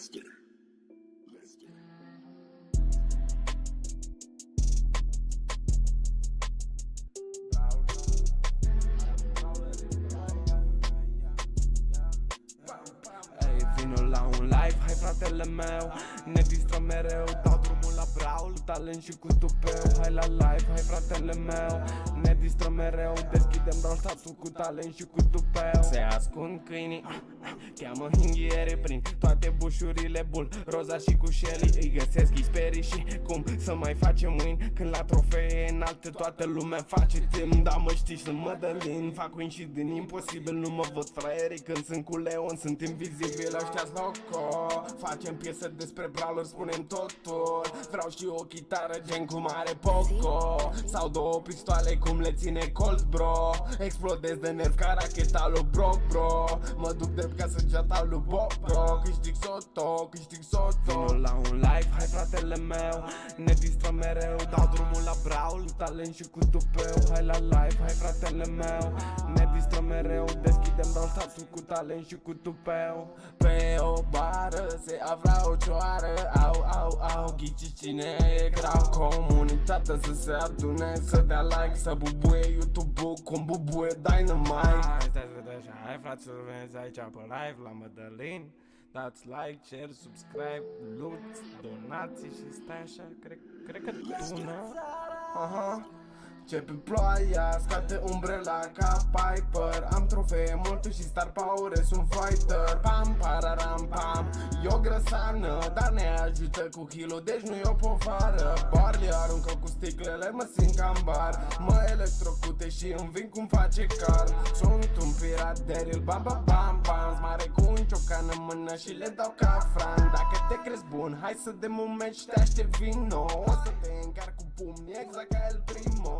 Este. Vino la un live, hai fratele meu, ne distrăm mereu, dau drumul la BRAWL, talent și cu tupeu. Hai la live, hai fratele meu, ne distrăm mereu, deschidem BRAWL statul cu talent și cu tupeu. Se ascund câinii, cheamă hinghiere prin toate bușurile, bul, roza și cu Shelly. Îi găsesc, îi sperii și cum să mai facem win, când la trofee înalte toată lumea face timp. Da mă știi, sunt MADALIN, fac win și din imposibil, nu mă văd fraierii când sunt cu Leon, sunt invizibil, ăștia-s loco. Facem piese despre brawler, spunem totul. Vreau și o chitară gen cum are Poco, sau două pistoale cum le ține Colt, bro. Explodez de nerv ca racheta lui Brock, bro. Mă duc drept ca săgeata lui Bob, bro. Câștig soto, câștig soto. Vino la un live, hai fratele meu, ne distrăm mereu, dau drumul la BRAWL, talent și cu tupeu. Hai la live, hai fratele meu, ne distrăm mereu, deschidem BRAWL statul cu talent și cu tupeu. Pe o bară se afla o cioară, au, ghici cine e grav. Comunitatea să se adune, să dea like, să bubuie YouTube-ul cum bubuie Dynamite. Stai să vedem așa, hai fraților, veniți aici pe live la MADALIN. Dați like, share, subscribe, loot, donații și stai așa, cred că tună. Aha. Începe ploaia, scate umbrela ca Piper. Am trofee multe și star power, sunt fighter. Pam, pararam, pam. E o grăsană, dar ne ajută cu kilo, deci nu e o povară. Barley aruncă cu sticlele, mă simt ca în bar. Mă electrocute și îmi vin cum face car. Sunt un pirat de real, bam, bam, bam, bam. Mare cu un ciocan în mână și le dau ca Fran. Dacă te crezi bun, hai să dăm un match, te aștept vino. O să te încar cu pumni, exact ca El Primo.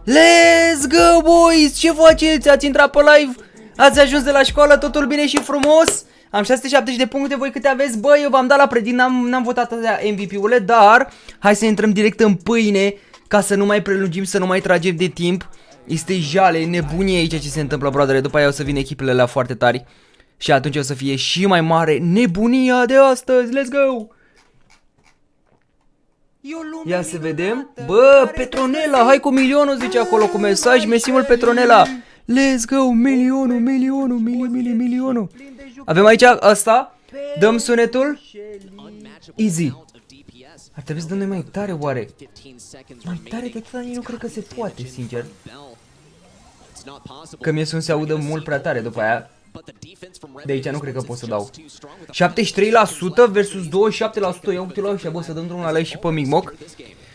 Let's go, boys! Ce faceți? Ați intrat pe live? Ați ajuns de la școală, totul bine și frumos? Am 670 de puncte, voi câte aveți? Bă, eu v-am dat la predin, n-am votat astea MVP-urile, dar hai să intrăm direct în pâine, ca să nu mai prelungim, să nu mai tragem de timp. Este jale, nebunie aici ce se întâmplă, broadere. După aia o să vină echipele la foarte tari și atunci o să fie și mai mare nebunia de astăzi. Let's go! Ia să vedem. Bă, Petronela, hai cu milionul, zice acolo cu mesaj. Mersi mult, Petronela. Let's go, milionul. Avem aici asta. Dăm sunetul. Easy. Ar trebui să dăm noi mai tare, oare? Mai tare de atâta, nu cred că se poate, sincer. Că mie se audă mult prea tare după aia. De aici nu cred că pot să dau. 73% versus 27%. Ia uite la ăștia, bă, să dăm drumul la live și pe Micmoc.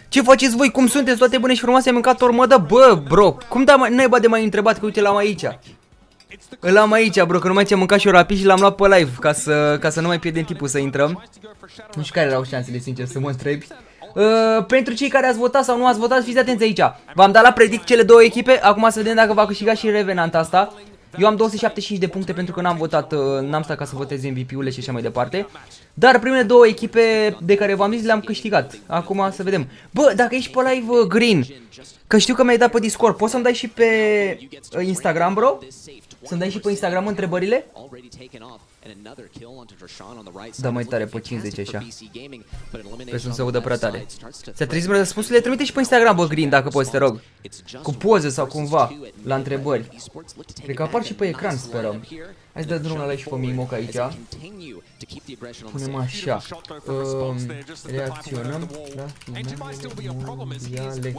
Ce faceți voi? Cum sunteți? Toate bune și frumoase? Ai mâncat ormădă? Bă, bro, cum da, naiba de mai întrebat? Că uite, l-am aici. Îl am aici, bro, că nu mai ți-am mâncat și eu rapid și l-am luat pe live. Ca să nu mai pierdem timpul să intrăm. Nu știu care erau șansele, sincer, să mă întrebi. Pentru cei care ați votat sau nu ați votat, fiți atenți aici. V-am dat la predict cele două echipe. Acum să vedem dacă va câștiga și Revenant asta. Eu am 275 de puncte pentru că n-am votat, n-am stat ca să votez MVP-urile și așa mai departe. Dar primele două echipe de care v-am zis le-am câștigat. Acum să vedem. Bă, dacă ești pe live, Green, că știu că mi-ai dat pe Discord, poți să-mi dai și pe Instagram, bro? Să-mi dai și pe Instagram întrebările? Da mai tare pe 50 așa. Trebuie să nu se audă prea tare. Să trezim răspunsurile, trimite și pe Instagram, bă, Green, dacă poți, te rog. Cu poze sau cumva, la întrebări. Cred că apar și pe ecran, sperăm. Hai să dăm drumul la live și pe Micmoc aici. Punem așa. Reacționăm la finalele.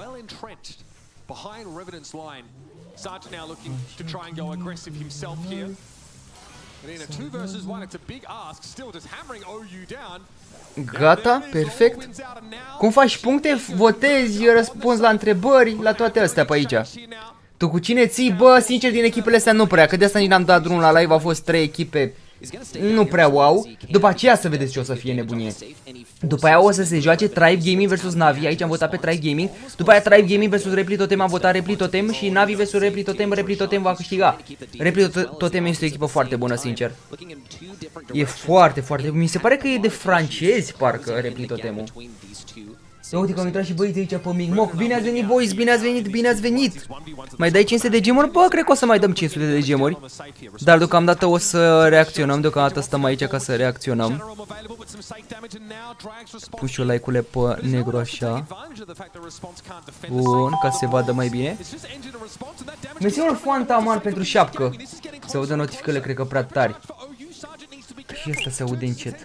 Sargent now looking to try and go aggressive himself here. But in a 2 versus 1, it's a big ask. Still just hammering OU down. Gata, perfect. Cum faci puncte? Votezi, răspunzi la întrebări, la toate astea pe aici. Tu cu cine ții? Bă, sincer, din echipele astea nu prea, că de asta nici n-am dat drumul la live, au fost 3 echipe. Nu prea wow. După aceea să vedeți ce o să fie nebunie. După aia o să se joace Tribe Gaming vs Navi. Aici am votat pe Tribe Gaming. După aia Tribe Gaming vs Repli Totem, am votat Repli Totem. Și Navi vs Repli Totem, Repli Totem va câștiga. Repli Totem este o echipă foarte bună, sincer. E foarte, foarte. Mi se pare că e de francezi, parcă, Repli Totemul. Ia uite că am intrat și băieții aici pe Migmoc. Bine ați venit, boys, bine ați venit, bine ați venit. Mai dai 500 de gemuri? Bă, cred că o să mai dăm 500 de gemuri. Dar deocamdată o să reacționăm, deocamdată stăm aici ca să reacționăm. Pun și eu like-urile pe negru așa. Bun, ca să se vadă mai bine. Mersi mult Fantaman pentru șapcă. Se audă notificările, cred că prea tari. Și asta se aude încet.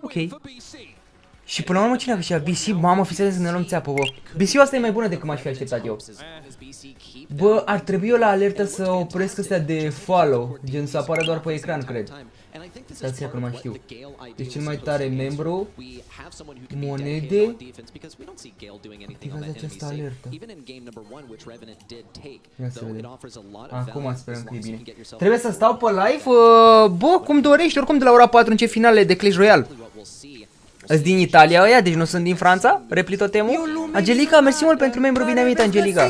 Ok. Și până la urmă cine a câștigat? BC? Mamă, fiți atenți să ne luăm țeapă, bă. BC-ul asta e mai bună decât m-aș fi așteptat eu. Bă, ar trebui eu la alertă să opresc astea de follow. Gen să apară doar pe ecran, cred. Stați că nu mai știu. Deci cel mai tare membru, monede, activează această alertă. Ia să vedem. Acum sperăm că e bine. Trebuie să stau pe live? Bă, cum dorești, oricum de la ora 4 încep finalele de Clash Royale. Îți din Italia ăia, deci nu sunt din Franța? Replito temu? Angelica, mersi mult pentru membru, bine venit, Angelica.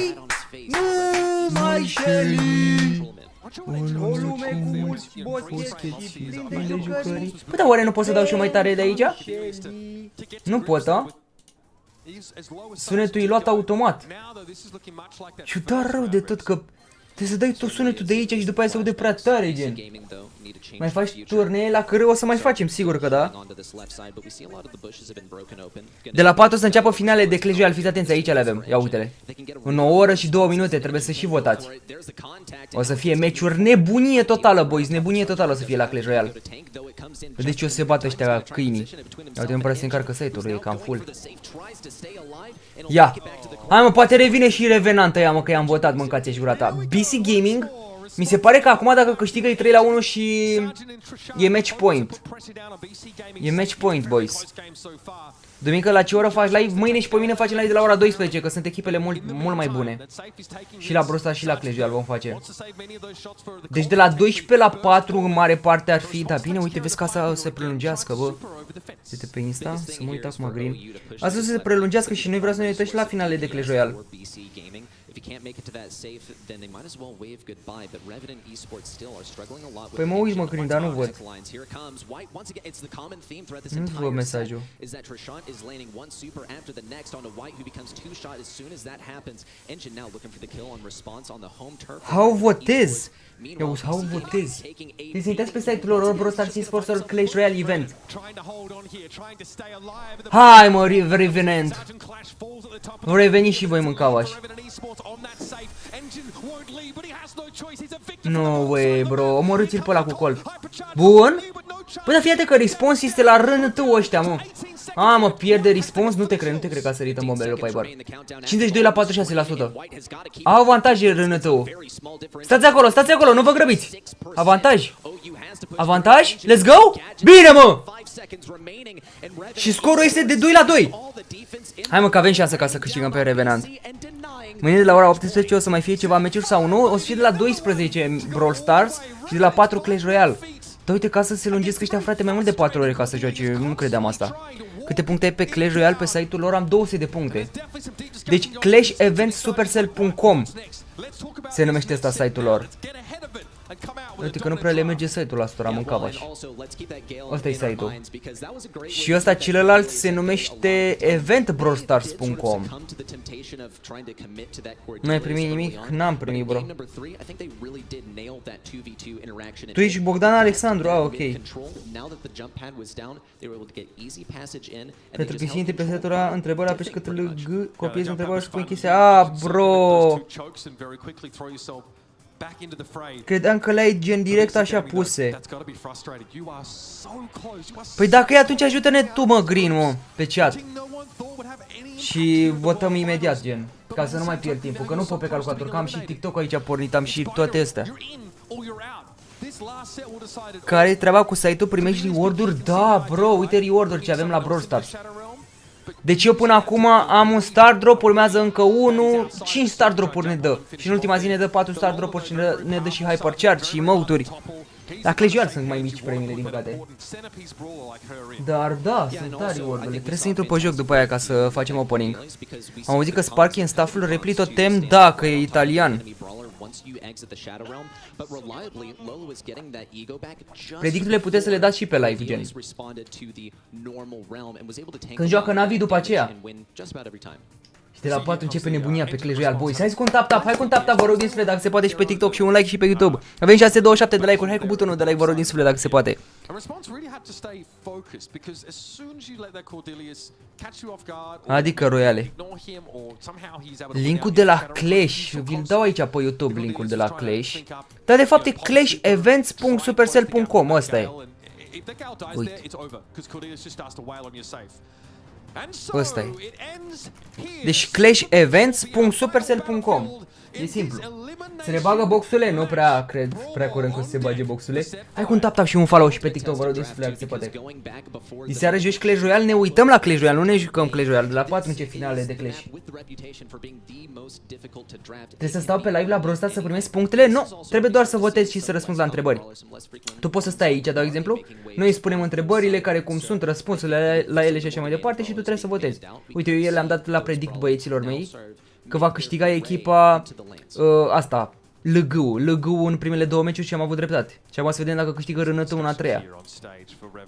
O lume cu mulți boscheți pline de jucării. Păi da, oare nu pot să dau și eu mai tare de aici? Nu pot, a? Sunetul e luat automat. Ciudat rău de tot că trebuie să dai tot sunetul de aici și după aia se aude prea tare, gen. Mai faci turnee la care o să mai facem, sigur că da. De la 4 să înceapă finale de Clash Royale, fiți atenți, aici le avem, ia uite-le. În 1 oră și 2 minute, trebuie să și votați. O să fie meciuri, nebunie totală, boys, nebunie totală o să fie la Clash Royale. Vedeți ce o să se bată ăștia câinii. Ia uite, îmi pare să se încarcă site-ul, e cam full. Ia, hai mă, poate revine și Revenant ăia, mă, că i-am votat, mâncați-și gura ta. BC Gaming. Mi se pare că acum dacă câștigă e 3-1 și e match point. E match point, boys. Duminică la ce oră faci live? Mâine și pe mine facem live de la ora 12, că sunt echipele mult mai bune. Și la Brawl Stars și la Clash Royale vom face. Deci de la 12 la 4 în mare parte ar fi. Da, bine, uite, vezi că asta o să se prelungească, bă. Uite pe Insta, să mă uit acum green. Asta o să se prelungească și noi vreau să ne uităm și la finale de Clash Royale. Păi mă uit, mă, Green, dar nu văd. Nu văd mesajul. How votez? Eu how votez? Deci să intrați pe site-ul lor, Brawl Stars eSports or Clash Royale Event. Hai mă, Revenant. Vor reveni și voi, mâncavași. No way, bro, omorâți-l pe ăla cu colp. Bun. Bă, dar fii că response este la RNT ăștia, mă. A, mă, pierde response, nu te cred că a sărit în bombele lui Piper. 52 la 46%. Au avantaje RNT-ul. Stați acolo, nu vă grăbiți. Avantaj. Avantaj? Let's go? Bine, mă! Și scorul este de 2 la 2. Hai mă, că avem șansă ca să câștigăm pe Revenant. Mâine de la ora 18 o să mai fie ceva meciuri sau nu? O să fie de la 12 Brawl Stars și de la 4 Clash Royale. Dar uite, ca să se lungesc ăștia, frate, mai mult de 4 ore ca să joace, nu credeam asta. Câte puncte ai pe Clash Royale pe site-ul lor? Am 200 de puncte. Deci clasheventsupercell.com se numește asta site-ul lor. Uite că nu prea le merge site-ul ăsta, am mâncat. Ăsta e site-ul. Și ăsta celălalt se numește eventbrawlstars.com. Nu ai primit nimic? N-am primit, bro. Tu ești Bogdan Alexandru, ok. Pentru că simte pe setura întrebarea pe cât îl copiezi întrebarea și pui chestia. Bro! Credeam că le-ai gen direct așa puse. Păi dacă e atunci ajută-ne tu, mă, Green, mă, pe chat. Și votăm imediat, gen. Ca să nu mai pierd timpul, că nu pot pe calculator, că am și TikTok aici pornit, am și toate astea. Care e treaba cu site-ul? Primești reward-uri? Da, bro, uite reward-uri ce avem la Brawl Stars. Deci eu până acum am un star drop, urmează încă 1, 5 star drop-uri ne dă. Și în ultima zi ne dă 4 star drop-uri și ne dă și hypercharge și emote-uri. La Clash Royale sunt mai mici premiile, din păcate. Dar da, sunt tari ordurile. Trebuie să intru pe joc după aia ca să facem opening. Am auzit că Sparky în stafful replit o tem Dacă, e italian. Predicturile puteți să le dați și pe live, gen. Când joacă Navi după aceea. Și de la 4 începe nebunia pe Clash Royale, boys. Hai cu un tap-tap, hai cu un tap-tap, vă rog din suflet, dacă se poate, și pe TikTok și un like și pe YouTube. Avem 627 de like-uri, hai cu butonul de like, vă rog din suflet, dacă se poate. Adică Royale. Linkul de la Clash, vi-l dau aici pe YouTube, linkul de la Clash. Dar de fapt e clashevents.supercell.com, ăsta e. Uite. Ăsta e. Deci clashevents.supercell.com. E simplu. Se ne bagă boxurile? Nu prea cred prea curând că se bage boxurile. Hai cu un tap-tap și un follow și pe TikTok, vă rog din suflet, dacă se poate. Diseară joci Clash Royale, ne uităm la Clash Royale, nu ne jucăm Clash Royale. De la 4 încep finalele de Clash. Trebuie să stau pe live la BRAWL să primesc punctele? Nu, trebuie doar să votezi și să răspunzi la întrebări. Tu poți să stai aici, dau exemplu. Noi îi spunem întrebările, care cum sunt, răspunsurile la ele și așa mai departe, și tu trebuie să votezi. Uite, eu le-am dat la predict băieților mei că va câștiga echipa asta, LGU în primele 2 meciuri, și am avut dreptate. Și acum să vedem dacă câștigă Rânătă una a treia.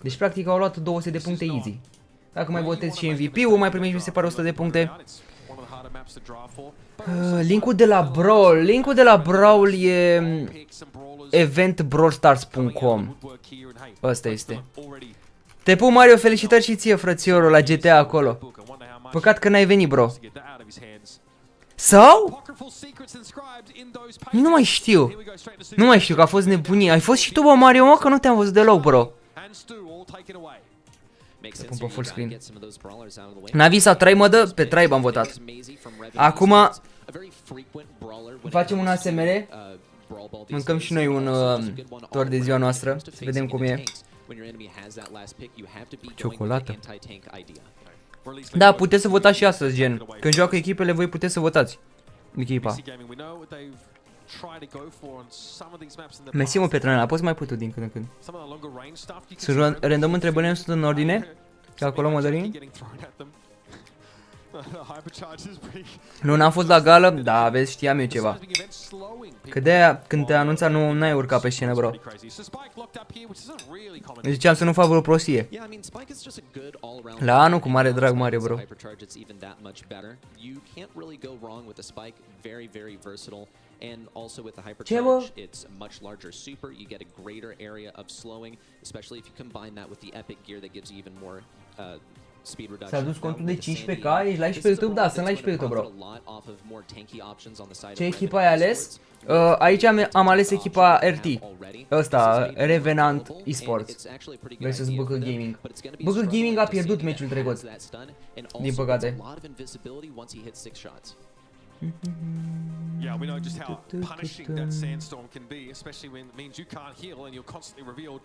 Deci practic au luat 200 de puncte easy. Dacă mai votezi și MVP-ul, mai primești, mi se pare, 100 de puncte. Linkul de la BRAWL. Linkul de la BRAWL e eventbrawlstars.com. Ăsta este. Te pup, Mario, felicitări și ție, frățiorul, la GTA acolo. Păcat că n-ai venit, bro. Sau? Nu mai știu. Nu mai știu, că a fost nebunie. Ai fost și tu, bă, Mario, mă, că nu te-am văzut deloc, bro. Să pun pe full screen. Navi sau Tribe, mă dă? Pe Tribe am votat. Acum facem un ASMR. Mâncăm și noi un tort de ziua noastră. Să vedem cum e. Ciocolată. Da, puteți să votați și astăzi, gen. Când joacă echipele, voi puteți să votați. Echipa. Mersi, mă, Petronela, poți mai putu din când în când. Să random întrebările, nu sunt în ordine. Că acolo, Madalin. Nu, n-am fost la gală. Da, vezi, știam eu ceva. Că de-aia, când te anunța, nu ai urcat pe scenă, bro. Ziceam să nu fac vreo prostie. La anul, cu mare drag, mare, bro. Ce, bă? S-a dus contul de 15k, ești live pe YouTube? Da, sunt live pe YouTube, bro. Ce echipă ai ales? Aici am ales echipa RT. Ăsta, Revenant Esports versus BK Gaming. BK Gaming a pierdut meciul trecut, din păcate. Yeah, we know just how punishing that sandstorm can be, especially when it means you can't heal and you're constantly revealed.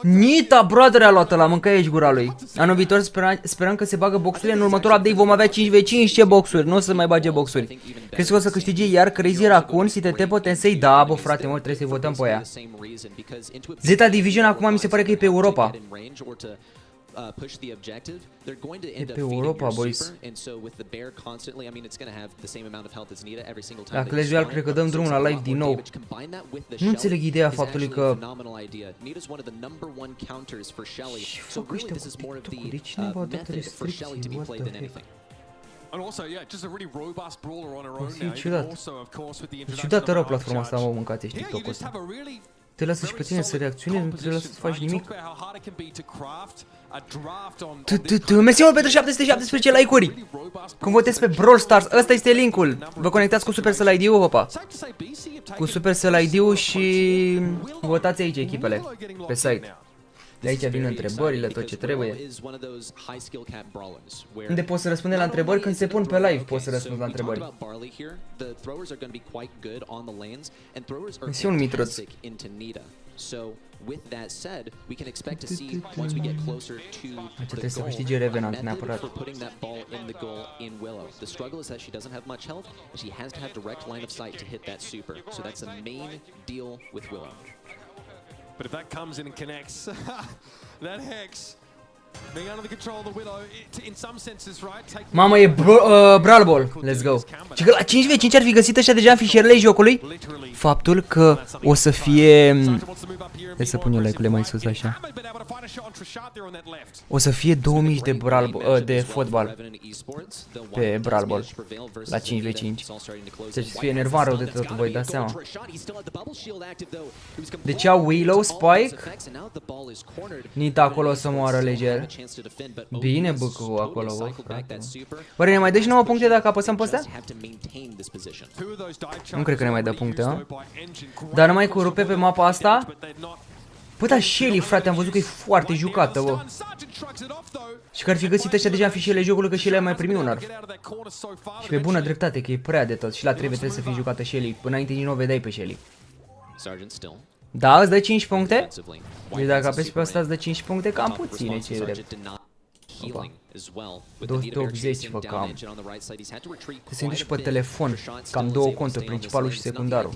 Nita, brother, a luat la mâncăiești gura lui. Anul viitor sperăm că se bagă boxurile. În următorul update vom avea 5v5. Ce boxuri? Nu o să mai bage boxuri. Crezi că o să câștige iar Crazy Raccoon, STT Potensei? Da, bă, frate, mă, trebuie să-i votăm pe aia. Zeta Division acum mi se pare că e pe Europa. E pe Europa, boys. La Clash Royale cred că dăm drumul la live din nou. Nu înțeleg ideea faptului că... Ce fac ăștia cu TikTok-ul? De ce nu-mi dă restricții? What the heck? E ciudat. E ciudată rău platforma asta, mă, mâncați, ești TikTok-ul ăsta. Te lasă și pe tine să reacționezi, nu te lasă să faci nimic. Mersi, mă, pentru 717 like-uri. Când votezi pe Brawl Stars, ăsta este linkul. Vă conectați cu Supercell ID-ul, hopa. Cu Supercell ID-ul și votați aici echipele, pe site. De aici vin întrebările, tot ce trebuie. Unde poți să răspunde la întrebări? Când se pun pe live poți să răspunzi la întrebări. Mersi, un mitruț. So with that said, we can expect to see once we get closer to Trebuie să the câștige goal, Revenant method neapărat. for putting that ball in the goal in Willow. The struggle is that she doesn't have much health, and she has to have direct line of sight to hit that super. So that's a main deal with Willow. But if that comes in and connects, that Hex being under the control of the Willow, in some senses, right? Mamă, e Brawl Ball. Let's go. Și că la 5v5 ar fi găsit așa deja în fișierele jocului faptul că o să fie... Hai să pun eu like-urile mai sus așa. O să fie 2000 de de fotbal pe Brawl Ball la 5v5. Deci să fie enervant rău de tot, voi dați seama. Deci au Willow, Spike. Nita acolo o să moară leger. Bine băcu acolo, bă, frate. Oare ne mai dă și 9 puncte dacă apăsăm pe astea? Nu cred că ne mai dă puncte, a? Dar numai cu rupe pe mapa asta. Bă, dar Shelly, frate, am văzut că e foarte jucată, bă. Și că ar fi găsit ăștia deja în fișierele jocului, că Shelly a mai primit un arf. Și pe bună dreptate, că e prea de tot. Și la trebuie să fie jucată Shelly. Înainte nici nu o vedeai pe Shelly. Da, îți dă 5 puncte? Deci dacă apesi pe asta îți dă 5 puncte, cam puține, ce drept. 280 fă cam. Că se duci pe telefon, cam două conturi, principalul și secundarul.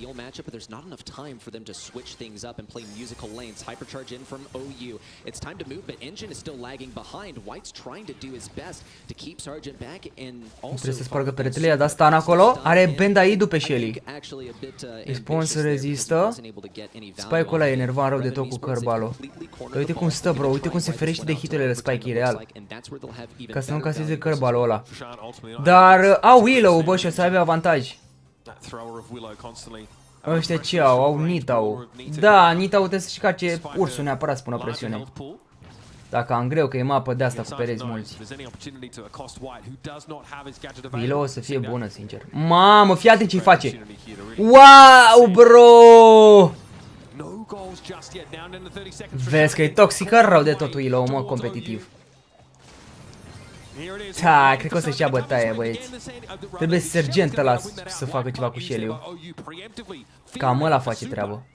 Trebuie să spargă peretele, i-a dat stun acolo, are benda Idu pe Shelly. Response rezistă. Spike-ul ăla e enervant rău de tot cu cărbalul. Că uite cum stă, bro, uite cum se ferește de hiturile de Spike, e real. Ca să nu caseze cărbalul ăla. Dar au Willow, bă, și o să aibă avantaj. Ăștia ce au? Au Nita-ul. Da, Nita-ul trebuie să-și cace ursul neapărat să pună presiune. Dacă am greu, că e mapă de asta cu pereți mulți. Willow o să fie bună, sincer. Mamă, fii atent ce-i face. Wow, bro! Vezi că e toxică rău de tot Willow, mă, competitiv. Da, cred că o să-și ia bătaie, băieți. Trebuie sergent ăla să facă ceva cu Shelly-ul. Cam ăla face treabă.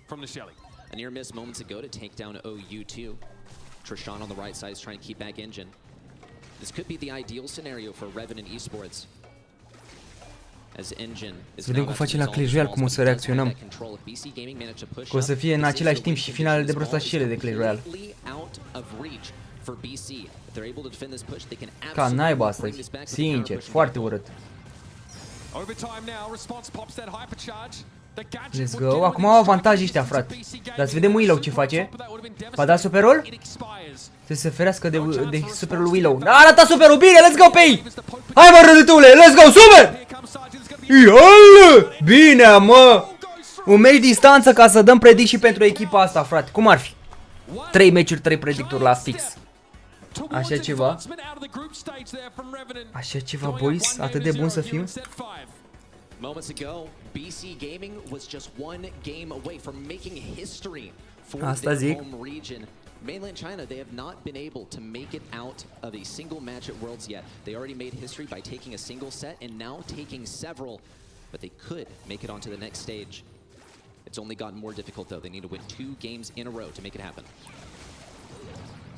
Trishan on the right side is trying to keep back Engine. This could be the ideal scenario for Revenant Esports. As Engine is vedem cum face la Clash Royale, cum o să reacționăm. Că o să fie în același timp și finalele de Brawl și ele de Clash Royale. Ca naiba astăzi, sincer, foarte urât. Let's go, acum au avantaj ăștia, frate. Dar să vedem Willow ce face. Va da superul? Să se ferească de superul Willow. A arătat superul, bine, let's go pe ei! Hai mă, rădătule, let's go, super! Iol! Bine, mă! Un meci distanță ca să dăm predict și pentru echipa asta, frate. Cum ar fi? 3 meciuri, 3 predicturi la fix. Așa ceva. Așa ceva, boys? Atât de bun să fim? Moments ago, BC Gaming was just one game away from making history for their home region. Mainland China, they have not been able to make it out of a single match at Worlds yet. They already made history by taking a single set and now taking several, but they could make it onto the next stage. It's only gotten more difficult though. They need to win 2 games in a row to make it happen.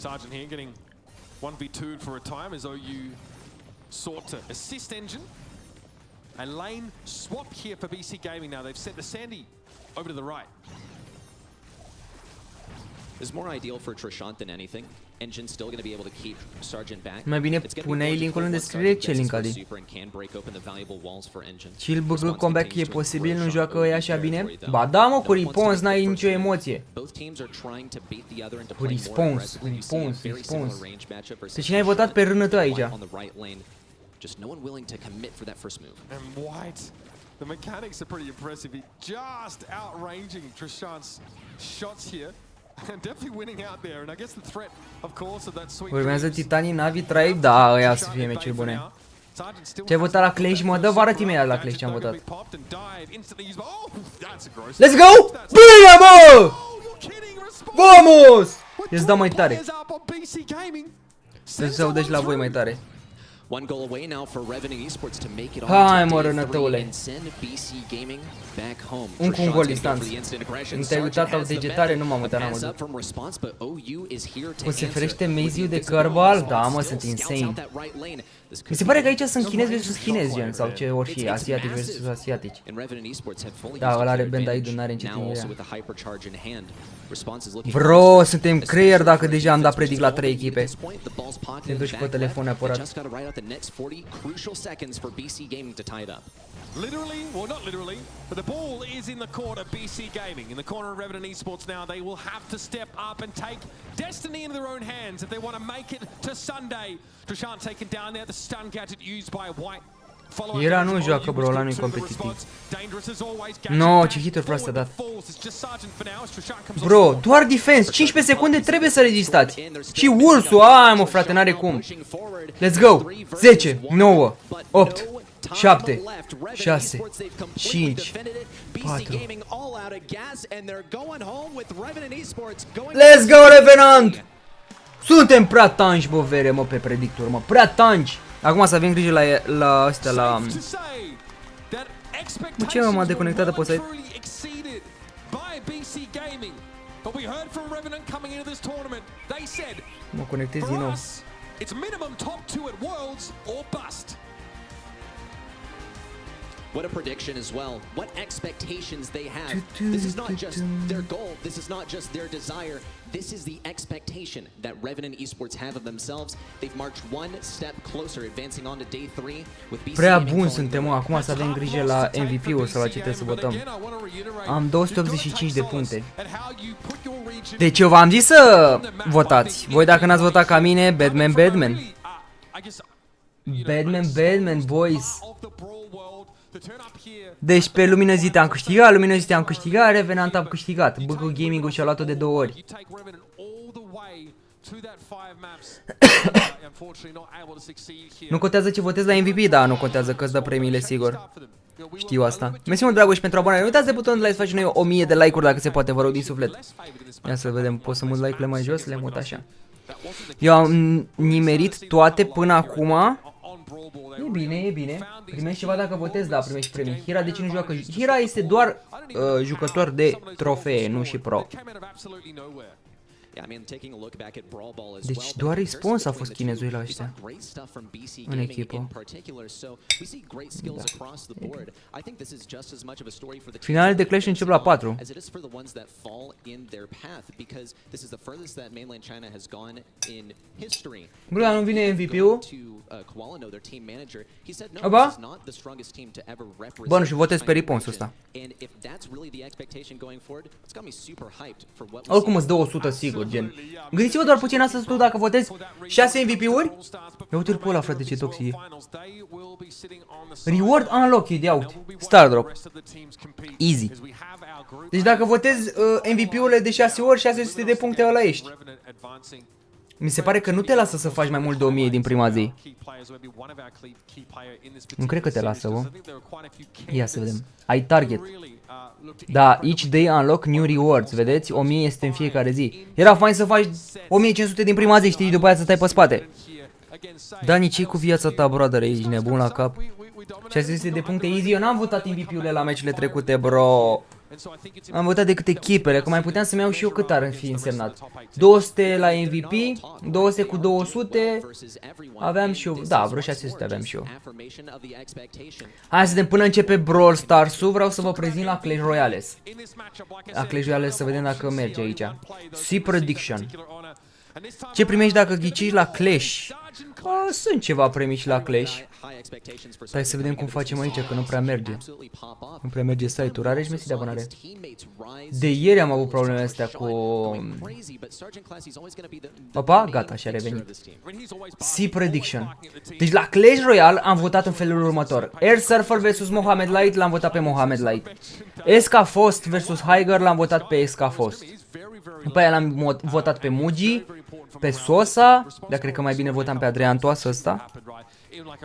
Sergeant here getting 1v2'd for a time as OU sought to assist Engine. A lane swap here for BC Gaming now. They've sent the Sandy over to the right. Is more ideal for Trishant than anything. Engine still going to be able to keep Sergeant back. Mai bine pune-i linkul în descriere, ce link adi? Și îl băgă comeback e posibil, nu joacă ea așa bine? Ba da, mă, cu response n-ai nicio emoție. Cu response. Deci cine ai votat pe rână tu aici? Just no one willing to commit for that first move. And White, the mechanics are pretty impressive. He just outranging Trishant's shots here. And definitely winning out there. And I guess the threat, of course, of that sweet. Urmează Titanii, Navi, Tribe, da, ăia să fie meciuri bune. Ce ai votat la Clash, mă? Dă, vă arăt imediat la Clash ce am votat. Let's go! Bine, mă! Vamos! Îți dau mai tare. Să se audă și la voi mai tare. One goal away now for Revenue Esports to make it on Hai, mă, to day rănătăule. 3 and send BC Gaming back home. Un cu un gol distanță. Sargent Te-ai uitat la has the degetare, bet. nu m-am uitat, A n-am pass văzut. up from response, but OU is here to Cum se answer. ferește With Maziu de physical Cărbal? response, Da, mă, still sunt scouts insane. out that right lane. This Mi could se be pare a că aici sunt chinezi versus chinezi, gen, sau ce ori fi, It's asiatici massive. versus asiatici. And Revenue Esports had fully Da, used ăla are their band advantage. aici, n-are Now încetinirea. also with the hypercharge in hand. Response is looking Bro, faster, suntem especially creier dacă for deja am dat defense, predict which la is 3 all they need echipe. at this point. The ball's pocketed Te duci pe back telefon left. neapărat. They just gotta ride out the next 40 crucial seconds for BC Gaming to tie it up. Literally, well not literally, but the ball is in the court of BC Gaming. In the corner of Revenant Esports now, they will have to step up and take destiny into their own hands if they want to make it to Sunday. Trishant taken down there, the stun gadget used by White. Era nu joacă, bro, ăla nu-i competitiv. No, ce hituri proaste a dat. Bro, doar defense, 15 secunde trebuie să rezistați. Și ursul, ai mă frate, n-are cum. Let's go, 10, 9, 8, 7, 6, 5, 4. Let's go, Revenant! Suntem prea tangi, bă, vere, mă, pe predictor, mă, prea tangi. Acum să avem grijă la astea, la... Bă, ce m-am deconectat de pe site? Mă conectez din nou. What a prediction as well. What expectations they have. This is not just their goal. This is not just their desire. This is the expectation that Revenant Esports have of themselves. They've marched one step closer, advancing on to day 3 with BC. Prea bun suntem, mă. Acum să avem grijă la MVP-ul sau la ce trebuie să votăm. Am 285 de puncte. Deci eu v-am zis să votați. Voi dacă n-ați votat ca mine, Badman, Badman. Badman, Badman, boys. Deci pe Luminozite am câștigat, Luminozite am câștigat, Revenant am câștigat. Băcă Gaming-ul și-a luat-o de 2 ori. Nu contează ce votezi la MVP, da, nu contează că îți dă premiile, sigur. Știu asta. Mersi mult, Dragoș, pentru abonare. Nu uitați de butonul de like să facem noi 1000 de like-uri dacă se poate, vă rog din suflet. Ia să vedem, pot să mut like-urile mai jos, le mut așa. Eu am nimerit toate până acum. E bine, e bine. Primești ceva dacă votezi, da, primești premii. Hira de ce nu joacă? Hira este doar jucător de trofee, nu și pro. Deci doar response a fost chinezul la ăștia în echipă. Finalele de Clash încep la 4. Bă, dar nu vine MVP-ul? Aba? Bă, nu știu, votez pe response-ul ăsta. Oricum îți dă 100 sigur, gen. Gândiți-vă doar puțin astăzi tu dacă votezi 6 MVP-uri? Ia uite-l pe ăla, frate, ce toxic e. Reward unlocked, ia uite. Star drop. Easy. Deci dacă votezi MVP-urile de 6 ori, 600 de puncte ăla ești. Mi se pare că nu te lasă să faci mai mult de 1000 din prima zi. Nu cred că te lasă, bă. Ia să vedem. Ai target. Da, each day unlock new rewards, vedeți? 1000 este în fiecare zi. Era fain să faci 1500 din prima zi, știi, după aia să stai pe spate. Dani, ce cu viața ta, brother, ești nebun la cap? 600 de puncte easy, eu n-am votat MVP-urile la meciurile trecute, bro. Am votat decât echipele, că mai puteam să-mi iau și eu cât ar fi însemnat. 200 la MVP, 200 cu 200, aveam și eu, da, vreo 600 aveam și eu. Hai să vedem, până începe Brawl Stars-ul, vreau să vă prezint la Clash Royale. La Clash Royale să vedem dacă merge aici. See Prediction. Ce primești dacă ghicești la Clash? Sunt ceva premii și la Clash. Hai să vedem cum facem aici, că nu prea merge. Nu prea merge site-ul. Are și Messi de abonare. De ieri am avut probleme astea cu... Opa, gata, și-a revenit. See Prediction. Deci la Clash Royale am votat în felul următor. Air Surfer vs Mohamed Light, l-am votat pe Mohamed Light. Esca Fost vs Higer, l-am votat pe Esca Fost. După aia l-am votat pe Mugi, pe Sosa, dar cred că mai bine votam pe Adrian Toasă ăsta.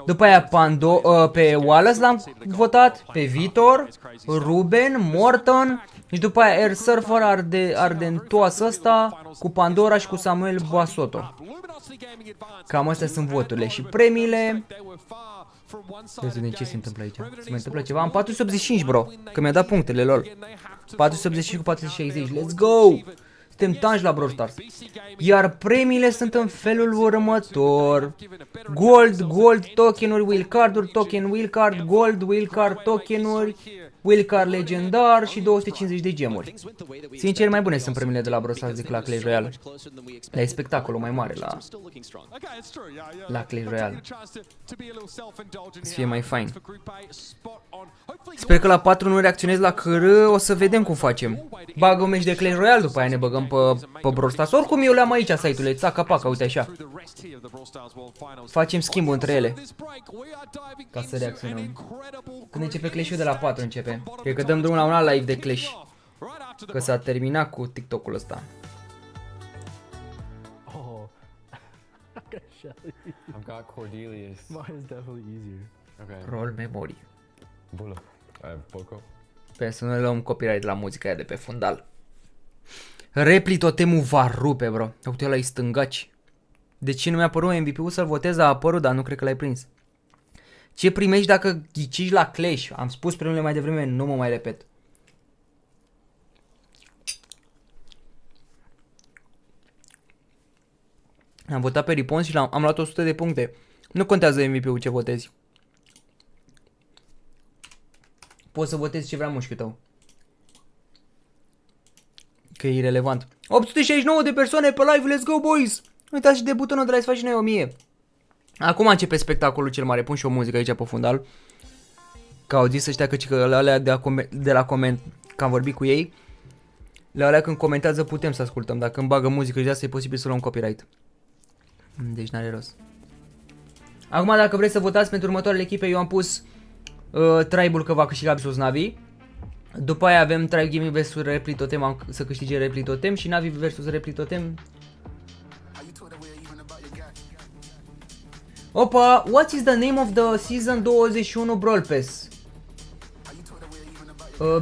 După aia pe Wallace l-am votat, pe Vitor, Ruben, Morton. Și după aia Air Surfer, Ardentoasă ăsta, cu Pandora și cu Samuel Basoto. Cam astea sunt voturile și premiile. Vedem ce se întâmplă aici. Se mai întâmplă ceva. Am 485, bro. Că mi-a dat punctele, lol. 485 cu 460. Let's go! Suntem tanși la Brawl Stars. Iar premiile sunt în felul următor. Gold tokenuri, wildcard-uri, token wildcard, gold, wildcard tokenuri, wildcard legendar și 250 de gemuri. Sincer, mai bune sunt premiile de la Brawl Stars decât la Clash Royale. Dar e spectacolul mai mare la Clash Royale. Să fie mai fain. Sper că la 4 nu reacționez la CR, o să vedem cum facem. Bagă un meci de Clash Royale, după aia ne băgăm pe Brawl Stars. Oricum eu le-am aici site-urile, țaca-paca, uite așa. Facem schimb între ele. Ca să reacționăm. Când începe Clash-ul de la 4 începe. Cred că dăm drumul la un alt live de Clash. Că s-a terminat cu TikTok-ul ăsta. I've got Cordelius. Mine is definitely easier. Okay. Roll memory. Bună. I have Poco. Pe să nu le luăm copyright la muzica aia de pe fundal. Repli totemul va rupe, bro. Uite ăla-i stângaci. De ce nu mi-a apărut MVP-ul să-l votez? A apărut, dar nu cred că l-ai prins. Ce primești dacă ghiciți la Clash? Am spus primele mai devreme, nu mă mai repet. Am votat pe Ripon și am luat 100 de puncte. Nu contează MVP-ul ce votezi. Poți să votezi ce vrea mușchiul tău. Că e irelevant. 869 de persoane pe live, let's go boys! Uitați și de butonul de la să faci și noi 1000. Acum începe spectacolul cel mare. Pun și o muzică aici pe fundal. Că au zis ăștia că alea de la coment, că am vorbit cu ei. La alea când comentează putem să ascultăm. Dacă îmi bagă muzică și de asta e posibil să luăm copyright. Deci n-are rost. Acum dacă vreți să votați pentru următoarele echipe, eu am pus Tribe-ul că va câștiga versus Navi. După aia avem Tribe Gaming versus Repli Totem, am să câștige Repli Totem. Și Navi versus Repli Totem. Opa, what is the name of the season 21 Brawl Pass?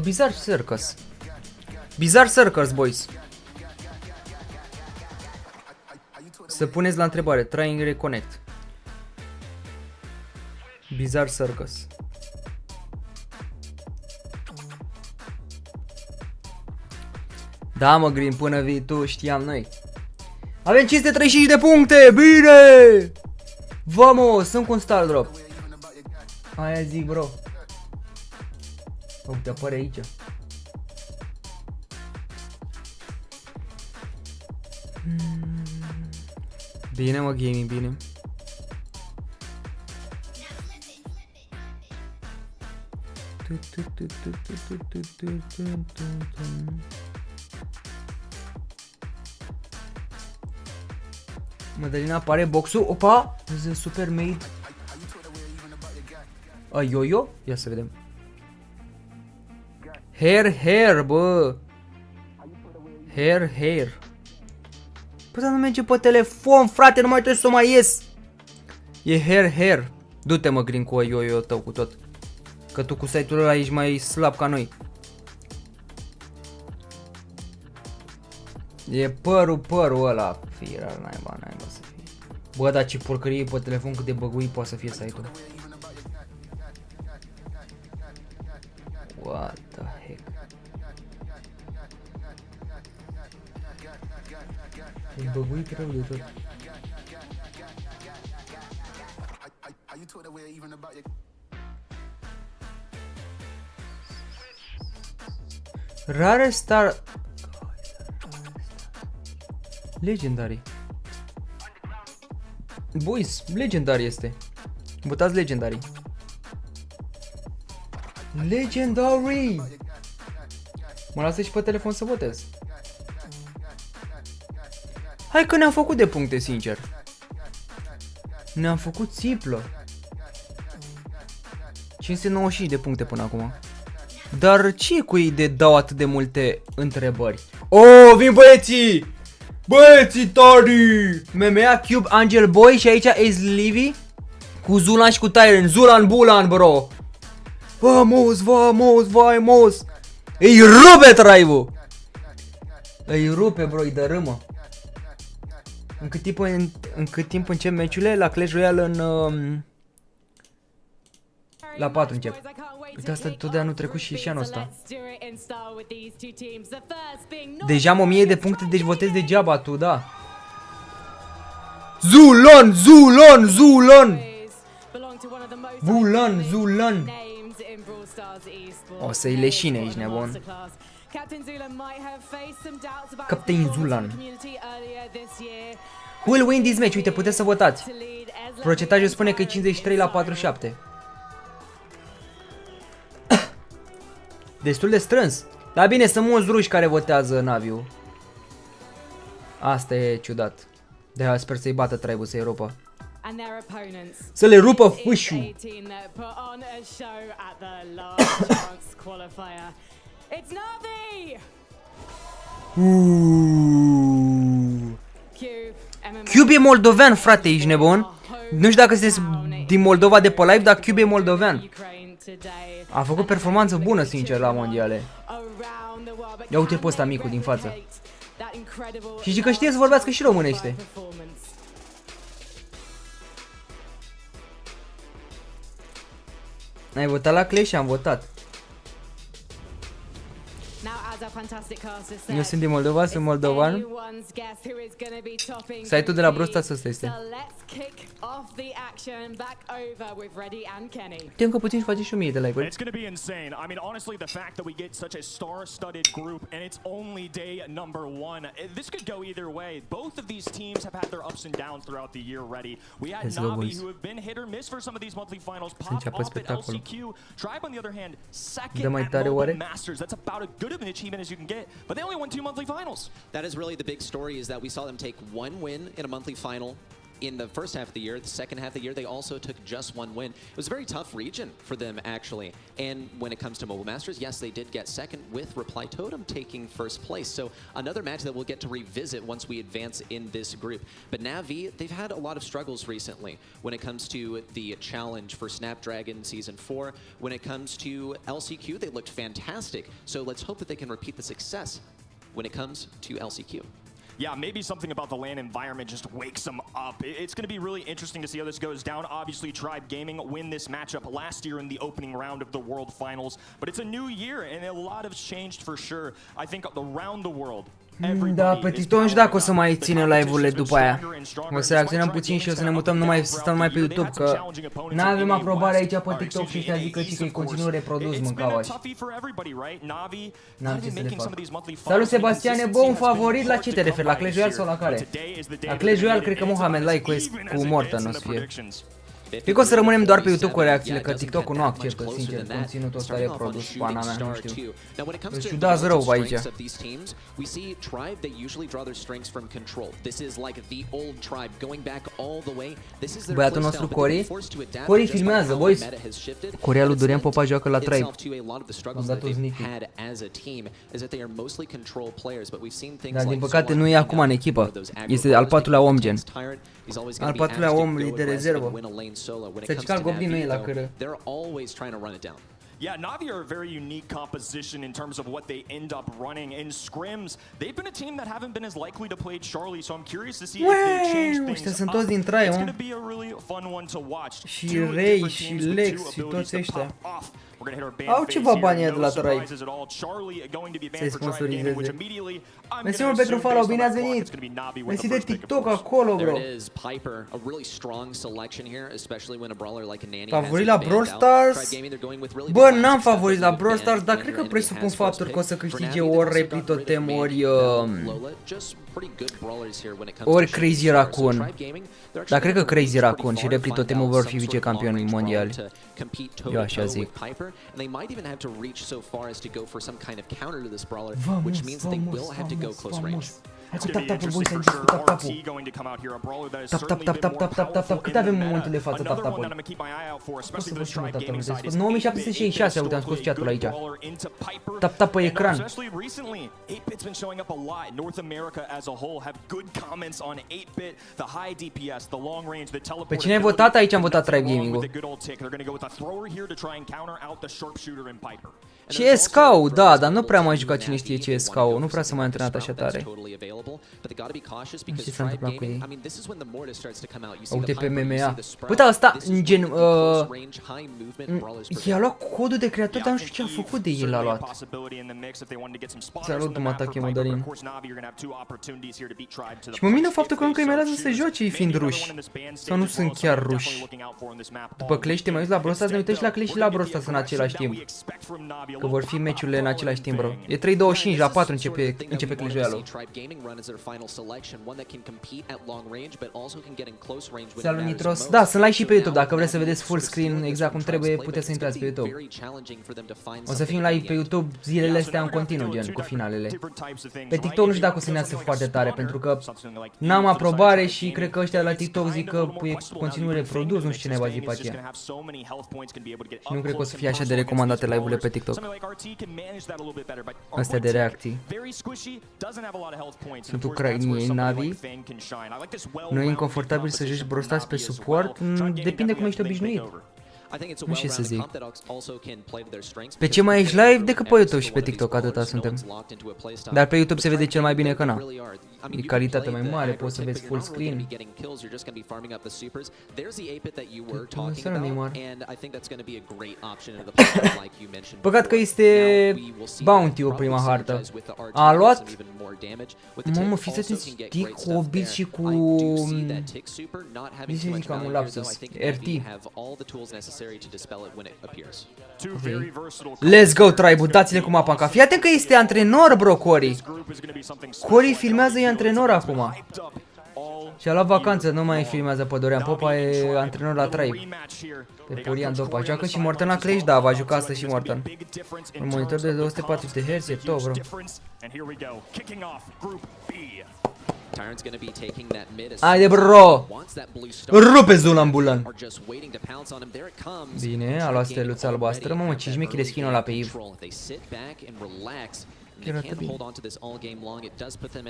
Bizarre Circus. Bizarre Circus, boys. Să puneți la întrebare. Trying reconnect. Bizarre Circus. Da, mă, Green, până vii tu, știam noi. Avem 535 de puncte, bine! Vamos, sunt cu un star drop. Aia zic, bro. Uite, apare aici. Bine, mă, gaming, bine. Madalin apare boxul. Opa! The super made. A yo-yo? Ia să vedem. Hair, bă. Hair. Păi dar nu merge pe telefon, frate, nu mai trebuie să o mai ies. E hair. Du-te, mă, Green, cu yo-yo tău, cu tot. Că tu cu site-ul ăla ești mai slab ca noi. E părul ăla. Fiera, naiba să fie. Bă, dar ce porcărie pe telefon, cât de băguit poate să fie site-ul. What the heck? E băguit rău de tot. Rare star. Legendary. Boys, legendary este. Votați legendary. Legendary. Mă lasă și pe telefon să votez. Hai că ne-am făcut de puncte, sincer. Ne-am făcut țiplă. 595 de puncte până acum. Dar ce e cu ei de dau atât de multe întrebări? Oh, vin băieții! Băieții tari! MMA, Cube, Angel Boy și aici Ace Livy cu Zulan și cu Tyron. Zulan Bulan, bro! Vamos, vamos, vamos! Îi rupe drive-ul! Îi rupe, bro, îi dărâmă. În cât timp încep meciurile? La Clash Royale în... la 4 încep. Uite, asta tot de anul trecut și anul ăsta. Deja am 1000 de puncte, deci votez degeaba tu, da. Zulan, Zulan, Zulan! Bulan, Zulan! O să-i leșine, ești nebun. Captain Zulan. Who will win this match? Uite, puteți să votați. Procentajul spune că e 53 la 47. Destul de strâns. Dar bine, sunt mulți ruși care votează Naviu. Asta e ciudat. De-aia sper să-i bată tribe-ul, să-i rupă. Să le rupă fâșul. Cube e moldovean, frate, ești nebun? Nu știu dacă sunteți din Moldova de pe live, dar Cube e moldovean. A făcut performanță bună, sincer, la mondiale. Ia uite pe ăsta micu din față. Și zic că știe să vorbească și românește. Ai votat la Clash? Am votat. Eu sunt din Moldova, sunt moldovan. Site-ul de la BRAWL ăsta este. Știm că puțin și face și 1000 de like-uri. It's going to be insane. I mean, honestly, the fact that we get such a star-studded group and it's only day number 1, this could go either way. Both of these teams have had their ups and downs throughout the year already. We had Navi, who have been hit or miss for some of these monthly finals, pop off at LCQ. Tribe, on the other hand, second at Mobile Masters. That's about as good of an achievement as you can get, but they only won 2 monthly finals. That is really the big story, is that we saw them take 1 win in a monthly final in the first half of the year. The second half of the year, they also took just 1 win. It was a very tough region for them, actually. And when it comes to Mobile Masters, yes, they did get second, with Reply Totem taking first place. So another match that we'll get to revisit once we advance in this group. But Navi, they've had a lot of struggles recently when it comes to the challenge for Snapdragon Season 4. When it comes to LCQ, they looked fantastic. So let's hope that they can repeat the success when it comes to LCQ. Yeah, maybe something about the LAN environment just wakes them up. It's going to be really interesting to see how this goes down. Obviously, Tribe Gaming win this matchup last year in the opening round of the World Finals, but it's a new year and a lot has changed for sure. I think around the world. Da, pe TikTok nu știu dacă o să mai ținem live-urile după aia. O să reacționăm puțin și o să ne mutăm să stăm numai pe YouTube, că n-avem aprobare aici pe TikTok și ăștia zic că e conținut reprodus, mâncavași. N-am ce să le fac. Salut, Sebastiane, bă, un favorit la ce te referi? La Clash Royale sau la care? La Clash Royale cred că Mohamed Like cu Morton o să fie. Cred că o să rămânem doar pe YouTube cu reacțiile, că TikTok-ul nu acceptă, sincer, conținutul ăsta reprodus, pana mea, nu știu. Îți ciudați rău aici. Băiatul nostru Cori filmează, boys. Corea lui Dorian Popa joacă la Tribe. Am dat o sneaky. Dar din păcate nu e acum în echipă. Este al 4-lea om, gen. Al 4-lea om, lider rezervă. Se cica Goblin nu e la cără. Yeah, Navi are a very unique composition in terms of what they end up running. In scrims, they've been a team that haven't been as likely to play Charlie, so I'm curious to see if they change things up. It's going to be a really fun one to watch. Și Ray, și Lex, și toți ăștia. Au ceva bani de la Tribe. Să-i sponsorizeze. Mersi mult pentru follow, bine ați venit. Mersi de TikTok acolo, bro. Favorit la Brawl Stars? Bă, n-am favorit la Brawl Stars, dar cred că presupun faptul că o să câștige ori Repli Totem, ori Crazy Raccoon. Dar cred că Crazy Raccoon și Repli Totem vor fi vicecampioni mondiali. Eu așa zic. And they might even have to reach so far as to go for some kind of counter to this brawler, which means they will have to go close range. Hai cu tap-tap-ul, voi, să cu tap-tap-ul. Tap. Cât avem în momentul de față tap-tap-ul? O să vă și mă tap-tap-ul. 9766, uite, am scos chat-ul aici. Tap-tap pe ecran. Pe cine ai votat? Aici am votat Tribe Gaming-ul. CS:GO, da, dar nu prea mai jucat cine știe CS:GO, nu prea s-a mai antrenat așa tare. Nu știu ce s-a întâmplat cu ei. Uite pe MMA. Uite asta, în gen, i-a luat codul de creator, dar nu știu ce a făcut de el, l-a luat. Salut, MADALIN. Și mă mină faptul că încă îi mai lasă să joace, ei fiind ruși. Sau nu sunt chiar ruși. După Clash te mai uiți la Brawl Stars, ne uităm și la Clash și la Brawl Stars în același timp. Că vor fi meciurile în același timp, bro. E 3:25, la 4 începe Clash Royale-ul. Salut Nitros. Da, sunt live și pe YouTube, dacă vreți să vedeți full screen exact cum trebuie, puteți să intrați pe YouTube. O să fim live pe YouTube zilele astea în continuu, gen, cu finalele. Pe TikTok nu știu dacă o să ne iasă foarte tare, pentru că n-am aprobare și cred că ăștia de la TikTok zic că e conținut reprodus, nu știu ce ne va zi pe aceea. Și nu cred că o să fie așa de recomandate live-urile pe TikTok. Astea de reacții. Sunt ucrainieni, Navi. Nu e inconfortabil să joci Brawl Stars pe suport? Depinde cum ești obișnuit. Nu știu ce să zic. Pe ce mai ești live? Decât pe YouTube și pe TikTok, atâta suntem. Dar pe YouTube se vede cel mai bine că na. E calitate mai mare, poți să vezi full screen. Păcat că este Bounty-ul prima hartă. A luat... Mamă, fiți atenți, cu Obit și cu... Nici zic că am un lapsus. RT. Let's go, Tribe, dați-le cu mapa în ca. Fii atent că este antrenor, bro, Cory. Cory filmează, e antrenor acum. Și-a luat vacanță, nu mai filmează pe Dorian Popa, e antrenor la Tribe. Pe Porian Dopa. Joacă și Morton la Clash? Da, va juca asta și Morton. Un monitor de 240 de Hz, e top, bro. Haide, bro! Rupe zona ambulant! Bine, a luat steluța albastră. Mamă, ce șmechi de skin-ul ăla pe Eve.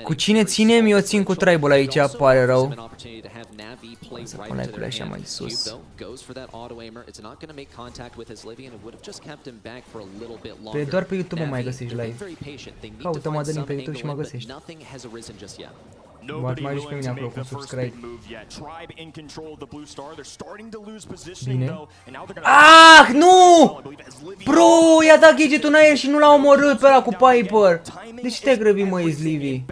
Cu cine ținem? Eu țin cu Tribal aici, pare rău. Să pun like-ul așa mai sus. Pe doar pe YouTube mă mai găsești live. Caută MADALIN pe YouTube și mă găsești. Mai joci pe mine acolo cu subscribe. Bine. Ah, nu! Bro, i-a dat gadget-ul în aer și nu l-a omorât pe ăla cu Piper. De ce te-ai grăbit, mă, Livy?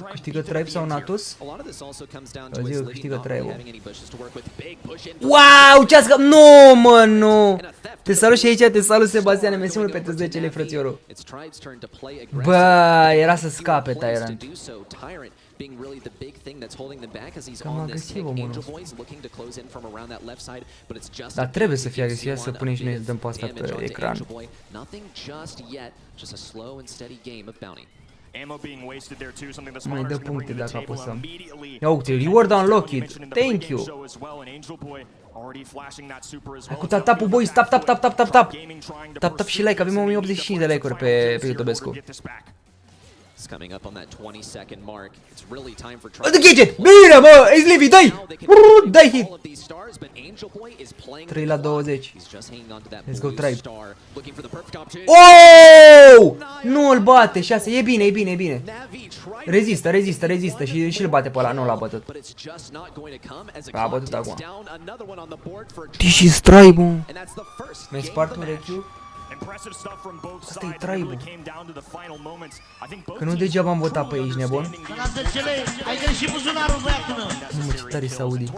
Câștigă Tribe sau Natus? Eu zic că câștigă Tribe. Wow, ce-a scăpat? Nu, mă, nu! Te salut și aici, te salut, Sebastian, mersi mult pentru 10 lei, frățiorul. Bă, era să scape Tyrant. Cam agresiv, omul nostru. Dar trebuie să fie agresiv, să punem și noi să dăm pe asta pe ecran. Mai dă puncte dacă apăsăm. Ia uite, reward unlocked. Thank you. Hai cu tap-tap-ul, boys, tap. Tap și like, avem 1085 de like-uri pe YouTube-escu. The gadget! Bine, mă! Ace Livy, dai! Dai hit! 3/20. Let's go, Tribe. Oh! Nu îl bate, 6. E bine. Rezistă și îl bate pe ăla, nu l-a bătut. A bătut acum. This is Tribe, mă. Mi-ai spart un rechiu? Asta e Tribe. Că nu degeaba am votat pe aici, nebun. Ai greșit buzunarul, băiatul meu. Nu, mă, ce tare s-audi.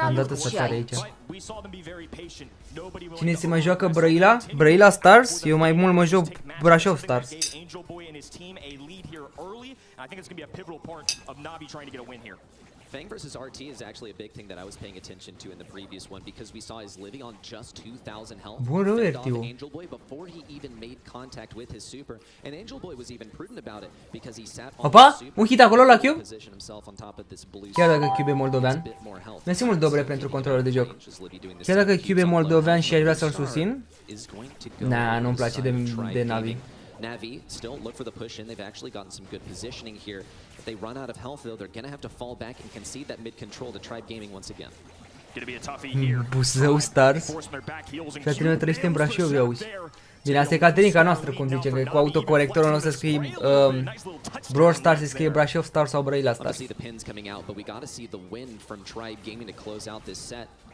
Am dat ăsta tare aici. Cine se mai joacă Brăila? Brăila Stars? Eu mai mult mă joc Brașov Stars. Fang versus RT is actually a big thing that I was paying attention to in the previous one because we saw his Livy on just 2000 health. Bun rău, fend off RT-ul. Angel Boy before he even made contact with his super, and Angel Boy was even prudent about it because he sat on Opa, the super un hit acolo la Cube. position himself on top of this blue Chiar dacă super. Cube e moldovean. Bit more health. Mersi mult, Dobre, pentru controlul de joc. Chiar dacă Cube e moldovean și aș vrea să-l susțin, nah, nu-mi place de Navi. Navi still look for the push in. They've actually gotten some good positioning here. If they run out of health though, they're gonna have to fall back and concede that mid control to Tribe Gaming once again. Buzău Stars. Caterina trăiește în Brașov, eu auzi. Bine, asta e Caterica noastră, cum zice, că cu autocorectorul nu o să scrie Brawl Stars, se scrie Brașov Stars sau Brăila Stars.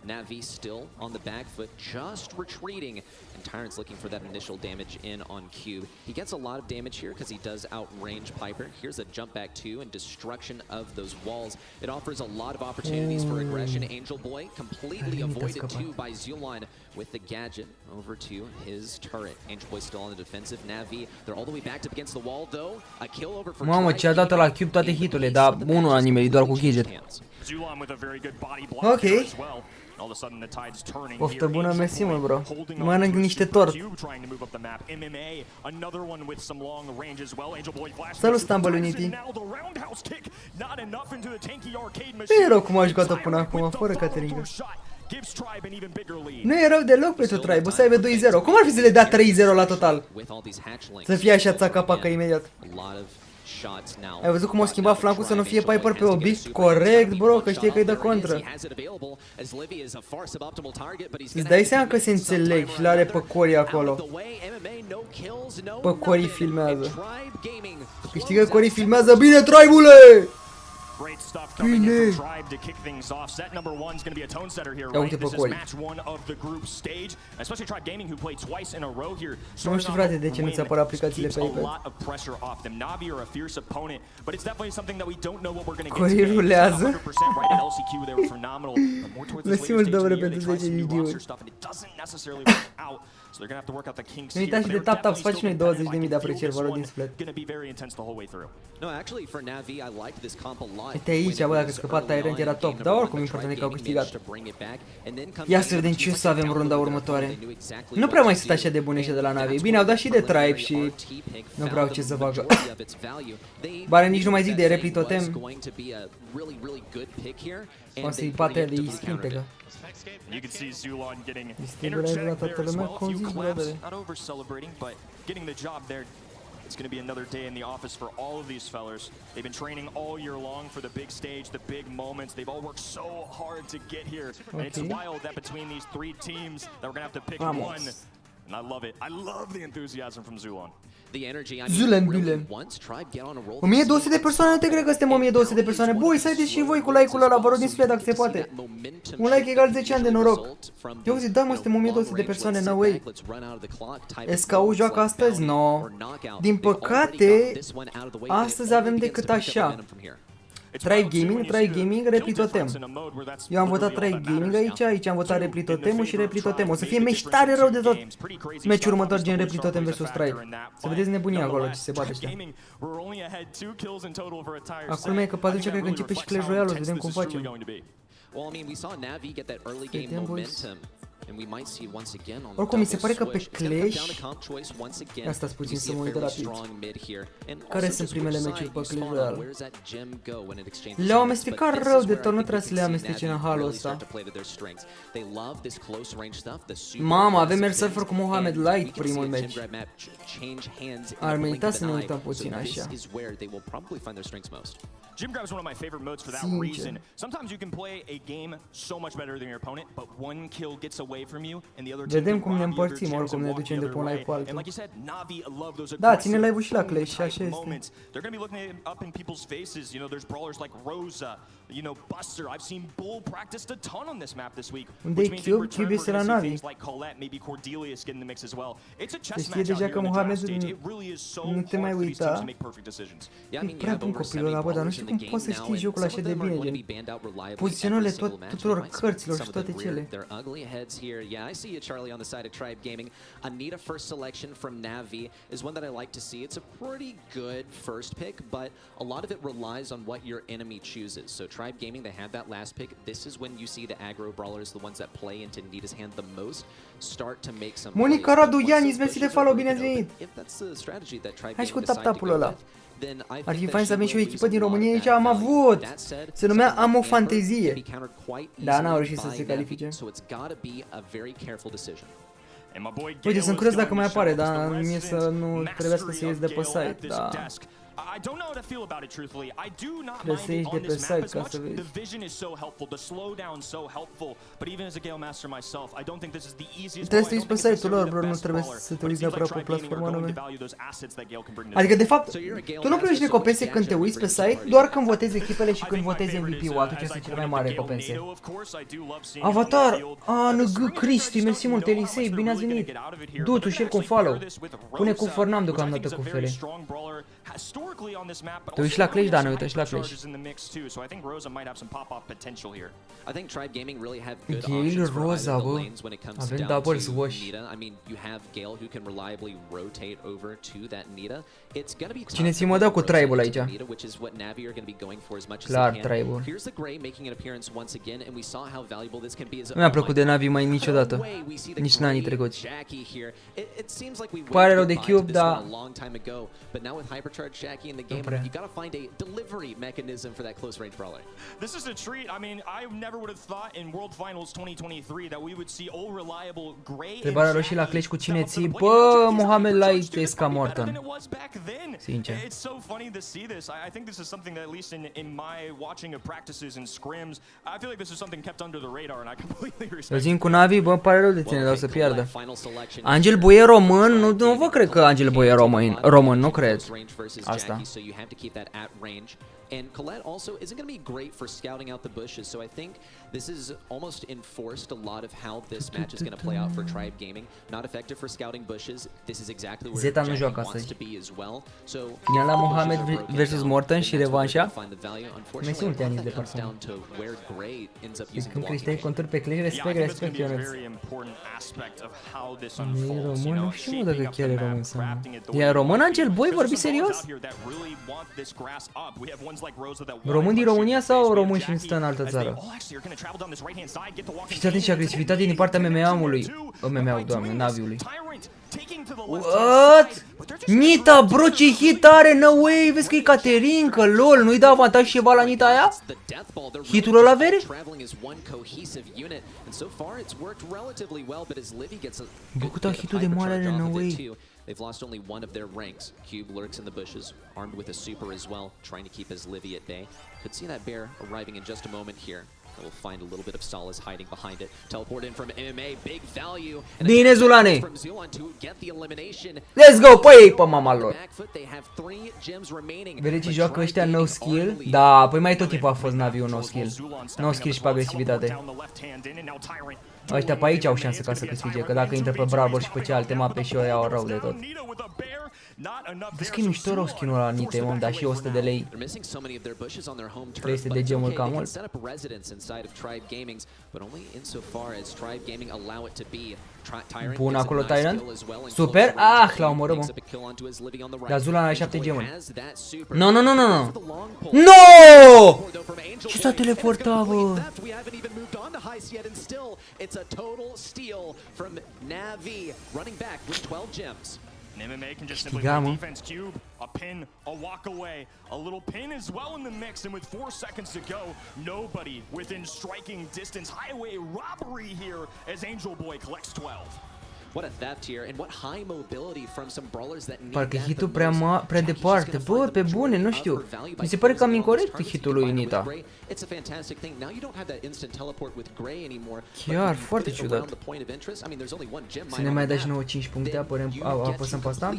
Navi still on the back foot, just retreating, and Tyrant's looking for that initial damage in on Cube. He gets a lot of damage here because he does outrange Piper. Here's a jump back too and destruction of those walls. It offers a lot of opportunities for aggression. Angel Boy completely avoided too by ZIUA with the gadget over to his turret. Angel Boy still on the defensive. Navi, they're all the way backed up against the wall though. A kill over for Mamă, ce-a dat la Cube toate hiturile, dar unul la nimeni, doar cu gadget. Ok. Poftă bună, mersi mult, bro. Mănânc niște tort. Salut, Stumble Unity. Nu e rău cum a jucat-o până acum, fără Caterina. Nu e rău deloc pentru Tribe, o să aibă 2-0. Cum ar fi să le dea 3-0 la total? Să fie așa țaca-paca imediat. Ai văzut cum o schimba flancul să nu fie Piper pe obiect? Corect, bro, că știe că îi dă contră. Îți dai seama că se înțeleg și l-are pe Cory acolo. Pe Cory filmează. Câștigă Cory filmează bine, Tribe-ule! Great stuff coming in from Tribe to kick things off. Set number 1 is going to be a tone setter here, right? This is match 1 of the group stage. Especially Tribe Gaming, who played twice in a row here. Nu știu, frate, de ce nu ți apar aplicațiile pe iPad. A lot of pressure off them. Navi are a fierce opponent, but it's definitely something that we don't know what we're going to get Cory today. rulează. 100% right at LCQ, they were phenomenal. But more towards this later stage of the game, they try some nuancer stuff, and it doesn't necessarily work out. So they're going to have to work out the kinks here. Uitați de tap-tap, să faci noi 20.000 de aprecieri, vă rog din suflet. Going to be very intense the whole way through. No, actually for Navi, I liked this comp a lot. Uite aici, bă, dacă scăpat Tyrant era top, dar oricum important e că au câștigat. Ia să vedem ce o să avem runda următoare. Nu prea mai sunt așa de bune ăștia de la Navi. Bine, au dat și de Tribe și nu prea au ce să facă. Bare nici nu mai zic de repli totem. O să-i bate de Istintecă. You can see Zulon getting Distribuie la toată lumea, cum zici, bădere. not over celebrating, but getting the job there. It's going to be another day in the office for all of these fellers. They've been training all year long for the big stage, the big moments. They've all worked so hard to get here. And it's wild that between these three teams that we're going to have to pick one. And I love it. I love the enthusiasm from Zulon. Zulen, Bulen. 1200 de persoane, nu te cred că suntem 1200 de persoane. Boi, să haideți și voi cu like-ul ăla, vă rog din suflet dacă se poate. Un like egal 10 ani de noroc. Eu zic, da mă, suntem 1200 de persoane, no way. SKU joacă astăzi? No. Din păcate, astăzi avem decât așa. Tribe Gaming, repli totem. Eu am votat Tribe Gaming aici am votat repli totemul și repli totem. O să fie meci tare rău de tot. Meciul următor gen repli totem versus Tribe. Să vedeți nebunia acolo ce se poate ăștia. Acum e că pe atunci cred că începe și Clash Royale, o să vedem cum facem. Vedem, boys. Oricum mi se pare că pe Clash, ia stați puțin să mă uit de la pitch. Care sunt primele meciuri pe Clash Royale? Le-au amestecat rău de tot, nu trebuie să le amestece în halul ăsta. Mamă, avem Mersurfer cu Mohamed Light primul meci. Ar merita să ne uităm puțin așa. Gym grab is one of my favorite modes for that reason. Sometimes you can play a game so much better than your opponent, but one kill gets away from you and the other team vedem cum ne can rob you of împărțim, their oricum ne chances ducem the de pe un other live cu way. altul. And like you said, Navi love those Da, ține live-ul și la Clash, așa este. They're going to be looking up in people's faces. You know, there's brawlers like Rosa, you know, Buster. I've seen Bull practiced a ton on this map this week. Unde e Cube? Cube este la Navi. Like Colette, maybe Cordelius get in the mix as well. It's a chess Știe match deja out că here in the Mohamed draft stage. It really is so nu te mai hard for these teams uita. to make perfect decisions. E prea bun copilul ăla, bă, dar nu știu cum poți să știi jocul așa de bine, gen poziționările tuturor cărților și toate cele. here. Yeah, I see you, Charlie, on the side of Tribe Gaming. Anita first selection from Navi is one that I like to see. It's a pretty good first pick, but a lot of it relies on what your enemy chooses. So Tribe Gaming, they have that last pick. This is when you see the aggro brawlers, the ones that play into Nita's hand the most, start to make some Monica Radu, Ianis, mersi de follow, bine ați venit! If that's the strategy that Tribe Hai și Gaming cu decide to tap-tap-ul go ăla. with, then I Ar fi think fain that să avem she și o will echipă din use a lot România, of aici am that value. avut. That said, Se numea something Am o like Amber fantezie. can be countered quite Dar n-au easily reușit să by se Navi, califice. so it's gotta be a very careful decision. Uite, sunt curios dacă mai apare, dar mie să nu trebuiască să ies de pe site, da. I don't know how to feel about it truthfully. I do not Trebuie să mind ieși it de on pe this site map as ca much. să vezi. The vision is so helpful, the slowdown so helpful. But even as a Gale Master myself, I don't think this is the easiest. Trebuie să te uiți pe site-ul lor, bro, nu trebuie să te uiți neapărat pe platforma anume. Adică, de fapt, tu nu primești recompense când te uiți pe site, doar când votezi echipele și când votezi MVP-ul, atunci sunt cele mai mari recompense. Avatar, ANG Cristi, mersi mult, Elisei, bine ați venit. Du-tu și el cu un follow. Pune cu Fernando deocamdată cu fele. Te uiți la Clash, da, ne uităm și la Clash. I think Tribe Gaming really have good Gale options for Rosa, either the bă. lanes when it comes Avem down double to swash. Nita. I mean, you have Gale who can reliably rotate over to that Nita. It's gonna be tough Cine to ți mă put dă cu Rosa tribe-ul into aici? Nita, which is what Navi are gonna be going for as much as Clar, they can. tribe-ul. Here's the Gray making an appearance once again, and we saw how valuable this can be as a. Nu mi-a plăcut de Navi mai niciodată. Nici în anii trecuți. Pare rău de Cube, dar But now with hypercharged Jackie in the game, you gotta find a delivery mechanism for that close range brawler. This is a treat. I mean, I never would have thought in World Finals 2023 that we would see all reliable Gray. Întrebarea roșie la Clash cu cine ții? Bă, Mohamed Light este ca Morton. Sincer. It's so funny to see this. I think this is something that, at least in my watching of practices and scrims, I feel like this is something kept under the radar, and I completely Eu respect. zic cu Navi, bă, pare rău de tine, dar o să piardă. Angel Boy e român? Nu vă cred că Angel Boy e român, nu cred. Asta. And Colette also isn't going to be great for scouting out the bushes, so I think this is almost enforced a lot of how this match is going to play out for Tribe Gaming. Not effective for scouting bushes. This is exactly where Zeta nu Jackie joacă wants astăzi. to be as well. So Finala Mohamed versus Morton și revanșa. Mersi mult, Ianis, de comes persoană. down to where Gray ends up using Când the creșteai walking. conturi pe Clash, respect, Ionuț. E român? Nu știu, mă, dacă chiar e român sau nu. E român Angel Boy? Vorbi serios? Român din România sau român și stă în altă țară? Fiți atenți și agresivitate din partea MMA-ului. MMA-ul, doamne, Naviului. What? Nita, bro, ce hit are, no way, vezi că e Caterinca, lol, nu-i dă avantaj ceva la Nita aia? Hitul ăla vere? Bă, cât a hitul de mare are, no way. They've lost only one of their ranks. Cube lurks in the bushes, armed with a super as well, trying to keep his Livy at bay. Could see that bear arriving in just a moment here. We'll find a little bit of solace hiding behind it. Teleport in from MMA, big value. And Bine, Zulane! from Zulane to get the elimination. Let's go, păi, pe mama lor. Back foot, they have 3 gems remaining. Vedeți ce joacă ăștia no skill? Da, păi mai tot timpul a fost Navi un no skill. No skill și pe agresivitate. Ăștia pe aici au șanse ca să câștige, că dacă intră pe BRAWL și pe cealaltă mape și ăia au rău de tot. Vezi că e mișto rău skin-ul ăla Nite, mă, dar și 100 de lei. 300 de gemuri cam mult. Bun, acolo Tyrant. Super. Ah, l-a omorât, mă. Dar Zulane are 7 gemuri. No, no, no, no, no. No! Ce s-a teleportat, bă? It's a total steal from Navi, running back with 12 gems. MMA can just simply play defense cube, a pin, a walk away, a little pin as well in the mix, and with 4 seconds to go, nobody within striking distance. Highway robbery here as Angel Boy collects 12. What a theft here, and what high mobility from some brawlers that need Parcă that hitul the most. prea departe. Bă, pe bune, nu știu. Mi se pare cam incorect hitul lui Nita. It's a fantastic thing. Now you don't have that instant teleport with Gray anymore. Chiar foarte ciudat. Să ne mai dai și nouă 5 puncte, apăsăm pe asta.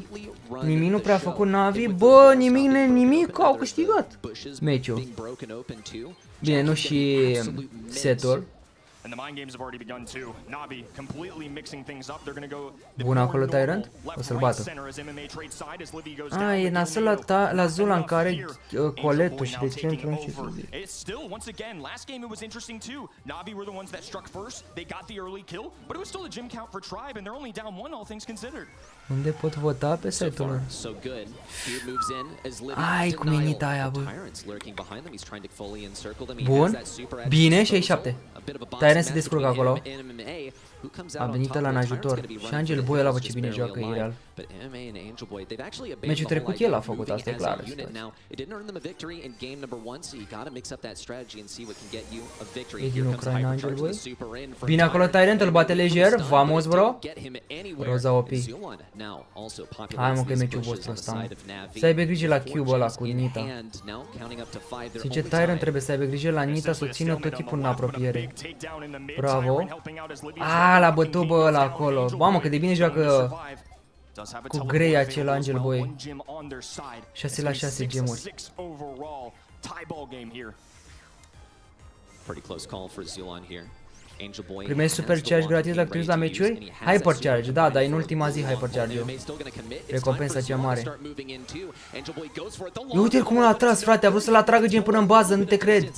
Nimic nu prea a făcut Navi. Bă, nimic, au câștigat meciul. Bine, nu și setul. And the mind games have already begun too. Navi completely mixing things up. They're going to go Bun acolo Tyrant. O să-l bată. E nasol la zona în care coletul și de centru nu știu ce zic. Still, once again, last game it was interesting too. Navi were the ones that struck first. They got the early kill, but it was still a gym count for Tribe, and they're only down one, all things considered. Unde pot vota pe site-ul lor? Ai, cum e nita aia, bă. Bun. Bine, 67. Tyrant se descurcă acolo. A venit ăla în ajutor. Și Angel Boy ăla, bă, ce bine joacă, e real. Meciul trecut el a făcut, asta e clar. E din Ucraina, Angel Boy. Bine acolo Tyrant, îl bate lejer. Vamos, bro. Roza OP. Hai, mă, că e meciul vostru ăsta, mă. Să aibă grijă la Cube ăla cu Nita. Sincer, Tyrant trebuie să aibă grijă la Nita, să o țină tot tipul în apropiere. Bravo. L-a bătut, bă, ăla acolo. Mamă, cât de bine joacă cu grey acel Angel Boy. 6 la 6 gemuri. Primești supercharge gratis dacă te uiți la meciuri? Hypercharge, da, dar în ultima zi hypercharge-ul. Recompensa cea mare. Uite-l cum l-a atras, frate, a vrut să-l atragă gen până în bază, nu te cred.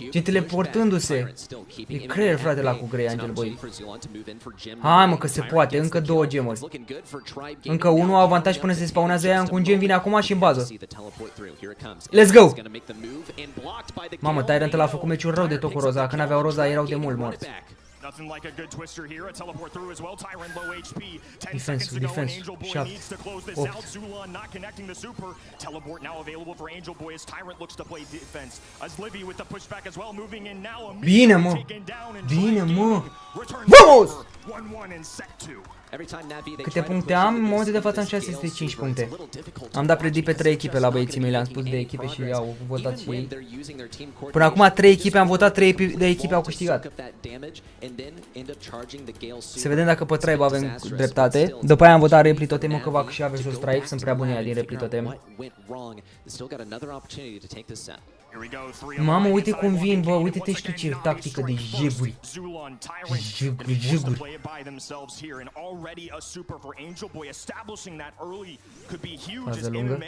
Gen teleportându-se. E creier, frate, la cu grey Angel Boy. Hai, mă, că se poate, încă 2 gemuri. Încă 1 avantaj până se spawnează aia, încă un gem vine acum și în bază. Let's go! Mamă, Tyrant l-a făcut meciul rău de tot cu Roza, când aveau Roza erau de mult morți. Defense, defense, 7, 8. Bine, mă! Bine, mă! Vamos! Câte puncte am? În momentul de față am 605 puncte. Am dat predict pe 3 echipe la băieții mei, le-am spus de echipe și au votat și ei. Până acum 3 echipe am votat, 3 de echipe au câștigat. Să vedem dacă pe Tribe avem dreptate. După aia am votat Repli Totem, că va câștiga versus Tribe, sunt prea bune din Repli Totem. Mamă, uite cum vin, bă, uite-te și tu ce tactică de jeguri. Jeguri. Fază lungă.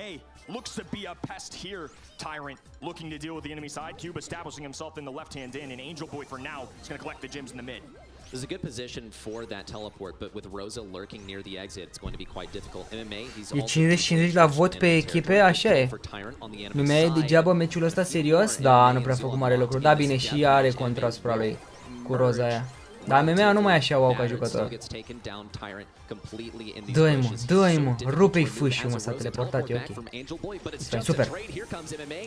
Looks to be a pest here. Tyrant looking to deal with the enemy side. Cube establishing himself in the left hand in, and Angel Boy for now is going to collect the gems in the mid. There's a good position for that teleport, but with Rosa lurking near the exit, it's going to be quite difficult. MMA, he's e 50-50 la vot pe echipe, așa e. Nu mai e degeaba meciul ăsta serios? Da, nu prea a făcut mare lucru. Da, bine, și are contra asupra lui cu Roza aia. Dar MMA nu mai așa wow ca jucător. Dă-i, mă, dă-i, mă, rupe-i fâșiul, mă, s-a teleportat, e ok. Stai, super.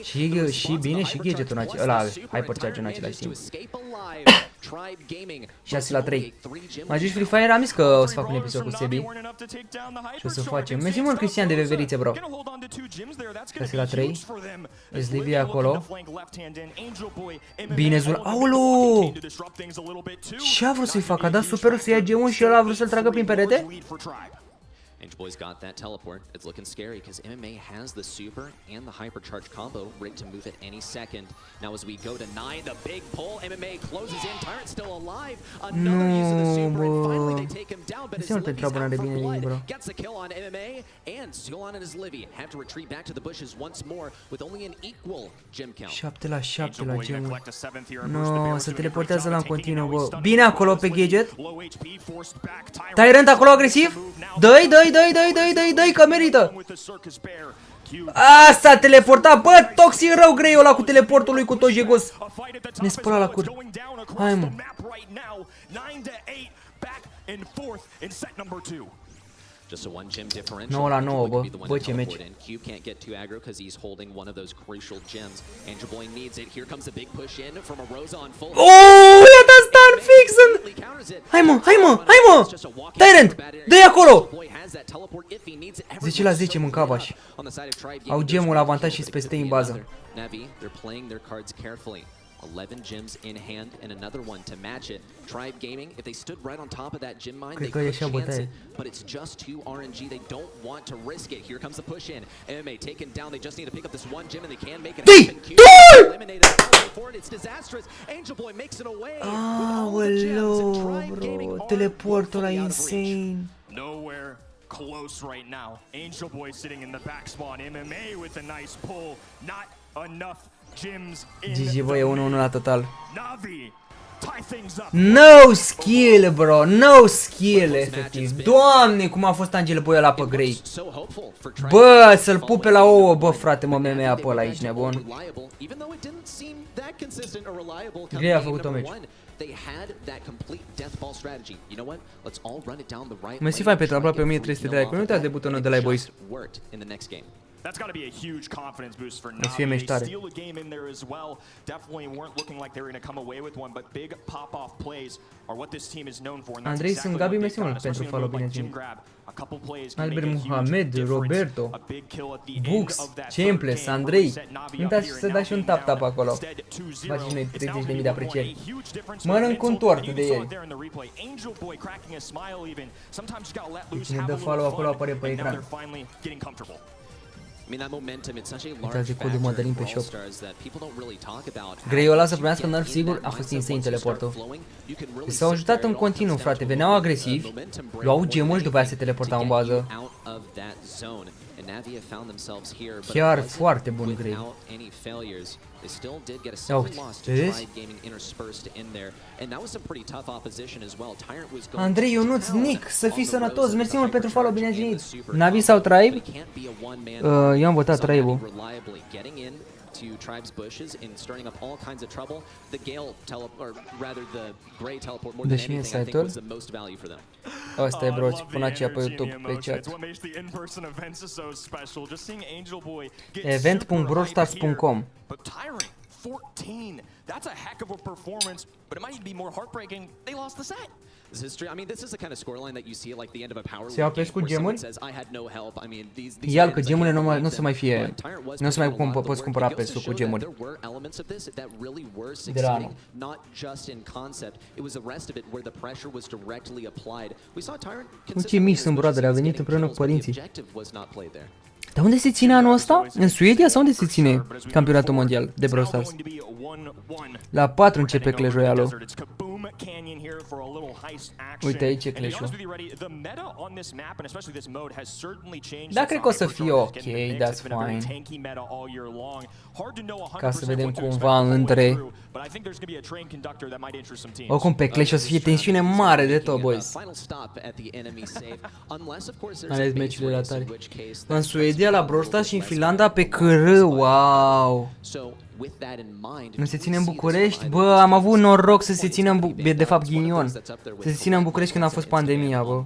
Și bine, și gadgetul ăla, hypercharge în același timp. 6 la 3. Mai joci Free Fire? Am zis că o să fac un episod cu Sebi. Și o să facem. Mersi mult, Cristian, de veverițe, bro. 6 la 3. SDV acolo. Bine, Zula. Aulu! Ce a vrut să-i facă? A dat superul să ia gemul și ăla a vrut să-l tragă prin perete? Angel Boy's got that teleport. It's looking scary because MMA has the super and the hypercharge combo rigged to move at any second. Now as we go to 9, the big pull, MMA closes in. Tyrant's still alive. Another use of the super, and finally they take him down. But it's Livy out for blood. Gets the kill on MMA, and Zulan and his Livy have to retreat back to the bushes once more with only an equal gem count. 7 la 7 la gemul. No, se teleportează la în continuu, bă. Bine acolo pe gadget. Tyrant acolo agresiv. Dă-i, dă-i, că merită. S-a teleportat, bă, toxic rău grey-ul ăla cu teleportul lui cu tot jegos. Ne spăla la cur. Hai, mă. 9 la 9, bă. Bă, ce meci. I-a dat stun fix în... Hai, mă, hai, mă, hai, mă! Tyrant, dă-i acolo! 10 la 10 mâncavași. Au gemul avantaj și spestei în bază. 11 gems in hand and another one to match it. Tribe Gaming, if they stood right on top of that gem mine, they could chance it, but it's just 2 RNG. They don't want to risk it. Here comes the push in. MMA taken down. They just need to pick up this one gem and they can make it happen. Aoleu, bro, teleportul ăla insane. Nowhere close right now. Angel Boy sitting in the back spawn. MMA with a nice pull. Not enough gems in GG, bă, e 1-1 la total. Navi. Tie things up. No skill, bro, no skill, efectiv. Doamne, cum a fost Angel Boy ăla pe Grey. Bă, să-l pupe la ouă, bă, frate, mă, MMA pe ăla aici, nebun. Grey a făcut o meci. Mersi fain pentru aproape 1300 de like. Nu uitați de butonul de like, boys. That's got to be a huge confidence boost for Să fie Navi. meci tare. Steal a game in there as well. Definitely weren't looking like they were going to come away with one, but big pop-off plays are what this team is known for. And that's Andrei, exactly sunt Gabi, what mersi they've mult done, pentru especially follow, in a move like bine Jim Grab. A couple plays can Albert make a huge Mohamed, difference. Roberto, A big kill at the end Bux, of that Champles, third game Andrei. really set Navi Nu up uitați here, să and dați now un being tap-tap down acolo. instead 2-0. Faci și noi It's now 30.000 gonna de be aprecieri. a huge difference Mănânc for un mental, tort and you de saw ieri. it there in the replay. Angel Boy cracking a smile even. Sometimes you gotta let loose, Cine have dă a follow little acolo fun, apare pe and now ecran. they're finally getting comfortable. I mean, that momentum, it's such a Uitați large de codul factor Madalin in pe Brawl shop. Stars that people don't really talk about. Grey-ul ăla să primească nerf sigur, a fost insane teleportul. S-au ajutat în continuu, frate, veneau agresivi, luau gemuri și după aia se teleportau în bază. Chiar foarte bun Grey. Ia uite, vezi? Andrei, Ionuț, Nick, să fii sănătos, mersi mult pentru follow, bine ați venit. Navi sau Tribe? Eu am votat Tribe-ul. To Tribe's bushes and stirring up all kinds of trouble. The Gale or rather the Grey teleport more than anything I think was the most value for them. Asta e, bro, ți pun aceea pe YouTube, pe chat. Event.brawlstars.com. But Tyrant 14. That's a heck of a performance, but it might be more heartbreaking. They lost the set. This is true. I mean, this is the kind of scoreline that you see at like the end of a power Se iau game pe cu where someone gemuri? says I had no help. I mean, these Iar că items, I gemurile can't nu believe să mai them. fie, But Tyrant was nu să mai putting a lot of poți work. cumpăra It goes pe to cu show that gemuri. there were elements of this that really were Drama. succeeding, not just in concept. It was the rest of it where the pressure was directly applied. We saw Tyrant ce mici sunt, brother, a venit împreună cu The părinții. objective was not played there. Dar unde se ține anul ăsta? În Suedia sau unde se ține campionatul mondial de Brawl Stars? La 4 începe Clash Royale-ul. Uite aici e Clash-ul. Da, cred că o să fie ok, that's fine. Ca să vedem cumva între... Oricum pe Clash o să fie tensiune mare de tot, boys. Ales meciurile la tare. În Suedia, la Brawl Stars și în Finlanda pe CR, wow! Nu se ține în București? Bă, am avut noroc să se țină în București, de fapt ghinion. Să se țină în București când a fost pandemia, bă.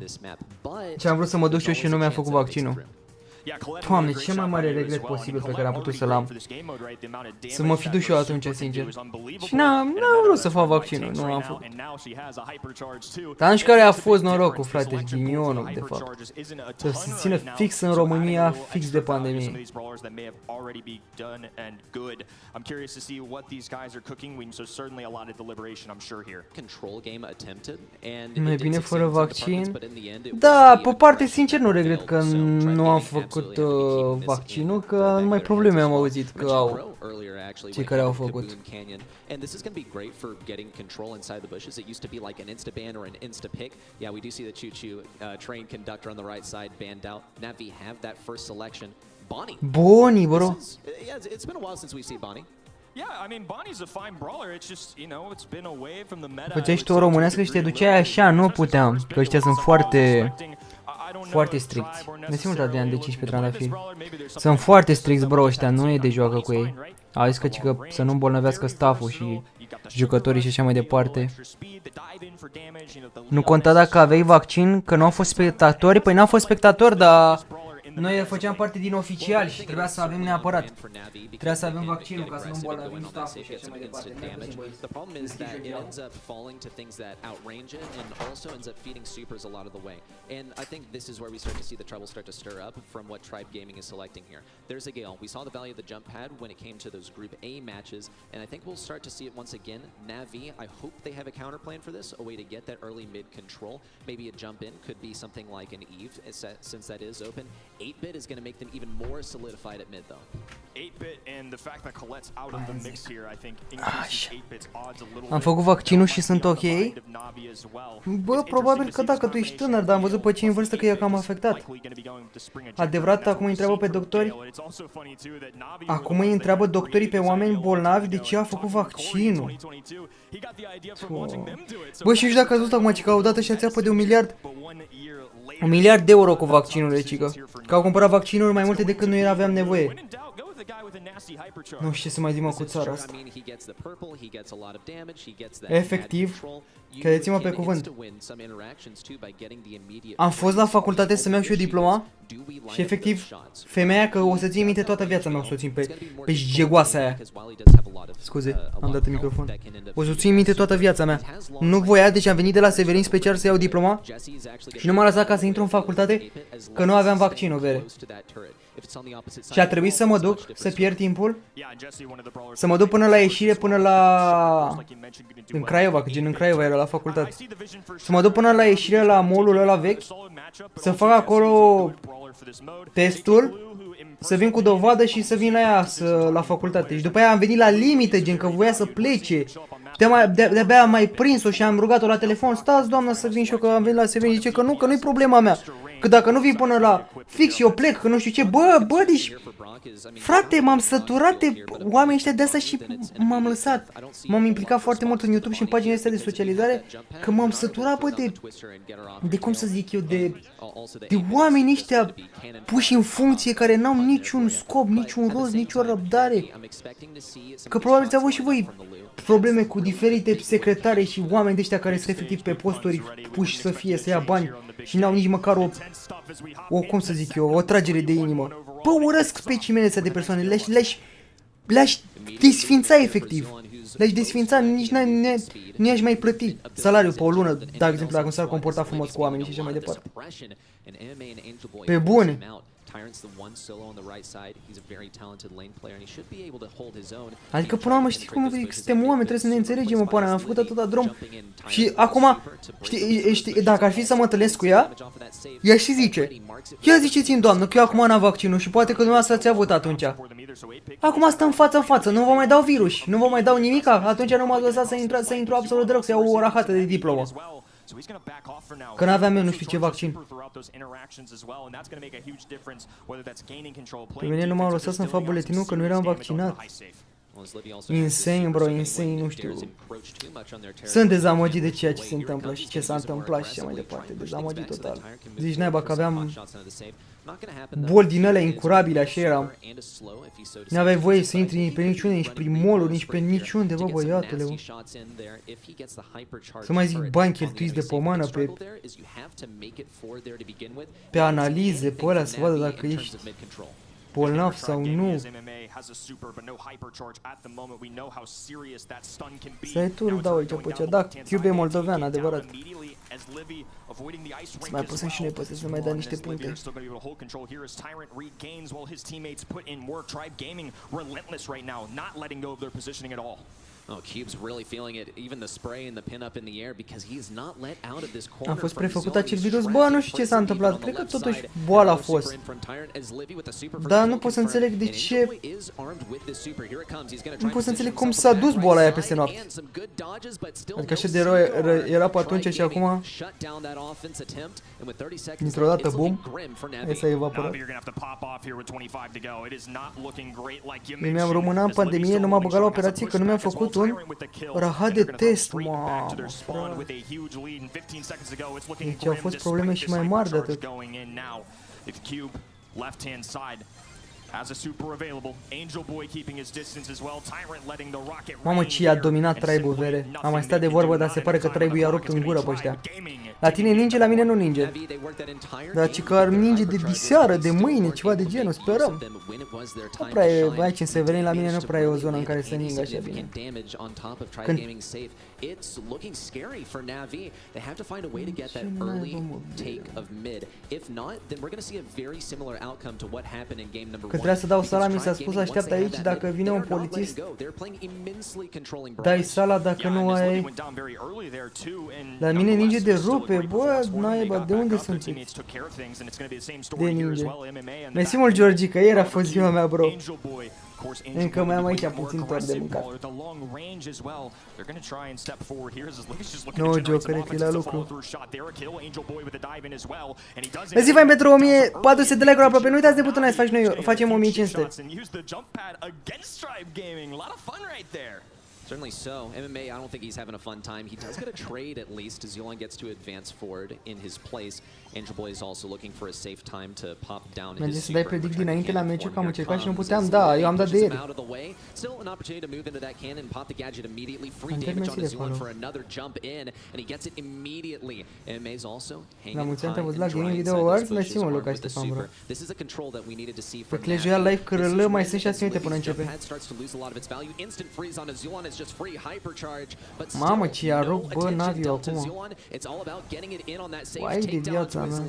Și am vrut să mă duc și eu și nu mi-am făcut vaccinul. Doamne, cel mai mare regret posibil pe care am putut să-l am. Să mă fi dus și eu atunci, sincer. Și n-am vrut să fac vaccinul, nu l-am făcut. Dar nici care a fost norocul, frate, ghinionul, de fapt. Să se țină fix în România, fix de pandemie. Mai bine fără vaccin? Da, pe parte, sincer, nu regret că nu am făcut vaccinul, că numai probleme am auzit că au cei care au făcut. And this is going to be great for getting control inside the bushes. It used to be like an insta ban or an insta pick. Yeah, we do see the Choo-Choo train conductor on the right side banned out. Navi have that first selection. Bonnie. Bonnie, bro. Yeah, it's been a while since we see Bonnie. Yeah, I mean, Bonnie's a fine brawler. It's just, you know, it's been away from the meta. Făceai și tu o românească și te duceai așa, nu puteam, că ăștia sunt foarte stricți. Mersi mult, Adrian, de 15 trandafiri. Sunt foarte stricți, bro, ăștia, nu e de joacă cu ei. Au zis că să nu îmbolnăvească stafful și jucătorii și așa mai departe. Nu conta dacă aveai vaccin, că nu au fost spectatori, păi n-au fost spectatori, dar... Noi făceam parte din oficial și trebuia să avem neapărat. Trebuia să avem vaccinul ca să nu îmbolnăvim stafful și așa mai departe. The problem is that it ends up falling to things that outrange it and also ends up feeding supers a lot of the way. And I think this is where we start to see the trouble start to stir up from what Tribe Gaming is selecting here. There's a Gale. We saw the value of the jump pad when it came to those Group A matches, and I think we'll start to see it once again. Navi, I hope they have a counter plan for this, a way to get that early mid control. Maybe a jump in could be something like an Eve, since that is open. 8-bit is going to make them even more solidified at mid though. 8-bit and the fact that Colette's out of the mix here, I think increases 8-bit's odds a little bit. Am făcut vaccinul și sunt ok? Bă, probabil că dacă tu ești tânăr, dar am văzut pe cei în vârstă că e cam afectat. Adevărat, acum îi întreabă pe doctori? Acum îi întreabă doctorii pe oameni bolnavi de ce a făcut vaccinul. Bă, și nu știu dacă ați văzut acum că au dat ăștia țeapă de 1 miliard de euro cu vaccinurile, cică. Că au cumpărat vaccinuri mai multe decât noi aveam nevoie. Nu știu ce să mai zic, mă, cu țara asta. Efectiv, credeți-mă pe cuvânt. Am fost la facultate să-mi iau și eu diploma și efectiv, femeia, că o să țin minte toată viața mea, o să o țin pe jegoasa aia. Scuze, am dat în microfon. O să o țin minte toată viața mea. Nu voia, deci am venit de la Severin special să iau diploma și nu m-a lăsat ca să intru în facultate că nu aveam vaccinul, vere. Și a trebuit să mă duc, să pierd timpul, să mă duc până la ieșire, până la... în Craiova, că gen în Craiova era la facultate. Să mă duc până la ieșire la mall-ul ăla vechi, să fac acolo testul, să vin cu dovadă și să vin la ea la facultate. Și după aia am venit la limită, gen că voia să plece. De-abia am mai prins-o și am rugat-o la telefon, stați doamna să vin și eu că am venit la Severin, zice că nu-i problema mea. Că dacă nu vii până la fix eu plec, că nu știu ce, bă, deci... Frate, m-am săturat de oamenii ăștia de asta și m-am lăsat. M-am implicat foarte mult în YouTube și în paginile astea de socializare, că m-am săturat, bă, de cum să zic eu, de oamenii ăștia puși în funcție care n-au niciun scop, niciun rost, nicio răbdare. Că probabil ți-au avut și voi probleme cu diferite secretare și oameni de ăștia care sunt efectiv pe posturi puși să fie, să ia bani și n-au nici măcar cum să zic eu, o tragere de inimă. Bă, urăsc specimenele astea de persoane, le-aș desfința efectiv. Le-aș desfința, nici nu i-aș mai plăti salariul pe o lună, de exemplu, dacă nu s-ar comporta frumos cu oamenii și așa mai departe. Pe bune. Adică până la urmă știi cum suntem oameni, trebuie să ne înțelegem, mă, până am făcut atâta drum. Și acum, știi, dacă ar fi să mă întâlnesc cu ea, ea și zice, ia ziceți-mi, doamnă, că eu acum n-am vaccinul și poate că dumneavoastră ați avut atunci. Acum stăm față în față, nu vă mai dau virus, nu vă mai dau nimica, atunci nu m-ați lăsat să intru absolut deloc, să iau o rahată de diplomă. Că n-aveam eu nu știu ce vaccin. Pe mine nu m-au lăsat să-mi fac buletinul că nu eram vaccinat. Insane, bro, insane, nu știu. Sunt dezamăgit de ceea ce se întâmplă și ce s-a întâmplat și ce mai departe. Dezamăgit total. Zici naiba că aveam boli din alea incurabile, așa eram. N-aveai voie să intri pe niciunde, nici prin mall-uri, nici pe niciunde, bă, băiatule, bă. Să mai zic bani cheltuiți de pomană pe analize, pe ăla, să vadă dacă ești bolnav sau nu. Să-i tu îl dau aici pe cea, da, Cube e moldovean, adevărat. Să mai apăsăm și noi, să mai dea niște puncte. Oh, Cube's really feeling it, even the spray and the pin up in the air because he is not let out of this corner. A fost prefăcut acel virus, bă, nu știu ce s-a întâmplat, cred că totuși boala a fost. Dar nu pot să înțeleg de ce. Nu pot să înțeleg cum s-a dus boala aia peste noapte. Adică așa de rău era pe atunci și acum dintr-o dată, bum, e s-a evaporat. Mi-am românat în pandemie, nu m-a băgat la operație că nu mi-am făcut un rahat de test, mamă. Deci au fost probleme și mai mari de atât. Mamă, ce i-a dominat Tribe-ul, vere. Am mai stat de vorbă, dar se pare că Tribe-ul i-a rupt în gură pe ăștia. La tine ninge, la mine nu ninge. Dar ce că ar ninge de diseară, de mâine, ceva de genul, sperăm. Nu prea e, aici în Severin, la mine nu prea e o zonă în care să ningă așa bine. Când... It's looking scary for Navi. They have to find a way to get that early take of mid. If not, then we're going to see a very similar outcome to what happened in game number 1. trebuia să dau sala, mi s-a spus așteaptă aici, dacă vine un polițist, dai sala, dacă nu ai... La mine ninge de rupe, bă, naiba, de unde sunteți? De ninge. Mersi mult, Georgica, ieri a fost ziua mea, bro. Încă mai am aici puțin doar de mâncat. No joke, refi la lucru. Mersi fain pentru 1400 de like-uri aproape. Nu uitați de butonul să faci noi, facem 1500. Certainly so. MMA, I don't think he's having a fun time. He does get a trade at least as ZIUA gets to advance forward in his place. Angel Boy is also looking for a safe time to pop down his Merge să dai predict dinainte la meciuri, că am încercat și nu puteam. Da, eu am dat de ieri. Still an opportunity to move into that cannon, pop the gadget immediately, free damage on ZIUA for another jump in, and he gets it immediately. MMA is also hanging high la Gaming Video Awards. Mersi mult, Luca Ștefan, bro. This is a control that we needed to see Pe from Clash Royale live cârlă, mai sunt 6 minute până începe. Mamă, ce i-a rupt, bă, Navi acum. Uai de viața mea.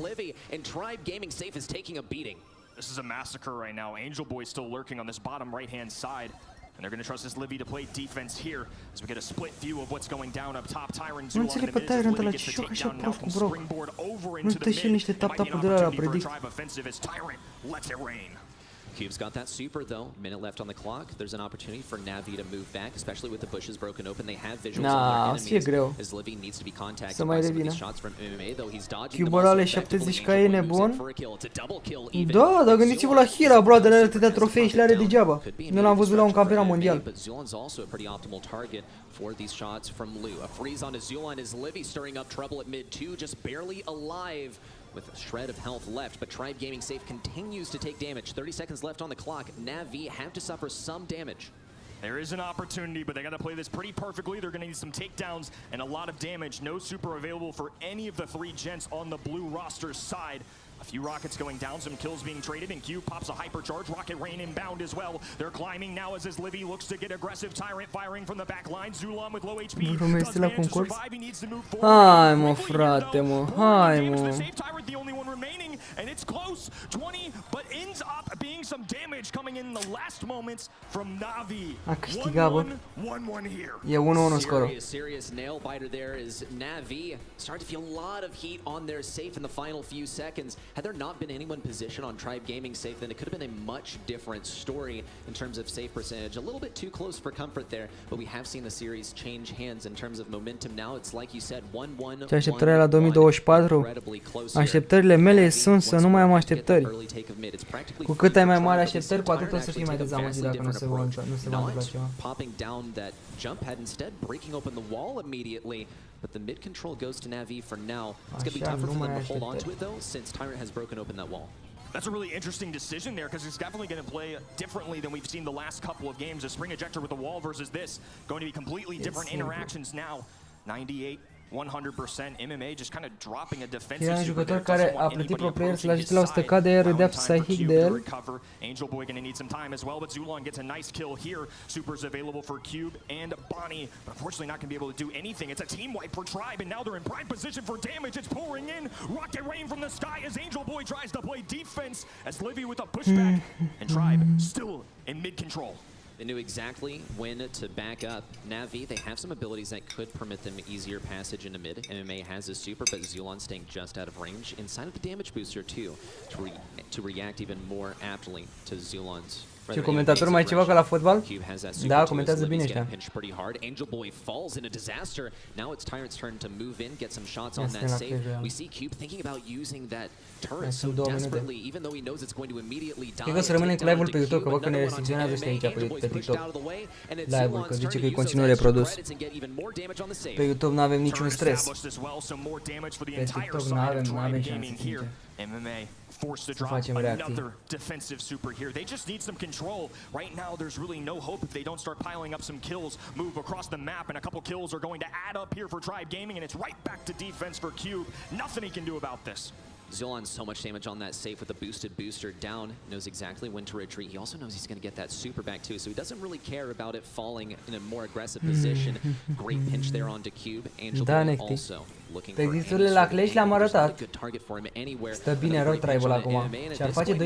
This is a massacre right now. Angel Boy still lurking on this bottom right-hand side. And they're going to trust this Livy to play defense here as we get a split view of what's going down up top. Tyrant ZIUA in the mid as Livy gets the takedown now from springboard over into the mid. It might be an opportunity for a drive offensive as Tyrant lets it rain. Cube's got that super though. Minute left on the clock. There's an opportunity for Navi to move back, especially with the bushes broken open. They have visuals on their enemies as Livy needs to be contacted by some of these shots from MMA, though he's dodging them all. 70 că e nebun. Da, dar gândiți-vă la Hira, bro, de la atâtea trofei și le are degeaba. Nu l-am văzut la un campionat mondial. But ZIUA's also a pretty optimal target for these shots from Lu. A freeze on ZIUA and is Livy stirring up trouble at mid 2, just barely alive. With a shred of health left, but Tribe Gaming Safe continues to take damage. 30 seconds left on the clock. Navi have to suffer some damage. There is an opportunity, but they got to play this pretty perfectly. They're going to need some takedowns and a lot of damage. No super available for any of the three gents on the blue roster side. A few rockets going down, some kills being traded, and Q pops a hypercharge. Rocket Rain inbound as well. They're climbing now as Livy looks to get aggressive. Tyrant firing from the back line. Zulon with low HP. Does manage to survive. He needs to move forward. Hai mă, frate, mă. Hai mă. Tyrant the only one remaining, and it's close. 20, but ends up being some damage coming in the last moments from Navi. A câștigat, bă. 1-1 here. E 1-1 scorul. Serious nail biter there is Navi. Start to feel a lot of heat on their safe in the final few seconds. Had there not been anyone positioned on Tribe Gaming Safe, then it could have been a much different story in terms of safe percentage. A little bit too close for comfort there, but we have seen the series change hands in terms of momentum now. It's like you said, 1-1. Ce așteptările la 2024? Așteptările mele sunt să nu mai am așteptări. Cu cât ai mai mari așteptări, cu atât o să fii mai dezamăgit dacă nu se va întâmpla ceva. Popping down that jump pad instead, breaking open the wall immediately. But the mid control goes to Navi for now. It's going to be tougher for them to hold on to it though, since Tyrant has broken open that wall. That's a really interesting decision there because it's definitely going to play differently than we've seen the last couple of games. A spring ejector with the wall versus this, going to be completely different interactions now. 98, 100%. MMA just kind of dropping a defensive. Era un jucător care a plătit pro player să-l ajute la 100k de aer, râdea Psychic de el. Angel Boy going to need some time as well, but Zulon gets a nice kill here. Supers available for Cube and Bonnie, but unfortunately not going to be able to do anything. It's a team wipe for Tribe, and now they're in prime position for damage. It's pouring in. Rocket rain from the sky as Angel Boy tries to play defense as Livy with a pushback, and Tribe still in mid control. They knew exactly when to back up. Navi, they have some abilities that could permit them easier passage into mid. MMA has a super, but Zulon staying just out of range. Inside of the damage booster too, to react even more aptly to Zulon's. Ce comentator mai ceva ca la fotbal? Da, comentează bine ăștia. Angel Boy falls in a disaster. Now it's Tyrant's turn to move in, get some shots on that save. We see Cube thinking about using that turret so desperately, even though he knows it's going to immediately die. Cred că să rămânem cu live-ul pe YouTube, că văd că ne restricționează ăștia aici pe TikTok. Live-ul, că zice că e conținut reprodus. Pe YouTube nu avem niciun stres. Pe TikTok nu avem șanse, sincer. MMA forced to drop another defensive super here. They just need some control. Right now, there's really no hope if they don't start piling up some kills, move across the map, and a couple kills are going to add up here for Tribe Gaming, and it's right back to defense for Cube. Nothing he can do about this. Zulon so much damage on that safe with the boosted booster down, knows exactly when to retreat. He also knows he's going to get that super back too, so he doesn't really care about it falling in a more aggressive position. Great pinch there onto Cube. Angel Boy also Pe exiturile la Clash le-am arătat. Stă bine rău Tribal acum. Și ar face 2-1.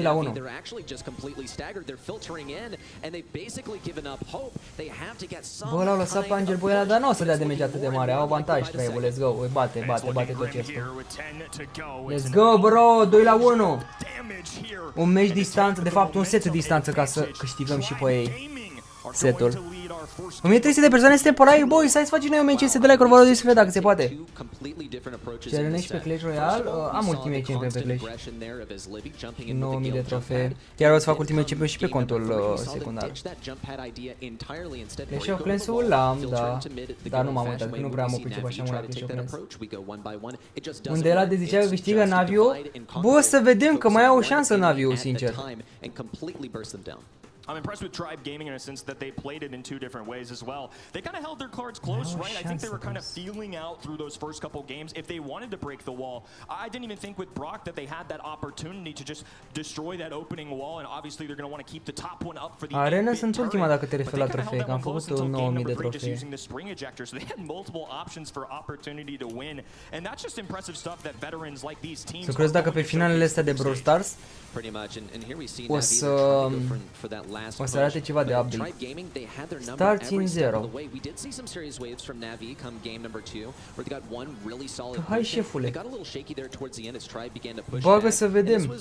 Bă, l-au lăsat pe Angel Boy ăla, dar nu o să dea damage atât de mare. Au avantaj Tribal, let's go. Bate tot chestul. Let's go, bro, 2-1. Un meci distanță, de fapt un set distanță ca să câștigăm și pe ei setul. 1300 de persoane suntem pe live, boys, hai să facem noi un meci de like-uri, vă rog să vedem dacă se poate. Ce rănești pe Clash Royale? Am Ultimate Champion pe Clash. 9000 de trofee. Chiar o să fac Ultimate Champion și pe contul secundar. Clash of Clans-ul l-am, da. Dar nu m-am uitat, că nu prea mă pricep așa mult la Clash of Clans. Unde el de zicea că câștigă Naviu? Bă, să vedem că mai au o șansă Naviu, sincer. I'm impressed with Tribe Gaming in a sense that they played it in two different ways as well. They kind of held their cards close, right? I think they were kind of feeling out through those first couple games if they wanted to break the wall. I didn't even think with Brock that they had that opportunity to just destroy that opening wall, and obviously they're going to want to keep the top one up for the Arena sunt ultima dacă te referi la trofee, că am făcut 9000 de trofee. Using the spring ejector, so they had multiple options for opportunity to win, and that's just impressive stuff that veterans like these teams. Să crezi dacă pe finalele astea de Brawl Stars o să arate ceva de update. Start in 0. Hai șefule. Bagă să vedem.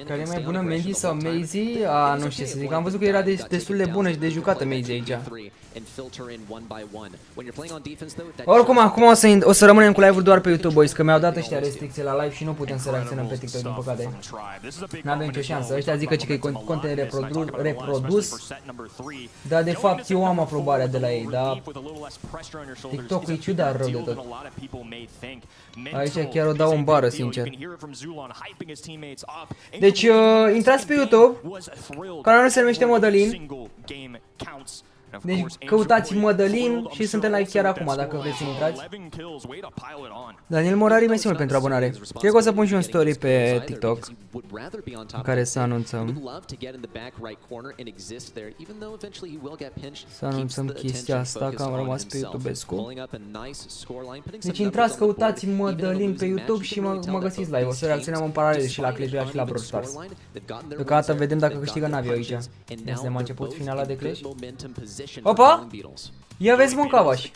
Care e mai bună, Mandy sau Maisie? Nu știu să zic, am văzut că era destul de bună și de jucată Maisie aici. Oricum, acum o să rămânem cu live-ul doar pe YouTube, boys, că mi-au dat ăștia restricții la live și nu putem să reacționăm pe TikTok, din păcate. N-avem nicio șansă. Ăștia zic că e content reprodus, dar de fapt eu am aprobarea de la ei, dar TikTok-ul e ciudat rău de tot. Aici chiar o dau în bară, sincer. Deci, intrați pe YouTube, canalul se numește MADALIN. Deci căutați MADALIN și suntem live chiar acum, dacă vreți să intrați. Daniel Morari, mersi mult pentru abonare. Cred că o să pun și un story pe TikTok în care să anunțăm. Să anunțăm chestia asta, că am rămas pe YouTube-escu. Deci intrați, căutați MADALIN pe YouTube și mă găsiți live. O să reacționăm în paralel și la Clash Royale și la Brawl Stars. Deocamdată vedem dacă câștigă Navi aici. Este a început finala de Clash. Opa! Ia vezi mă cavaș.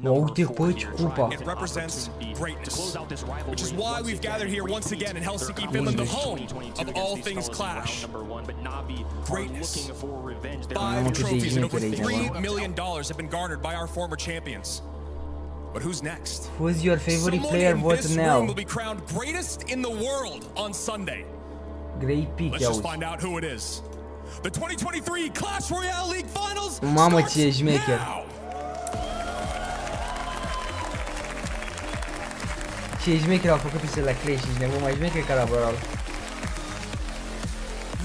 Uite păi ce cupa. It represents greatness, which is why we've gathered here once again in Helsinki, Finland, the home of all things Clash. Greatness. 5 trophies and over $3 million have been garnered by our former champions. But who's next? Who's your favorite player? Vote now. Someone in this room will be crowned greatest in the world on Sunday. Grey pick, Let's just find out who it is. The 2023 Clash Royale League Finals. Mamă ce șmecher. Ce șmecher au făcut piste la Clash și nebun mai șmecher ca la BRAWL.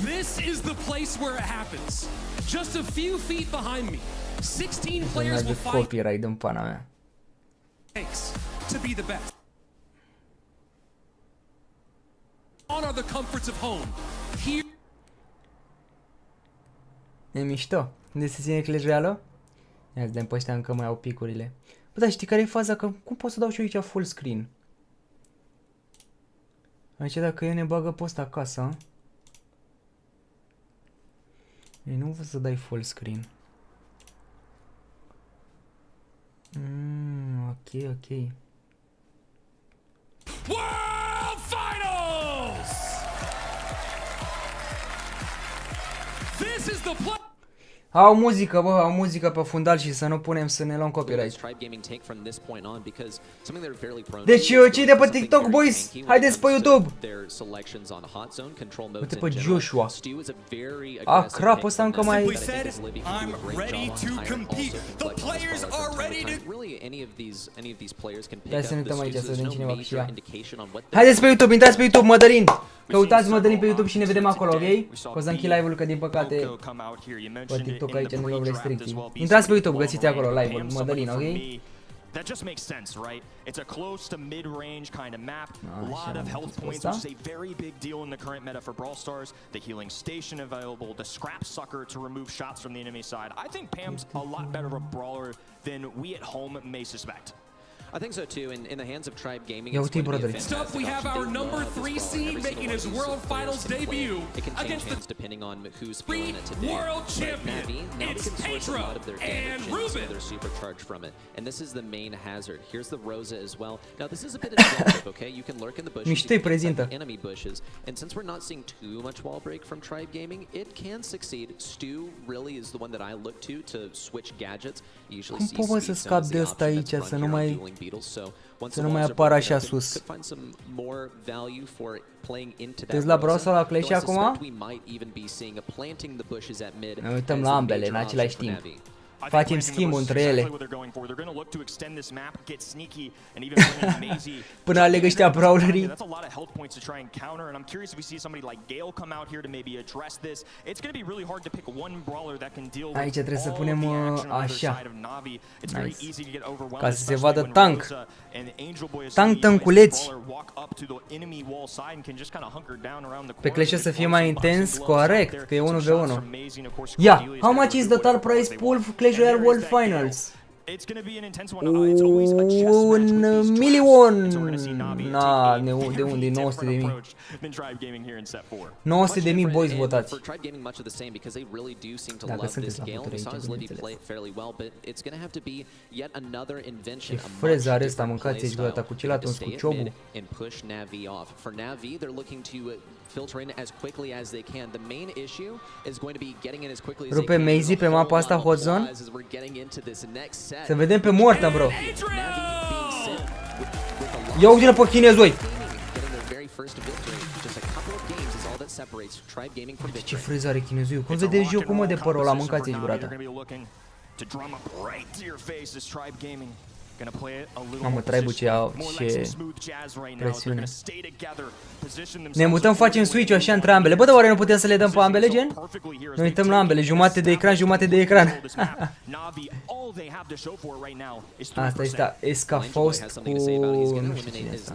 This is the place where it happens. Just a few feet behind me. 16 players will fight. Copyright în pana mea. To be the best. Honor the comforts of home. Here. E mișto. Unde se ține Clash Royale? Ia vedem pe ăștia încă mai au picurile. Bă, dar știi care e faza? Că cum pot să dau și eu aici full screen? Aici dacă eu ne bagă pe ăsta acasă. Ei, nu văd să dai full screen. Ok, ok. World Finals! This is the play. Au muzică, bă, au muzică pe fundal și să nu punem să ne luăm copyright. Deci, cei de pe TikTok, boys, haideți pe YouTube. Uite pe Joshua. Ah, crap, ăsta încă mai... Hai să ne uităm aici, să vedem cine va câștiga. Haideți pe YouTube, intrați pe YouTube, MADALIN. Căutați MADALIN pe YouTube și ne vedem acolo, ok? O să închid live-ul, că din păcate pe TikTok aici nu au restricții. Intrați pe YouTube, găsiți acolo live-ul, MADALIN, ok? That just makes sense, right? It's a close to mid-range kind of map. A lot of health points, which is a very big deal in the current meta for Brawl Stars. The healing station available, the scrap sucker to remove shots from the enemy side. I think Pam's a lot better of a brawler than we at home may suspect. I think so too. In the hands of Tribe Gaming, it's going to be Next up, we have our number 3 seed making his World Finals debut against the depending on who's feeling it today. World Champion. It's Pedro and Ruben. They're supercharged from it, and this is the main hazard. Here's the Rosa as well. Now this is a bit adaptive, okay? You can lurk in the bushes, you can attack enemy bushes, and since we're not seeing too much wall break from Tribe Gaming, it can succeed. Stu really is the one that I look to switch gadgets. You usually see să scap de ăsta aici, să nu mai apară așa sus. Deci la Brawl sau la Clash acum? Ne uităm la ambele în același timp. Facem schimb între ele. Până aleg ăștia brawlerii. Aici trebuie să punem așa. Nice. Ca să se vadă tank. Tanculeți. Pe Clash să fie mai intens, corect, că e 1v1. Ia, how much is the total prize pool for Clash Royale World Finals? $1 million. Na, de unde? 900.000 boys votați. Dacă sunteți la putere aici, și freza are ăsta, mâncați aici vreodată cu celălalt uns cu ciobul. Rupe Mazy pe mapa asta Hot Zone. Să vedem pe Morta, bro. Ia uite-l pe chinezoi. Ce freză are chinezoiul? Cum vedeți jocul, mă, de părul ăla? Mâncați aici, brata. Mamă, Tribe-ul ce presiune. Ne mutăm, facem switch-ul așa între ambele. Bă, dar oare nu putem să le dăm pe ambele, gen? Ne uităm la ambele, jumate de ecran, jumate de ecran. Asta este Escafaust cu... nu știu cine asta.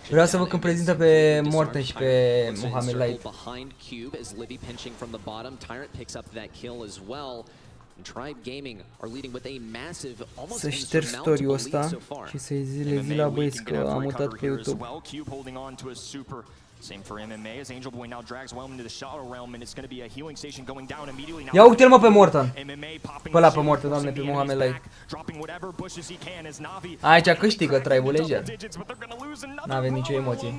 Vreau să văd când prezintă pe Morten și pe Mohamed Light. Să șterg story-ul ăsta și să-i le zi la băieți că am mutat pe YouTube. Ia uite-l, mă, pe Morten. Pe ăla pe Morten, doamne, pe Mohamed Light. Aici câștigă Tribe-ul leger. N-avem nicio emoție.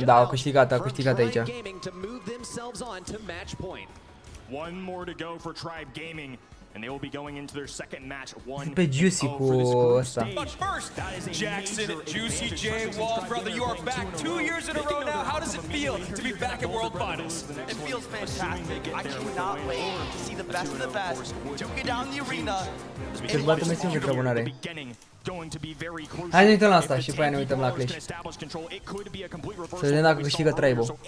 Da, a câștigat aici. Pe Juicy cu ăsta. Jackson, Juicy J, Wall, brother, you are back 2 years in a row now. How does it feel to be back at World Finals? It feels fantastic. I cannot wait to see the best of the best duke it down the arena. Să-ți bată Messi în răbunare. Hai să ne uităm la asta și pe aia ne uităm la Clash. Să vedem dacă câștigă Tribe-ul.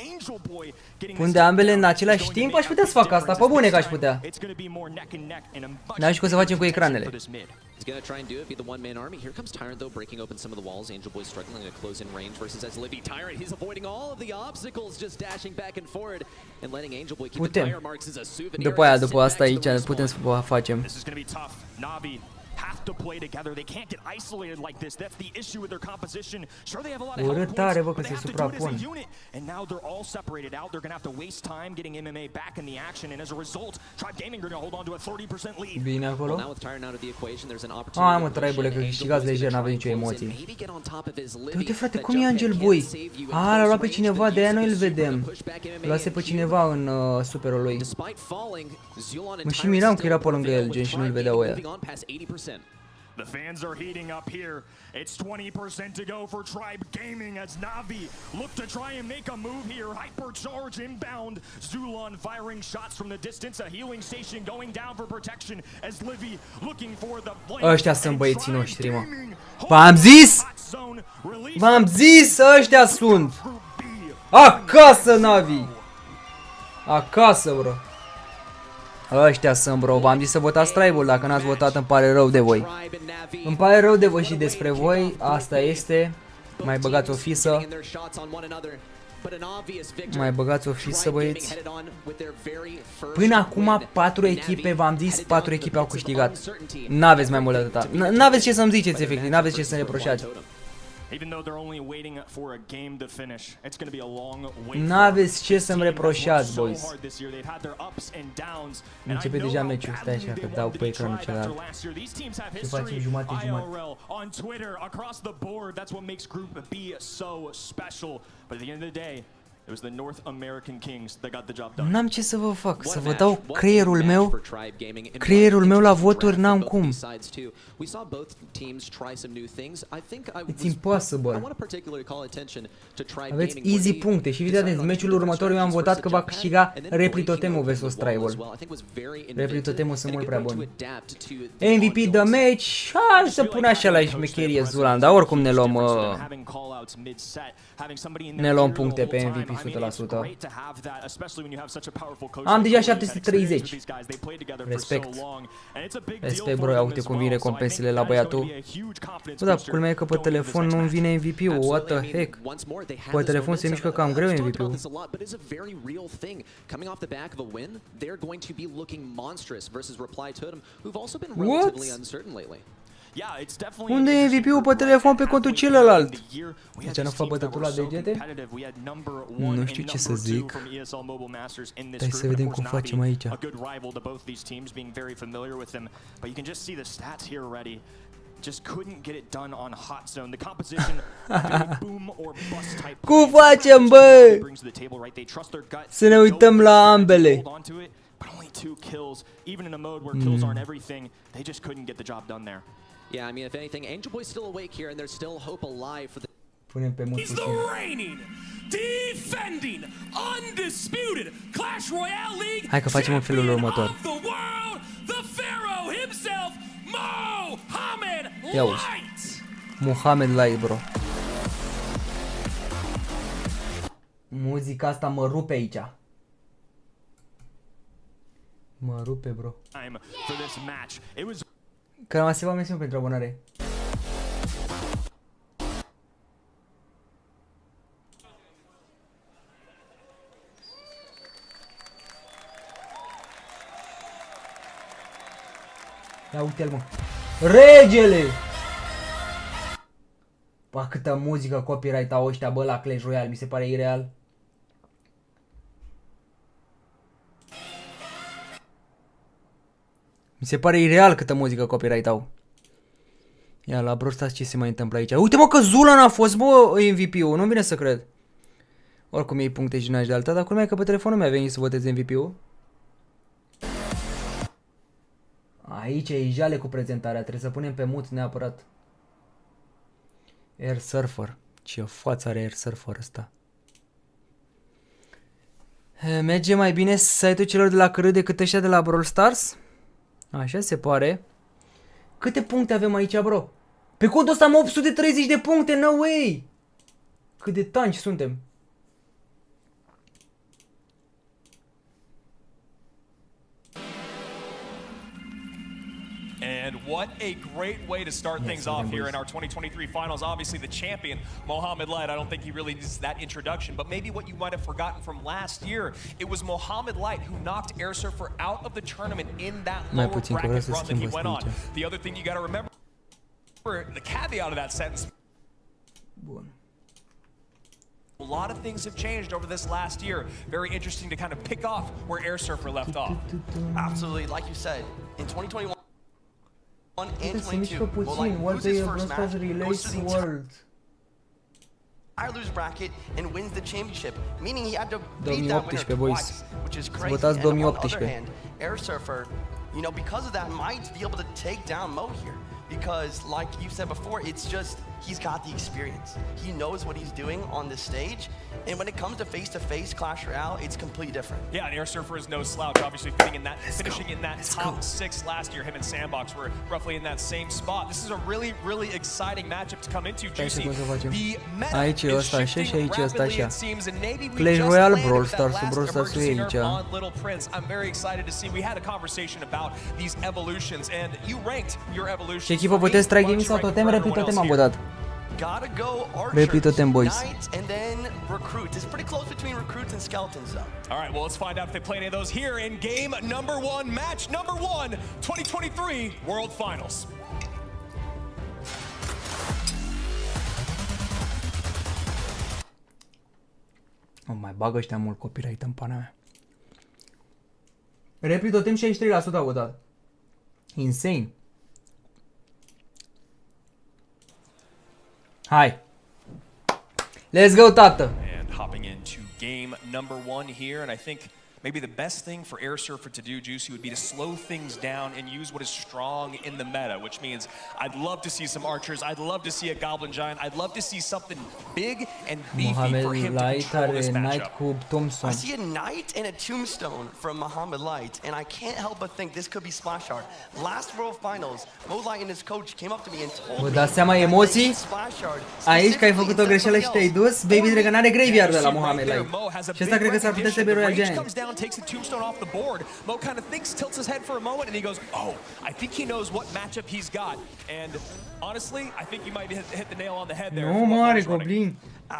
Pun de ambele în același timp, aș putea să fac asta, pe bune că aș putea. N-am știu cum să facem cu ecranele. Putem. După aia, după asta aici, putem să facem. Have to play together. They can't get isolated like this. That's the issue with their composition. Sure, they have a lot of help points, but they have to do it as a unit. And now they're all separated out. They're gonna have to waste time getting MMA back in the action. And as a result, Tribe Gaming are gonna hold on to a 30% lead. Bine acolo. Ah, mă, Tribe-ule, că câștigați lejer, n-aveți nicio emoție. Uite, frate, cum e Angel Boy? Ah, l-a luat pe cineva, de aia noi îl vedem. Lase pe cineva în superul lui. Mă și miram că era pe lângă el, gen, și nu-l vedeau ăia. The fans are heating up here. It's 20% to go for Tribe Gaming as Navi look to try and make a move here. Hypercharge inbound. Zulon firing shots from the distance. A healing station going down for protection as Livy looking for the blame. Ăștia sunt băieții noștri, mă. V-am zis! V-am zis, ăștia sunt! Acasă, Navi! Acasă, bro. Ăștia sunt, bro. V-am zis să votați tribe-ul. Dacă n-ați votat, îmi pare rău de voi. Îmi pare rău de voi și despre voi. Asta este. Mai băgați o fisă. Mai băgați o fisă, băieți. Până acum 4 echipe, v-am zis, 4 echipe au câștigat. N-aveți mai mult de atâta. N-aveți ce să-mi ziceți, efectiv. N-aveți ce să-mi reproșați. N-aveți ce să-mi reproșați, boys. Începe deja meciul. Stai așa că dau pe ecranul celălalt. Ce facem jumate-jumate. N-am ce să vă fac, să vă dau creierul meu. Creierul meu la voturi n-am cum. It's impossible. Aveți easy puncte și vedeți, meciul următor eu am votat că va câștiga Replitotemul versus Tribal. Replitotemul sunt mult prea buni. MVP de match, hai să pun așa la șmecherie Zulan, dar oricum ne luăm puncte pe MVP 100%. Am deja 730. Respect. Respect, bro, uite cum vin recompensele la băiatul. Bă, dar culmea e că pe telefon nu-mi vine MVP-ul, what the heck. Pe telefon se mișcă cam greu MVP-ul. What? Unde e MVP-ul pe telefon pe contul celălalt? Deci nu fac bătătul la degete? Nu știu ce să zic. Hai să vedem cum facem aici. Cum facem, bă? Să ne uităm la ambele. Yeah, I mean, if anything, Angel Boy's still awake here, and there's still hope alive for the. Punem pe mult. He's the reigning, defending, undisputed Clash Royale League. Hai că facem în felul următor. The Pharaoh himself, Mohamed Light. Mohamed Light, bro. Muzica asta mă rupe aici. Mă rupe, bro. Că am aseva mențiune pentru abonare. Ia uite-l, mă. Regele! Bă, câtă muzică copyright au ăștia, bă, la Clash Royale, mi se pare ireal. Mi se pare ireal câtă muzică copyright au. Ia, la Brawl Stars ce se mai întâmplă aici? Uite, mă, că Zulan a fost, bă, MVP-ul, nu vine să cred. Oricum iei puncte și n-aș de alta, dar culmea e că pe telefonul meu a venit să votez MVP-ul. Aici e jale cu prezentarea, trebuie să punem pe mut neapărat. Air Surfer. Ce față are Air Surfer ăsta. Merge mai bine site-ul celor de la CR decât ăștia de la Brawl Stars? Așa se pare. Câte puncte avem aici, bro? Pe codul ăsta am 830 de puncte, no way! Cât de tanci suntem. And what a great way to start things off here in our 2023 finals. Obviously the champion, Mohamed Light, I don't think he really needs that introduction, but maybe what you might have forgotten from last year, it was Mohamed Light who knocked Air Surfer out of the tournament in that lower bracket run that he went on. The other thing you got to remember, the caveat of that sentence, a lot of things have changed over this last year. Very interesting to kind of pick off where Air Surfer left off. Absolutely, like you said, in 2021, and se mișcă puțin, World Player Brawl Stars Relays World. I lose bracket and wins the championship, meaning he had to beat that winner twice, which is crazy. Votați And on the 2018. other hand, Air Surfer, because of that, might be able to take down Mo here, because like you said before, it's just he's got the experience. He knows what he's doing on this stage. And when it comes to face-to-face Clash Royale, it's completely different. Yeah, and Air Surfer is no slouch. Obviously, finishing in that top 6 last year. Him and Sandbox were roughly in that same spot. This is a really, really exciting matchup to come into. Juicy. The meta is shifting rapidly, it seems, and maybe we Clash just Royale, landed Brawl with that Stars, last Brawl Stars emergency aici. nerf on Little Prince. I'm very excited to see. We had a conversation about these evolutions, and you ranked your evolutions. Ce echipă puteți try gaming sau totem? Repeat totem am votat. Gotta go Repeat totem, boys. Knights, and then recruits. It's pretty close between recruits and skeletons, though. All right, well, let's find out if they play any of those here in game number 1, match number 1, 2023 World Finals. Nu mai bagă ăștia mult copyright în pana mea. Repeat totem 63% au votat. Insane. Hai. Let's go, tată. And hopping into game number 1 here, and I think maybe the best thing for Air Surfer to do, Juicy, would be to slow things down and use what is strong in the meta, which means I'd love to see some archers, I'd love to see a goblin giant, I'd love to see something big and beefy for him to control this matchup. I see a knight and a tombstone from Muhammad Light, and I can't help but think this could be Splash Art. Last World Finals, Mo Light and his coach came up to me and told Vă me dați seama emoții? Aici că ai făcut o greșeală și te-ai dus. Baby Dragon are graveyard de la Muhammad Light. Și ăsta cred că s-ar putea să be Royal Giant. Takes the tombstone off the board. Mo kind of thinks, tilts his head for a moment, and he goes, oh, I think he knows what matchup he's got. And honestly, I think you might hit the nail on the head there. Nu mare, Goblin.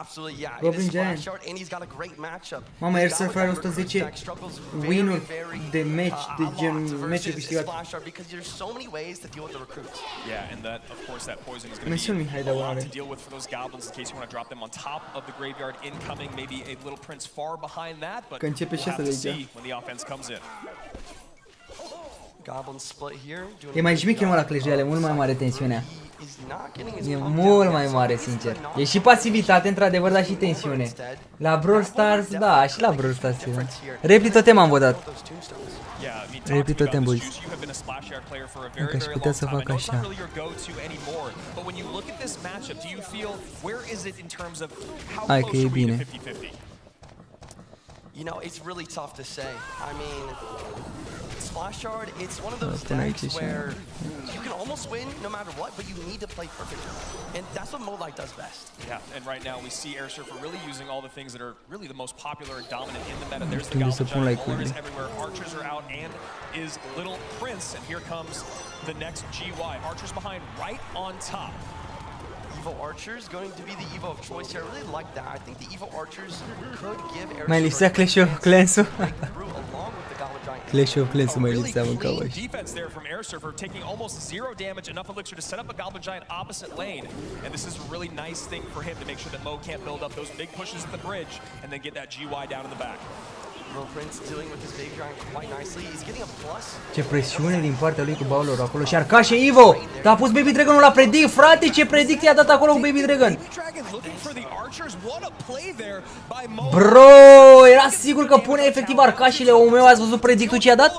Absolutely, yeah. Goblin it is Giant. Splash Art, and he's got a great matchup. Mama, Air Surfer are 110 win-uri de match, de gen match câștigat. Because there's so many ways to deal with the recruits. Yeah, and that, of course, that poison is going to be a lot to deal with for those goblins in case you want to drop them on top of the graveyard incoming. Maybe a Little Prince far behind that, but we'll have to see when the offense comes in. Goblin split here. E mai șmecher, mă, la Clash Royale, mult mai mare tensiunea. E mult mai mare, sincer. E și pasivitate, într-adevăr, dar și tensiune. La Brawl Stars, da, și la Brawl Stars. Repli totem am votat. Repli totem, boys. Încă aș putea să fac așa. Hai că e bine. You know, it's really tough to say. I mean, Splash Art, it's one of those decks where you can almost win no matter what, but you need to play perfectly. And that's what Mo Light does best. Yeah, and right now we see Air Surfer really using all the things that are really the most popular and dominant in the meta. There's the Goblin Giant, Polar is everywhere, Archers are out, and is Little Prince. And here comes the next GY. Archers behind right on top. Evo Archers going to be the Evo of choice here. I really like that. I think the Evo Archers could give Air Mai lipsea Clash of Clans-ul. along with the Goblin Giant. Clash of Clans-ul mai lipsea, mânca voi. Defense there from Air Surfer, taking almost 0 damage, enough elixir to set up a Goblin Giant opposite lane. And this is a really nice thing for him to make sure that Mo can't build up those big pushes at the bridge and then get that GY down in the back. Little Prince dealing with his baby giant quite nicely. He's getting a plus. Ce presiune din partea lui cu Brawler acolo. Și arcașe Evo! T-a pus Baby Dragonul la predict, frate, ce predicție a dat acolo cu Baby Dragon. Bro, era sigur că pune efectiv arcașele. Omul meu, ați văzut predictul ce i-a dat?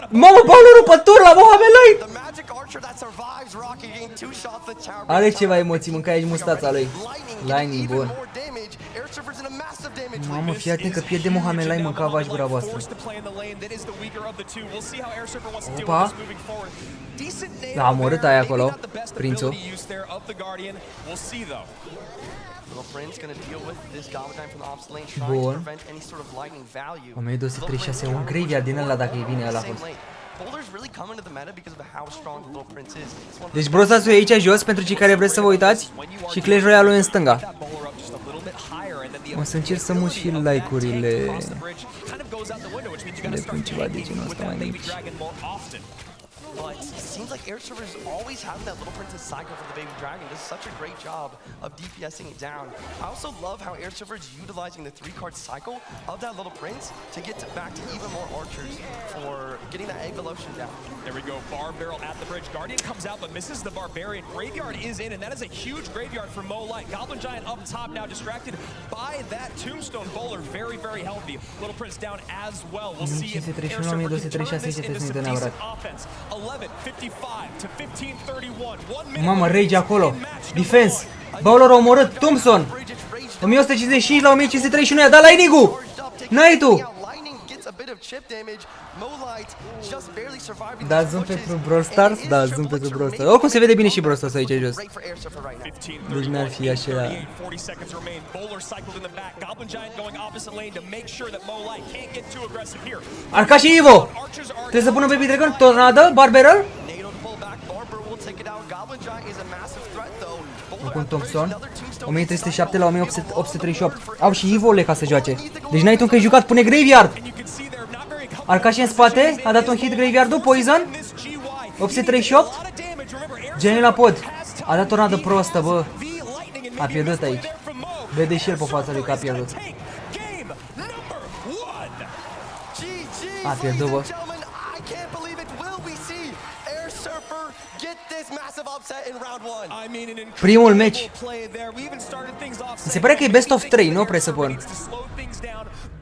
Mamă, Brawlerul pe tur la Mohamed Light! Are ceva emoții, mânca aici mustața lui. Lightning, bun. Mamă, fii atent că pierde Mohamed Light, mânca vaci gura voastră. Opa! L-a omorât aia acolo, prințul. Bun. 1236, un graveyard din ăla dacă îi vine ăla. Deci Brawl Stars-ul e aici jos pentru cei care vreți să vă uitați și Clash Royale-ul în stânga. O să încerc să mut și like-urile. Le pun ceva de genul ăsta mai mici. But it seems like Air Surfer is always having that Little Princess cycle for the Baby Dragon. Does such a great job of DPSing it down. I also love how Air Surfer is utilizing the 3-card cycle of that Little Prince to get back to even more archers for getting that evolution down. There we go, Bar Barrel at the bridge. Guardian comes out but misses the Barbarian. Graveyard is in, and that is a huge graveyard for Mo Light. Goblin Giant up top now, distracted by that Tombstone Bowler. Very, very healthy. Little Prince down as well. We'll see if Air Surfer can turn this into some decent offense. 11:54 Mamă, Rage acolo. Defense. BRAWL a omorât. Thompson. 1155 la 1531. I-a dat lightning-ul. N-ai tu. Da zoom pentru Brawl Stars? Da zoom pentru Brawl Stars. Oricum se vede bine și Brawl Stars aici jos. Deci n-ar fi așa. Arca și Ivo. Trebuie să pună Baby Dragon, Tornado, Barberer. Acum Thompson. 1307 la 1838. Au și Ivo-ule ca să joace. Deci n-ai tu încă jucat, pune Graveyard. Arca și în spate, a dat un hit Graveyard-ul, Poison. 838. Genie la pod. A dat tornadă prostă, bă. A pierdut aici. Vede și el pe fața lui că a pierdut. A pierdut, bă. Primul meci. Mi se pare că e best of 3, nu presupun.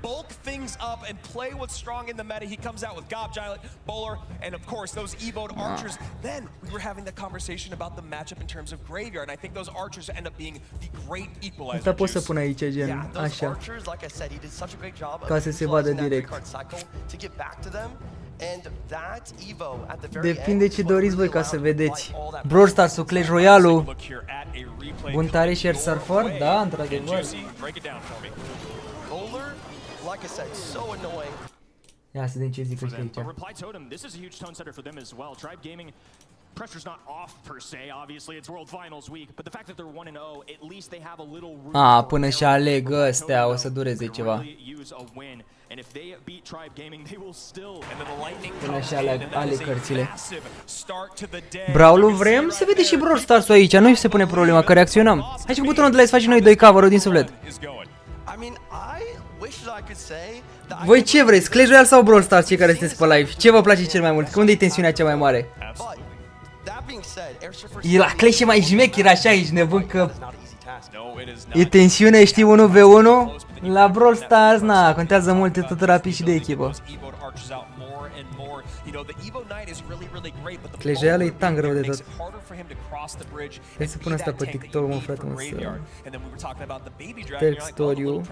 Bulk things up and play what's strong in the meta. He comes out with Gobgilet, Bowler, and of course those evoed archers. Then we were having the conversation about the matchup in terms of Graveyard, and I think those archers end up being the great equalizer. Asta pot să pun aici, gen, așa. Ca să se vadă direct. Depinde ce doriți voi ca să vedeți. Brawl Stars-ul, Clash Royale-ul. Bun tare și Air Surfer? Da, într-adevăr. Ia să vedem ce zic ăștia aici. A, până și aleg ăstea, o să dureze ceva. Până și aleg cărțile. BRAWL-ul vrem? Se vede și Brawl Stars-ul aici, nu se pune problema că reacționăm. Hai și cu butonul de like să facem noi 2K, vă rog din suflet. Voi ce vreți? Clash Royale sau Brawl Stars, cei care sunteți pe live? Ce vă place cel mai mult? Unde e tensiunea cea mai mare? E la Clash e mai șmecher așa, ești nebun că... E tensiune, știi, 1v1? La Brawl Stars, na, contează mult, e tot rapid și de echipă. Clash Royale e tang rău de tot. Hai să pun asta pe TikTok, mă, frate, mă, să... Textoriu.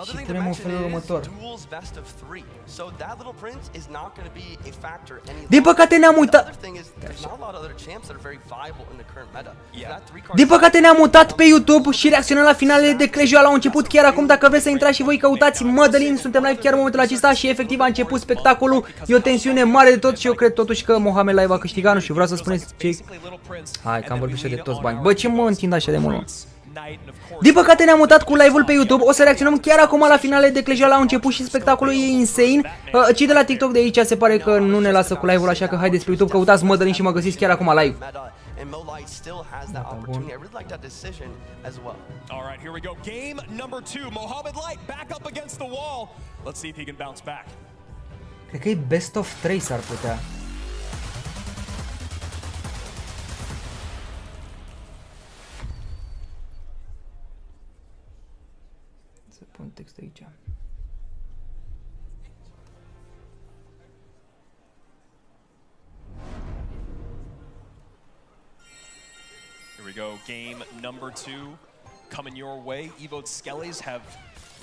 Și trăim în felul următor. Din păcate ne-am mutat. Din păcate ne-am mutat pe YouTube și reacționăm la finalele de Clash Royale. Au început chiar acum, dacă vreți să intrați și voi căutați MADALIN, suntem live chiar în momentul acesta și efectiv a început spectacolul. E o tensiune mare de tot și eu cred totuși că Mohamed Live va câștiga, nu știu, vreau să spuneți ce... Hai că am vorbit și de toți bani. Bă, ce mă întind așa de mult? Din păcate ne-am mutat cu live-ul pe YouTube. O să reacționăm chiar acum la finale de Clash Royale. Au început și spectacolul e insane. Cei de la TikTok de aici se pare că nu ne lasă cu live-ul, așa că haideți pe YouTube, căutați MADALIN și mă găsiți chiar acum live. Cred că e best of 3 s-ar putea. Pun text aici. Here we go, game number 2 coming your way. Evoed Skellies have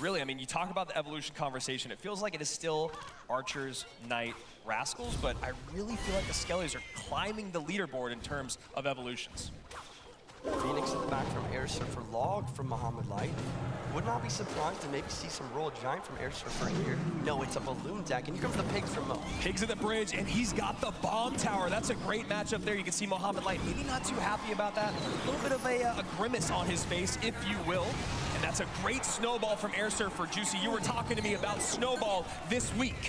really, I mean, you talk about the evolution conversation, it feels like it is still Archers, Knight, Rascals, but I really feel like the Skellies are climbing the leaderboard in terms of evolutions. Phoenix in the back from Air Surfer, Log from Mohamed Light. Would not be surprised to maybe see some Royal Giant from Air Surfer here. No, it's a balloon deck, and here comes the pigs from Mo. Pigs at the bridge, and he's got the bomb tower. That's a great matchup there. You can see Mohamed Light maybe not too happy about that. A little bit of a grimace on his face, if you will. And that's a great snowball from Air Surfer. Juicy, you were talking to me about Snowball this week.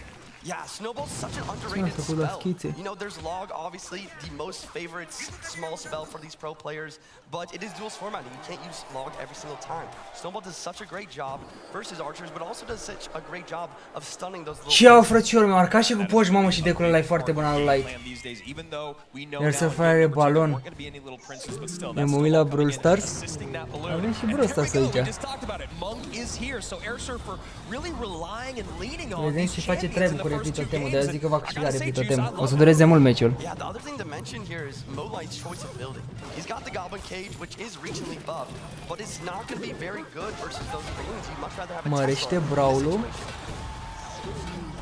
Yeah, Snowball's such an underrated spell. You know, there's Log, obviously, the most favorite small spell for these pro players, but it is duels formatting. You can't use Log every single time. Snowball does such a great job versus Archers, but also does such a great job of stunning those little... Ce au, frățior, mi-au arcat și cu poși, mamă, și decurile ăla e foarte bun al Light. these days, even though we know Iar now să in fare game number two there balon. weren't going to be any little princes, but still, Ne that's mă still uit la all Brawl coming in, Stars. assisting that balloon. Avem și And Brawl here Stars we go, aici. we just talked about it. Monk is here, so Air Surfer really relying and leaning on Vedem these ce face champions in Trebu the cu first two replitotemul, games. de-aia zic că va And I câștiga gotta say, Juice, I replitotemul. O love să dureze mult meciul. Yeah, the other thing to mention here is Molight's choice of building. He's got the Goblin Cage, which is recently buffed, but it's not going to be very good versus those balloons. You'd much rather have a Mărește Tesla in this BRAWL-ul.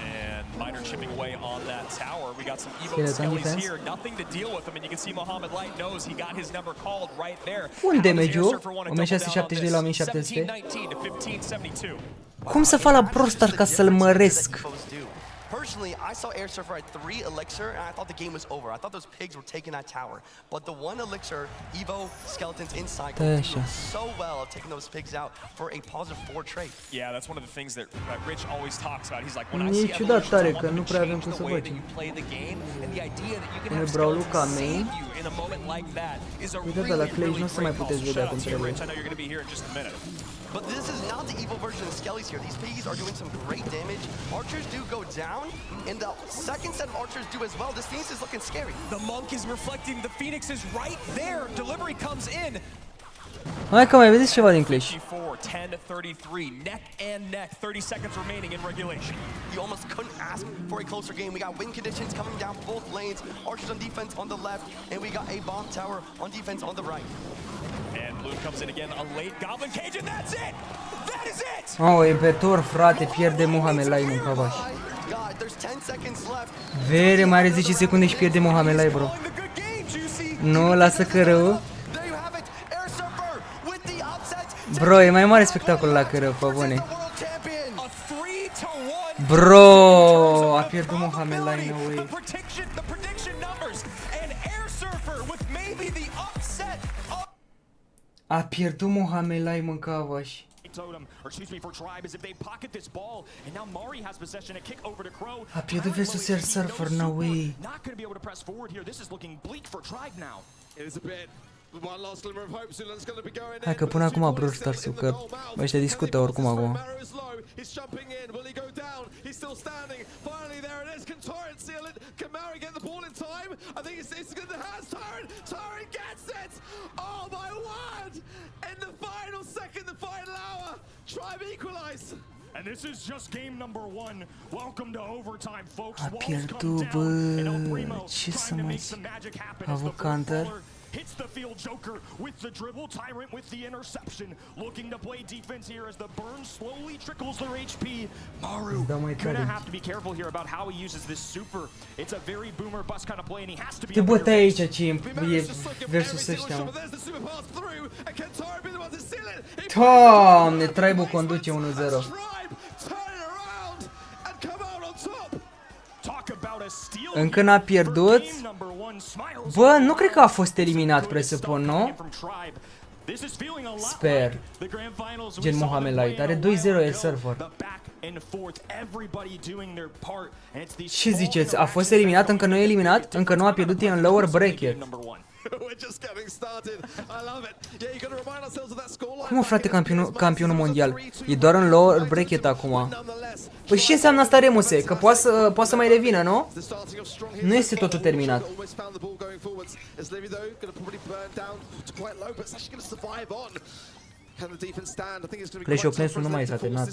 And Miner chipping away on that tower. We got some Evo Skeleton Skellies defense. here, nothing to deal with them, and you can see Mohamed Light knows he got his number called right there. Bun How does damage-ul, Air Surfer wanna double down on 1672 la this? 1700. 17-19 to 15-72. Cum să fac la Brawl Stars ca să-l măresc? Personally, I saw Air Surfer at 3 elixir, and I thought the game was over. I thought those pigs were taking that tower. But the 1 elixir, Evo Skeletons in cycle, do so well of taking those pigs out for a positive 4 trade. Yeah, that's one of the things that Rich always talks about. He's like, when I E see ciudat evolutions, tare I want că them nu to prea avem change cum the să way that facem. you play the game, and the idea that you can Pune have BRAWL-ul ca skeletons main. save you in a moment like that is a Uite, really, de la Clash really nu o să mai great puteți call. vedea Shout cum out to you, trebuie. Rich. I know you're going to be here in just a minute. But this is not the evil version of Skellies here. These piggies are doing some great damage. Archers do go down, and the second set of archers do as well. This Phoenix is looking scary. The Monk is reflecting. The Phoenix is right there. Delivery comes in. Hai că mai vedeți ceva din Clash. 10-33, neck and neck, 30 seconds remaining in regulation. You almost couldn't ask for a closer game. We got win conditions coming down both lanes. Archers on defense on the left, and we got a bomb tower on defense on the right. And Blue comes in again, a late Goblin Cage, and that's it! That is it! Oh, e pe tor, frate, pierde Mohamed Lai în cavaș. God, there's 10 seconds left. Vere, mai are 10 secunde și pierde Mohamed Lai, bro. Nu, lasă cărău. Bro, e mai mare spectacol la cărău, pe bune. Bro, a pierdut Mohamed Lai, no way. A pierdut Mohamed Lai, mă, cavaș. A pierdut versus Air Surfer, no way. Hai că până acum Brawl Stars-ul, că ăștia discută oricum acum. And this is just game number 1. Welcome to overtime, folks. A pierdut, bă, ce să mai zic? A avut counter. Hits the field Joker with the dribble, Tyrant with the interception, looking to play defense here as the burn slowly trickles their HP. Maru gonna have to be careful here about how he uses this super. It's a very boomer bust kind of play, and he has to be. Te bătă aici ce e versus ăștia, mă. Doamne, Tribe conduce 1-0. Încă n-a pierdut. Bă, nu cred că a fost eliminat, presupun, nu? Sper. Gen Mohamed Light. Are 2-0 Air Surfer. Ce ziceți? A fost eliminat? Încă nu e eliminat? Încă nu a pierdut, e în lower bracket. Cum, frate, campionul mondial? E doar în lower bracket acum. Păi și ce înseamnă asta, Remuse? Că poate să mai revină, nu? Nu este totul terminat. Clash of Clans nu mai s-a terminat.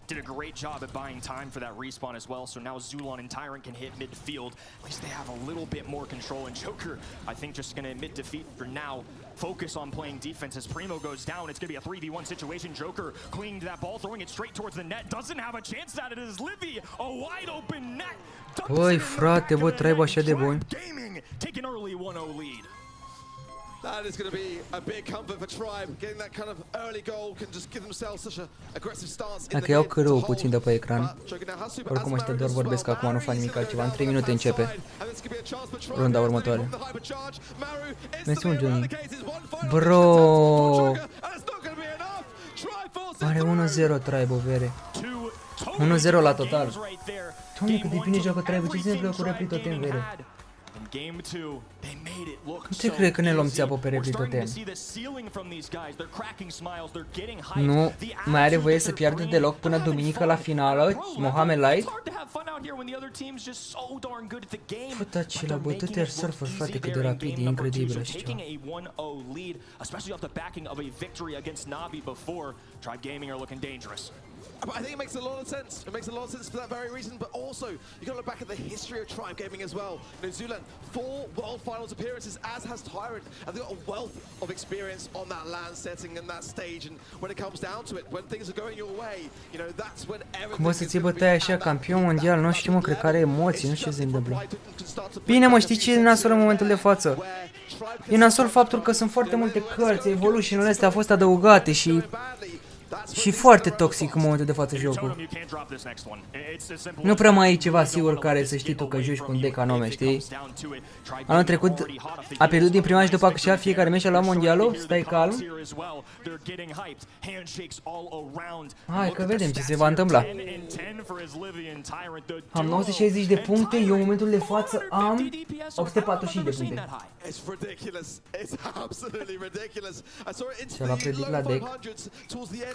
Did a great job at buying time for that respawn as well, so now Zulon and Tyrant can hit midfield. At least they have a little bit more control, and Joker, I think, just going to admit defeat for now. Focus on playing defense as Primo goes down. It's going to be a 3v1 situation. Joker clinging to that ball, throwing it straight towards the net. Doesn't have a chance at it as Livy, a wide open net. Băi, frate, bă, Tribe așa de buni. Take an early 1-0 lead. That is going to be a big comfort for Tribe. Getting that kind of early goal can just give themselves such an aggressive stance in the Dacă iau cărău puțin de pe ecran. Oricum ăștia doar vorbesc acum, nu fac nimic altceva. În 3 minute începe runda următoare. Mersi mult, Johnny. Bro! Are 1-0 Tribe, vere. 1-0 la total. Doamne, cât de bine joacă Tribe, ce se întâmplă cu replitotem, vere? Game 2, they made it look Nu te cred că ne luăm țeapă pe replică. Nu mai are voie să piardă deloc până duminică la finală, Mohamed Light. Puta ce l-a bătut Air Surfer, frate, cât de rapid, e incredibil așa ceva. But I think it makes a lot of sense. It makes a lot of sense for that very reason, but also you got to look back at the history of Tribe Gaming as well. You know, ZIUA, 4 World Finals appearances, as has Tyrant, and they've got a wealth of experience on that land setting and that stage. And when it comes down to it, when things are going your way, you know, that's when everything. Cum o să ții bătaia așa, campion mondial, nu știu, mă, cred că are emoții, nu știu ce se întâmplă. Bine, mă, știi ce e nasol în momentul de față? E nasol faptul că sunt foarte multe cărți, evolution-urile astea au fost adăugate și foarte toxic în momentul de față jocul. Nu prea mai e ceva sigur care să știi tu că joci cu un deck anume, știi? Anul trecut a pierdut din prima și după aceea fiecare meci a luat mondialul, stai calm. Hai că vedem ce se va întâmpla. Am 960 de puncte, eu în momentul de față am 845 de puncte. Și-a luat predict la deck.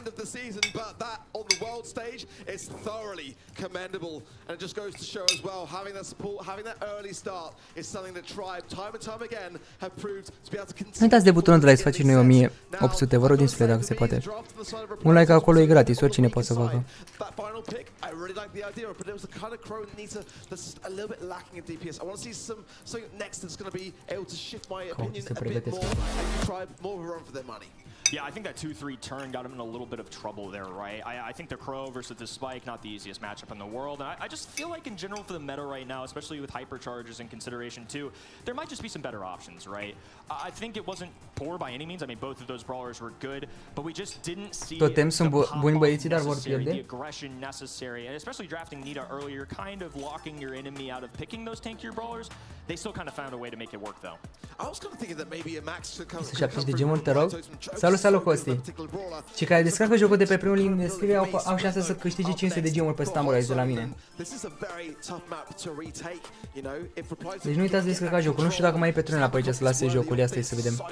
Of the season, but that on the world stage is thoroughly commendable, and it just goes to show as well, having that support, having that early start is something that Tribe time and time again have proved to be able to continue. Uitați de butonul de like să facem noi 1800, vă rog din suflet dacă se poate. Un like acolo e gratis, oricine poate să facă. That final pick, I really like the idea, but it was the kind of Crow Nita that's a little bit lacking in DPS. I want to see something next that's going to be able to shift my opinion a bit more and give Tribe more of a run for their money. Yeah, I think that 2-3 turn got him in a little bit of trouble there, right? I think the Crow versus the Spike, not the easiest matchup in the world. And I just feel like in general for the meta right now, especially with hypercharges in consideration too, there might just be some better options, right? I think it wasn't poor by any means. I mean, both of those brawlers were good, but we just didn't see the aggression necessary, and especially drafting Nita earlier, kind of locking your enemy out of picking those tankier brawlers. They still kind of found a way to make it work though. I was kind of thinking that maybe a Max should come. 70 de gemuri, te rog. Salut, Costi. Cei care descarcă jocul de pe primul link de descriere au șansa să câștige 500 de gemuri pe Stambola de la mine. Deci nu uitați de descărca jocul. Nu știu dacă mai e pe tunela pe aici să lase jocul. Ia stai să vedem.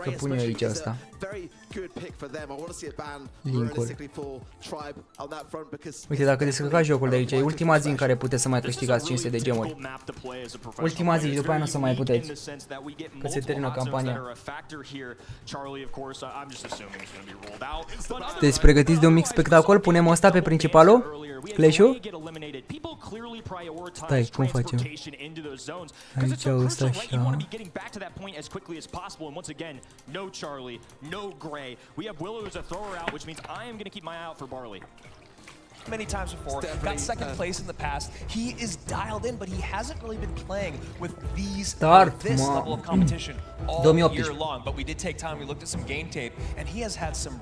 Că pun eu aici asta. Link-ul. Uite, dacă descărcați jocul de aici, e ultima zi în care puteți să mai câștigați 500 de gemuri. Ultima zi, după aia nu o să mai puteți. Că se termină campania. Sunteți pregătiți de un mic spectacol? Punem ăsta pe principalul? Clash-ul? Stai, cum facem? Aici ăsta așa. Many times before, got second place in the past. He is dialed in, but he hasn't really been playing with this level of competition all year long. But we did take time, we looked at some game tape, and he has had some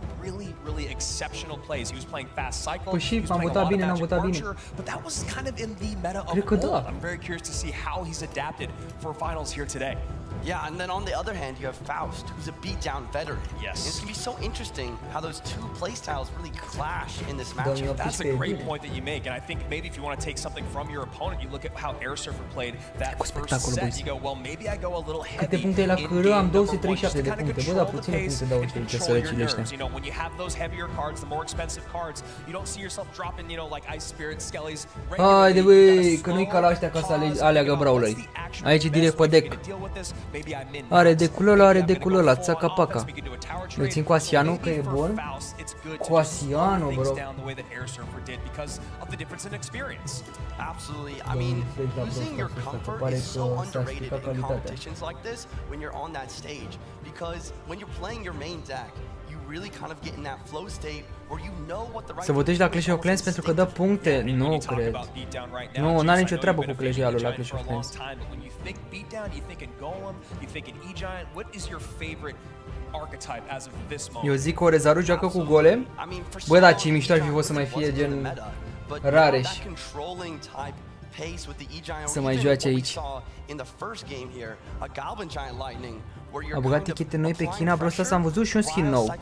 really exceptional plays. He was playing fast cycle, he was playing a lot of magic archer, but that was kind of in the meta of old. I'm very curious to see how he's adapted for finals here today. Yeah, and then on the other hand, you have Faust, who's a beatdown veteran. Yes. It's going to be so interesting how those two playstyles really clash in this matchup. That's a great point that you make, and I think maybe if you want to take something from your opponent, you look at how Air Surfer played that first set, you go, well, maybe I go a little heavy in game, just to kind of control the pace and control your nerves. You know, when you have those heavier cards, the more expensive cards, you don't see yourself dropping, you know, like Ice Spirit, Skellies. Haide băi, că nu-i ca la ăștia ca să aleagă brawleri. Aici e direct pe deck. Are deculul ăla, are deculul ăla, țaca-paca. Eu țin cu Asianu, că e bun. Cu Asianu, bro. Absolutely. I mean, losing your comfort is so underrated in competitions like this when you're on that stage. Because when you're playing your main deck, you really kind of get in that flow state where you know what the right. Să votezi la Clash of Clans pentru că dă puncte? Nu cred. Nu, n-are nicio treabă cu Clash-ul la Clash of Clans. Eu zic că Orezaru joacă cu golem. Bă, da, ce mișto ar fi fost să mai fie gen Rareș. Să mai joace aici. A băgat tichete noi pe China, bro, ăsta s-am văzut și un skin nou.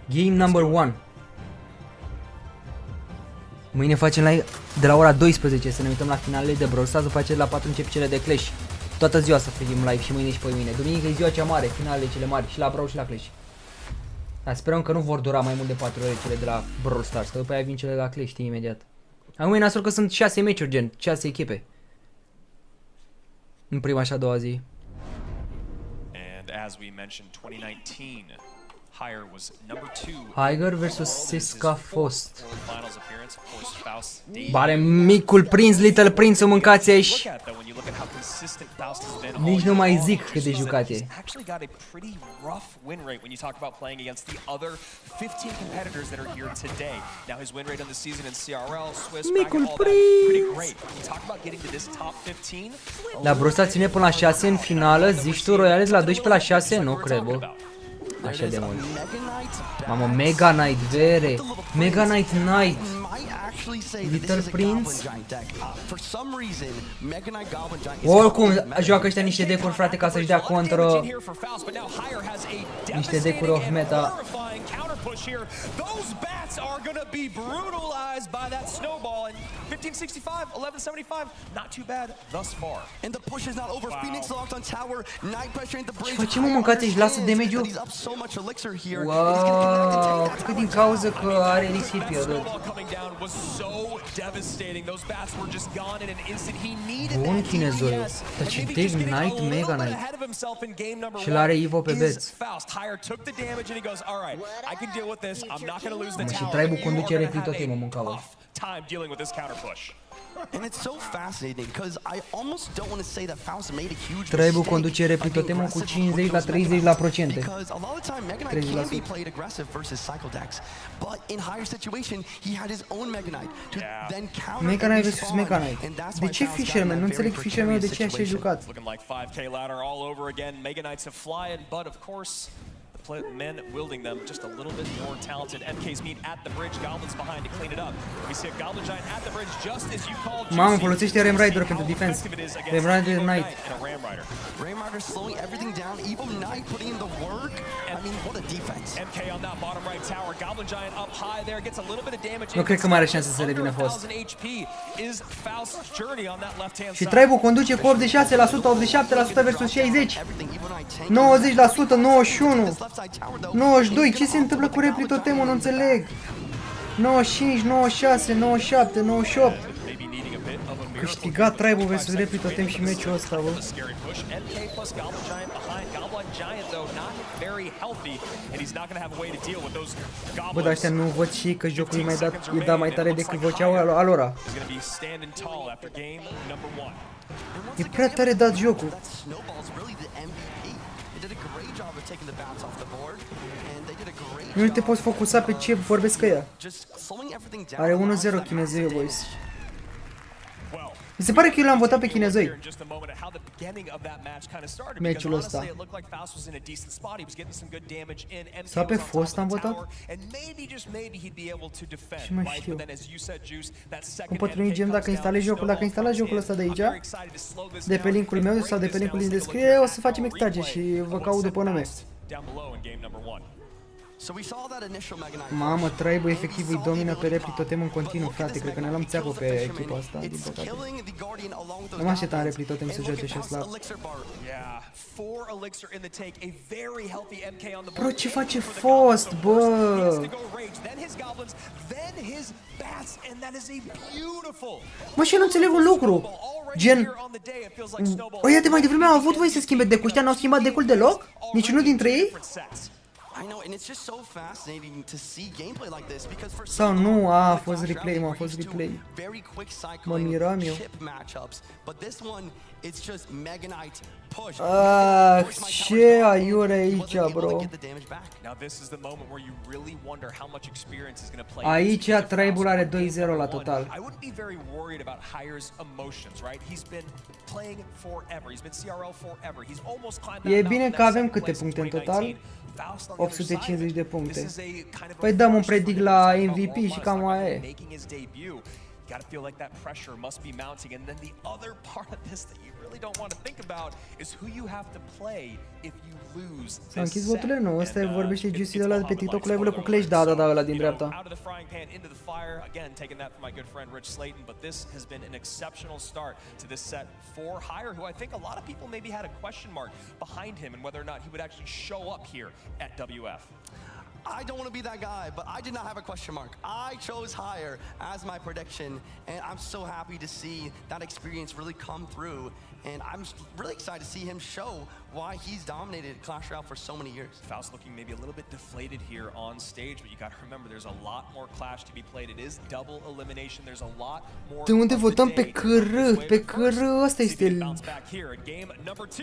Game number 1. Mâine facem de la ora 12 să ne uităm la finalele de Brawl Stars, după aceea la 4 încep cele de Clash. Toată ziua să fim live și mâine și poi mâine. Duminică e ziua cea mare, finalele cele mari și la Brawl și la Clash. Dar sperăm că nu vor dura mai mult de 4 ore cele de la Brawl Stars, că după aia vin cele de la Clash, știi, imediat. Acum e nasul că sunt 6 meciuri, gen 6 echipe. În prima și a doua zi. And as we mentioned, 2019 Hire was number 2. Higer versus Siska Fost. Bare micul prinț, Little Prince, o mâncați aici. Nici nu mai zic cât de jucat e. Micul prinț. La Brawl Stars ține până la 6 în finală, zici tu Royale la 12 la 6? Nu cred, bă. Așa de mult. Mamă, Mega Knight, vere. Mega Knight Knight. Little Prince. Oricum, joacă ăștia niște decuri, frate, ca să-și dea contră. Niște decuri off meta. Ce facem, mă, mâncați și lasă damage-ul? Wow, cred că din cauza că are elixir pierdut. Bun chinezoiul. Dar ce Dave Knight, Mega Knight. Și l-are Evo pe beț. Și Traibu conduce repli tot timpul, mâncavă. Traibu conduce repli totemul cu 50 la 30 la procente. 30%. Mega Knight versus Mega Knight. De ce Fisherman? Nu înțeleg Fisherman de ce așa jucat. Men wielding them just a little bit more talented. MK's meet at the bridge, Goblins behind to clean it up. We see a Goblin Giant at the bridge just as you called. Mamă, folosește Ram Rider pentru defense. Ram Rider Knight. Ram Rider slowing everything down. Evil Knight putting in the work. I mean, what a defense. MK on that bottom right tower. Goblin Giant up high there gets a little bit of damage. Nu cred că mai are șanse să revină Fost. Și Traibu conduce cu 86%, 87% versus 60. 90%, 91. 92, ce se întâmplă cu repli totemul, nu înțeleg. 95, 96, 97, 98. Câștigat Traibu versus repli totem și meciul ăsta, bă. Bă, dar ăștia nu văd și că jocul e dat mai tare decât voceau alora. E prea tare dat jocul. Nu te poți focusa pe ce vorbesc ăia. Are 1-0 chinezoi, boys. Mi se pare că eu l-am votat pe chinezoi. Meciul ăsta. Sau pe Fost am votat? Și mai știu. Cum pot primi gem dacă instalezi jocul? Dacă instalați jocul ăsta de aici, de pe linkul meu sau de pe linkul din descriere, o să facem extragere și vă caut după nume. Mamă, Traibu efectiv îi domină pe repli totem în continuu, frate. Cred că ne luăm țeapă pe echipa asta, din păcate. Nu mă așteptam repli totem să joace așa slab. Bro, ce face Fost, bă? Mă, și eu nu înțeleg un lucru. Gen, ăia de mai devreme au avut voie să schimbe decul, ăștia n-au schimbat decul deloc? Niciunul dintre ei? Sau nu, a fost replay, mă, a fost replay. Mă miram eu. Ah, ce aiure aici, bro. Aici Traibu are 2-0 la total. E bine că avem câte puncte în total? 850 de puncte. Păi dăm un predict la MVP și cam aia e. really don't want to think about is who you have to play if you lose. S-a închis voturile nou, ăsta vorbește Juicy de ăla de pe TikTok, live-urile cu Clash, da, ăla din dreapta. Out of the frying pan into the fire, again taking that from my good friend Rich Slayton, but this has been an exceptional start to this set for Hire, who I think a lot of people maybe had a question mark behind him and whether or not he would actually show up here at WF. I don't want to be that guy, but I did not have a question mark. I chose Hire as my prediction, and I'm so happy to see that experience really come through. And I'm really excited to see him show why he's dominated Clash Royale for so many years. Faust looking maybe a little bit deflated here on stage, but you got to remember there's a lot more Clash to be played. It is double elimination. There's a lot more. De unde votăm pe cără? Pe cără, ăsta este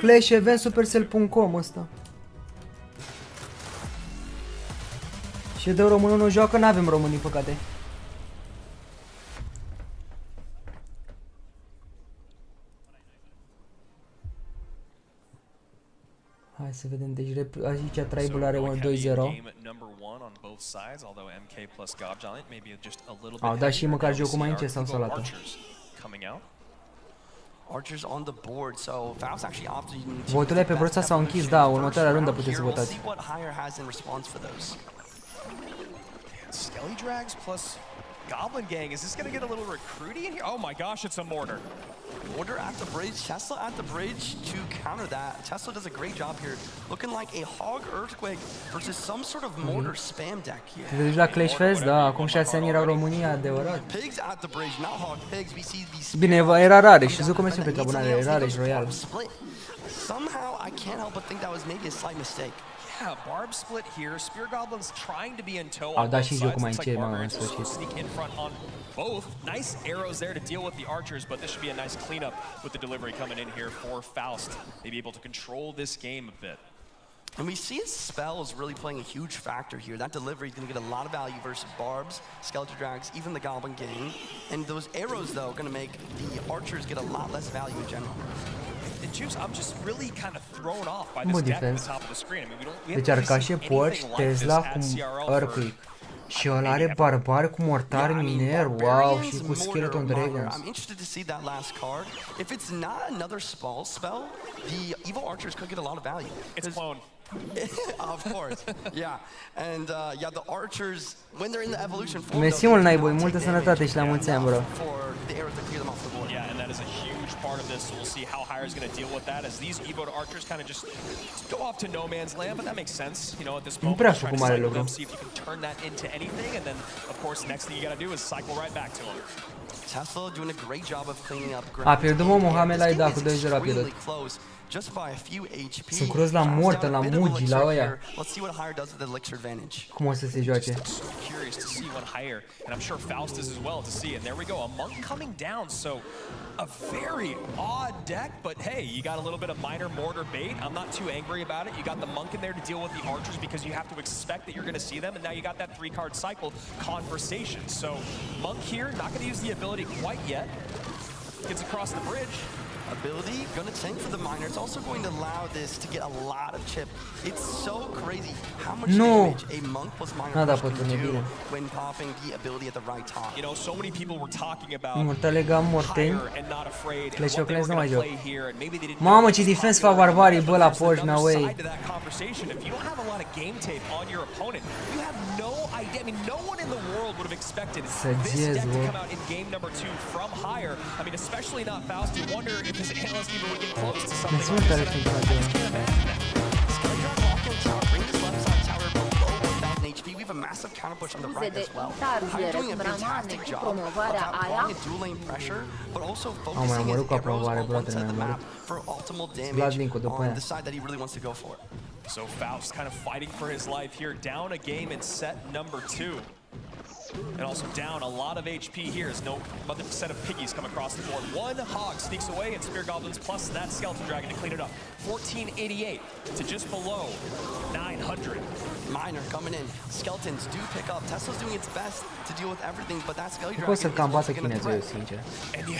Clash Event Supercell.com ăsta. Și de românul nu joacă, n-avem români, din păcate. Hai să vedem, deci aici Tribal are 2-0. Au dat și măcar jocul mai încet sau salată. Voturile pe broța s-au închis, da, următoarea rundă puteți să votați. Skelly Drags plus Goblin Gang. Is this going to get a little recruity in here? Oh my gosh, it's a mortar. Mortar at the bridge, Tesla at the bridge to counter that. Tesla does a great job here, looking like a hog earthquake versus some sort of mortar spam deck here. Te duci la Clash Fest? Da, acum 6 ani erau România, adevărat. Pigs at the bridge, not hog pigs. We see these. Bine, era rare și zic cum este pentru abonare, era rare și royal. Somehow I can't help but think that was maybe a slight mistake. Yeah, barb split here. Spear Goblins trying to be in tow. Au dat și jocul mai încet, mă, în sfârșit. Sneak in front on both. Nice arrows there to deal with the archers, but this should be a nice cleanup with the delivery coming in here for Faust. Maybe able to control this game a bit. And we see his spells really playing a huge factor here. That delivery is going to get a lot of value versus barbs, skeleton drags, even the Goblin Gang. And those arrows, though, going to make the archers get a lot less value in general. And Juice, I'm just really kind of thrown off by this deck at the top of the screen. I mean, we deci arcașe porci, Tesla cu Earthquake. Și ăla are barbar cu mortar miner, wow, și cu Skeleton Dragons. I'm interested to see that last card. If it's not another spell, the evil archers could get a lot of value. It's clone. Of course, yeah, and yeah, the archers when they're in the evolution form. Mesimul naiboi, multă sănătate și la mulți ani, bro. Yeah, and that is a huge part of this. So we'll see how Hire is going to deal with that as these Evo archers kind of just go off to no man's land, but that makes sense, you know, at this moment. Try to cycle them, see if you can turn that into anything, and then of course next thing you got to do is cycle right back to him. Tesla doing a great job of cleaning up. A pierdut Mohamed la da cu 2-0 a pierdut. Just by a few HP. Sunt curios la mortă, la mugi, la ăia. Let's see what Hire does with the elixir advantage. Cum o să se joace? Curious to see what Hire, and I'm sure Faust is as well to see. And there we go, a monk coming down. So a very odd deck, but hey, you got a little bit of minor mortar bait. I'm not too angry about it. You got the monk in there to deal with the archers because you have to expect that you're going to see them, and now you got that 3-card cycle conversation. So monk here, not going to use the ability quite yet. Gets across the bridge. Ability, gonna tank for the miner. It's also going to allow this to get a lot of chip. It's so crazy how much damage a monk plus miner can do when popping the ability at the right time. You know, so many people were talking about Hire and not afraid. Clash of Clans nu mai joc. Mamă, ce defense fac barbarii, bă, la Porsche, na way. If you don't have a lot of game tape on your opponent, you have no idea. I mean, no one in the world would have expected this deck to come out in game number 2 from Hire. I mean, especially not Faust. You wonder if his analyst even would get close to something. We have a massive counter push on the right as well. Hire doing a fantastic job of applying dual lane pressure, but also focusing his arrows on one side of the map for optimal damage on the side that he really wants to go for. So Faust kind of fighting for his life here, down a game in set number 2. And also down a lot of HP here as no other set of piggies come across the board. One hog sneaks away and Spear Goblins plus that Skeleton Dragon to clean it up. 1488 to just below 900. Miner coming in. Skeletons do pick up. Tesla's doing its best to deal with everything, but that Skeleton Dragon să-l cam bată chinezul, eu, sincer.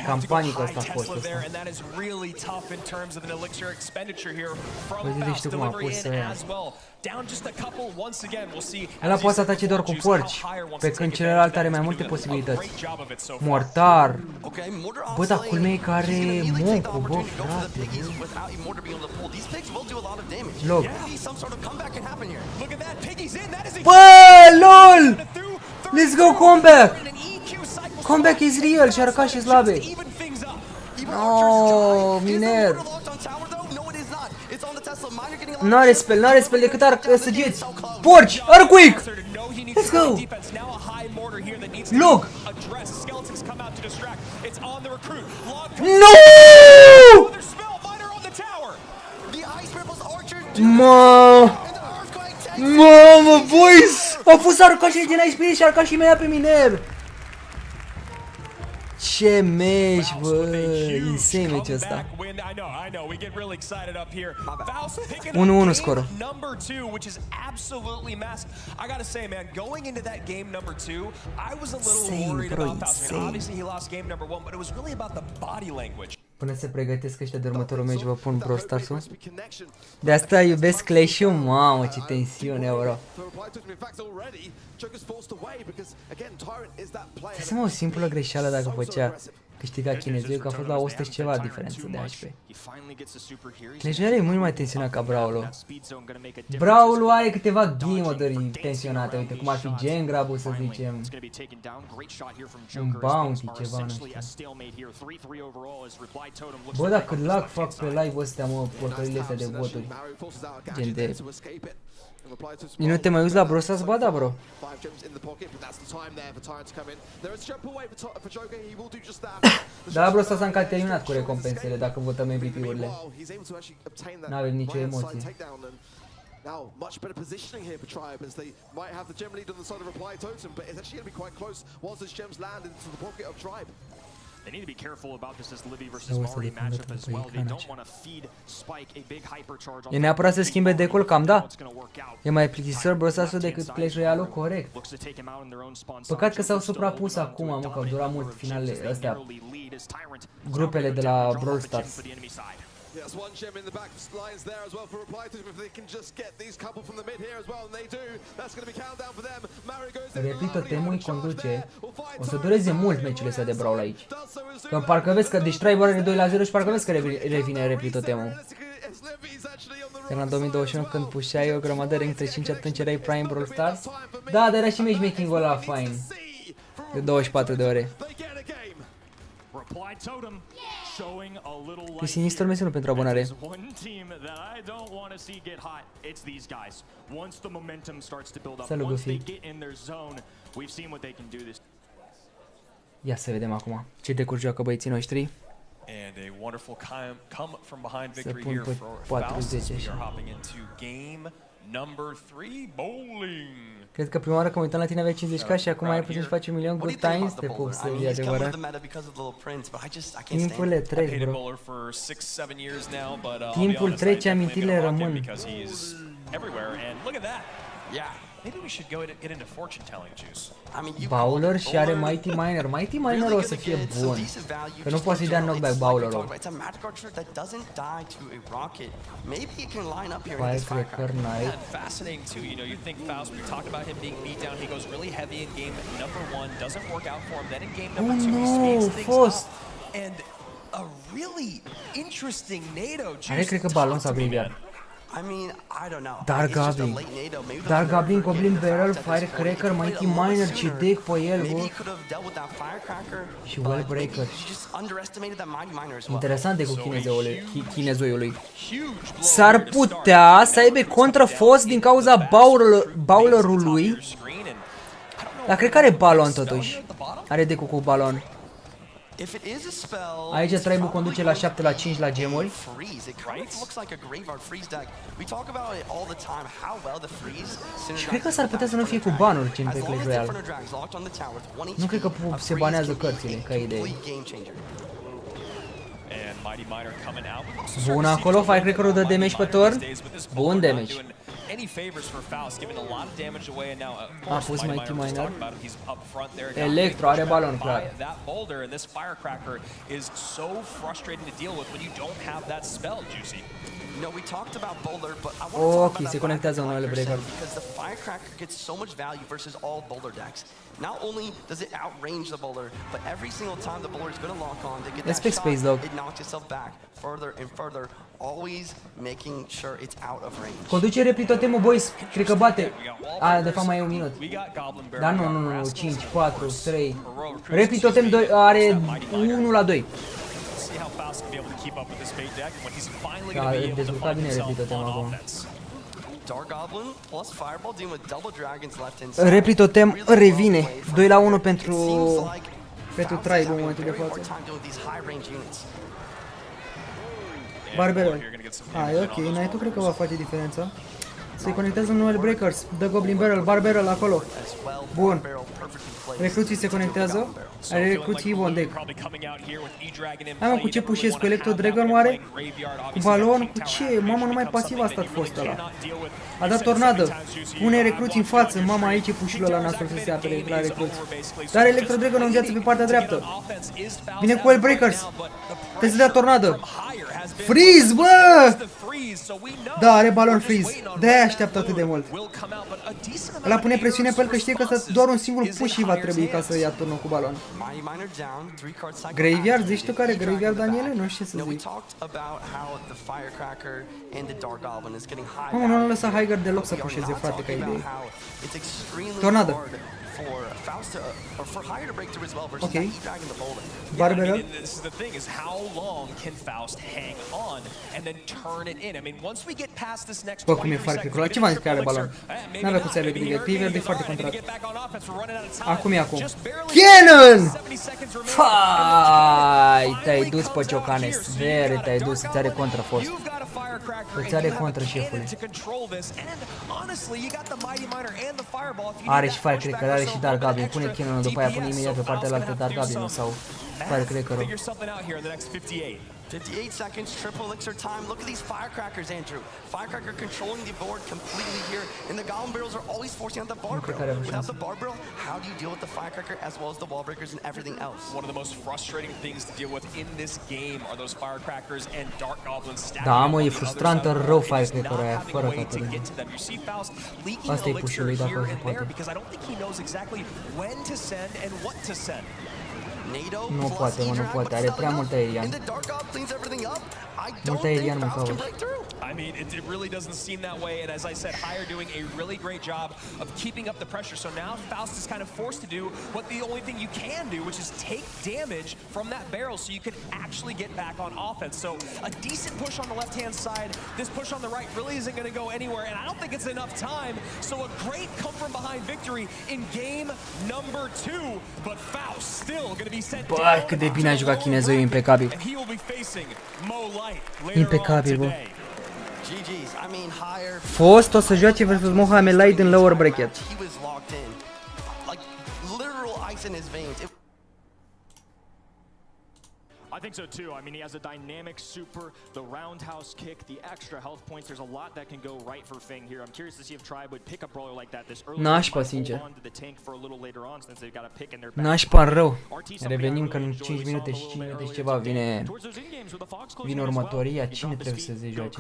Campanic ăsta a fost ăsta. And that is really tough in terms of an elixir expenditure here from Faust delivery in as well. Down just a couple once again. We'll see. Ăla poate să atace doar cu porci, pe când celălalt celălalt are mai multe posibilități. Mortar. Bă, dar culmea e că are Monco, bă, frate. Log. Bă, LOL! Let's go comeback! Comeback is real și arca și slabe. Oh, miner. N-are spell decât săgeți. Porci, are quick! Let's go! Look! No! Mamă, boys! Au pus arcașii din Ice Spirit și arcașii mea pe miner! Ce meci, bă, insane meciul ăsta. 1-1 scorul. Insane, bro, insane. Până se pregătesc ăștia de următorul meci, vă pun Brawl Stars-ul. De asta iubesc Clash-ul, mamă, ce tensiune, bro. Să mă, o simplă greșeală dacă făcea câștiga chinezul, că a fost la 100 și ceva diferență de HP. Clash Royale e mult mai tensionat ca BRAWL-ul. BRAWL-ul are câteva game-uri tensionate, uite, cum ar fi gen grab-ul, să zicem. Un bounty, ceva, nu știu. Bă, dar cât lag fac pe live-ul ăstea, mă, porcările astea de voturi. Gen de... Nu te mai uiți la Brawl Stars? Ba da, bro. Dar la Brawl Stars am terminat cu recompensele dacă votăm MVP-urile. N-avem nicio emoție. Now, much better positioning here for Tribe as they might have the gem lead on the side of Reply Totem, but it's actually going to be quite close once those gems land into the pocket of Tribe. They need to be careful about this as Livy versus Mari matchup as well. They don't want to feed Spike a big hypercharge. E neapărat să schimbe decul, cam da. E mai plictisitor Brawl Stars-ul decât Clash Royale-ul, corect. Păcat că s-au suprapus acum, mă, că au durat mult finalele astea. Grupele de la Brawl Stars. Yes, one gem in the back lines there as well for Reply to if they can just get these couple from the mid here as well, and they do. That's going to be countdown for them. Mario goes in. Repito, Temui conduce. O să dureze mult meciurile astea de BRAWL aici. Că parcă vezi că deci Tribe are 2-0 și parcă vezi că revine Repito Temui. Că în 2021 când pușeai o grămadă rank 35, atunci erai Prime Brawl Stars. Da, dar era și matchmaking-ul ăla fine. De 24 de ore. E sinistru menționul pentru abonare. Salut, Goofy. Ia să vedem acum ce decurs joacă băieții noștri. Să pun pe 40 așa. Cred că prima oară când mă uitam la tine avea 50k și acum ai puțin să faci 1 milion good times. Te pup, să e adevărat. Timpurile trec, bro. Timpul trece, amintirile rămân. Bowler și are Mighty Miner. Mighty Miner o să fie bun. Că nu poate să-i dea knockback Bowler-ul. Firecracker Knight. Oh nu, fost! Are cred că balon s-a brillat. Dark Goblin. Dark Goblin, Goblin Barrel, Firecracker, Mighty Miner, ce deck pe el, bă. Și Well Breaker. Interesant de cu chinezoiului. S-ar putea să aibă contrafost din cauza Bowler-ului. Dar cred că are balon totuși. Are deck cu balon. Aici Tribe-ul conduce la 7-5 la gemuri. Și cred că s-ar putea să nu fie cu banuri gen pe Clash Royale. Nu cred că se banează cărțile ca idee. Bun acolo, Firecracker-ul dă damage pe turn. Bun damage. A pus Mighty Miner. Electro are balon, clar. Ok, se conectează numele breaker. Because the firecracker gets so much value versus all bowler decks. Not only does it outrange the bowler, but every single time the bowler is going to lock on to get that Respect shot, space, dog. it knocks itself back further and further, always making sure it's out of range. Conduce repli totemul, boys. Cred că bate. A, de fapt mai e un minut. Dar nu, 5, 4, 3. Repli totem are 1 la 2. Da, dezvoltat bine repli totem acum. Repli totem revine. 2 la 1 pentru tribe în momentul de față. Barberel. E ok, Knight-ul cred că va face diferența. Se conectează numele breakers. The Goblin Barrel, Barberel acolo. Bun. Recruții se conectează. Are recruții Evo în deck. Hai mă, cu ce pușesc? Cu Electro Dragon oare? Cu balon? Cu ce? Mamă, numai pasiv a stat fost ăla. A dat tornadă. Pune recruții în față. Mama, aici e pușul ăla nasul să se apere la recruți. Dar Electro Dragon în viață pe partea dreaptă. Vine cu el breakers. Trebuie să dea tornadă. Freeze, bă! Da, are balon freeze. De-aia așteaptă atât de mult. Ăla pune presiune pe el că știe că doar un singur push va trebui ca să ia turnul cu balon. Graveyard, zici tu care Graveyard, Daniele? Nu știu ce să zic. Mamă, nu l-a lăsat Higer deloc să pușeze, frate, ca idee. Tornadă. Ok. Barberel. Bă, cum e firecracker-ul ăla? Ce v-am zis că are balon? N-avea cum să aibă grijă, că e verde foarte contract. Acum e acum. Cannon! Fai, te-ai dus pe ciocanes. Vere, te-ai dus, îți are contra fost. Îți are contra, șefule. Are și firecracker, are și Dark Goblin. Pune Cannon-ul, după aia pune imediat pe partea altă Dark Goblin sau firecracker-ul. 58 seconds, triple elixir time. Look at these firecrackers, Andrew. Firecracker controlling the board completely here, and the goblin barrels are always forcing out the bar barrel. Without the bar barrel, how do you deal with the firecracker as well as the wall breakers and everything else? One of the most frustrating things to deal with in this game are those firecrackers and dark goblins stacking. Da, mă, e frustrantă rău firecracker-ul aia, fără Caterin. Asta e push-ul lui, dacă se poate. Nu poate, mă, nu poate, are prea mult aerian. Mult aerian mă caută. I mean, it really doesn't seem that way, and as I said, Hire doing a really great job of keeping up the pressure. So now Faust is kind of forced to do what the only thing you can do, which is take damage from that barrel so you can actually get back on offense. So a decent push on the left-hand side. This push on the right really isn't going to go anywhere, and I don't think it's enough time. So a great come-from-behind victory in game number 2, but Faust still going to be sent down. Bă, cât de bine a jucat chinezul, e impecabil. Impecabil, bă. Fost o să joace versus Mohamed Light în lower bracket. I think so too. I mean, he has a dynamic super, the roundhouse kick, the extra health points. There's a lot that can go right for Feng here. I'm curious to see if Tribe would pick a brawler like that this early. Nașpa, sincer. Nașpa rău. Revenim că în 5 minute și 5 minute și ceva vine următoria. Cine trebuie să se joace?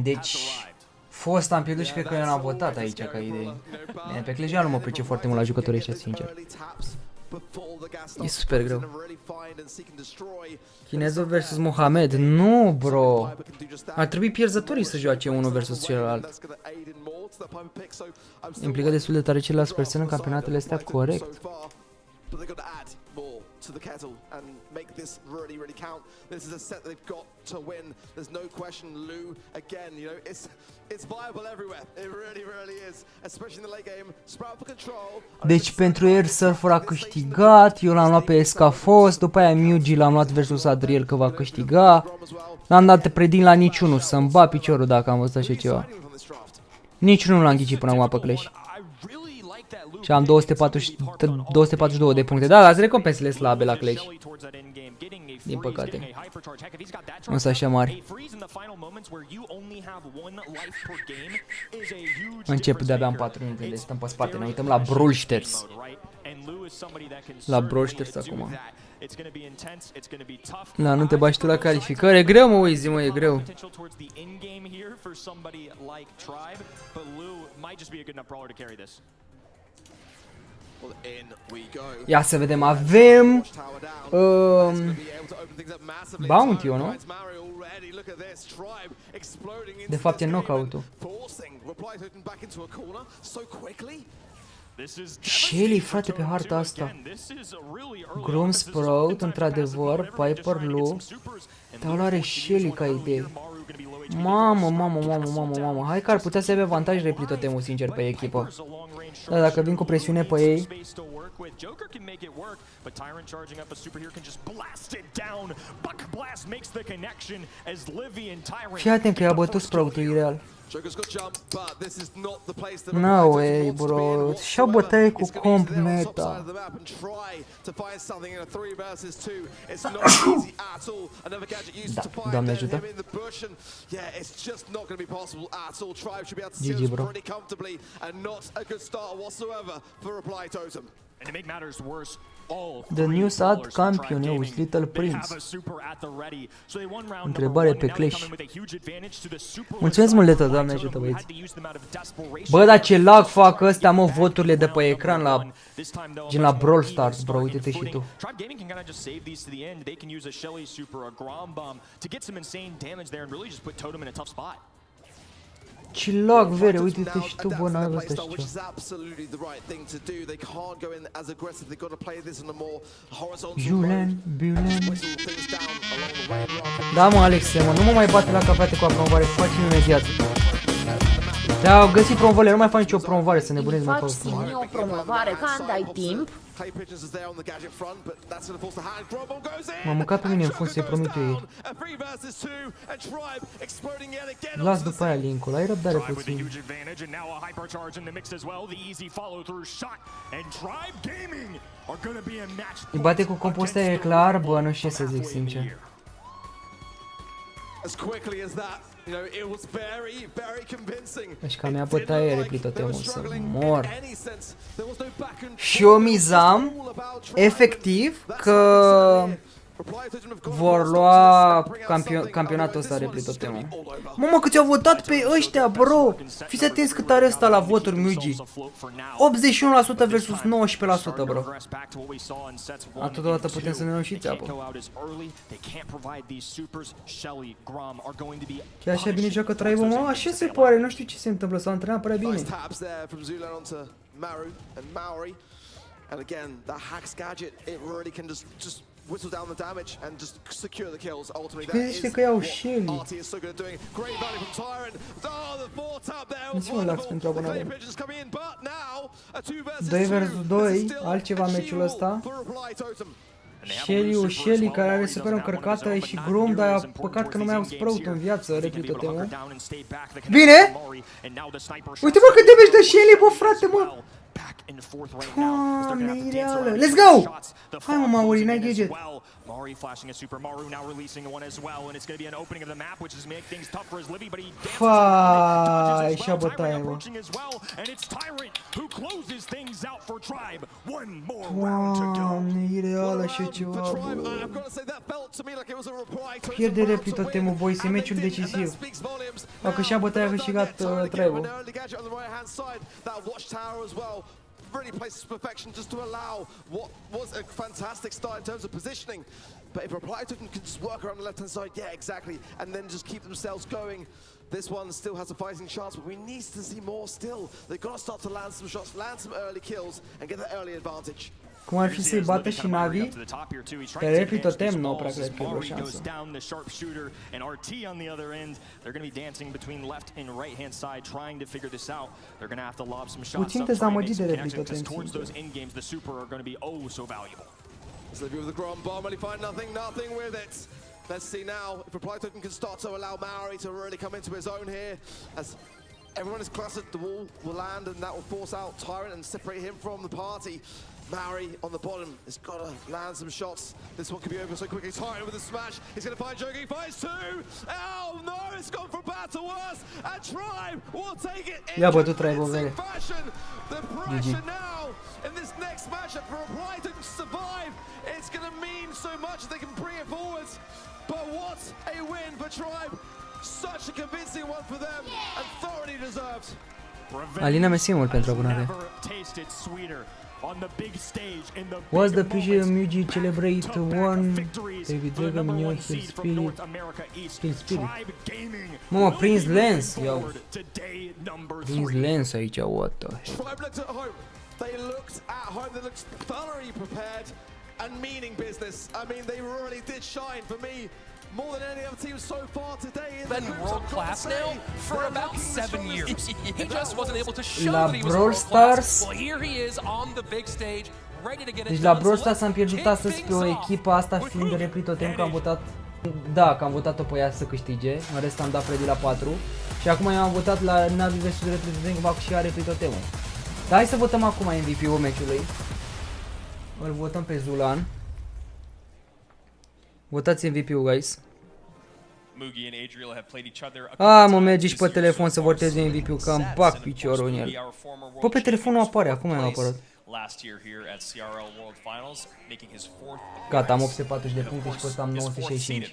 Deci, Fost am pierdut și cred că eu n-am votat aici ca idee. Pe Cleja nu mă pricep foarte mult la jucătorii ăștia, sincer. E super greu. Chinezul versus Mohamed. Nu, bro. Ar trebui pierzătorii să joace unul versus celălalt. Implică destul de tare celelalte persoane în campionatele astea, corect. To the kettle and make this really count. This is a set that they've got to win. There's no question. Lou, again, you know, it's viable everywhere. It really is, especially in the late game. Sprout for control. Deci pentru Air Surfer a câștigat, eu l-am luat pe Escafos, după aia Mugi l-am luat versus Adriel că va câștiga. N-am dat predin la niciunul, să-mi bat piciorul dacă am văzut așa ceva. Niciunul l-am ghicit până acum pe Clash. Și am 242 de puncte. Da, dați recompensele slabe la Clash. Din păcate. Nu sunt așa mari. Încep de-abia în 4 minute, deci stăm pe spate, ne uităm la BRAWL Stars. La BRAWL Stars acum. Da, nu te bagi tu la calificări, e greu mă, Uizi, mă, e greu. Ia să vedem, avem Bounty-ul, nu? De fapt e knockout-ul. Shelly, frate, pe harta asta. Grom Sprout, într-adevăr, Piper Lu. Dar are Shelly ca idee. Mamă. Hai că ar putea să aibă avantaj replitotemul, sincer, pe echipă. Dar dacă vin cu presiune pe ei... Fii atent că i-a bătut Sprout-ul ireal. No way, bro. Și-au bătaie cu comp meta. Da, Doamne ajută. GG, bro. The new sad champion is Little Prince. Întrebare pe Clash. Mulțumesc mult, Leto, Doamne ajută, băieți. Bă, dar ce lag fac ăstea, mă, voturile de pe ecran la... gen la Brawl Stars, bro, uite-te și tu. Ce lag, vere, uite-te și tu, bă, n-ai văzut așa ceva. Julen. Da, mă, Alexe, mă, nu mă mai bate la capete cu promovare, faci-mi imediat. Da, au găsit promovare, nu mai fac nicio promovare, să nebunezi, mă, fac promovare. Faci o promovare când ai timp. M-am mâncat pe mine în fund, să-i promit eu ei. Las după aia link-ul, ai răbdare puțin. Îi bate cu compostea, e clar, bă, nu știu ce să zic, sincer. Deci ca mea bătaie replitotemul să mor. Și eu mizam efectiv că vor lua campionatul ăsta replitotemul. Mamă, câți au votat pe ăștia, bro! Fiți atenți cât are ăsta la voturi, Mugi. 81% versus 19%, bro. Atotodată putem să ne luăm și țeapă. Chiar așa bine joacă Tribal, mă? Așa se pare, nu știu ce se întâmplă, s-a antrenat prea bine. Whistle down the damage and just secure the kills. Ultimately, that is RT is so good at doing. Great value from Tyrant. Oh, the four tap there. Clay pigeons coming in, but now a 2 versus 2, altceva meciul ăsta. Shelly care are super încărcată și Grom, dar păcat că nu mai au Sprout în viață, replitotemul. Bine! Uite mă cât damage de Shelly, bă, frate, mă! Doamne, ireală! Let's go! Hai mă, Mauri, n-ai gadget. Fai, și-a bătaie, bă. Doamne, ireală și ceva, bă. Pierde replitotemul, boys, e meciul decisiv. Dacă și-a bătaie, a câștigat Tribal. Really places perfection just to allow what was a fantastic start in terms of positioning. But if Reply Token can just work around the left-hand side, yeah, exactly, and then just keep themselves going, this one still has a fighting chance, but we need to see more still. They've got to start to land some shots, land some early kills, and get that early advantage. Cum ar fi să-i bată și Navi, pe replitotem nu prea cred că e o șansă. Puțin dezamăgit de replitotem, sincer. Let's see now if Reply Token can start to allow Maori to really come into his own here. As everyone is clustered, the wall will land and that will force out Tyrant and separate him from the party. Maori on the bottom has got to land some shots. This one could be over so quickly. Tyrant with a smash. He's going to find Jogi. Finds two. Oh no, it's gone from bad to worse. And Tribe will take it in convincing fashion. The pressure now in this next matchup for Reply to survive. It's going to mean so much if they can bring it forwards. But what a win for Tribe. Such a convincing one for them and thoroughly deserved. Alina mersi mult pentru abonare. Was the PG Muji celebrate one David Dragon Minion Hill Spirit? Mama, Prince Lens! Iau. Prince Lens aici, what the heck? They looked at home, they looked thoroughly prepared and meaning business. I mean, they really did shine for me. More than any other team so far today. Been world class now for about 7 years. He just wasn't able to show La that he was Brawl world class. Stars. Well, here he is on the big stage, ready to get it Deci la done. Brawl So Stars am let's pierdut kick astăzi pe o things off. echipă, asta fiind Repli Totem, că am votat. Da, că am votat-o pe ea să câștige. În rest am dat Freddy la 4. Și acum eu am votat la Navi vs Repli Totem, că va câștiga Repli Totemul. Dar hai să votăm acum MVP-ul meciului. Îl votăm pe Zulan. Votați MVP-ul, guys. Mă merge și pe telefon să voteze MVP-ul, că îmi bag piciorul în el. Bă, pe telefonul apare, acum mi-a apărut. Gata, am 840 de puncte și pe ăsta am 965.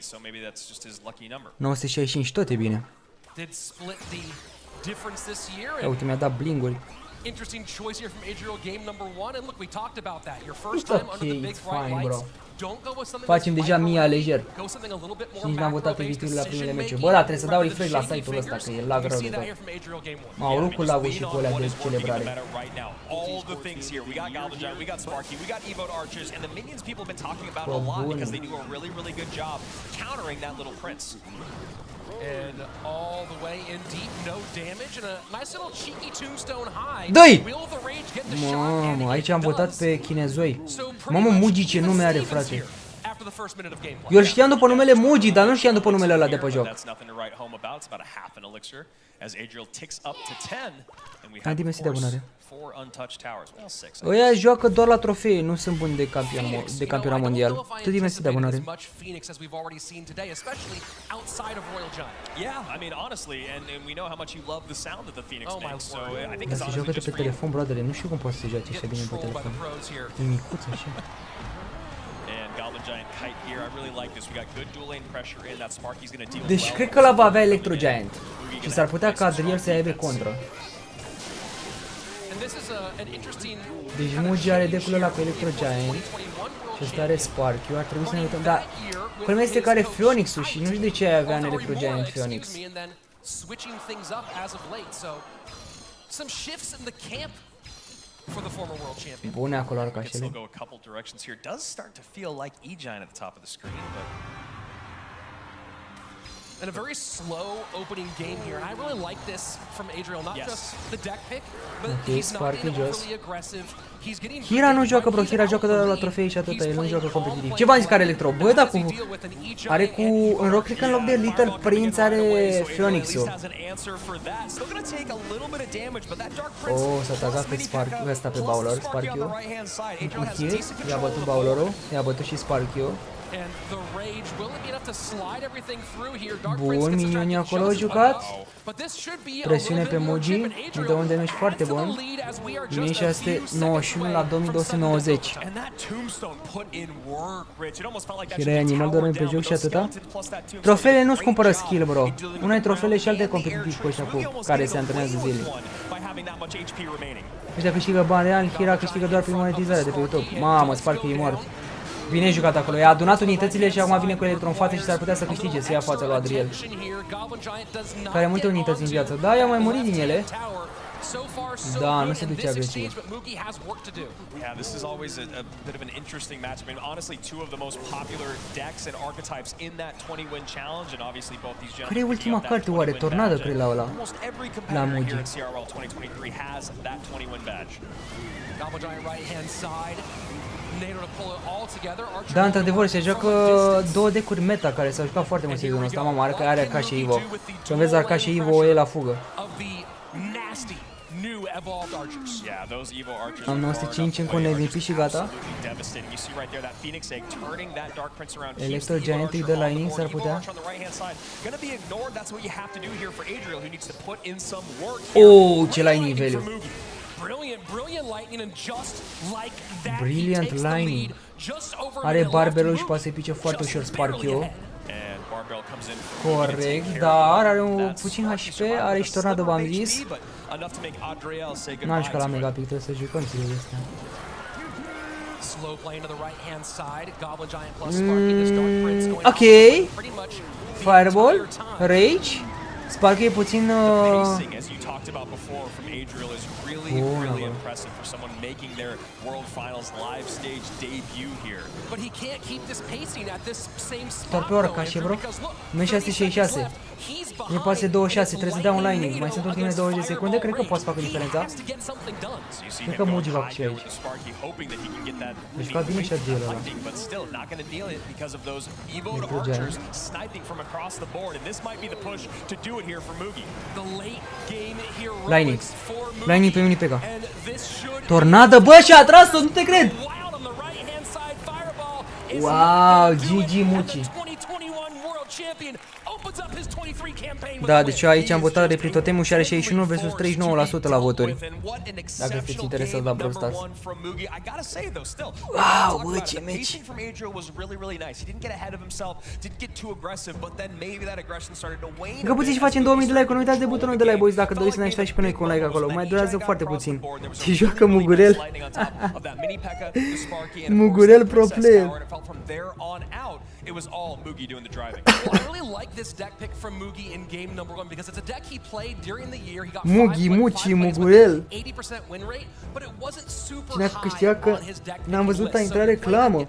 965, tot e bine. Uite, mi-a dat blinguri. Interesting choice here from Adriel, game number 1, and look, we talked about that. Your first time under the big bright lights. Don't go with something. Facem deja 1000 alegeri. Go something a little bit more. Și nici n-am votat MVP-ul la primele meciuri. Bă, da, trebuie să dau refresh la site-ul ăsta, că e lag rău de tot. M-au rupt cu lag-ul și cu alea de celebrare. All the things here. We got Galvajine, we got Sparky, we got Evoed Archers, and the minions people have been talking about a lot because they do a really, really good job countering that little prince. And all the way in deep, no damage, and a nice little cheeky tombstone high. Dă-i! Will the rage get the shot? Mamă, aici am votat pe chinezoi. Mamă, Mugi ce nume are, frate. Eu îl știam după numele Mugi, dar nu știam după numele ăla de pe joc. Adi, mersi de abonare. Ăia joacă doar la trofee, nu sunt buni de campionat mondial. Tudi, mersi de abonare. Dar se joacă de pe telefon, brother, nu știu cum poate să se joace așa bine pe telefon. E micuț așa. Deci cred că ăla va avea Electro Giant. Și s-ar putea ca Adriel să aibă contra. Deci Mugi are decul ăla cu Electro Giant. Și ăsta are Sparky, ar trebui să ne uităm. Dar problema este că are Phoenix-ul și nu știu de ce avea în Electro Giant Phoenix. Bune acolo arcașele. And a very slow opening game here, and I really like this from Adriel, not just the deck pick, but he's not being overly aggressive. He's getting Hira nu joacă, bro, Hira joacă doar la trofei și atâta, el nu joacă competitiv. Ce v-am zis că are Electro? Bă, da, cu... Are cu... În loc, cred că în loc de Little Prince are Phoenix-ul. Oh, s-a tagat pe Sparky, ăsta pe Brawler, Sparky-ul. Un hit, i-a bătut Brawler-ul, i-a bătut și Sparky-ul. Bun, minionii acolo au jucat. Presiune pe Mugi, îi dă un damage foarte bun. 1691 la 2290. Hira animal doar pe joc și atâta. Trofeele nu-ți cumpără skill, bro. Una e trofeele și alte competitiv cu ăștia cu care se antrenează zilnic. Ăștia câștigă bani real, Hira câștigă doar prin monetizare de pe YouTube. Mamă, Sparky e mort. Bine jucat acolo, i-a adunat unitățile și acum vine cu Electro în față și s-ar putea să câștige, să ia fața lui Adriel. Care are multe unități în viață, da, i-a mai murit din ele. Da, nu se duce agresiv. Yeah, this is always a bit of an interesting match. I mean, honestly, two of the most popular decks and archetypes in that 20-win challenge, and obviously both these Care e ultima carte oare? Tornado, cred, la ăla. La Mugi. Da, într-adevăr, se joacă două decuri meta care s-au jucat foarte mult sezonul ăsta. Mama, are Arca și Evo. Când vezi Arca și Evo, e la fugă. evolved archers. Yeah, those Evo archers. Am 905 încă un MVP și gata. Devastating. You see right there that Phoenix egg turning that Dark Prince around. Electro Giant îi dă lightning, s-ar putea. Gonna be ignored. That's what you have to do here for Adriel, who needs to put in some work. Oh, ce lightning value. Brilliant lightning, and just like that, Brilliant lightning. Are barbelul și poate să-i pice foarte ușor Sparky-o. Corect, dar are un puțin HP, are și tornado, v-am zis. N-am jucat la Megapic, trebuie să jucăm țilele astea. Ok. Fireball, Rage. Sparky e puțin... About before from Adriel is really impressive for someone making their World Finals live stage debut here. But he can't keep this pacing at this same spot. Doar pe oră ca și bro. Nu e 666. E poate 26, trebuie să dea un lining. Mai sunt ultimele 20 de secunde, cred că poate să facă diferența. Cred că Mugi va și aici. Deci ca bine și deal ăla. Lightning. Lightning pe Unipega. Tornado, bă, și-a atras-o, nu te cred! Wow, GG Muci. Da, deci eu aici am votat Repli Totemul și are 61 versus 39% la voturi. Dacă sunteți interesați la Brawl Stars. Wow, bă, ce meci! Încă puțin și facem 2000 de like-uri, nu uitați de butonul de like, boys, dacă doriți să ne ajutați și pe noi cu un like acolo. Mai durează foarte puțin. Și joacă Mugurel. Mugurel pro player. It was all Mugi doing the driving. I really like this deck pick from Mugi in game number 1 because it's a deck he played during the year. He got Mugi, Muci, Mugurel. 80% win rate, but it wasn't super Cine a câștigat că n-am văzut a intrat reclamă.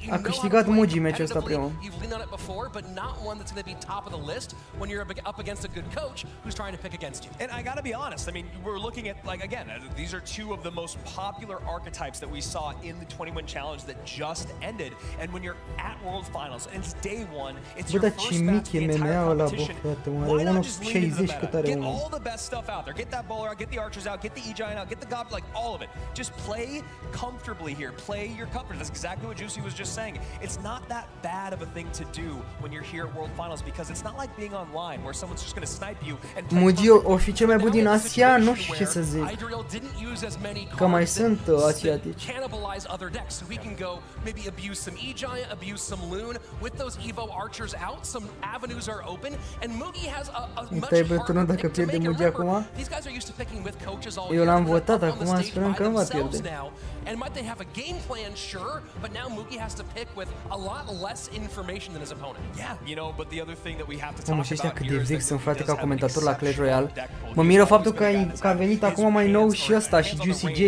A câștigat Mugi meciul ăsta prima. You've leaned on it before, but not one that's going to be top of the list when you're up against a good coach who's trying to pick against you. And I got to be honest, I mean, we're looking at, like, again, these are two of the most popular archetypes that we saw in the 20-win challenge that just ended. And when you're at World Finals and it's day one, it's your first match of the entire competition. Why not just lean into the meta? Get all the best stuff out there. Get that bowler out, get the archers out, get the E-Giant out, get the goblin, like all of it. Just play comfortably here. Play your comfort. That's exactly what Juicy was just saying. It's not that bad of a thing to do when you're here at World Finals because it's not like being online where someone's just going to snipe you and Mugi o fi cel mai bun din Asia, nu știu ce să zic. Că mai sunt asiatici. Cannibalize other decks, so we can go maybe abuse some E-Giant, abuse some Loon. With those Evo archers out, some avenues are open, and Mugi has a much harder pick to make it work. These guys are used to picking with coaches all year. Eu l-am votat, acum sperăm că nu va pierde. And might they have a game plan, sure, but now Mugi has to pick with a lot less information than his opponent. Yeah, you know, but the other thing that we have to talk about ăștia cât de vechi sunt, frate, ca comentator la Clash Royale. Mă miră faptul că a venit acum mai nou și ăsta, și Juicy J.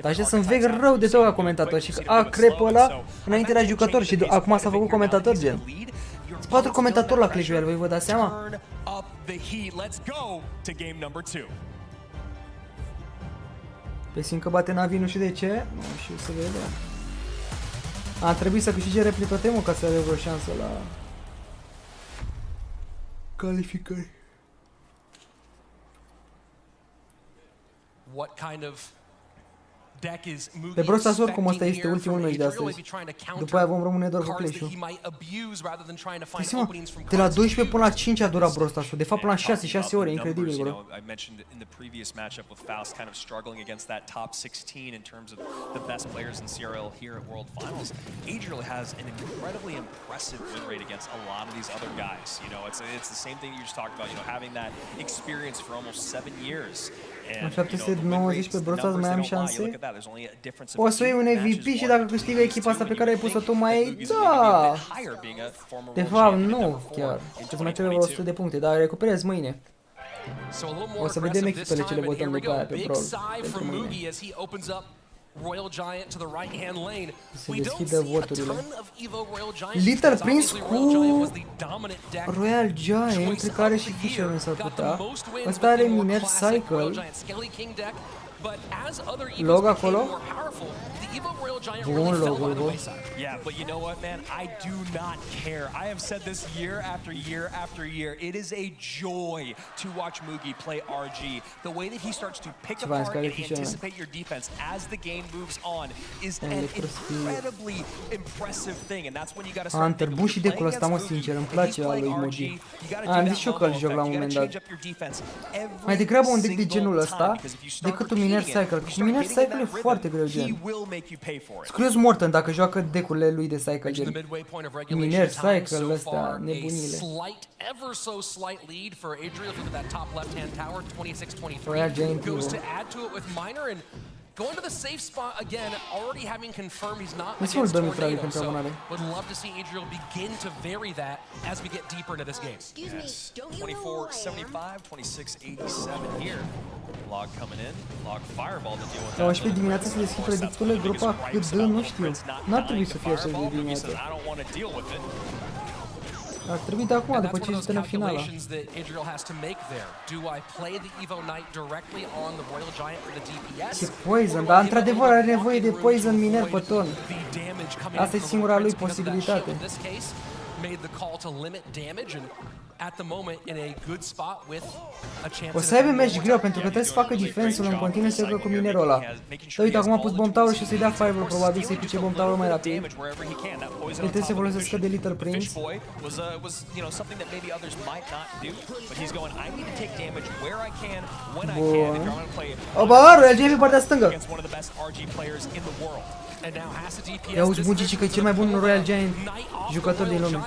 Dar așa sunt vechi rău de tot ca comentator și că a crepă ăla înainte era jucător și acum s-a făcut comentator gen. Sunt 4 comentatori la Clash Royale, voi vă dați seama? Pe simt că bate Navi, nu știu de ce. Nu știu să vedem. A trebuit să câștige Repli Totemul ca să aibă o șansă la calificări. What kind of deck is Mugi Pe Brawl Stars oricum ăsta este expecting ultimul here meci de from astăzi. Adriel? Maybe trying to După aia vom counter rămâne doar cu cards that Clash-ul. he might abuse rather than trying to find Dă-i seama, openings from de la cards. 12 până la 5 a durat Brawl Stars-ul, de fapt până la 6 ore, incredibil, bro. I mentioned in the previous matchup with Faust kind of struggling against that top 16 in terms of the best players in CRL here at World Finals. Adriel has an incredibly impressive win rate against a lot of these other guys. You know, it's the same thing you just talked about, you know, having that experience for almost 7 years. La 790 pe Brawl Stars mai am șanse. O să iei un MVP și dacă câștigă echipa asta pe care ai pus-o tu mai ai, da! De fapt, nu chiar. Îți mai trebuie 100 de puncte, dar recuperez mâine. O să vedem echipele ce le votăm după aia pe Brawl pentru mâine. Royal Giant to the right-hand lane. Se deschide voturile. Little Prince cu Royal Giant, cred că are și Fisherman s-ar putea. Ăsta are Miner Cycle. Log acolo. Evo Royal Giant Bun really fell by logo, the bă. wayside. Yeah, but you know what, man? I do not care. I have said this year after year after year. It is a joy to watch Mugi play RG. The way that he starts to pick apart and anticipate your defense as the game moves on is an incredibly impressive thing, and that's when you got to start Hunter, bun și decul ăsta, mă, sincer, îmi place al lui Mugi. Am zis și eu că îl joc la un moment dat. Mai degrabă un deck de genul ăsta decât un miner cycle, că miner cycle e foarte greu gen. Scriu Morton dacă joacă decurile lui de cycle gen. Miner cycle ăstea, nebunile. Ever so slight lead for Adriel into that top left-hand tower, 26-23. Royal Giant Goes to add to it with Miner and going to the safe spot again, already having confirmed he's not against Tornado, so would love to see Adriel begin to vary that as we get deeper into this game. Excuse me, don't you 24-75, 26-87 here. Log coming in, log fireball to deal with La that. 11 dimineața se deschid predicturile, grupa cât dă, nu știu. N-ar trebui să fie așa de dimineață. Ar trebui de acum, după ce este în finala. Ce poison, dar într-adevăr are nevoie de poison miner pe ton. Asta e singura lui posibilitate. O să aibă match greu pentru că trebuie să facă defense-ul în continuu să cu minerul ăla. Dar uite, acum a pus bomb tower și o să-i dea fireball, probabil să-i pice bomb tower mai rapid. El trebuie să folosească de Little Prince. Bun. Oba, Royal Giant pe partea stângă. Ia uzi Mugi că e cel mai bun Royal Giant jucător din lume.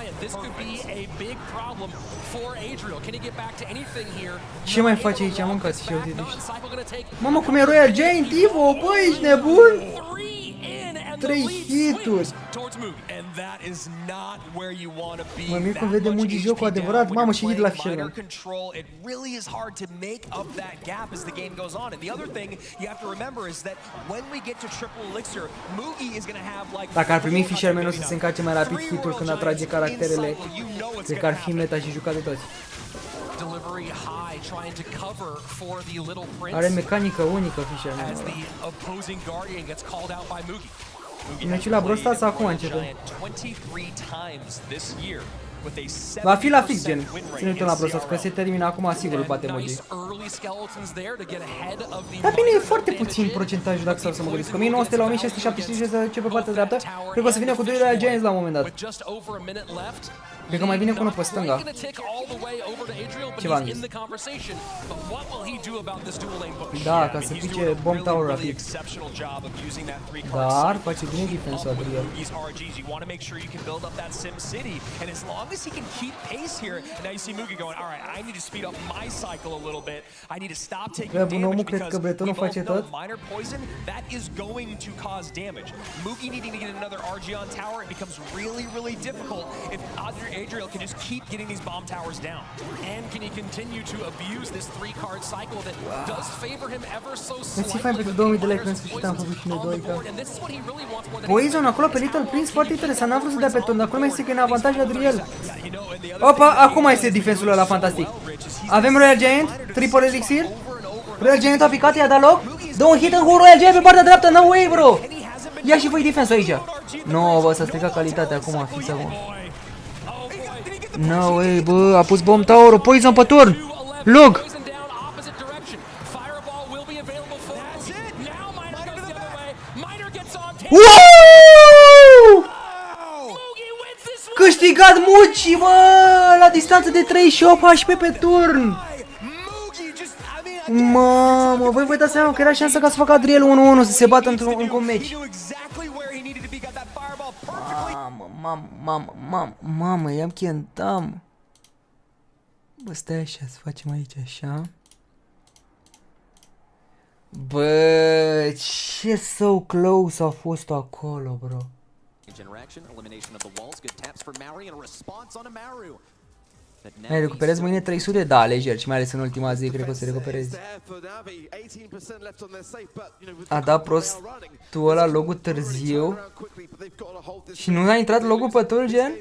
Ce mai face aici? Am mâncat și eu de niște. Mamă, cum e Royal Giant Evo, băi, ești nebun? 3 hituri. Mă mir când vede Mugi joc cu adevărat. Mamă, și hit la Fisherman. Dacă ar primi Fisherman, o să se încarce mai rapid hitul când atrage caracterele. Cred că ar fi meta și jucat de toți. Are mecanică unică Fisherman. Meciul la Brawl Stars acum începe. Va fi la fix, gen. Ține-te la Brawl Stars, că se termină acum, sigur îl bate Mugi. Dar bine, e foarte puțin procentajul dacă stau să mă gândesc. 1900 la 1675 să ce pe partea dreaptă. Cred că o să vină cu 2 Royal Giants la un moment dat. Cred că mai vine cu unul pe stânga. Ce v-am zis? Da, ca să pice bomb tower rapid. Dar face bine defensul Adriel. Bă, bun, omul cred că bretonul face tot. Adriel can just keep getting these bomb towers down. And can he continue to abuse this 3-card cycle that does favor him ever so slightly? Fain pentru 2000 de like, în sfârșit am făcut și noi 2 ca. Poison acolo pe Little Prince, foarte interesant, n-am vrut să dea pe ton, dar acolo mai este că e în avantaj Adriel. Opa, acum mai este defensul ăla fantastic. Avem Royal Giant, triple elixir. Royal Giant a picat, i-a dat loc. Dă un hit în Royal Giant pe partea dreaptă, no way, bro! Ia și voi defensul aici. No, bă, s-a stricat calitatea acum, fix acum. No way, bă, a pus bomb tower-ul, poison pe turn. Look! Wow! Câștigat Mugi, bă, la distanță de 38 HP pe turn. Mamă, voi vă dați seama că era șansa ca să facă Adriel 1-1 să se bată într-un meci. Mamă, i-am chentam. Bă, stai așa, să facem aici așa. Bă, ce so close a fost acolo, bro. Mai recuperezi mâine 300? Da, lejer, și mai ales în ultima zi, cred că o să recuperezi. A dat prostul ăla logul târziu și nu a intrat logul pe tur, gen?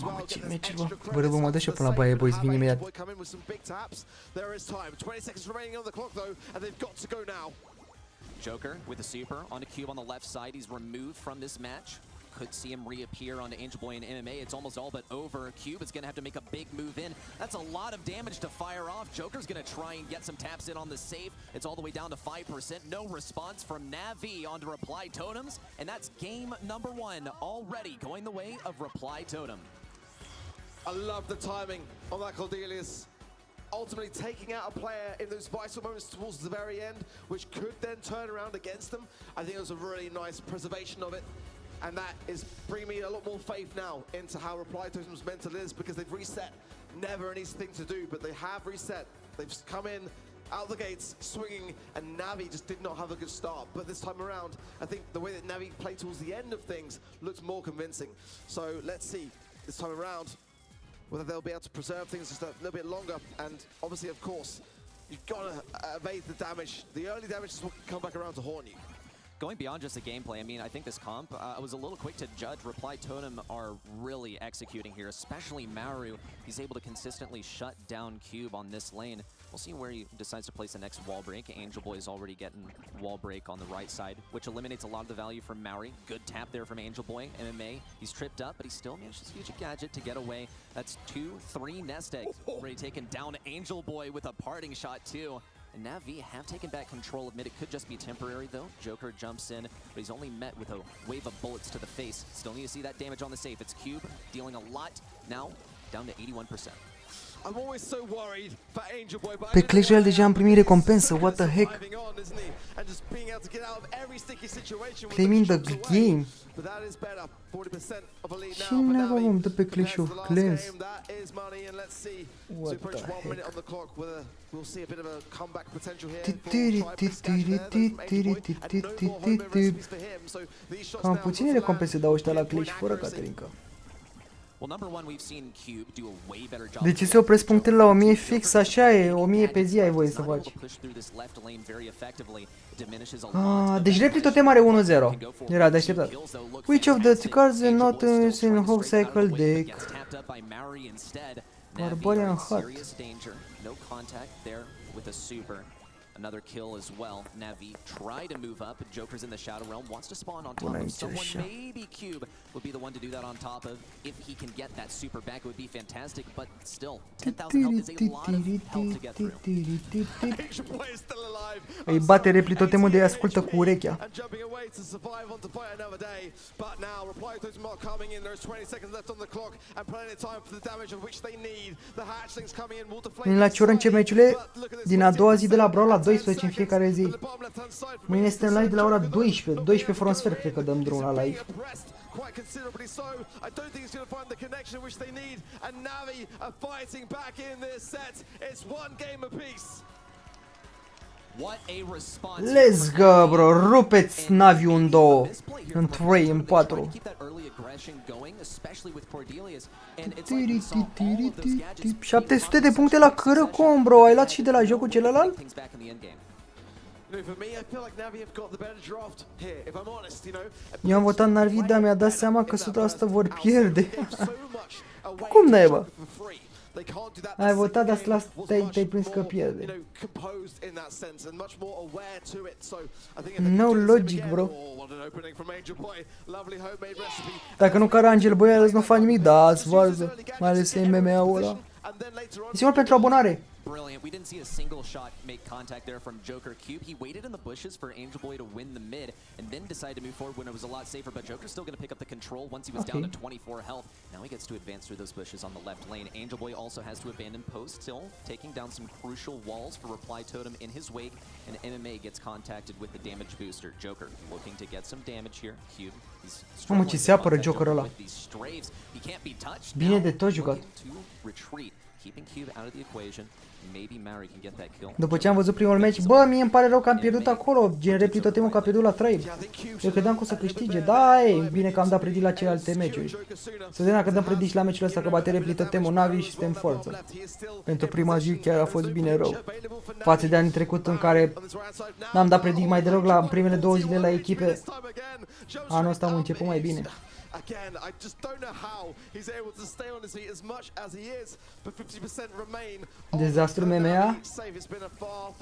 Mamă, ce meci, bă. Bă, mă dă și eu până la baie, boys, vin imediat. Joker with a super on a cube on the left side. He's removed from this match. Could see him reappear onto Angel Boy and MMA. It's almost all but over. Cube is going to have to make a big move in. That's a lot of damage to fire off. Joker's going to try and get some taps in on the save. It's all the way down to 5%. No response from Navi onto Reply Totems. And that's game number 1 already going the way of Reply Totem. I love the timing on that Cordelius. Ultimately taking out a player in those vital moments towards the very end, which could then turn around against them. I think it was a really nice preservation of it. And that is bringing me a lot more faith now into how Reply Totem's mental is, because they've reset. Never an easy thing to do, but they have reset. They've come in out the gates swinging, and Navi just did not have a good start. But this time around, I think the way that Navi played towards the end of things looks more convincing. So let's see this time around whether they'll be able to preserve things just a little bit longer. And obviously, of course, you've got to evade the damage. The early damage is what can come back around to haunt you. Going beyond just the gameplay, I mean, I think this comp, I was a little quick to judge. Reply Totem are really executing here, especially Maru. He's able to consistently shut down Cube on this lane. We'll see where he decides to place the next wall break. Angel Boy is already getting wall break on the right side, which eliminates a lot of the value from Maori. Good tap there from Angel Boy. MMA, he's tripped up, but he still manages to use a gadget to get away. That's 2-3 nest eggs. Already taken down Angel Boy with a parting shot too. And Navi have taken back control of mid. It could just be temporary though. Joker jumps in, but he's only met with a wave of bullets to the face. Still need to see that damage on the safe. It's Cube dealing a lot. Now down to 81%. I'm always so worried for Angel Boy, but Pe Clash Royale deja am primit recompensă, what the heck? Claiming the game. Și neava vom dă pe Clash of Clans. What the heck? Cam puține recompense dau ăștia la Clash fără Caterinca. De ce se opresc punctele la 1000 fix? Așa e, 1000 pe zi ai voie să faci. Deci repli totem are 1-0. Era de așteptat. Which of the two cards are not in whole cycle deck? Barbarian Heart. Another kill as well. Navi tried to move up. Joker's in the Shadow Realm, wants to spawn on top of someone. Maybe Cube would be the one to do that on top of. If he can get that super back, it would be fantastic. But still, 10,000 health is a lot of health to get through. Îi bate repli totemul de ascultă cu urechea. La ce oră încep meciurile? Din a doua zi de la BRAWL la 12 în fiecare zi. Mâine suntem live de la ora 12. 12 fără un sfert, cred că dăm drumul la live. Quite considerably so. I don't think he's going to find the connection which they need. And Navi are fighting back in this set. It's one game apiece. What a response. Let's go, bro. Rupeți Navi în 2, în 3, în 4. 700 de puncte la Cărăcom, bro. Ai luat și de la jocul celălalt? Eu am votat Navi, dar mi-a dat seama că 100% vor pierde. Cum naiba? Ai votat, dar te-ai prins că pierde. No logic, bro. Dacă nu care Angel Boy, ales nu fac nimic, da, zvarză. Mai ales MMA-ul ăla. Zi-mă pentru abonare. Brilliant. We didn't see a single shot make contact there from Joker Cube. He waited in the bushes for Angel Boy to win the mid and then decided to move forward when it was a lot safer, but Joker's still going to pick up the control once he was down to 24 health. Now he gets to advance through those bushes on the left lane. Angel Boy also has to abandon post still, taking down some crucial walls for Reply Totem in his wake, and MMA gets contacted with the damage booster. Joker looking to get some damage here. Cube, he's struggling with these strafes. He can't be touched. Bine de tot jucat. Keeping Cube out of the equation. Maybe Mary can get that kill. După ce am văzut primul meci, bă, mie îmi pare rău că am pierdut acolo. Gen repli totemul că a pierdut la 3. Eu credeam că o să câștige. Da, e bine că am dat predict la celelalte meciuri. Să vedem dacă dăm predict la meciul ăsta că bate repli totemul Navi și suntem forță. Pentru prima zi chiar a fost bine rău. Față de anii trecut în care n-am dat predict mai deloc la primele 2 zile la echipe. Anul ăsta am început mai bine. Again, I just don't know how he's able to stay on his feet as much as he is, but 50% remain. Dezastru MMA. It's been a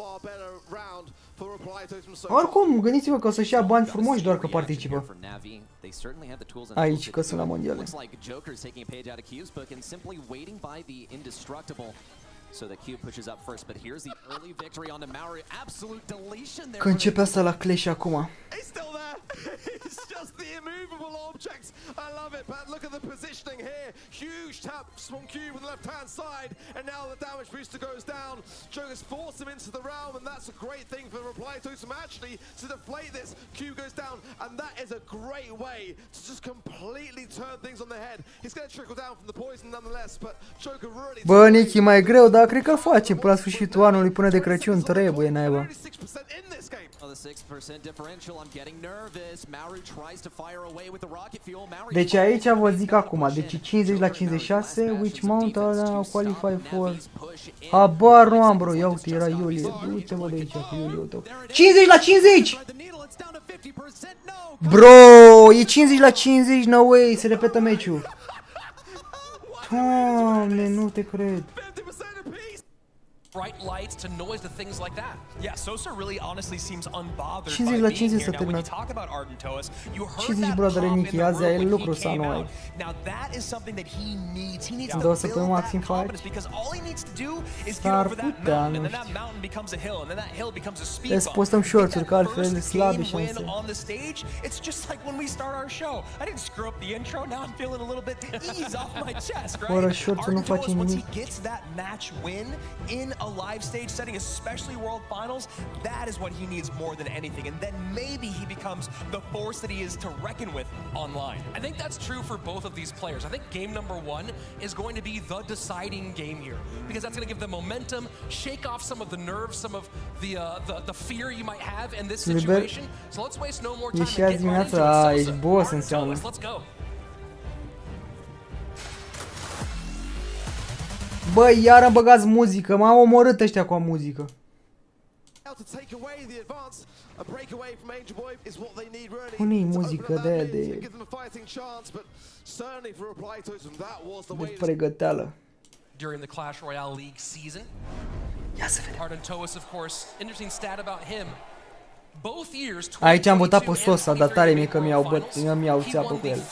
far better round for Reply to. Oricum, gândiți-vă că o să-și ia bani frumoși doar că participă. Aici, că sunt la mondiale. Că începe asta la Clash acum. It's just the immovable objects. I love it, but look at the positioning here. Huge tap from Cube on the left-hand side, and now the damage booster goes down. Joker's forced him into the realm, and that's a great thing for Reply to actually to deflate this. Cube goes down, and that is a great way to just completely turn things on their head. He's going to trickle down from the poison nonetheless, but Joker really... Bă, Nicky, mai greu, dar cred că face până la sfârșitul anului, până de Crăciun, trebuie, naiba. Deci aici vă zic acum, deci 50 la 56, which mount are now qualified for... Habar nu am, bro, ia uite, era Iulie, uite mă de aici cu Iulie-ul tău. 50 la 50! Bro, e 50 la 50, no way, se repetă meciul. Doamne, nu te cred. Bright lights to noise to things like that. Yeah, Sosa really honestly seems unbothered 50 by la being 50 here. s-a Now, when you terminat. talk about Arden Toas, you heard 50 that brother pop in Nicky, the azi ai room when lucru he să came nu ai. out. Now that is something that he needs. He needs to Două build săptămâni that maxim confidence fight. because all he needs to do is get S-ar over that putea, mountain, and nu then that știu. mountain becomes a hill, and then that hill becomes a speed Trebuie să bump. postăm Get shorts-uri, that că altfel first slabe game win șanse. on the stage. It's just like when we start our show. I didn't screw up the intro. Now I'm feeling a little bit ease off my chest, right? Fără shorts nu Arden face Toas, once he nimic. gets that match win in a live stage setting, especially World Finals, that is what he needs more than anything. And then maybe he becomes the force that he is to reckon with online. I think that's true for both of these players. I think game number one is going to be the deciding game here because that's going to give them momentum, shake off some of the nerves, some of the fear you might have in this situation. So let's waste no more time and get right into it. Ești boss înseamnă. Let's go. Băi, iar am băgați muzică, m-am omorât ăștia cu muzică. Pune-i muzică de aia de pregăteală. During the Clash Royale League season. Ia să vedem. Arden Toas, of course, interesting stat about him. Both years, Aici am votat pe Sosa, dar tare mie că mi-au țeapă cu el.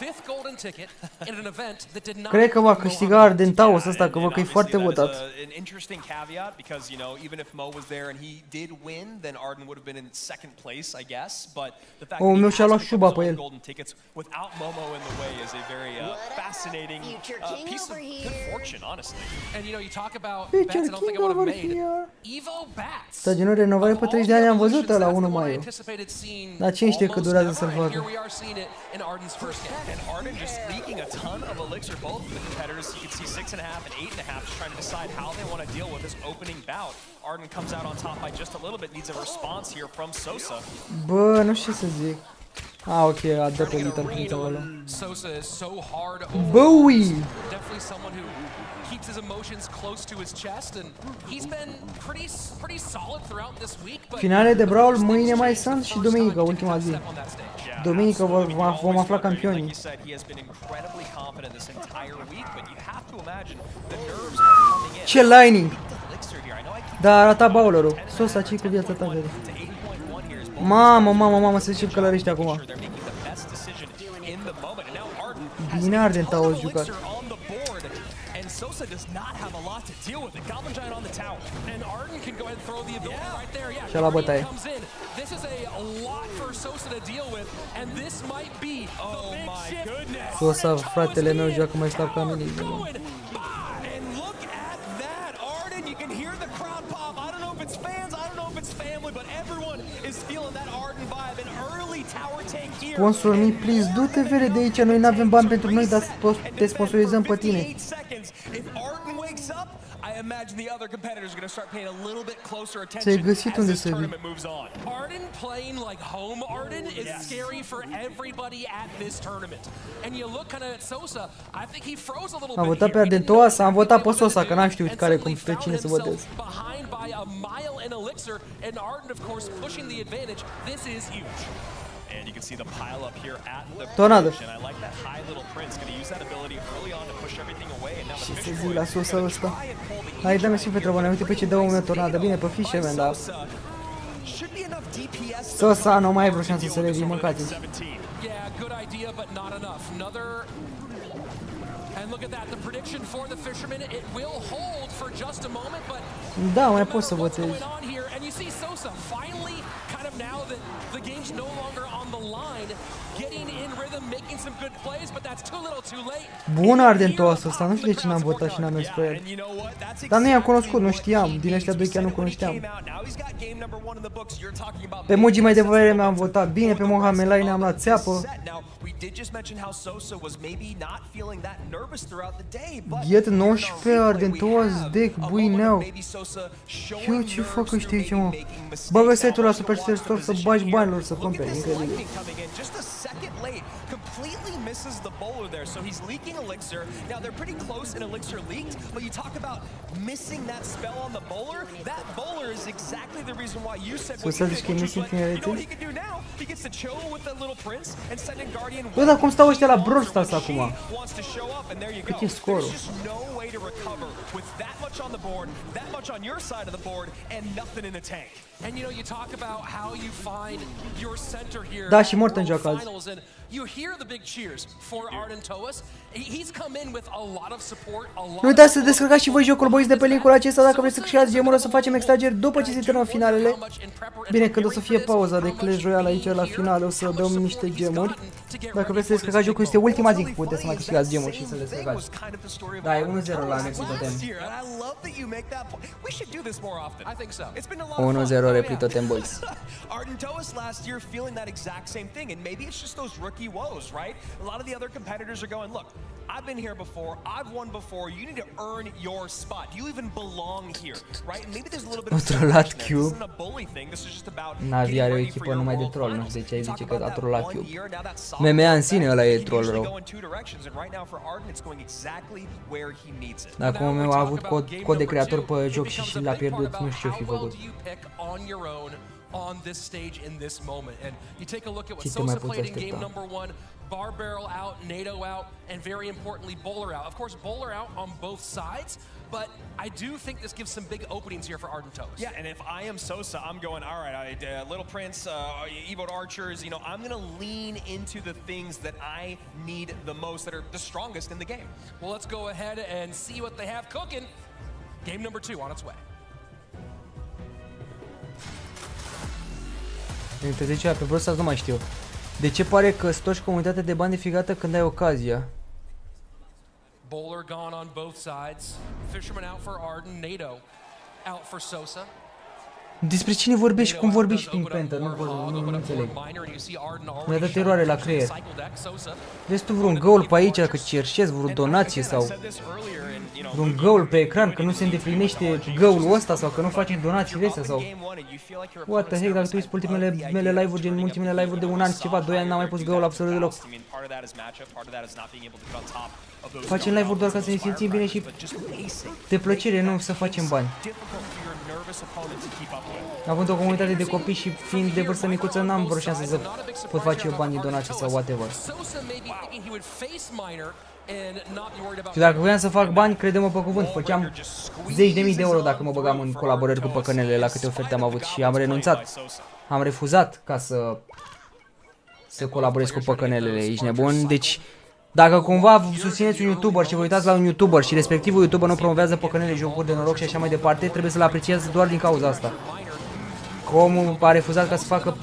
Cred că va câștiga Arden Toas ăsta, că văd că e foarte votat. Oh, meu și-a luat șuba pe el. Future King over here. Stai, genul renovare pe 30 de ani am văzut la 1 mai. Dar cine știe cât durează să-l facă? And Arden just leaking a ton of elixir both from the competitors. You can see 6.5 and 8.5 just trying to decide how they want to deal with this opening bout. Arden comes out on top by just a little bit, needs a response here from Sosa. Bă, nu știu ce să zic. Ok, a dat pe Little Prince acolo. Sosa is so hard Bowie! Definitely someone who keeps his emotions close to his chest, and he's been pretty solid throughout this week. Finale de Brawl mâine mai sunt și duminică, ultima zi. Duminică vom afla campionii. Ce lining! Da, arata bowlerul. Sosa, ce cu viața ta, vede. Mamă, să zicem călărește acum. Bine Arden Toas jucat. Sosa does not have a lot to deal with it. Goblin Giant on the tower, and Arden can go ahead and throw the ability right there. Și la bătaie. Comes in. This is a lot for Sosa to deal with, and this might be the big shift. Sosa, fratele meu, joacă mai slab ca mine. And look at that, Arden. You can hear the crowd pop. I don't know if it's fans, I don't know if it's family, but everyone is feeling that Arden vibe. An early tower take here. Sponsor me, please, du-te vere de aici, noi n-avem bani pentru noi, dar te sponsorizăm pe tine. If Arden wakes up, I imagine the other competitors are going to start paying a little bit closer Ți-ai attention găsit as unde this să vii. tournament moves on. Arden playing like home Arden is scary for everybody at this tournament. And you look kind of at Sosa, I think he froze a little bit. Am votat pe Arden Toas, am votat pe Sosa, că n-am știut care cum pe cine să votez. Behind by a mile in elixir, and Arden of course pushing the advantage. This is huge. And you can see the pile up here at the Tornado. finish, and I like that high little Prince going to use that ability early on to push everything away, and now the Ce fish să zic la Sosa ăsta? Hai, dă-mi și pe trebune, uite pe ce dă una tornadă. Bine, pe fisherman, dar... Sosa, nu mai ai vreo șansă să revii, mâncați. Yeah, good idea, but not enough. Another... And look at that, the prediction for the fisherman, it will hold for just a moment, but... Da, mai poți să votezi. And you see Sosa finally, kind of now that the game's no longer on the line, getting in rhythm, making some good plays, but that's too little too late. Bun Ardentul ăsta, nu știu de ce n-am votat și n-am mers pe el. Dar nu i-am cunoscut, nu știam, din ăștia doi chiar nu cunoșteam. Pe Mugi mai devreme am votat bine, pe Mohamed Lai ne-am luat țeapă. Ghet 19, Ardentul ăsta, dec, buineau. Eu ce fac ăștia aici, mă? Bagă site-ul la Superstar Store să bagi banilor să cumperi, incredibil. Completely misses the bowler there, so he's leaking elixir. Now they're pretty close in elixir leaked, but you talk about missing that spell on the bowler. That bowler is exactly the reason why you said what you did. You know what he can do now? He gets to chill with the little Prince and send in Guardian. Bă, dar cum stau ăștia la Brawl Stars acum? Cât e scorul? There's just no way to recover with that much on the board, that much on your side of the board, and nothing in the tank. And you know, you talk about how you find your center here. Da, și Morten joacă azi. You hear the big cheers for Ardentoas. He's come in with a lot of support, a lot. Nu uitați să descărcați și voi jocul, băieți, de pe linkul acesta dacă vreți să câștigați gemul, o să facem extrageri după ce se termină finalele. Bine, când o să fie pauza de Clash Royale aici la final, o să dăm niște gemuri. Dacă vreți să descărcați jocul, este ultima zi că puteți să mai câștigați gemuri și să le descărcați. Da, e 1-0 la Replitotem. 1-0 Replitotem, boys. Ardentoas last year feeling that exact same thing, and maybe it's just those rookie woes, right? A lot of the other competitors are going, look, I've been here before, I've won before, you need to earn your spot. Do you even belong here, right? And maybe there's a little bit of this isn't a bully thing, this is just about Navi are o echipă numai de troll, nu știu de ce ai zice că a trollat Cube. MMA în sine ăla e troll rău. Dacă omul meu a avut cod de creator pe joc și l-a pierdut, nu știu ce-o fi făcut. On this stage in this moment, and you take a look at what Sosa played in game number 1. Bar barrel out, NATO out, and very importantly, bowler out. Of course, bowler out on both sides, but I do think this gives some big openings here for Ardentoas. Yeah, and if I am Sosa, I'm going, all right, Little Prince, Evoed Archers, you know, I'm going to lean into the things that I need the most, that are the strongest in the game. Well, let's go ahead and see what they have cooking. Game number 2 on its way. Între 10 pe Brawl Stars nu mai știu. De ce pare că stoci comunitatea de bani de fiecare când ai ocazia? Bowler gone on both sides. Fisherman out for Arden, NATO out for Sosa. Despre cine vorbești, cum vorbești prin Penta, nu înțeleg. Mi-a dat eroare la creier. Vezi tu vreun goal pe aici, că cerșezi vreo donație sau vreun goal pe ecran, că nu se îndeplinește goal-ul ăsta sau că nu facem donațiile astea sau... What the heck, dacă tu uiți pe ultimele mele live-uri, din ultimele live-uri de un an, ceva, 2 ani n-am mai pus goal absolut deloc. Facem live-uri doar ca să ne simțim bine și de plăcere, nu să facem bani. Având o comunitate de copii și fiind de vârstă micuță, n-am vreo șansă să pot face eu bani din donații sau whatever. Și dacă voiam să fac bani, crede-mă pe cuvânt, făceam 10.000 de euro dacă mă băgam în colaborări cu păcănele la câte oferte am avut și am renunțat. Am refuzat ca să colaborez cu păcănelele, ești nebun? Deci, dacă cumva susțineți un YouTuber și vă uitați la un YouTuber și respectivul YouTuber nu promovează păcănele, jocuri de noroc și așa mai departe, trebuie să-l apreciați doar din cauza asta. Că omul a refuzat ca să facă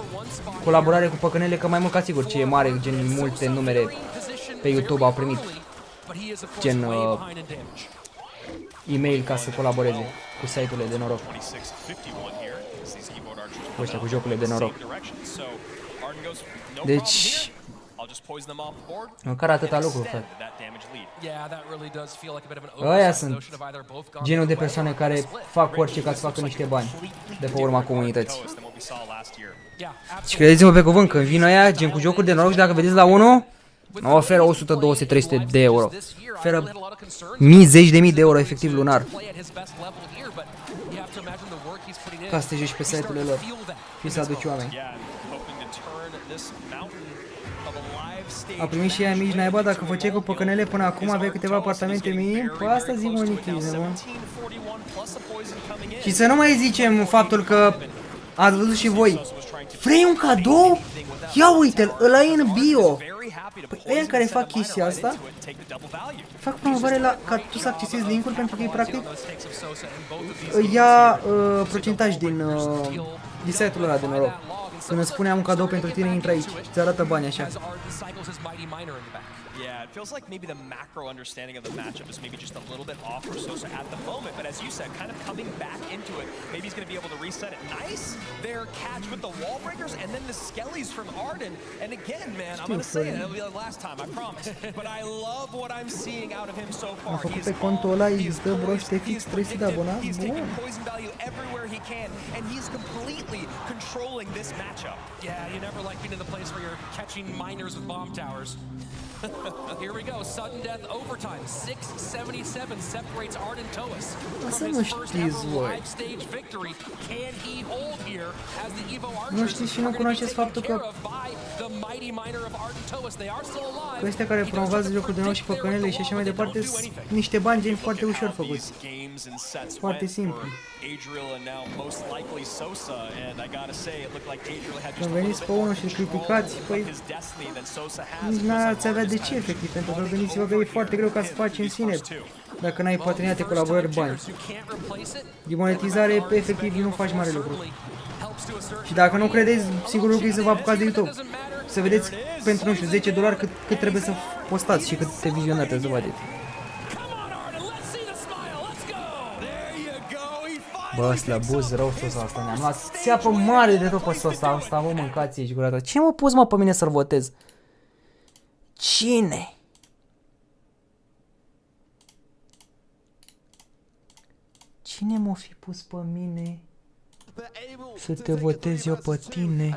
colaborare cu păcănele, că mai mult ca sigur ce e mare, gen multe numere pe YouTube au primit gen e-mail ca să colaboreze cu site-urile de noroc. Cu ăștia, cu jocurile de noroc. Deci, măcar atâta lucru, frate. Ăia sunt genul de persoane care fac orice ca să facă niște bani de pe urma comunității. Și credeți-mă pe cuvânt, când vin ăia, gen cu jocuri de noroc și dacă vedeți la 1, oferă 100, 200, 300 de euro. Oferă mii, zeci de mii de euro efectiv lunar. Ca să te joci pe site-urile lor și să aduci oameni. A primit și ea mici naiba, dacă făceai cu păcănele până acum aveai câteva apartamente minim? Păi asta zic, mă, Nichi, nebun. Și să nu mai zicem faptul că ați văzut și voi. Vrei un cadou? Ia uite-l, ăla e în bio. Păi ăia care fac chestia asta fac promovare ca tu să accesezi link-uri pentru că ei practic ia procentaj din site-ul ăla de noroc. Când îți spune am un cadou pentru tine, intră aici, îți arată bani așa. Yeah, it feels like maybe the macro understanding of the matchup is maybe just a little bit off for Sosa at the moment, but as you said, kind of coming back into it, maybe he's going to be able to reset it. Nice, their catch with the wall breakers, and then the skellies from Arden. And again, man, I'm going to say it, it'll be the last time, I promise. But I love what I'm seeing out of him so far. He's taking poison value everywhere he can, and he's completely controlling this matchup. Yeah, you never like being in the place where you're catching miners with bomb towers. Here we go, sudden death overtime. 677 separates Arden Toas from his first ever live stage victory. Can he hold here as the Evo Archers are going to be taken care of by the mighty miner of Arden Toas? They are still alive. Ăștia care promovează jocul de nou și păcănele și așa mai departe sunt niște bani gen foarte ușor făcuți. Foarte simplu. Când veniți pe unul și îl criticați, păi nici n-ați avea de ce efectiv, pentru că gândiți-vă că e foarte greu ca să faci în sine dacă n-ai parteneriate, colaborări, bani. Demonetizare, efectiv, nu faci mare lucru. Și dacă nu credeți, singurul lucru e să vă apucați de YouTube. Să vedeți pentru, nu știu, $10 cât trebuie să postați și câte vizionate trebuie să vedeți. Bă, ăsta buz rău Sosa asta, ne-am luat țeapă mare de tot pe Sosa asta, mă, mâncați aici gura ta. Cine mă pus, mă, pe mine să-l votez? Cine? Cine m-o fi pus pe mine să te votez eu pe tine?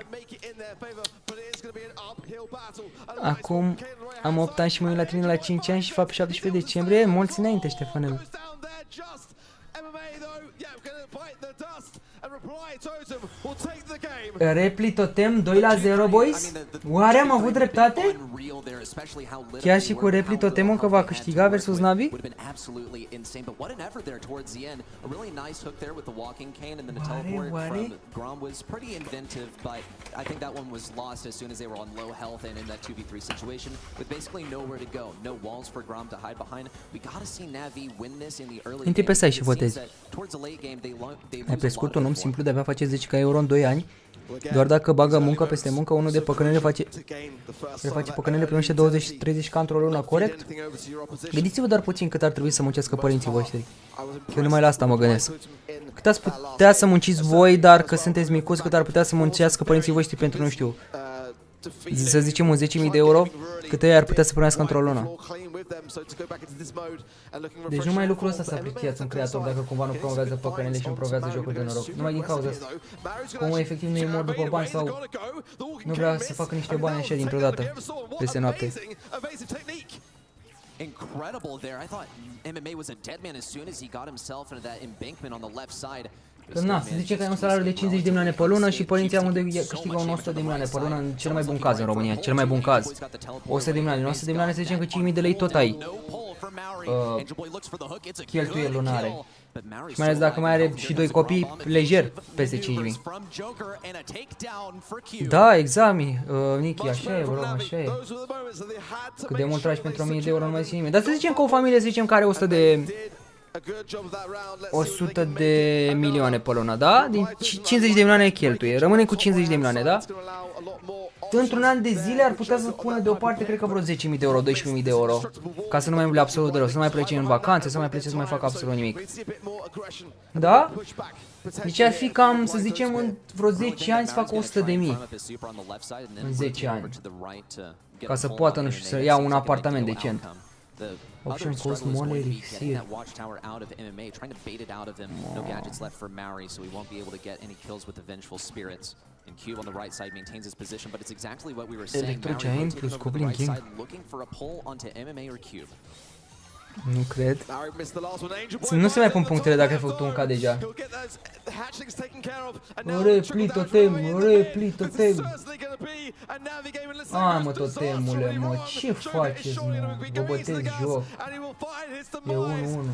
Acum am 8 ani și mă uit la tine la 5 ani și fac pe 17 decembrie, mulți înainte, Ștefanel. Repli totem 2-0, boys? Oare am avut dreptate? Chiar și cu repli totemul că va câștiga versus Navi? Oare? Intri pe site și votezi. Ai pe scurt un om simplu de-abia face 10 euro în 2 ani. Doar dacă bagă muncă peste muncă, unul de păcănele face păcănele primește 20-30 ca într-o lună, corect? Gândiți-vă doar puțin cât ar trebui să muncească părinții voștri. Eu numai la asta mă gândesc. Cât ați putea să munciți voi, dar că sunteți micuți, cât ar putea să muncească părinții voștri pentru, nu știu, să zicem un 10.000 de euro, cât ei ar putea să primească într-o lună. Deci numai lucrul ăsta să apreciați un creator dacă cumva nu promovează păcănele și nu promovează jocul de noroc. Numai din cauza asta. Cum efectiv nu e mor după bani sau nu vrea să facă niște bani așa dintr-o dată, peste noapte. Incredible there. I thought MMA was a dead man as soon as he got himself into that embankment on the left side. Că na, se zice că ai un salariu de 50 de milioane pe lună și părinții amândoi câștigă un 100 de milioane pe lună în cel mai bun caz în România, cel mai bun caz. 100 de milioane, 100 de milioane să zicem că 5.000 de lei tot ai cheltuieli lunare. Și mai ales dacă mai are și 2 copii, lejer peste 5.000. Da, exact, Nichi, așa e, bro, așa e. Cât de mult tragi pentru 1.000 de euro, nu mai zice nimeni. Dar să zicem că o familie, să zicem că are 100 de milioane pe lună, da? Din 50 de milioane cheltuie, rămâne cu 50 de milioane, da? Într-un an de zile ar putea să pună deoparte, cred că vreo 10.000 de euro, 12.000 de euro, ca să nu mai umble absolut de rău, să nu mai plece în vacanțe, să nu mai plece să mai facă absolut nimic. Da? Deci ar fi cam, să zicem, în vreo 10 ani să facă 100.000. În 10 ani. Ca să poată, nu știu, să ia un apartament decent. Option cost more elixir. Electro Giant plus Goblin King. Looking for a pull onto MMA or Cube. Nu cred. Nu se mai pun punctele dacă ai făcut un K deja. Repli totem, repli totem. Mă, totemule, mă, ce faceți, mă? Vă bătesc joc. E 1-1.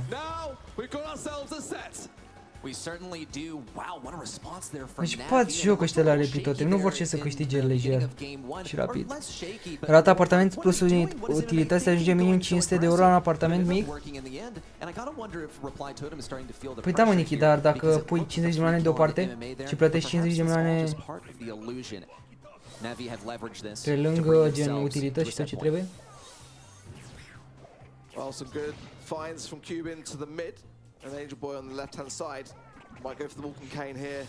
Deci bați joc ăștia la repli totem, nu vor ce să câștige lejer și rapid. Rata apartament plus utilități se ajunge minim 500 de euro la un apartament mic. Păi da, mă, Nichi, dar dacă pui 50 de milioane deoparte și plătești 50 de milioane pe lângă gen utilități și tot ce trebuie. And Angel Boy on the left-hand side might go for the Vulcan Cane here.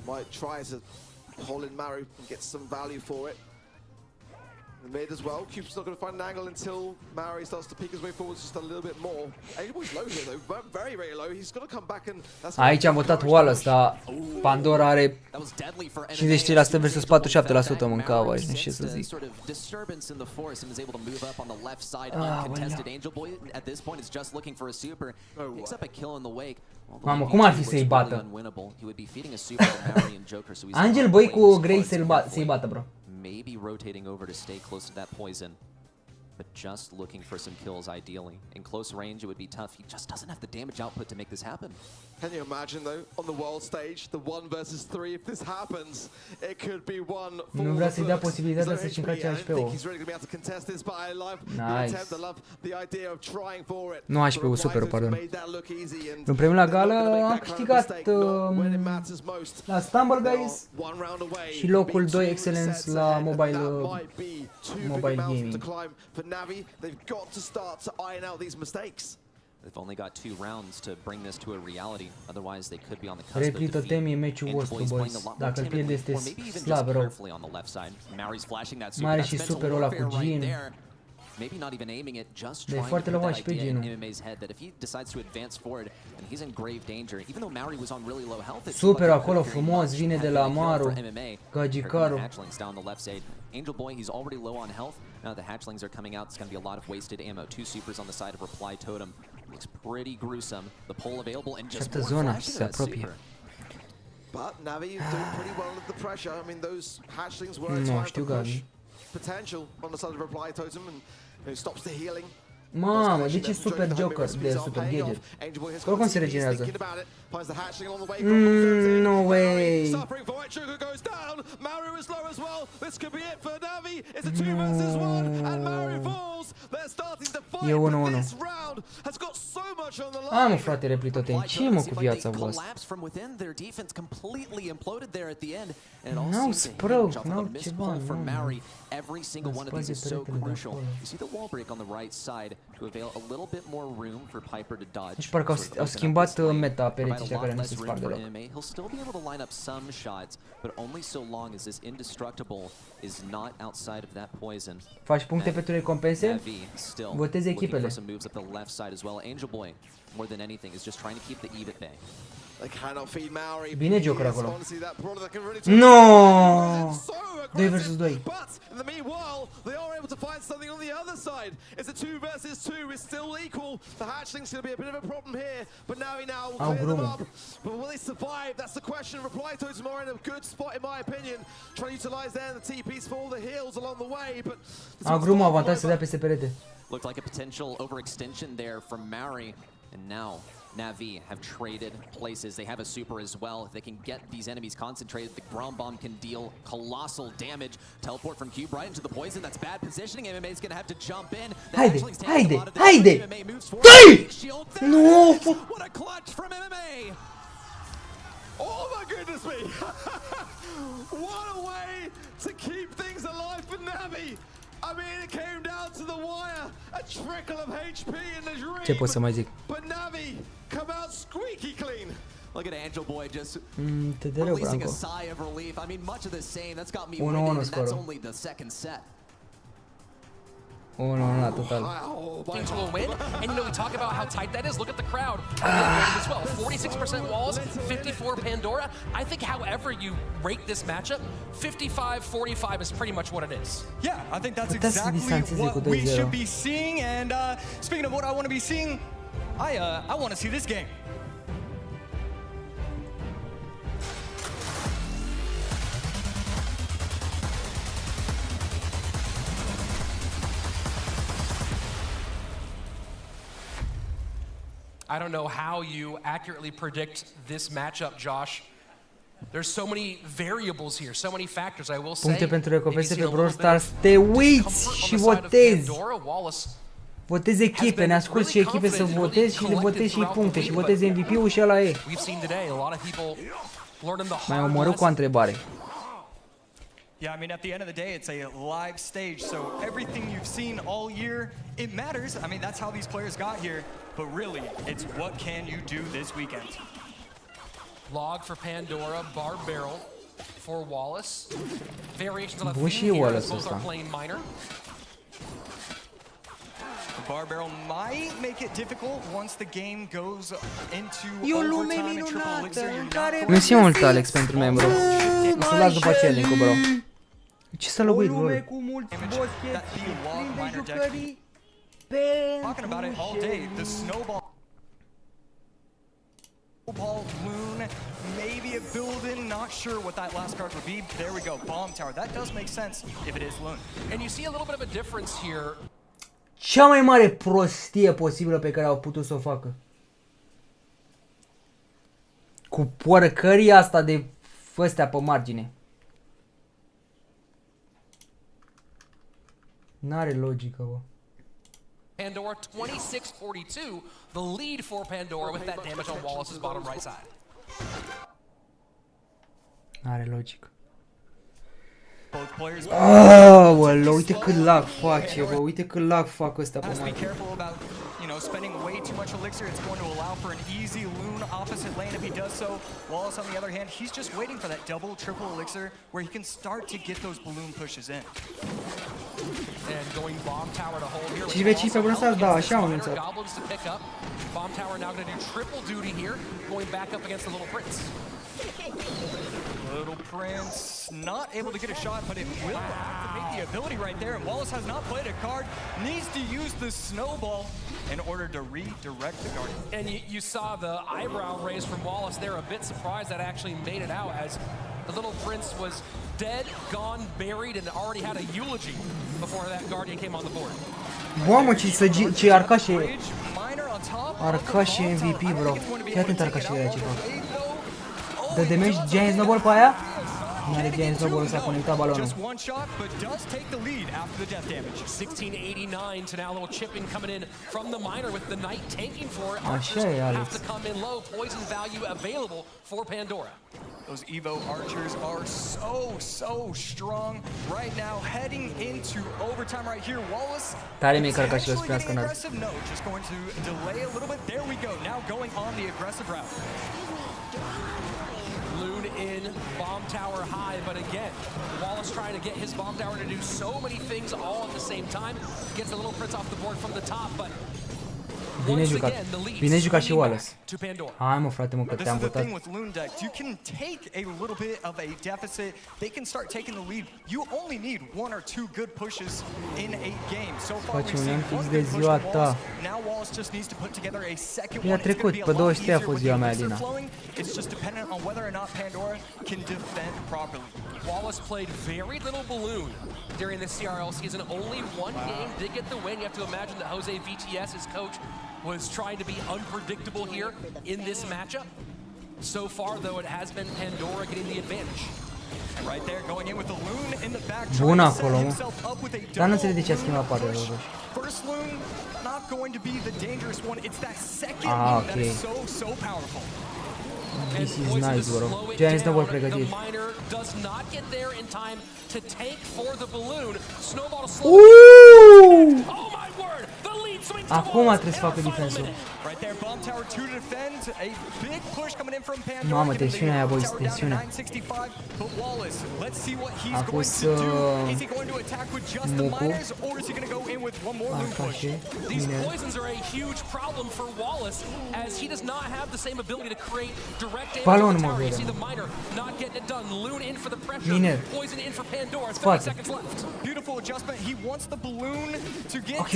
Might try to hold in Maru and get some value for it. The mid as well. Cube's not going to find an angle until Maru starts to peek his way forward just a little bit more. Angel Boy's low here though, very, very low. He's got to come back and... Aici am votat Wallace, dar Pandora are 53% versus 47% mâncava, nu știu ce să zic. Mamă, cum ar fi să-i bată? Angel Boy cu Grey să-i bată, bro. Maybe rotating over to stay close to that poison, but just looking for some kills ideally. In close range it would be tough. He just doesn't have the damage output to make this happen. Can you imagine though, on the world stage, the 1 versus 3, if this happens, it could be one for nu vrea să-i dea posibilitatea să-și încarce HP-ul. Nice. Nu HP-ul, super, pardon. În premiul la gală am câștigat la Stumble Guys și locul 2 Excellence la mobile gaming. They've only got 2 rounds to bring this to a reality. Otherwise, they could be on the cusp of Repli defeat. totem e meciul vostru, boys. Dacă îl pierde este slab rău. Mai are și superul ăla cu Jin. Maybe not even aiming it, just De trying to foarte put low that HP idea in Jinul. MMA's head that if he decides to advance forward and he's in grave danger, even though Maori was on really low health, it's Super acolo frumos, vine de la Maru. Gagicaru. Angel Boy, he's already low on health. Now the hatchlings are coming out. It's going to be a lot of wasted ammo. 2 supers on the side of Reply Totem. Looks pretty gruesome. The pole available and just more flashes of that super. But Navi doing pretty well under the pressure. I mean, those hatchlings were trying to push potential on the side of Reply Totem and stops the healing. Mamă, de ce super Joker de super gadget? Oricum se regenerează. No way! E 1-1. Mă, frate, repli totem. Ce mă cu viața voastră? N-au sprău, n-au ceva, nu. Every single one of these is so crucial. You see the wall break on the right side to avail a little bit more room for Piper to dodge. Deci parcă au schimbat meta pereții ăștia care nu se sparg deloc. He'll still be able to line up some shots, but only so long as this indestructible is not outside of that poison. Faci puncte pentru recompense? Votezi echipele. Angel Boy, more than anything, is just trying to keep the Eve at bay. Bine Joker acolo. No! 2 versus 2. Au grumă. Au grumă, avantaj să dea peste perete. Looked like a potential overextension there from Maori, and now Na'Vi have traded places. They have a super as well. If they can get these enemies concentrated, the ground bomb can deal colossal damage. Teleport from Cube right into the poison. That's bad positioning. MMA is going to have to jump in. Haide, Dai! Nu! What a clutch from MMA! Oh my goodness me! What a way to keep things alive for Na'Vi! I mean, it came down to the wire. A trickle of HP in the dream. Ce pot să mai zic? But Na'Vi come out squeaky clean. Look at Angel Boy just releasing a sigh of relief. I mean, much of the same. That's got me winning, and that's only the second set. Oh, no, total. To a win, and you know we talk about how tight that is. Look at the crowd as well. 46% Walls, 54 Pandora. I think however you rate this matchup, 55-45 is pretty much what it is. Yeah, I think that's exactly what we should be seeing. And speaking of what I want to be seeing, I want to see this game. I don't know how you accurately predict this matchup, Josh. There's so many variables here, so many factors. I will say. Puncte pentru recompense pe Brawl Stars. Te uiți și votezi. Votezi echipe, ne asculti și echipe să votezi și le votezi și puncte și votezi MVP-ul și ăla e. Mai omorât cu o întrebare. Yeah, I mean, at the end of the day, it's a live stage, so everything you've seen all year, it matters. I mean, that's how these players got here. But really, it's what can you do this weekend? Log for Pandora, barrel for Wallace. Variations on a theme here, both are playing minor. The barrel might make it difficult once the game goes into overtime and triple elixir. Mersi mult, Alex, pentru membru. O să las după aceea link-ul, bro. Ce s-a lăguit, bro? Talking about it all day, the snowball loon, maybe a building, not sure what that last card would be. There we go, bomb tower. That does make sense if it is loon. And you see a little bit of a difference here. Cea mai mare prostie posibilă pe care au putut să o facă. Cu porcăria asta de ăstea pe margine. N-are logică, bă. Pandora 26-42, the lead for Pandora with that damage on Wallace's bottom right side. N-are logică. Aoleu, uite cât lag face, bă, uite cât lag fac ăsta pe margine. Spending way too much elixir, it's going to allow for an easy loon opposite lane if he does so. Wallace, on the other hand, he's just waiting for that double, triple elixir where he can start to get those balloon pushes in. And going bomb tower to hold here. Și vecii pe Brawl Stars, da, așa am înțeles. Goblins to pick up. Bomb tower now going to do triple duty here, going back up against the Little Prince. Little Prince not able to get a shot, but it will activate the ability right there. And Wallace has not played a card, needs to use the snowball in order to redirect the Guardian. And you saw the eyebrow raise from Wallace there, a bit surprised that actually made it out as the Little Prince was dead, gone, buried, and already had a eulogy before that Guardian came on the board. Mamă, ce arcașe MVP, bro. Fii atent arcașele aia ce fac. Dă damage Giant Snowball pe aia? N-are Giant Snowball, s-a conectat balonul. 1689 to now, a little chipping coming in from the miner with the Knight tanking for it. Așa e, Alex. Have to come in low, poison value available for Pandora. Those Evo archers are so strong right now, heading into overtime right here. Wallace tare mi-e carcașele să primească în aggressive note, just going to delay a little bit. There we go, now going on the aggressive route. Loon in, bomb tower high, but again, Wallace trying to get his bomb tower to do so many things all at the same time. Gets the Little Prince off the board from the top, but bine jucat. Bine jucat și Wallace. Hai mă frate, mă, că te-am votat. You can take a little bit of a deficit. They can start taking the lead. You only need one or two good pushes in a game. So far we've seen one good push with Wallace. Now Wallace just needs to put together a second one. I-a trecut, pe 23 a fost ziua mea, Alina. It's just dependent on whether or not Pandora can defend properly. Wallace played very little balloon during the CRL season. Only one game did get the win. You have to imagine that Jose VTS, his coach, was trying to be unpredictable here in this matchup. So far, though, it has been Pandora getting the advantage. Right there, going in with the loon in the back. Bun acolo, mă. Dar nu înțeleg de ce a schimbat partea, totuși. First loon, not going to be the dangerous one. It's that second loon that is so powerful. This is nice, bro. Giant Snowball pregătit. The miner does not get there in time to take for the balloon. Snowball to slow. Oh my word! The lead Acum trebuie să facă defensul. Mamă, tensiunea aia, boys, tensiunea. A pus Mucu. Așa și bine. Balon, mă vede. Miner. Spate. Ok.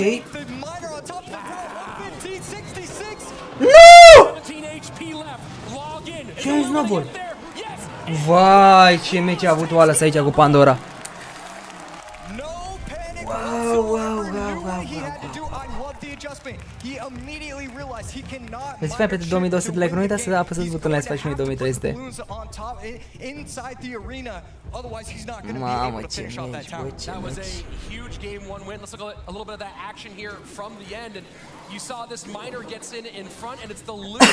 Nu! Ce un snowball? Vai, ce meci a avut Wallace aici cu Pandora. Veți fi pe 2200 de like, nu uitați să apăsați butonul să faci 2300. Mamă, ce meci, bă, ce meci. You saw this miner gets in front, and it's the loon,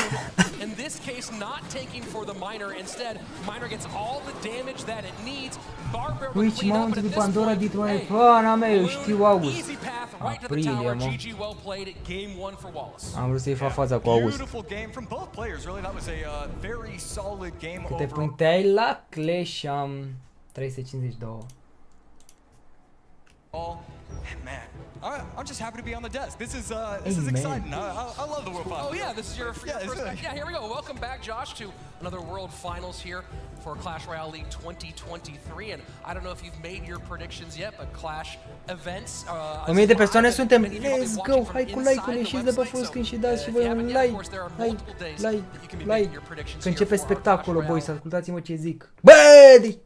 in this case, not taking for the miner. Instead, miner gets all the damage that it needs. Barbara will clean up, but at this point, pana mea, eu știu August. easy path right to the tower. GG, well played. Game 1 for Wallace. Am vrut să-i fac fața cu August. Câte puncte ai la Clash? Am 352. Man, I'm just happy to be on the desk. This is exciting. I love the World Finals. Oh yeah, this is your first match. Yeah, here we go. Welcome back, Josh, to another World Finals here for Clash Royale League 2023. And I don't know if you've made your predictions yet, but Clash events. 1000 de persoane suntem. Let's go! Hai cu like-ule, ieșiți de pe full screen și dați și voi un like. Like. Că începe spectacolul, boys. Ascultați-mă ce zic. Bă, de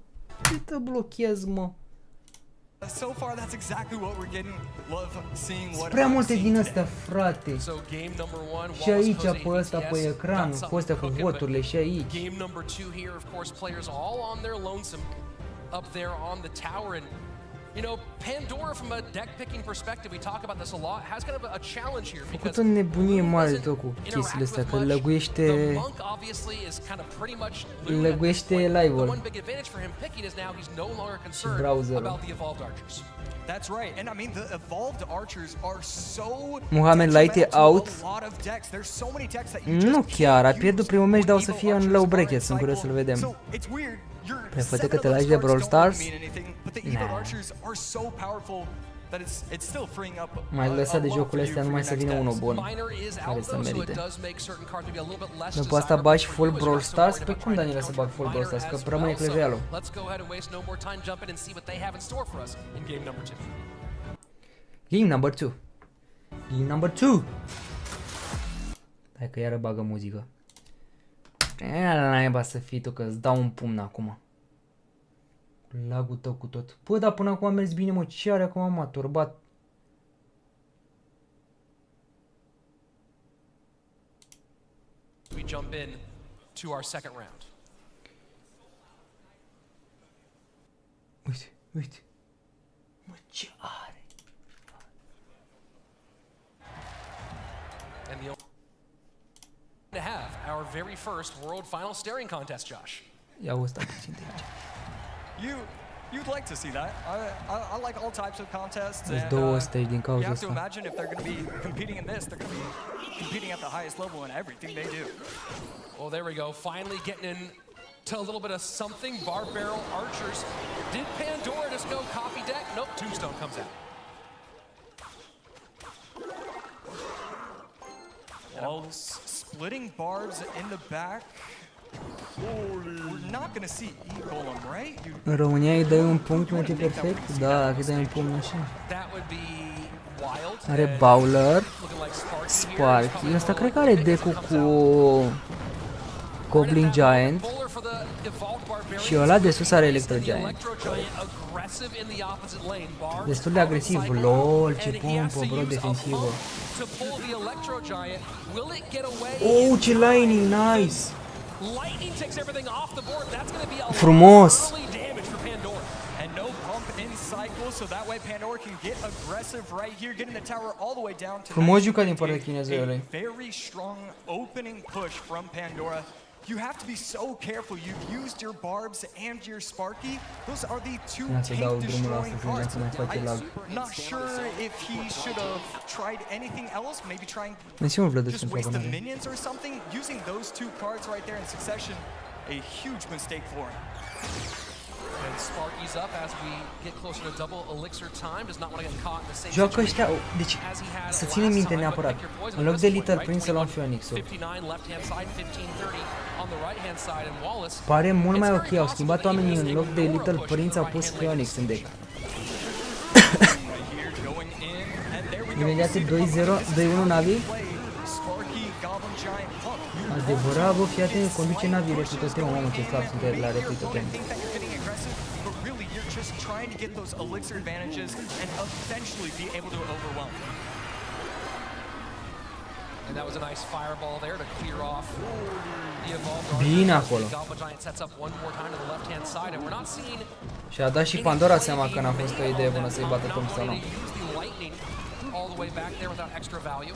ce te blochezi, mă? So far, that's exactly what we're getting. Love seeing what. Prea multe din astea, frate. Și aici, pe ăsta, pe ecran, cu astea cu voturile și aici. Game number 2 here, of course, players all on their lonesome up there on the tower. And you know, Pandora, from a deck picking perspective, we talk about this a lot, has kind of a challenge here because o nebunie mare tot cu chestiile astea, că lăguiește live-ul și browserul. That's right, and I mean the evolved archers are so. Mohamed Light e out. Nu chiar, a pierdut primul meci, dar o să fie în low bracket, sunt curios să-l vedem. Poate că te lași de Brawl Stars? Mai lăsat de jocurile astea numai să vină unul bun care să merite. După asta bagi full Brawl Stars? Pe cum, Daniela, să bag full Brawl Stars? Că rămâne clevealul. Game number 2. Game number 2. Hai că iară bagă muzică. La naiba să fii tu, că îți dau un pumn acum. Lagul tău cu tot. Păi, dar până acum a mers bine, mă. Ce are acum, m-a turbat? We jump in to our second round. Uite. Mă, ce are? And the to have our very first World Final Staring Contest, Josh. Ia o stai puțin de aici. You'd like to see that. I like all types of contests. There's două stage din cauza You have to asta. imagine if they're going to be competing in this, they're going to be competing at the highest level in everything they do. Well, there we go. Finally getting in to a little bit of something. Barbarrel Archers. Did Pandora just go copy deck? Nope, Tombstone comes out. Well, splitting barbs in the back. We're not gonna see E-Golem, right? În România îi dai un punct, merge perfect? Da, dacă îi dai un punct, așa. Are Brawler, Sparky, ăsta cred că are deck-ul cu Goblin Giant și ăla de sus are Electro Giant. Destul de agresiv, lol, ce pompă, bro, defensivă. Oh, ce lightning, nice! Frumos! Frumos jucat din partea chineză. Very strong opening push from Pandora. you have to be so careful. You've used your barbs and your sparky. Those are the two tank destroying cards. I'm not sure if he should have tried anything else. Maybe trying just waste the minions or something. Using those two cards right there in succession, a huge mistake for him. And Sparky's up as we get closer to double elixir time. Does not want to get caught in the same Joacă ăștia, situation deci as he had să last ținem minte time. neapărat. Pick your poison În loc this de one, Little right? Prin să luăm Phoenix-ul. 59 left hand side, 1530 on the right hand side, and Wallace. Pare mult mai ok, au schimbat oamenii în loc de Little Prince, au pus Phoenix în deck. Imediat 2-0, 2-1 Navi. Adevărat, bă, fii atent, conduce Navi replitotem, mamă ce slab sunt la replitotem. Just trying to get those elixir advantages and eventually be able to overwhelm. And that was a nice fireball there to clear off the evolved Bine acolo. Goblin Giant sets up one more time to the left hand side, and we're not seeing. Și-a dat și Pandora seama că n-a fost o idee bună să-i bată Tom sau nu. All the way back there without extra value.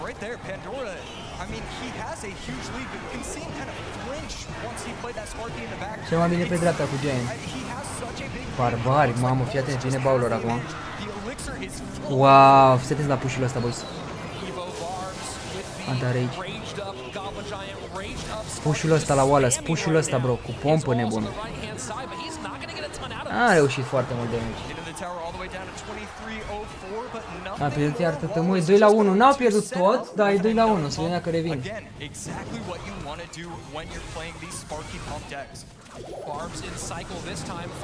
Right there, Pandora, I mean, he has a huge lead, but you can see him kind of flinch once he played that Sparky in the back. Cel mai bine pe dreapta cu Giant. Barbari, mamă, fii atent, vine Brawler acum. Wow, fiți atenți la push-ul ăsta, boys. Anti-rage. Push-ul ăsta la Wallace, push-ul ăsta, bro, cu pompă nebună. A reușit foarte mult damage. A pierdut iar tătămâi, 2-1, n-au pierdut tot, dar e 2-1, să vedem că revin.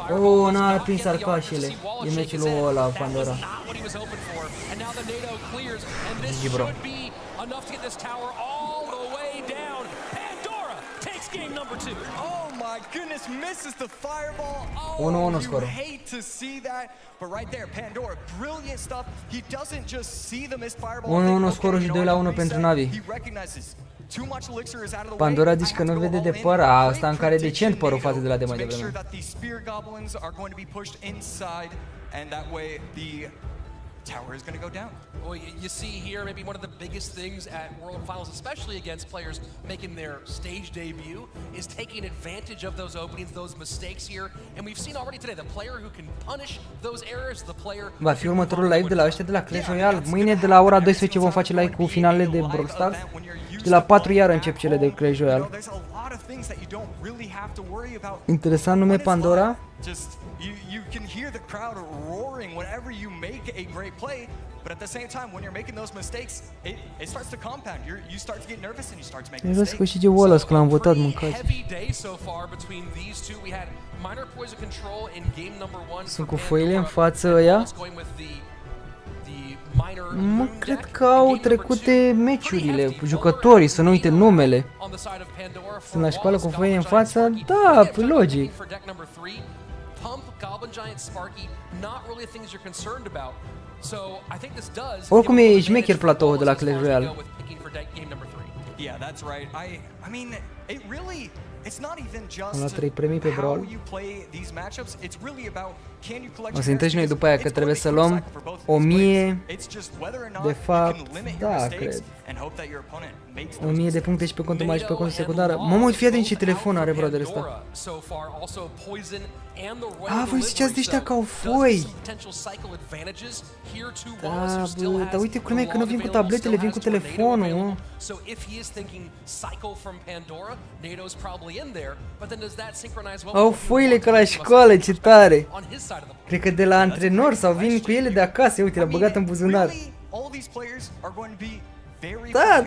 Oh, n-a prins arcașele, e meciul ăla, Pandora. GG, bro. Game number 2. Oh my goodness, misses the fireball. Oh, 1-1 you scorul. hate to see that, but right there, Pandora, brilliant stuff. He doesn't just see the missed fireball. 1-1 scorul și 2-1 pentru Navi. He recognizes too much elixir is out of the way. Pandora zice că nu vede de păr, asta în care decent părul față de la de mai devreme. Make sure that these spear goblins are going to be pushed inside, and that way the tower is going to go down. Well, you see here maybe one of the biggest things at World Finals, especially against players making their stage debut, is taking advantage of those openings, those mistakes here. And we've seen already today the player who can punish those errors, the player. Va fi următorul live de la ăștia de la Clash Royale. Mâine de la ora 12 vom face live cu finalele de Brawl Stars. Și de la 4 iar încep cele de Clash Royale. Interesant nume Pandora. Just you can hear the crowd roaring whenever you make a great play, but at the same time when you're making those mistakes, it starts to compound. You start to get nervous and you start to make mistakes. Vreau să câștige Wallace, că l-am votat, mâncați. Sunt cu foile în față ăia. Mă, cred că au trecute meciurile, jucătorii, să nu uite numele. Sunt la școală cu foile în față? Da, logic. Oricum e șmecher platoul de la Clash Royale. Yeah, that's right. I mean, it really it's not even just Am luat 3 premii pe Brawl. how you play these matchups. It's really about can you collect. O să intrăm și noi după aia că trebuie să luăm 1000. De fapt, da, cred. 1000 de puncte și pe contul mare și pe contul secundar. Mă uit, fii atent ce telefon are brother ăsta. Voi ziceați de ăștia că au foi. Da, bă, dar uite cum e că nu vin cu tabletele, vin cu telefonul, mă. Au foile ca la școală, ce tare. Cred că de la antrenor sau vin cu ele de acasă, uite, le-a băgat în buzunar. Da,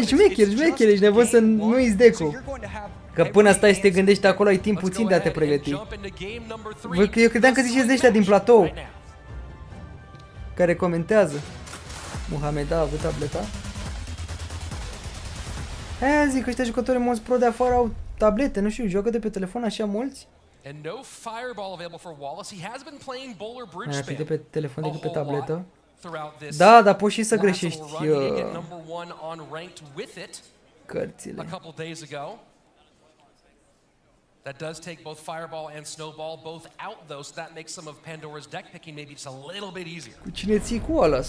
șmecher, ești nebun să nu uiți decu. Că până stai să te gândești acolo, ai timp puțin de a te pregăti. Eu credeam că ziceți de ăștia din platou care comentează. Mohamed a avut tableta. Aia zic că ăștia jucători mulți pro de afară au tablete, nu știu, joacă de pe telefon așa mulți. Aia fi de pe telefon decât pe tabletă. Da, dar poți și să greșești cărțile. That does take both Fireball and Snowball both out though, so that makes some of Pandora's deck picking maybe just a little bit easier. Cu cine ții cu Wallace?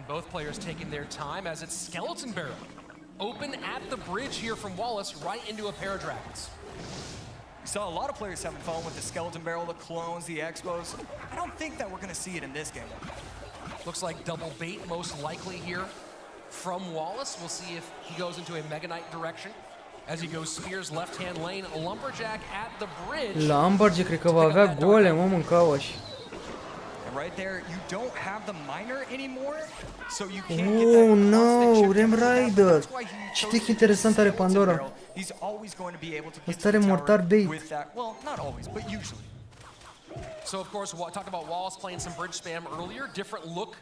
Both players taking their time as it's Skeleton Barrel. Open at the bridge here from Wallace, right into a pair of dragons. We saw a lot of players having fun with the Skeleton Barrel, the clones, the expos. I don't think that we're going to see it in this game. Looks like double bait most likely here from Wallace. We'll see if he goes into a Mega Knight direction as he goes Spears left-hand lane. Lumberjack at the bridge. Lumberjack cred că va avea gole, mă, mâncauăși. Right there, you don't have the miner anymore, so you can't get that no, Rem Rider. Ce tech interesant are Pandora. He's always going to be able to Ăsta are mortar bait. with that. Well, not always, but usually. So of course, talk about Wallace playing some bridge spam earlier. Different look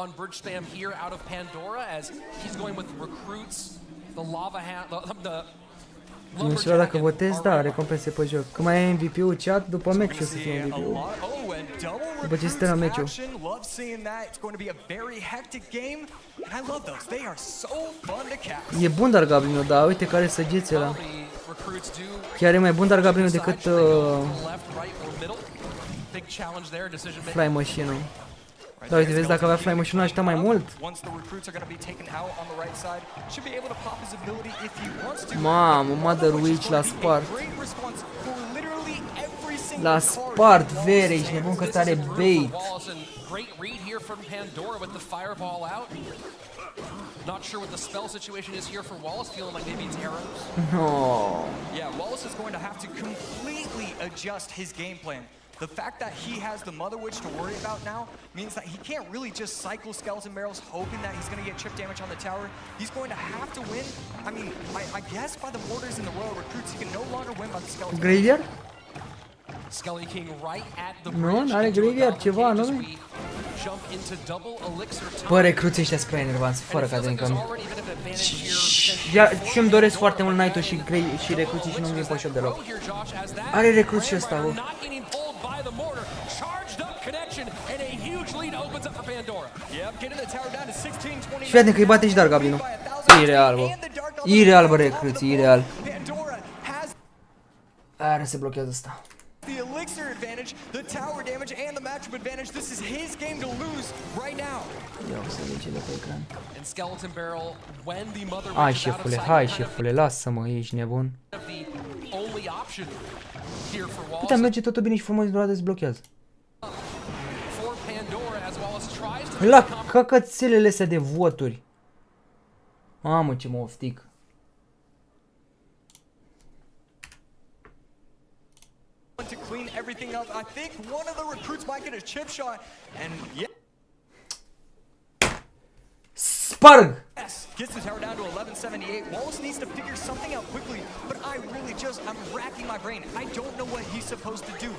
on bridge spam here out of Pandora as he's going with recruits, the lava hand, the Nu știu dacă votezi, da, recompense pe joc. Când mai ai MVP-ul chat, după match o să fie MVP-ul. După ce se termină match-ul. E bun dar Gablinul, da, uite care săgeți ăla. Chiar e mai bun dar Gablinul decât Fly Machine-ul. Da, uite, vezi, dacă avea Fly Machine-ul ajuta mai mult. Mamă, Mother Witch l-a spart. L-a spart, vere, ești nebun că ăsta are bait. Not sure what the spell situation is here for Wallace, feeling like maybe it's arrows. No. Yeah, Wallace is going to have to completely adjust his game plan. The fact that he has the Mother Witch to worry about now means that he can't really just cycle Skeleton Barrels hoping that he's going to get chip damage on the tower. He's going to have to win. I mean, I guess by the Warders and the Royal Recruits, he can no longer win by the Skeleton Graveyard? Skelly King right at the Nu, n-are Graveyard, ceva, nu? Bă, recruții ăștia sunt prea enervanți, fără ca de încă. Și-mi doresc foarte mult Knight-ul și recruții și nu-mi vin pe shop deloc. Are recruți și ăsta, bă. Și fii atent că îi bate și Dark Goblinul. Ireal, bă. Ireal, bă, recruții, ireal. Are se blochează ăsta. The elixir advantage, the tower damage, and the matchup advantage. This is his game to lose right now. And Skeleton Barrel, when the Mother Hai, șefule, hai, șefule, lasă-mă, ești nebun. Uite, merge totul bine și frumos, doar dezblochează. La căcățelele astea de voturi. Mamă, ce mă oftic. To clean everything up, I think one of the recruits might get a chip shot, and yeah. Sparg! Yes, gets the tower down to 1178. Wallace needs to figure something out quickly, but I'm racking my brain. I don't know what he's supposed to do.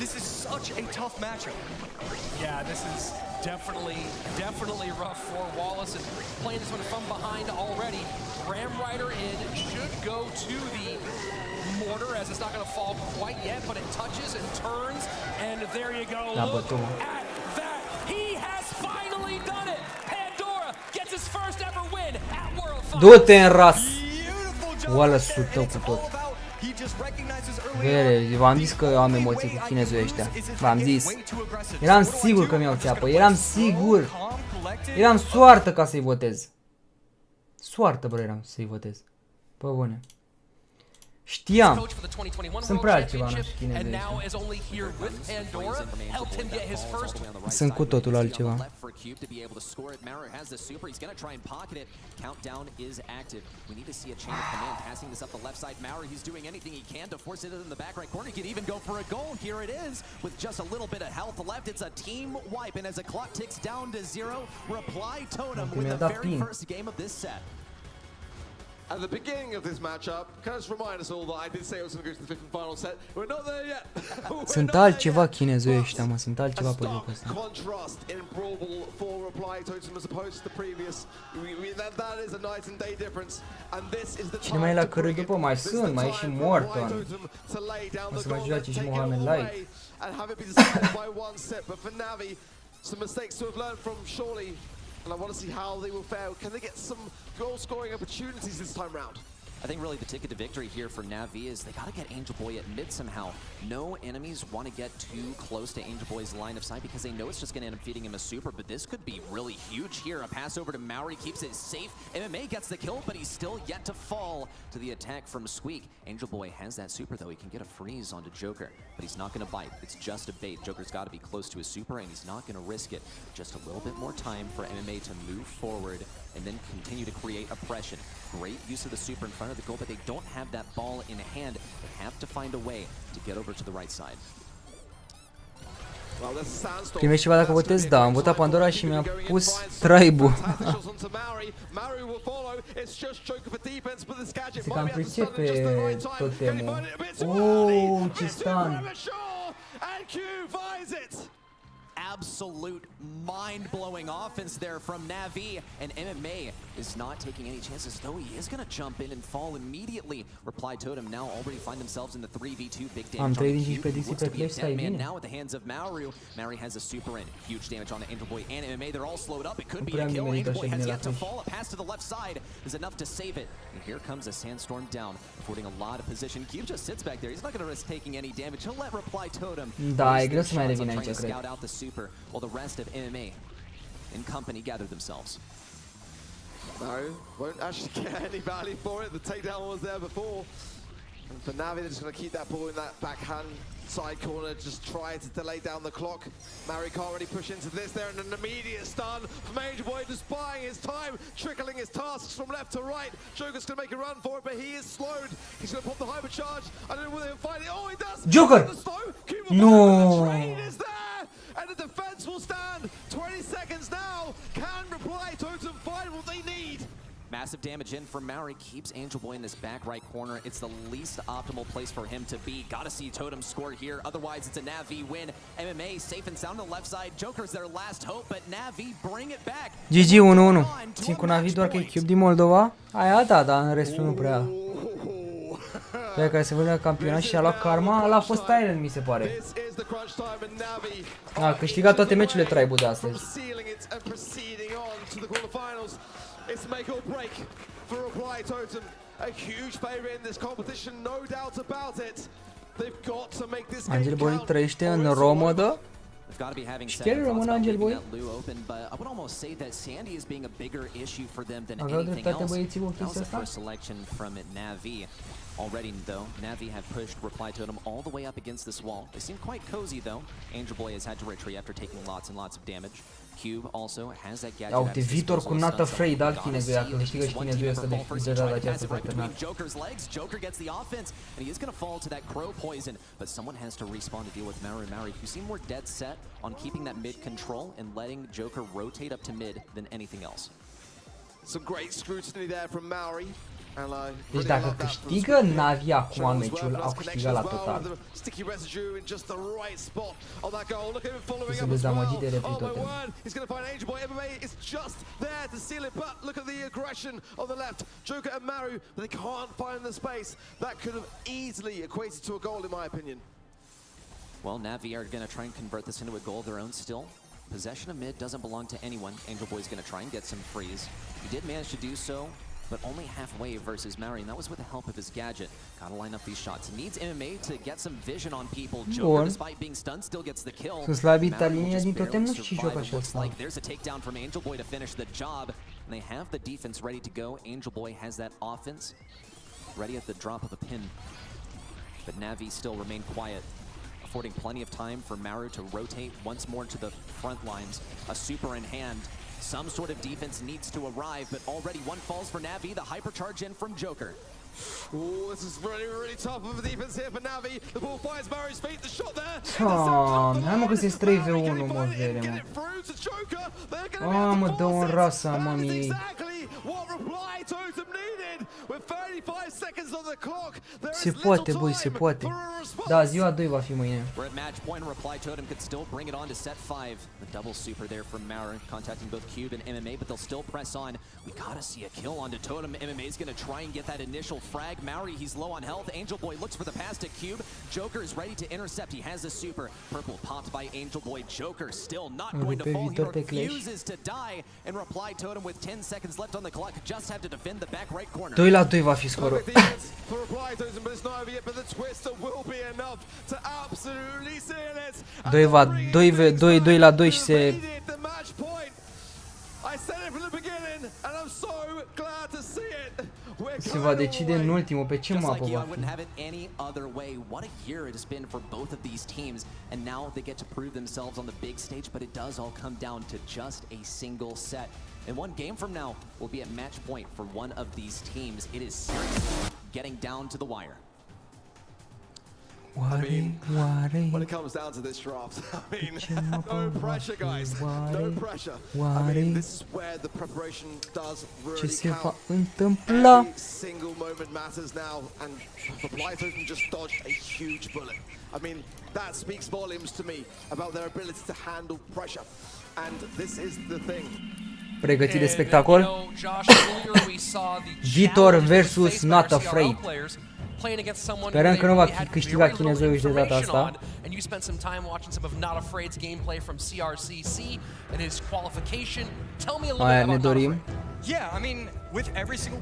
This is such a tough matchup. Yeah, this is definitely rough for Wallace, and playing this one from behind already. Ram Rider in should go to the mortar as it's not going to fall quite yet, but it touches and turns, and there you go. Look at that. He has finally done it. Pandora gets his first ever win at World Finals. Du-te în ras. Wallace-ul tău cu tot. Vere, v-am zis că am emoții cu chinezii ăștia. V-am zis. Eram sigur că mi-au țeapă. Eram sigur. Eram soartă ca să-i votez. Soartă, bro, eram să-i votez. Pe bune. Știam. Sunt prea altceva, nu știu chinezii ăștia. Sunt cu totul altceva. Mi-a dat pin. At the beginning of this matchup, can I just remind us all that I did say it was going to go to the fifth and final set. We're not there yet. Sunt altceva chinezii ăștia, mă, sunt altceva pe jocul ăsta. Contrast in BRAWL for reply totem as opposed to the previous. That is a night and day difference, and this is the. Cine mai e la cărui după mai sunt, mai e și Morton. O să mai joace și Mohamed Light. And have it be decided by one set, but for Navi, some mistakes to have learned from surely. And I want to see how they will fare. Can they get some goal-scoring opportunities this time round? I think really the ticket to victory here for Na'Vi is they gotta get Angel Boy at mid somehow. No enemies want to get too close to Angel Boy's line of sight because they know it's just gonna end up feeding him a super, but this could be really huge here. A pass over to Maori keeps it safe. MMA gets the kill, but he's still yet to fall to the attack from Squeak. Angel Boy has that super though. He can get a freeze onto Joker, but he's not gonna bite. It's just a bait. Joker's gotta be close to his super and he's not gonna risk it. Just a little bit more time for MMA to move forward and then continue to create oppression. Great use of the super in front of the goal, but they don't have that ball in hand. They have to find a way to get over to the right side. Primești ceva dacă votezi? Da, am votat Pandora și mi-a pus tribe-ul. Se cam pricepe totemul. Ce stun! Absolute mind-blowing offense there from Na'Vi, and MMA is not taking any chances, though he is going to jump in and fall immediately. Reply Totem now already find themselves in the 3v2. Big damage on the cube. Looks to be a dead man now at the hands of Maori. Maori has a super in. Huge damage on the Angel Boy and MMA. They're all slowed up. It could be a kill. Angel Boy has yet to fall. A pass to the left side is enough to save it. And here comes a Sandstorm down, affording a lot of position. Cube just sits back there. He's not going to risk taking any damage. He'll let Reply Totem. Da, e greu să mai revin aici, cred. While the rest of MMA in company gather themselves. No, won't actually get any value for it. The takedown was there before. And for Na'Vi, they're just going to keep that ball in that backhand side corner, just try to delay down the clock. Mari can't really push into this there, and an immediate stun from Angel Boy, just buying his time, trickling his tasks from left to right. Joker's going to make a run for it, but he is slowed. He's going to pop the hypercharge. I don't know whether he'll find it. Oh, he does! Joker! No! And the defense will stand. 20 seconds now. Can Reply Totem find what they need? Massive damage in from Maori, keeps Angel Boy in this back right corner. It's the least optimal place for him to be. Gotta see Totem score here, otherwise it's a Na'Vi win. MMA safe and sound on the left side. Joker's their last hope, but Na'Vi bring it back. GG 1-1. Țin cu Na'Vi doar că e Cube din Moldova. Aia da, dar în restul nu prea. Pe care se vede la campionat și a luat karma, ăla a fost Tyrant, mi se pare. A câștigat toate meciurile Tribe-ul de astăzi. It's make or break for Reply Totem. A huge favorite in this competition, no doubt about it. They've got to make this game Angel Boy trăiește în România. Știi român Angel Boy? Aveau dreptate băieții cu chestia asta? Already, though, Na'Vi have pushed Reply Totem all the way up against this wall. They seem quite cozy, though. Angel Boy has had to retreat after taking lots and lots of damage. Cube also has that gadget. Uite, Vitor cu Not Afraid, alt chinezuia, că câștigă și chinezuia ăsta de data aceasta săptămână. Joker's legs, Joker gets the offense, and he is going to fall to that crow poison, but someone has to respawn to deal with Maori, who seem more dead set on keeping that mid control and letting Joker rotate up to mid than anything else. Some great scrutiny there from Maori. Deci dacă câștigă Na'Vi acum meciul, au câștigat la total. Sunt dezamăgit de repli toate. Well, Na'Vi are going to try and convert this into a goal of their own still. Possession of mid doesn't belong to anyone. Angel Boy's going to try and get some freeze. He did manage to do so, but only halfway versus Maori, and that was with the help of his gadget. Gotta line up these shots. Needs MMA to get some vision on people. Joker, despite being stunned, still gets the kill. Sunt slabi italienii din totem, nu știu ce joc așa asta. Like there's a takedown from Angel Boy to finish the job, and they have the defense ready to go. Angel Boy has that offense ready at the drop of a pin, but Na'Vi still remain quiet, affording plenty of time for Maru to rotate once more to the front lines. A super in hand. Some sort of defense needs to arrive, but already one falls for Na'Vi, the hypercharge in from Joker. Oh, this is really, really tough of a defense here for Na'Vi. The ball finds Mary's feet, the shot there. Hai mă că se 3v1, mă vede, mă. Mă, dă un rasă, mămii. Se poate, băi, se poate. Da, ziua 2 va fi mâine. We're at match point, Reply Totem could still bring it on to set 5. The double super there from Mara, contacting both Cube and MMA, but they'll still press on. We gotta see a kill onto Totem. MMA is gonna try and get that initial frag. Maori, he's low on health. Angel Boy looks for the pass to Cube. Joker is ready to intercept. He has a super. Purple popped by Angel Boy. Joker still not going to fall. He refuses to die. And Reply Totem with 10 seconds left on the clock. Just have to defend the back right corner. 2-2 va fi scorul. For reply to him, but it's not over yet. But the twister will be enough to absolutely seal it. 2-2 și se... The match point. I said it from the beginning, and I'm so glad to see it. Se va decide în ultimul pe ce mapă va fi. What a year it has been for both of these teams, and now they get to prove themselves on the big stage, but it does all come down to just a single set. And one game from now will be at match point for one of these teams. It is seriously getting down to the wire. When it comes down to this draft, no pressure, guys. No pressure. This is where the preparation does really count. Every single moment matters now, and for Blythe just dodged a huge bullet. That speaks volumes to me about their ability to handle pressure. And this is the thing. Pregătit de spectacol. Vitor versus Not Afraid. Sperăm că nu va câștiga chinezoiul de data asta. Aia ne dorim.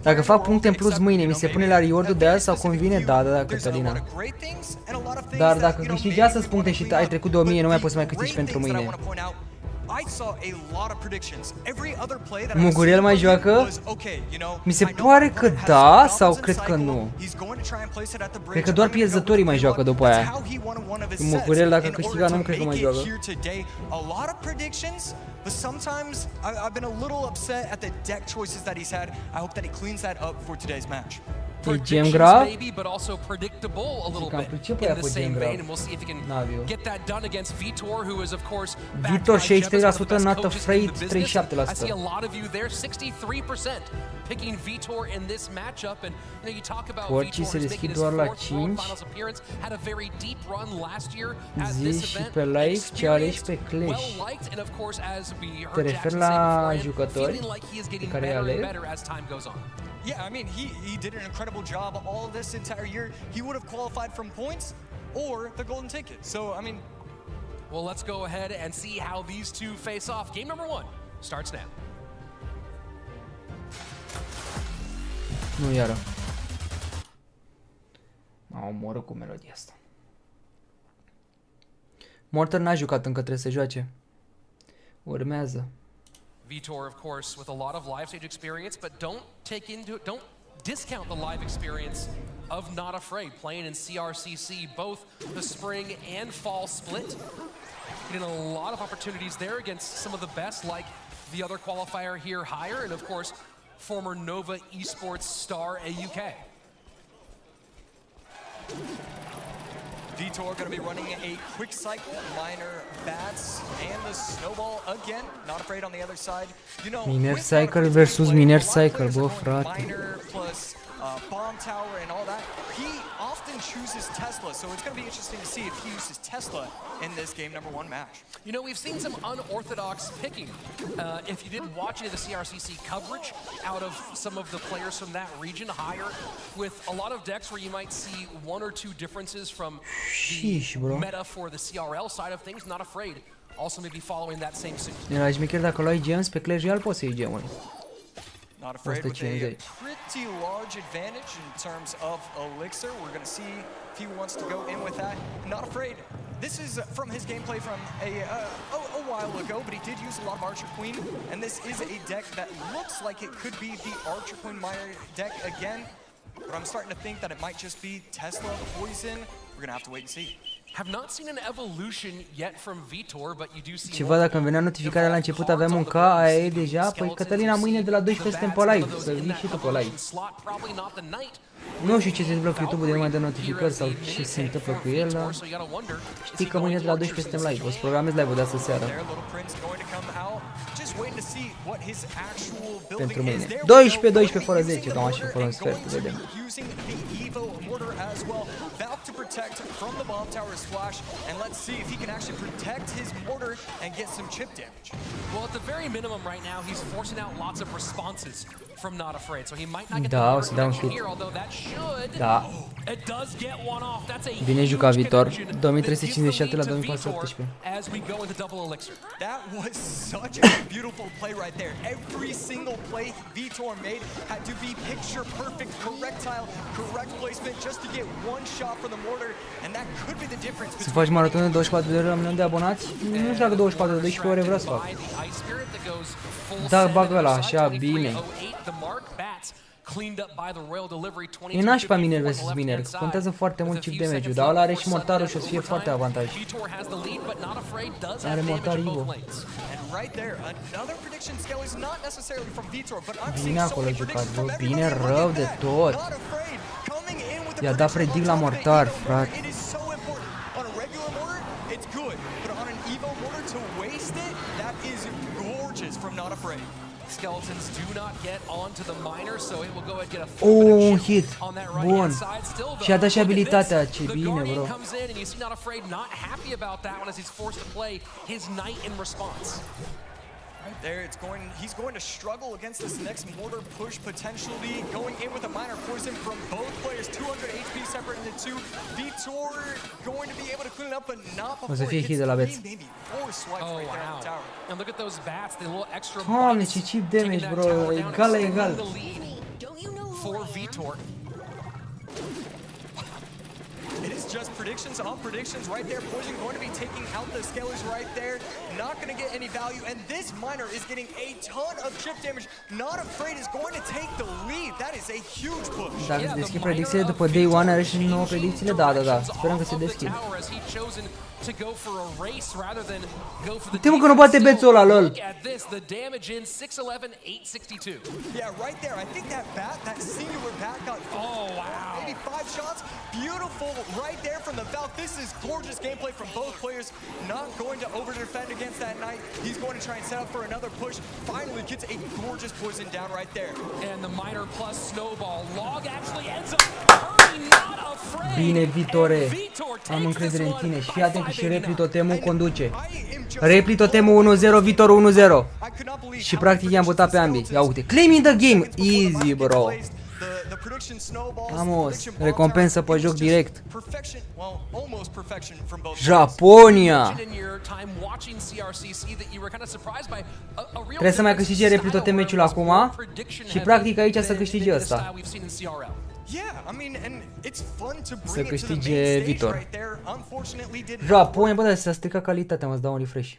Dacă fac puncte în plus mâine, mi se pune la reward-ul de azi sau convine? Da, Cătălina. Dar dacă câștigi astăzi puncte și ai trecut de 1000, nu mai poți să mai câștigi pentru mâine. Muguriel mai joacă? Mi se pare că da, sau cred că nu. Cred că doar pierzătorii mai joacă după aia. Muguriel, dacă câștiga, nu cred că mai joacă. But sometimes I've been a little upset at the deck choices that he's had. I hope that he cleans that up for today's match. Gem grab. Maybe, but also predictable a little bit in the same vein, and we'll see if he can get that done against Vitor, who is of course Vitor 63%, Not Afraid 37%. I see a lot of you there, 63% picking Vitor in this matchup, and you talk about Vitor making his fourth finals appearance, had a very deep run last year at this event. Well liked, and of course, as we heard Jackson say beforehand, feeling like he is getting better and better as time goes on. Yeah, he did an incredible job all this entire year. He would have qualified from points or the golden ticket. So, well, let's go ahead and see how these two face off. Game number 1 starts now. Nu iară. M-a omorât cu melodia asta. Mortar n-a jucat încă, trebuie să joace. Urmează. Vitor, of course, with a lot of live stage experience, but don't discount the live experience of Not Afraid, playing in CRCC, both the spring and fall split. Getting a lot of opportunities there against some of the best, like the other qualifier here, Higher, and of course, former Nova Esports star AUK. Vitor going to be running a quick cycle, minor bats, and the snowball again. Not Afraid on the other side. Miner Cycle versus Miner Cycle, bă, frate. Minor plus bomb tower and all that. He often chooses Tesla, so it's going to be interesting to see if he uses Tesla in this game number 1 match. We've seen some unorthodox picking. If you didn't watch any of the CRCC coverage out of some of the players from that region, Higher, with a lot of decks where you might see 1 or 2 differences from the meta for the CRL side of things. Not Afraid also maybe following that same suit. Era șmecher dacă luai gems pe Clash Royale, poți să iei gemuri. Not Afraid with a pretty large advantage in terms of Elixir. We're going to see if he wants to go in with that. Not Afraid. This is from his gameplay from a while ago, but he did use a lot of Archer Queen, and this is a deck that looks like it could be the Archer Queen Miner deck again, but I'm starting to think that it might just be Tesla Poison. We're going to have to wait and see. Have not seen an evolution yet from Vitor, but you do see. Ceva, dacă îmi venea notificarea la început, aveam un K, aia e deja. Păi Cătălina, mâine de la 12 suntem pe live, să vii și tu pe live. Nu știu ce se întâmplă cu YouTube-ul, de nu mai dă notificări sau ce se întâmplă cu el, dar știi că mâine de la 12 suntem live, o să programez live-ul de astă seară. Pentru mâine. 12 fără 10, cam așa, fără un sfert, vedem. To protect from the bomb tower splash, and let's see if he can actually protect his mortar and get some chip damage. Well, at the very minimum right now, he's forcing out lots of responses from Not Afraid, so he might not get Da, o the să dau un protection hit. here, although that should. Da. It does get one off. That's a Bine huge jucat, Vitor. connection 2357 la that gives the lead to 2418. Vitor as we go into double elixir. That was such a beautiful play right there. Every single play Vitor made had to be picture perfect, correct tile, correct placement just to get one shot from the mortar, and that could be the difference. Să faci maraton de 24 de ore la milion de abonați? Nu știu dacă 24 de 12 ore vreau să fac. Da, bagă ăla așa, bine. E nașpa miner vs miner, contează foarte mult chip damage-ul, dar ăla are și mortarul și o să fie foarte avantaj. Are mortar Ivo. Bine acolo jucat, bro, bine rău de tot. I-a dat predict la mortar, frate. Skeletons do not get onto the miner, so it will go and get a Un hit. Bun. Și a dat și abilitatea, ce bine, bro. comes in and you see Not Afraid not happy about that one as he's forced to play his knight in response. Right there, he's going to struggle against this next mortar push potentially. Going in with a minor poison from both players, 200 HP separate into two. Vitor going to be able to clean it up, but not before O să fie hit de la Beț. maybe 4 swipes right there on the tower. And look at those bats, the little extra Doamne, ce chip damage, bro, egal la egal. For Vitor. It is just predictions on predictions right there. Poison going to be taking out the scalers right there. Not going to get any value. And this miner is getting a ton of chip damage. Not Afraid is going to take the lead. That is a huge push. Dacă se deschid predicțiile după Day 1, are și 9 predicțiile? Da, da, da. Sperăm că se deschid. Uite-mă că nu bate bețul ăla, lol. Yeah, right there. I think that bat, that singular bat got maybe 5 shots. Beautiful right there from the Valk. This is gorgeous gameplay from both players. Not going to over-defend against that knight. He's going to try and set up for another push. Finally gets a gorgeous poison down right there. And the miner plus snowball. Log actually ends up hurting Not Afraid. Bine, Vitore. Am încredere în tine. Și fii atent că și Repli Totemul conduce. Repli Totemul 1-0, Vitor 1-0. Și practic i-am votat pe ambii. Ia uite. Claiming the game. Easy, bro. Vamos, recompensă pe joc direct. Japonia. Trebuie să mai câștige Repli Totem meciul acum. Și practic aici să câștige ăsta. Să câștige Vitor. Japonia, bă, dar s-a stricat calitatea, mă-ți dau un refresh.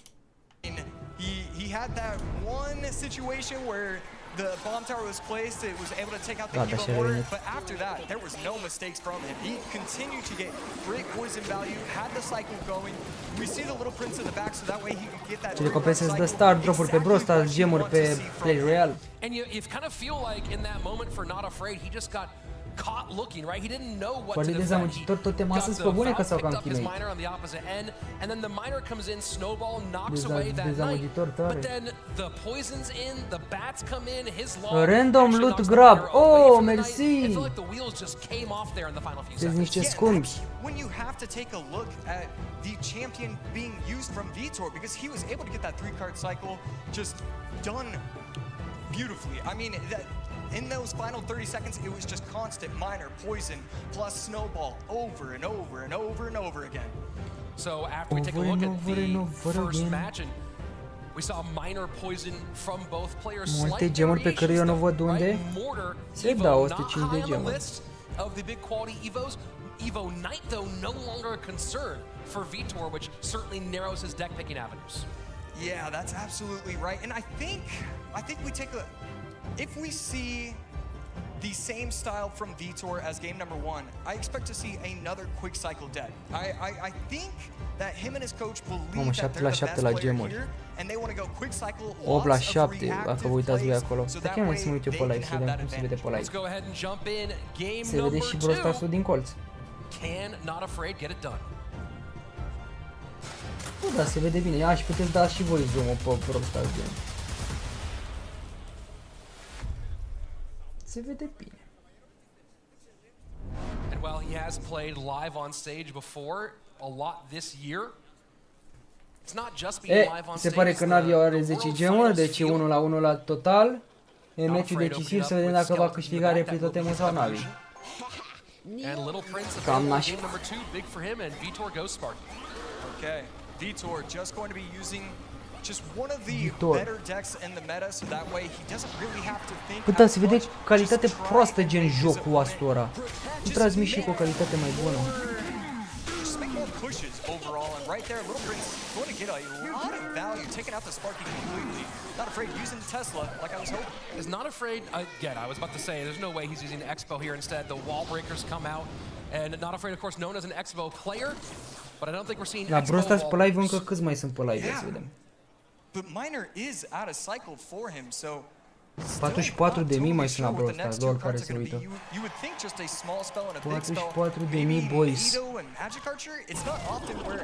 The bomb tower was placed, it was able to take out the Evo mortar, but after that, there was no mistakes from him. He continued to get great poison value, had the cycle going. We see the little prince in the back, so that way he can get that. Ce recompensez de star, drop-uri pe Brawl Stars, gemuri pe Play Royale. And you kind of feel like in that moment for Not Afraid, he just got caught looking, right? He didn't know what to defend. Dezamăgitor, tot tema astăzi pe bune că s-au cam chinuit. And then the miner comes in, snowball knocks away that knight. But then the poison's in, the bats come in, his long random loot grab. Oh, merci. I feel like the wheels just came off there in the final few seconds. Niște scumpi. When you have to take a look at the champion being used from Vitor, because he was able to get that 3-card cycle just done beautifully. I mean, in those final 30 seconds, it was just constant miner, poison, plus snowball, over and over and over and over again. So after we take a look at the first match, and we saw miner poison from both players. Multe gemuri pe care eu nu văd unde. Se dau 105 de gemuri. Of the big quality Evos, Evo Knight though no longer a concern for Vitor, which certainly narrows his deck picking avenues. Yeah, that's absolutely right. And I think we take a... If we see the same style from Vitor as game number 1, I expect to see another quick cycle deck. I think that him and his coach believe that they're the best player here, and they want to go quick cycle, 8 la 7, dacă vă uitați voi acolo. Să chiar mai să mă uit eu pe live, să vedem cum se vede pe live. Se vede și Brawl Stars-ul din colț. Can Not Afraid get it done? Da, se vede bine. Ia, și puteți da și voi zoom-ul pe Brawl Stars game. Se vede bine. And while he has played live on stage before a lot this year, it's not just being live on stage. Se pare că Navi are 10 gemuri, deci 1 la 1 la total. E meciul decisiv, să vedem dacă va câștiga repli totemul sau Navi. And Little Prince Cam available nașpa. game number 2, big for him, and Vitor goes Sparky. Okay, Vitor just going to be using just one of the Vitor. better decks in the meta, so that way he doesn't really have to think. Bă, da, se vede calitate proastă gen jocul astea ora. Nu transmit și cu o calitate mai bună. Just make more pushes overall, and right there, Little Prince going to get a lot of value, taking out the Sparky completely. Not afraid using the Tesla, like I was hoping. Is not afraid, again, I was about to say, there's no way he's using the Expo here instead. The wall breakers come out, and not afraid, of course, known as an Expo player, but I don't think we're seeing La Expo Brawl Stars pe wall live breakers. încă câți mai sunt pe live, să vedem. But Miner is out of cycle for him, so 44.000 mai sunt la Brawl Stars, doar care se uită. you would think just a small spell and a big spell. 44.000 boys. Veto and Magic Archer, it's not often where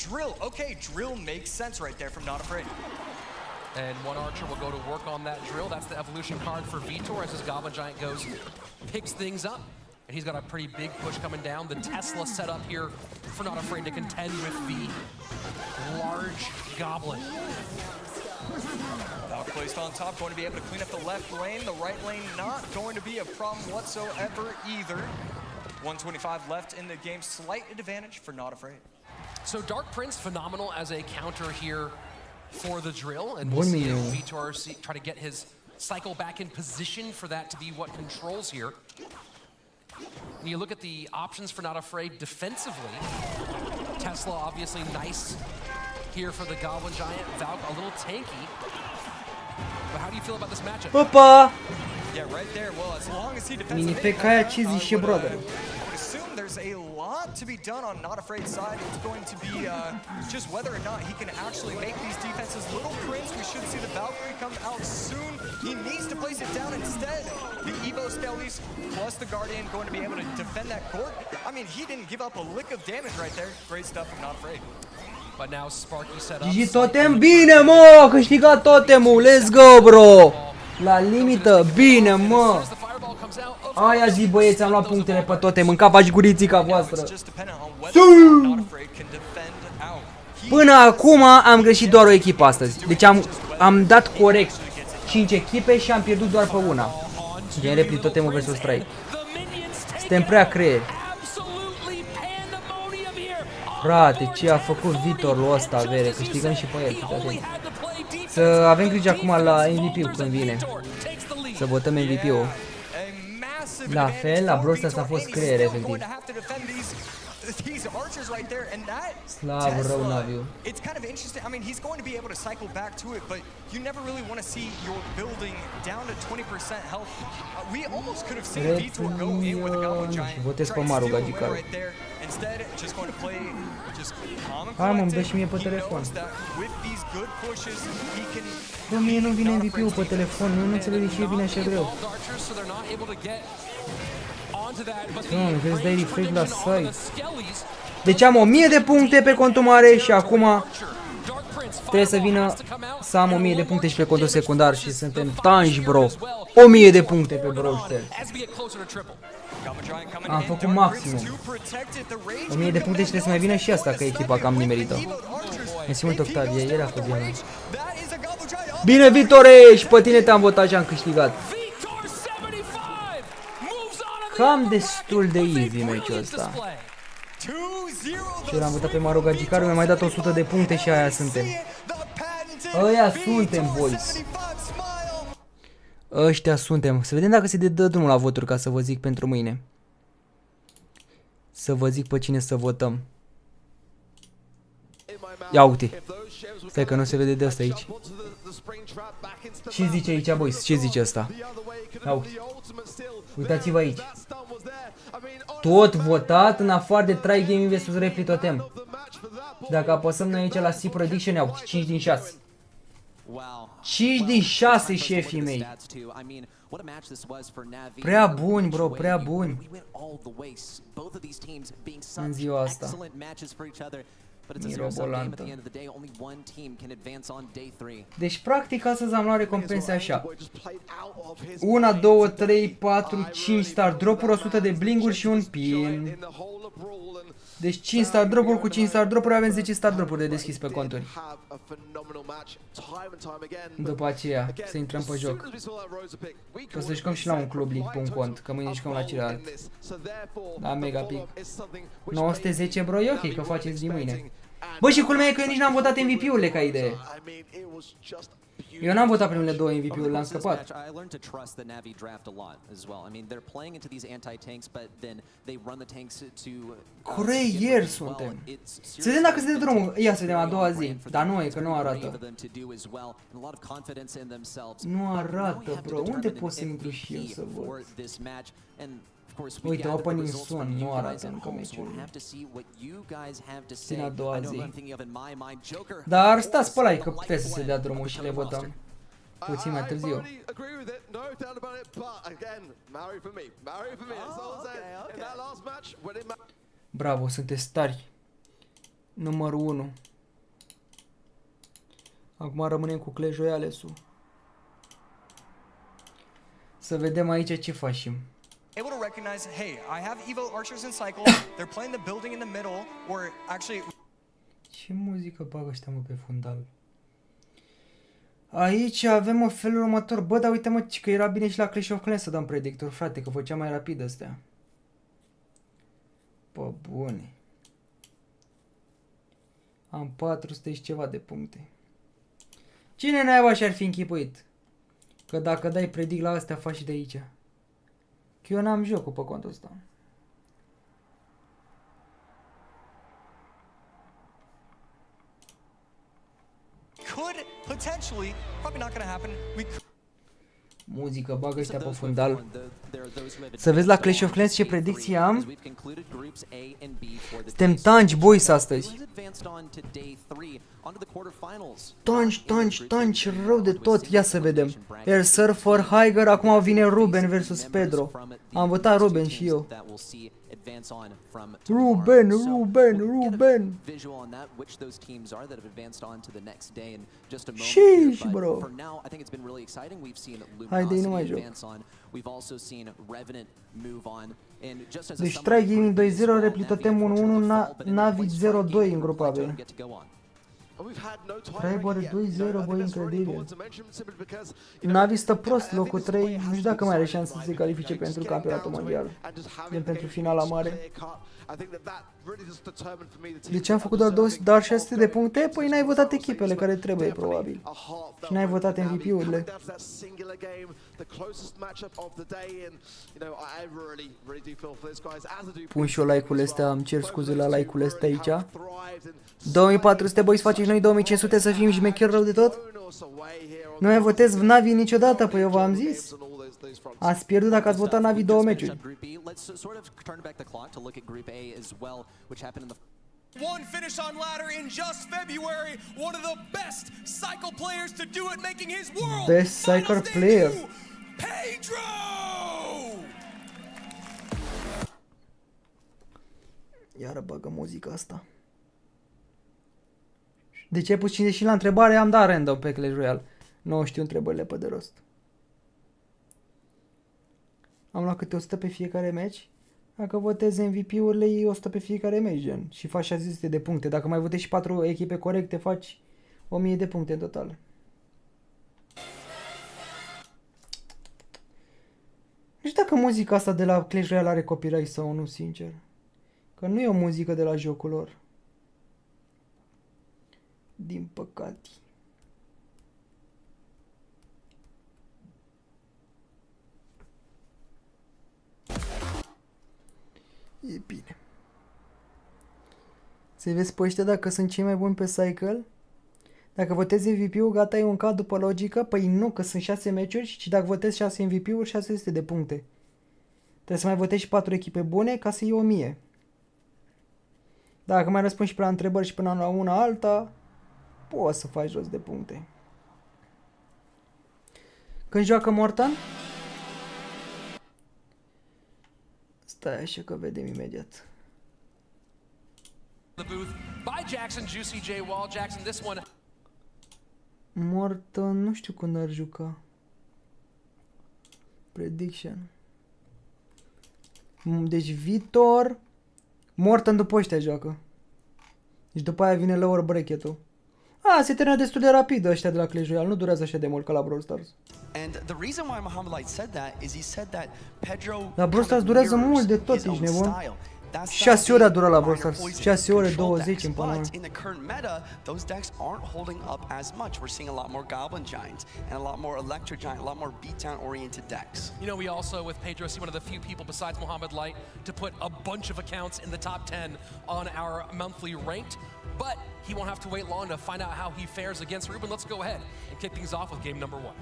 Drill. Okay, Drill makes sense right there from Not Afraid. And one archer will go to work on that drill. That's the evolution card for Vitor as his Goblin Giant goes, picks things up. And he's got a pretty big push coming down. The Tesla set up here for Not Afraid to contend with the large Goblin. Valk placed on top, going to be able to clean up the left lane. The right lane not going to be a problem whatsoever either. 125 left in the game, slight advantage for Not Afraid. So Dark Prince, phenomenal as a counter here for the drill. And Bun we'll see miniu. if Vitor try to get his cycle back in position for that to be what controls here. When you look at the options for Not Afraid defensively, Tesla obviously nice here for the Goblin Giant. Valk a little tanky. But how do you feel about this matchup? Opa! Yeah, right there. Well, as long as he defends Mini the pe mid, caia ce zice, brother? I would assume there's a lot to be done on Not Afraid's side. It's going to be just whether or not he can actually make these defenses. Little Prince, we should see the Valkyrie come out soon. He needs to place it down instead. The Evo Skellies plus the Guardian going to be able to defend that court. I mean, he didn't give up a lick of damage right there. Great stuff from Not Afraid. But now Sparky set up. GG Totem, bine mă, a câștigat Totemul, let's go bro! La limită, bine mă! Aia zi băieți, am luat punctele pe Totem, în capa și gurițica voastră. Până acum am greșit doar o echipă astăzi, deci am dat corect 5 echipe și am pierdut doar pe una. Gen repli Totemul vs Strike. Suntem prea creieri. Frate, ce a făcut Vitorul ăsta, vere, câștigăm și pe el. Să avem grijă acum la MVP-ul când vine. Să votăm MVP-ul. La fel, la Brawl Stars a fost creier, efectiv. These archers right there, and that Slav rău Naviu. it's kind of interesting. I mean, he's going to be able to cycle back to it, but you never really want to see your building down to 20% health. We almost could have seen Vitor go in with a Goblin Giant. Votez pe Maru Gagicaru. Right there. Instead, just going to play just calm and Hai mă, îmi dă collected. și mie pe He telefon. knows that with these good pushes, he can. Bă, mie nu vine MVP-ul pe telefon, nu înțeleg de ce vine așa greu. Doamne, vezi, dai refresh la site. Deci am 1000 de puncte pe contul mare și acum trebuie să vină să am 1000 de puncte și pe contul secundar și suntem tanși, bro. 1000 de puncte pe Brawl Stars. Am făcut maximum. 1000 de puncte și trebuie să mai vină și asta, că echipa cam nimerită. Mersi mult, Octavia, ieri a fost bine. Bine, Vitore, și pe tine te-am votat și am câștigat. Cam destul de easy meciul ăsta. Și l-am votat pe Maru Gagicaru, mi-a mai dat 100 de puncte și aia suntem. Aia suntem, boys. Ăștia suntem. Să vedem dacă se dă drumul la voturi ca să vă zic pentru mâine. Să vă zic pe cine să votăm. Ia uite. Stai că nu se vede de asta aici. Ce zice aici, boys? Ce zice asta? Uitați-vă aici. Tot votat în afară de try gaming vs repli totem. Dacă apăsăm noi aici la C prediction, iau 5 din 6. 5 din 6 șefii mei. Prea buni, bro, prea buni. În ziua asta. But it's a zero-sum game at the end of the day. Only one team can advance on day 3. Deci practic astăzi am luat recompense așa. 1, 2, 3, 4, 5 star drop-uri, 100 de blinguri și un pin. Deci 5 star drop-uri cu 5 star drop-uri avem 10 star drop-uri de deschis pe conturi. După aceea să intrăm pe joc. O să jucăm și la un club league pe un cont, că mâine jucăm la celălalt. La mega pic. 910 bro, e ok că faceți din mâine. Bă, și culmea e că eu nici n-am votat MVP-urile ca idee. Eu n-am votat primele 2 MVP-uri, l-am scăpat. Coreieri suntem. Să vedem dacă se dă drumul. Ia să vedem a doua zi. Dar nu e, că nu arată. Nu arată, bro. Unde pot să intru și eu să văd? Uite, opening sun, nu arată încă meciurile. Țin a doua zi. Dar stați pe like, că trebuie să se dea drumul și le votăm puțin mai târziu. Bravo, sunteți tari. Numărul 1. Acum rămânem cu Clash Royale-ul. Să vedem aici ce facem. Able to recognize, hey, I have Evo archers in cycle, they're playing the building in the middle, or actually... Ce muzică bagă ăștia, mă, pe fundal? Aici avem o felul următor. Bă, dar uite, mă, că era bine și la Clash of Clans să dăm predictor, frate, că făcea mai rapid astea. Bă, bune. Am 400 și ceva de puncte. Cine naiba și-ar fi închipuit? Că dacă dai predict la astea, faci și de aici. Că eu n-am jocul pe contul ăsta. Could potentially, probably not gonna happen. Muzică, bagă ăștia pe fundal. Să vezi la Clash of Clans ce predicții am. Suntem tanci, boys, astăzi. Tanci, rău de tot. Ia să vedem. Air Surfer, Higer, acum vine Ruben versus Pedro. Am votat Ruben și eu. Ruben. Sheesh, bro. Haide, nu mai joc. Deci Try Gaming 2-0, Replitotem 1-1, Navi 0-2 în grupa B. Tribor 2-0, băi, incredibil. Navi stă prost, locul 3, nu știu dacă mai are șanse să se califice pentru campionatul mondial. Din pentru finala mare. De ce am făcut doar 600 de puncte? Păi n-ai votat echipele care trebuie, probabil. Și n-ai votat MVP-urile. Pun și eu like-urile astea, îmi cer scuze la like-urile astea aici. 2400, băi, să faceți noi 2500 să fim șmecheri rău de tot? Nu mai votez Navi niciodată, păi eu v-am zis. Ați pierdut dacă ați votat Navi 2 meciuri. One finish on ladder in just February. One of the best cycle players to do it, making his world best cycle player. Pedro! Iară bagă muzica asta. De ce ai pus 50 la întrebare? Am dat random pe Clash Royale. Nu știu întrebările pe de rost. Am luat câte 100 pe fiecare match. Dacă votezi MVP-urile, e 100 pe fiecare match, gen. Și faci 600 de puncte. Dacă mai votezi și 4 echipe corecte, faci 1000 de puncte în total. Nu știu dacă muzica asta de la Clash Royale are copyright sau nu, sincer. Că nu e o muzică de la jocul lor. Din păcate. E bine. Să vezi pe ăștia dacă sunt cei mai buni pe cycle. Dacă votezi MVP-ul, gata, e un K după logică. Păi nu, că sunt 6 meciuri și dacă votezi 6 MVP-uri, 600 de puncte. Trebuie să mai votezi și 4 echipe bune ca să iei 1000. Dacă mai răspunzi și pe la întrebări și până la una alta, poți să faci jos de puncte. Când joacă Mortan? Stai așa că vedem imediat. The booth by Jackson, Juicy J Wall. Jackson, this one. Morton, nu știu când ar juca. Prediction. Deci viitor Morton după ăștia joacă. Deci după aia vine lower bracket-ul. Se termină destul de rapid ăștia de la Clash Royale, nu durează așa de mult ca la Brawl Stars. La Brawl Stars durează mult de tot, ești nebun. 6 ore a durat la Brawl Stars, 6 ore 20 în până. In the current meta, those decks aren't holding up as much. We're seeing a lot more Goblin Giants and a lot more Electro Giant, a lot more beatdown oriented decks. You know, we also with Pedro see one of the few people besides Mohamed Light to put a bunch of accounts in the top 10 on our monthly ranked, but he won't have to wait long to find out how he fares against Ruben. Let's go ahead and kick things off with game number 1.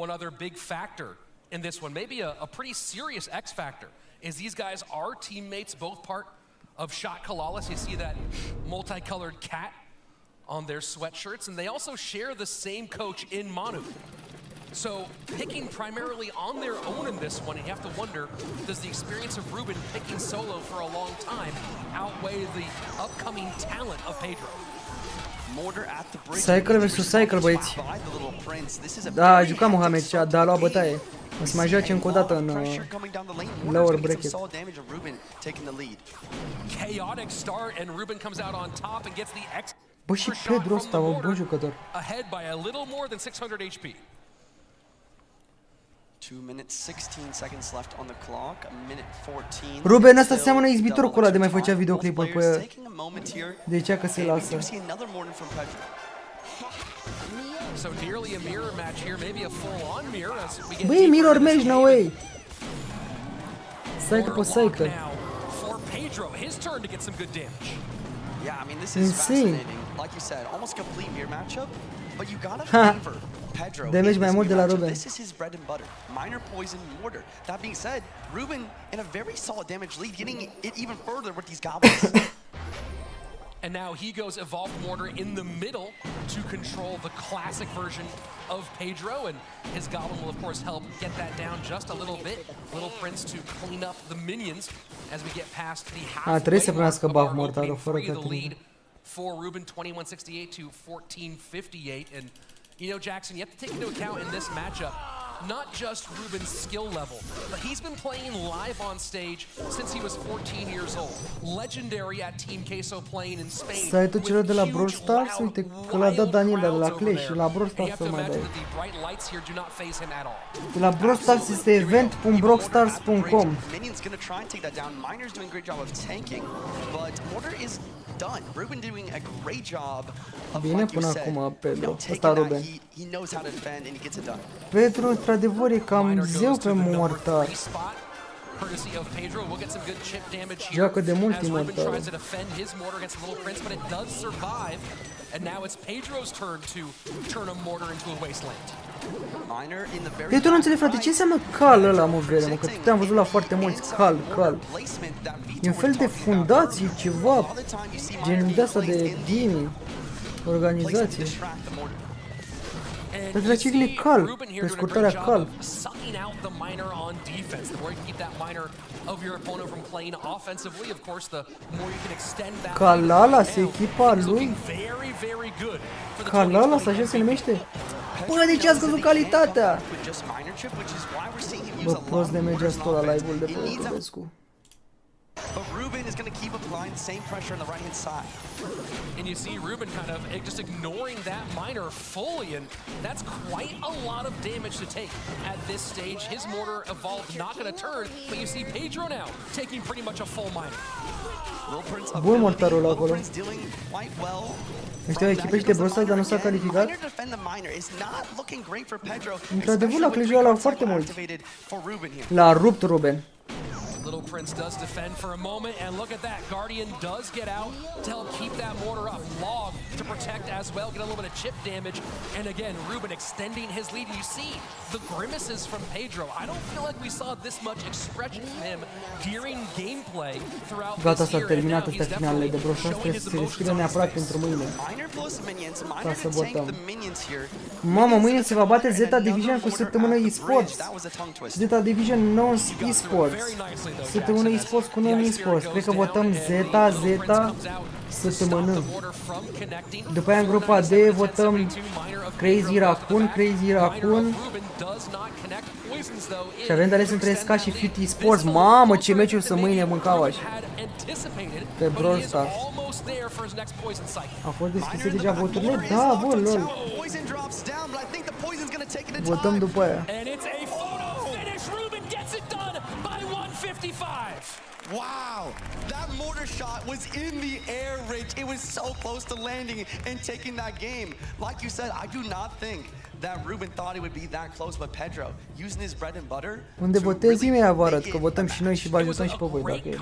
One other big factor in this one, maybe a pretty serious X factor, is these guys are teammates, both part of Shot Kalalis. You see that multicolored cat on their sweatshirts, and they also share the same coach in Manu. So picking primarily on their own in this one, you have to wonder, does the experience of Ruben picking solo for a long time outweigh the upcoming talent of Pedro? Cycle vs. Cycle, băieți. Da, a jucat Mohamed și a luat bătaie. O să mai joace încă o dată în lower bracket. Bă, și Pedro ăsta, un bun jucător. 2 minutes 16 seconds left on the clock. A minute 14. Ruben ăsta seamănă izbitorul cu ăla de mai făcea videoclipuri pe... De ce că se lasă? Băi, mirror match, no way! Cycle pe cycle. Yeah, I mean, this is fascinating. Like you said, almost complete mirror matchup, but you gotta favor Pedro. Damage mai mult de la Ruben. This is his bread and butter. Minor poison mortar. That being said, Ruben in a very solid damage lead, getting it even further with these goblins. And now he goes Evolved Mortar in the middle to control the classic version of Pedro, and his Goblin will of course help get that down just a little bit. Little Prince to clean up the minions as we get past the halfway mark of our opening three. The lead for Ruben 2168 to 1458, and you know, Jackson, you have to take into account in this matchup not just Ruben's skill level, but he's been playing live on stage since he was 14 years old. Legendary at Team Queso playing in Spain. Site-ul celor de la Brawl Stars, uite că l-a dat Daniel de la Clash, la Brawl Stars să mai dai. De la Brawl Stars este event.brawlstars.com. Minion's gonna try and take that down. Miner's doing a great job of tanking, but Mortar is done. Ruben doing a great job of, bine până acum Pedro, ăsta Ruben. He knows how to defend and he gets it done. Pedro într-adevăr e cam zeu pe mortar. Joacă de mult în mortar. And now it's Pedro's turn to turn a mortar into a wasteland. Deci tu nu înțelegi, frate, ce înseamnă cal ăla, mă, vere, mă, că te-am văzut la foarte mulți cal. E un fel de fundație, ceva, genul de asta de dini, organizație. Dar de la ce vine cal, pe scurtarea cal. Calalas, echipa lui? Calalas, așa se numește? Bă, de ce a scăzut calitatea? Bă, prost de merge asta la live-ul de pe Tobescu. But Ruben is going to keep applying the same pressure on the right-hand side. And you see Ruben kind of just ignoring that miner fully, and that's quite a lot of damage to take at this stage. His mortar evolved, not going to turn, but you see Pedro now taking pretty much a full miner. Bun mortarul acolo. Ăștia echipești de Brawl Stars, dar nu s-a calificat. Într-adevăr, la Clash Royale au foarte mulți. L-a rupt Ruben. Little Prince does defend for a moment, and look at that. Guardian does get out to help keep that mortar up. Log to protect as well, get a little bit of chip damage. And again, Ruben extending his lead. You see the grimaces from Pedro. I don't feel like we saw this much expression from him during gameplay throughout Gata, this s-a year. terminat astea finalele de Brawl Stars, trebuie să se deschidă neapărat pentru mâine. Ca să votăm. Mamă, mâine se va bate Zeta Division cu săptămână eSports. Zeta Division non-eSports. Săptămână eSports cu non-eSports. Cred că votăm Zeta săptămână. După aia în grupa D votăm Crazy Raccoon. Și avem de ales între SK și Fit eSports. Mamă, ce meciuri să mâine mâncau așa. Pe Brawl Stars. Au fost deschise deja voturile? Da, bă, lol. Votăm după aia. Wow, that mortar shot was in the air, Rich. It was so close to landing and taking that game. Like you said, I do not think that Ruben thought it would be that close, but Pedro, using his bread and butter. Unde votezi, mi-a vă arăt, că votăm și noi și vă ajutăm și pe voi, dacă e.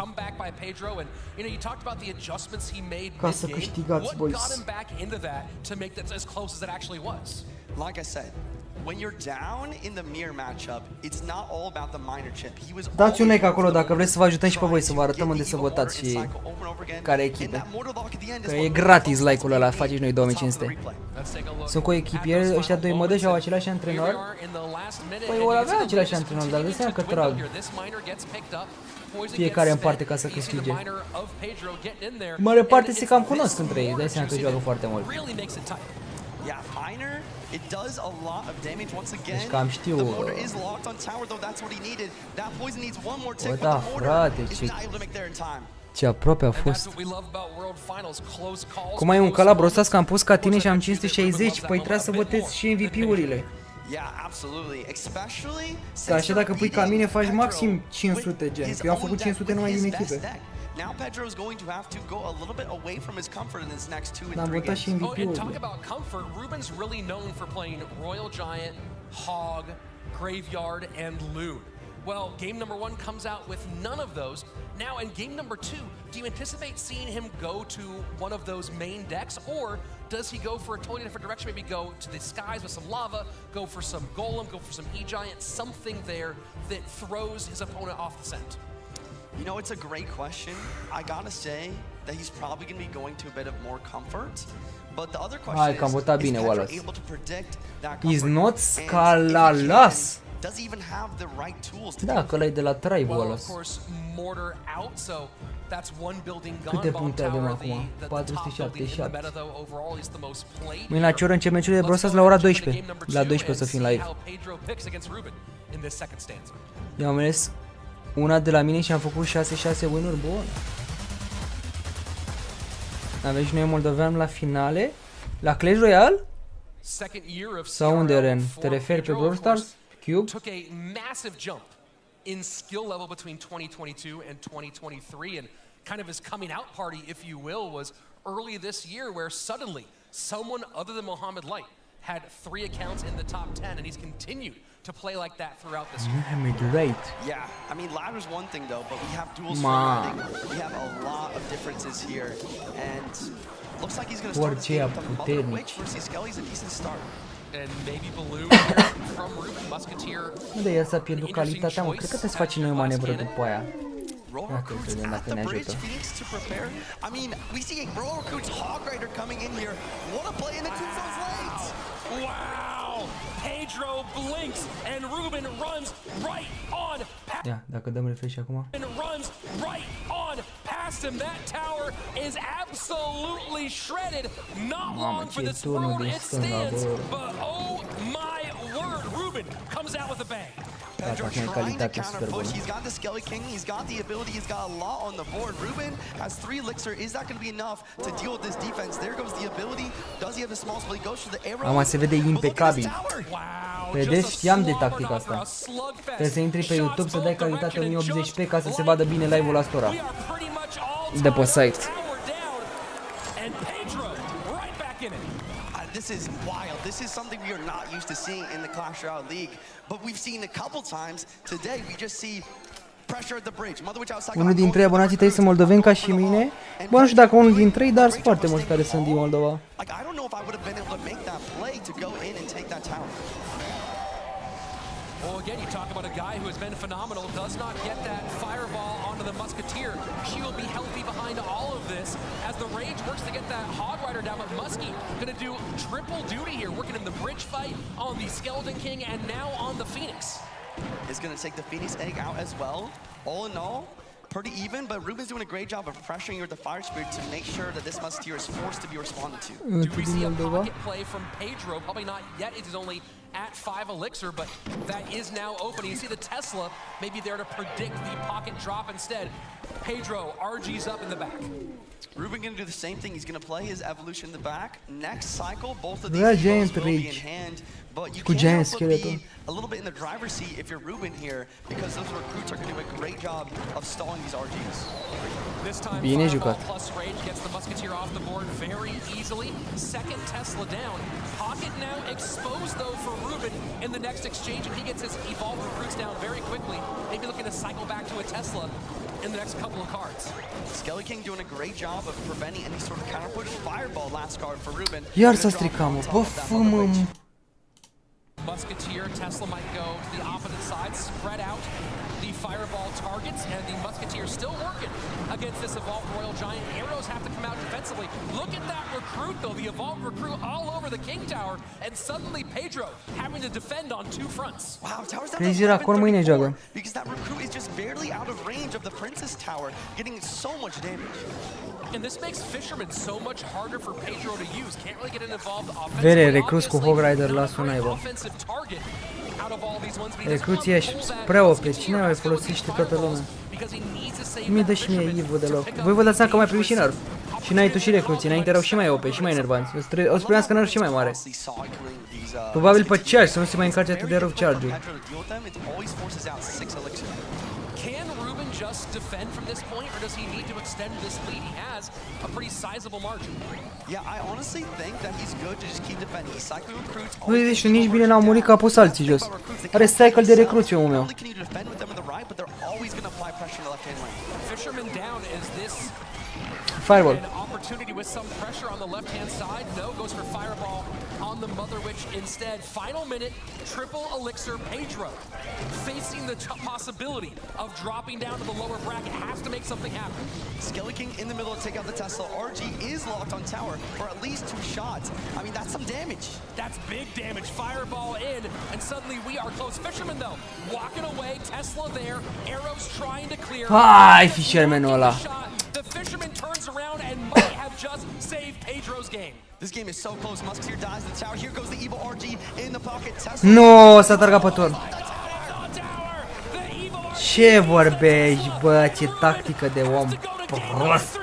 Ca să câștigați, boys. Like I said, when you're down in the mirror matchup, it's not all about the minor chip. He was Dați un like acolo dacă vreți să vă ajutăm și pe voi, să vă arătăm unde să votați și care echipe. Că e gratis like-ul ăla, faceți noi 2500. Sunt cu echipieri, ăștia doi mădă și au același antrenor. Păi vor avea același antrenor, dar dă seama că trag fiecare în parte ca să câștige. Mare parte se cam cunosc între ei, dă seama că joacă foarte mult. Yeah, minor, it does a lot of damage once again. Deci cam știu. The mortar is locked on tower though, that's what he needed. That poison needs one more tick, Bă, but da, the mortar frate, is not able to make there in time. Ce aproape a fost. Cum ai un cala brostas că am pus ca tine și am 560, păi trebuie să votez și MVP-urile. Că așa dacă pui ca mine faci maxim 500 gen, că eu am făcut 500 numai din echipe. Now Pedro is going to have to go a little bit away from his comfort in his next 2 and 3 N-am votat și Oh, and MVP-urile. talk about comfort. Ruben's really known for playing Royal Giant, Hog, Graveyard, and Loon. Well, game number 1 comes out with none of those. Now in game number 2, do you anticipate seeing him go to one of those main decks, or does he go for a totally different direction? Maybe go to the skies with some lava, go for some golem, go for some E-Giant, something there that throws his opponent off the scent? You know, it's a great question. I gotta say that he's probably going to be going to a bit of more comfort. But the other question Hai, că am votat is bine, Pedro Wallace. able to predict that He's comfort? not And if he scalalas. can, does he even have the right tools to Da, că ăla e de la Tribe, Well, Wallace. of course, mortar out, so that's one building gone. Câte Bomb puncte avem tower, acum? the top building in the 477. meta, though, overall is the most played. Mâine la ce oră încep meciurile de Brawl Stars? La ora 12. La 12 o să fim live. How Pedro picks against Ruben in this second stanza. Eu am ales una de la mine și am făcut 6-6 win-uri, bun. Avem și noi moldovean la finale? La Clash Royale? Sau unde, Ren? Te referi pe Brawl Stars? Cube? Took a massive jump in skill level between 2022 and 2023, and kind of his coming out party, if you will, was early this year, where suddenly someone other than Mohamed Light had 3 accounts in the top 10, and he's continued to play like that throughout this year. Yeah, I mean, ladder's one thing though, but we have dual Ma. riding. We have a lot of differences here, and looks like he's going to start this game with a Mother Witch versus Skelly's a decent start. And maybe Balloon here from Ruben Musketeer. Unde el s-a pierdut calitatea, mă? Cred că trebuie să facem noi o manevră după aia. Dacă vedem dacă ne ajută. I mean, we see a Royal Recruit's Hog Rider coming in here. What a play in the two zones lanes! Wow! Pedro blinks and Ruben runs right on past. Ia, dacă dăm refresh acum. Runs right on past him. That tower is absolutely shredded. Not long for this world it stands, but oh my word, Ruben comes out with a bang. Pedro trying to counter push. He's got the Skelly King. He's got the ability. He's got a lot on the board. Ruben has 3 elixir. Is that going to be enough to deal with this defense? There goes the ability. Does he have the small spell? He goes for the arrow. Mama, se vede impecabil. Vedeți? Știam de tactica asta. Trebuie să intri pe YouTube să dai calitate 1080p ca să se vadă bine live-ul la stora. De pe site. This is wild. This is something we are not used to seeing in the Clash Royale League. But we've seen a couple times. Today we just see Unul dintre abonații tăi sunt moldoveni ca și mine. Bă, nu știu dacă unul dintre ei, dar sunt foarte mulți care sunt din Moldova. Well, again, you talk about a guy who has been phenomenal, does not get that fireball onto the Musketeer. She will be healthy behind all of this as the Rage works to get that Hog Rider down, but Muskie gonna do triple duty here, working in the bridge fight, on the Skeleton King, and now on the Phoenix. Is gonna take the Phoenix egg out as well. All in all, pretty even, but Ruben's doing a great job of pressuring her with the Fire Spirit to make sure that this Musketeer is forced to be responded to. Do we see a pocket play from Pedro? Probably not yet. It is only at 5 elixir, but that is now open. You see the Tesla maybe there to predict the pocket drop instead. Pedro, RG's up in the back. Ruben gonna do the same thing. He's gonna play his evolution in the back. Next cycle, both of these heroes will be in hand, but you can't help but be a little bit in the driver's seat if you're Ruben here, because those recruits are gonna do a great job of stalling these RGs. This time, Fireball plus Rage gets the Musketeer off the board very easily. Second Tesla down. Pocket now exposed, though, for Ruben in the next exchange, and he gets his evolved recruits down very quickly. Maybe looking to cycle back to a Tesla in the next couple of cards. Skelly King doing a great job of preventing any sort of counter push. Fireball last card for Ruben. Iar s-a stricat, mă. Bă, fă-mă. Musketeer, Tesla might go to the opposite side, spread out the fireball targets, and the Musketeer still working against this evolved Royal Giant. Arrows have to come out defensively. Look at that recruit, though, the evolved recruit all over the King Tower, and suddenly Pedro having to defend on 2 fronts. Wow, Tower's down Crazy Raccoon mâine joacă. because that recruit is just barely out of range of the Princess Tower, getting so much damage. And this makes Fisherman so much harder for Pedro to use. Can't really get an involved Vere, recruți cu Hog Rider la sunai, bă. offensive target out of all these ones. Recruții ești prea OP. Cine mai folosește toată lumea? Mi dă și mie Ivo deloc. Voi vă dați seama că mai primi și nerf. Și n-ai tu și recruții, înainte erau și mai OP și mai nervanți. O să primească nerf și mai mare. Probabil pe charge, să nu se mai încarce atât de rău charge-ul. Can Ruben just defend from this point, or does he need to extend this lead? He has a pretty sizable margin. Yeah, I honestly think that he's good to just keep defending. He's cycling recruits. Nu zici, nici bine n-au murit că a pus alții jos. Are cycle de recruți, omul meu. Fisherman down is this Fireball. an opportunity with some pressure on the left-hand side. No, goes for Fireball on the Mother Witch instead. Final minute, triple elixir Pedro facing the possibility of dropping down to the lower bracket. Has to make something happen. Skelly King in the middle to take out the Tesla. RG is locked on tower for at least 2 shots. I mean, that's some damage. That's big damage. Fireball in, and suddenly we are close. Fisherman, though, walking away. Tesla there. Arrows trying to clear. Hai, Fishermanul ăla. The Fisherman turns around and might have just saved Pedro's game. This game is so close. Musketeer dies in the tower. Here goes the evil RG in the pocket. Tesla. Nu, s-a targat pe turn. Ce vorbești, bă, ce tactică de om prost.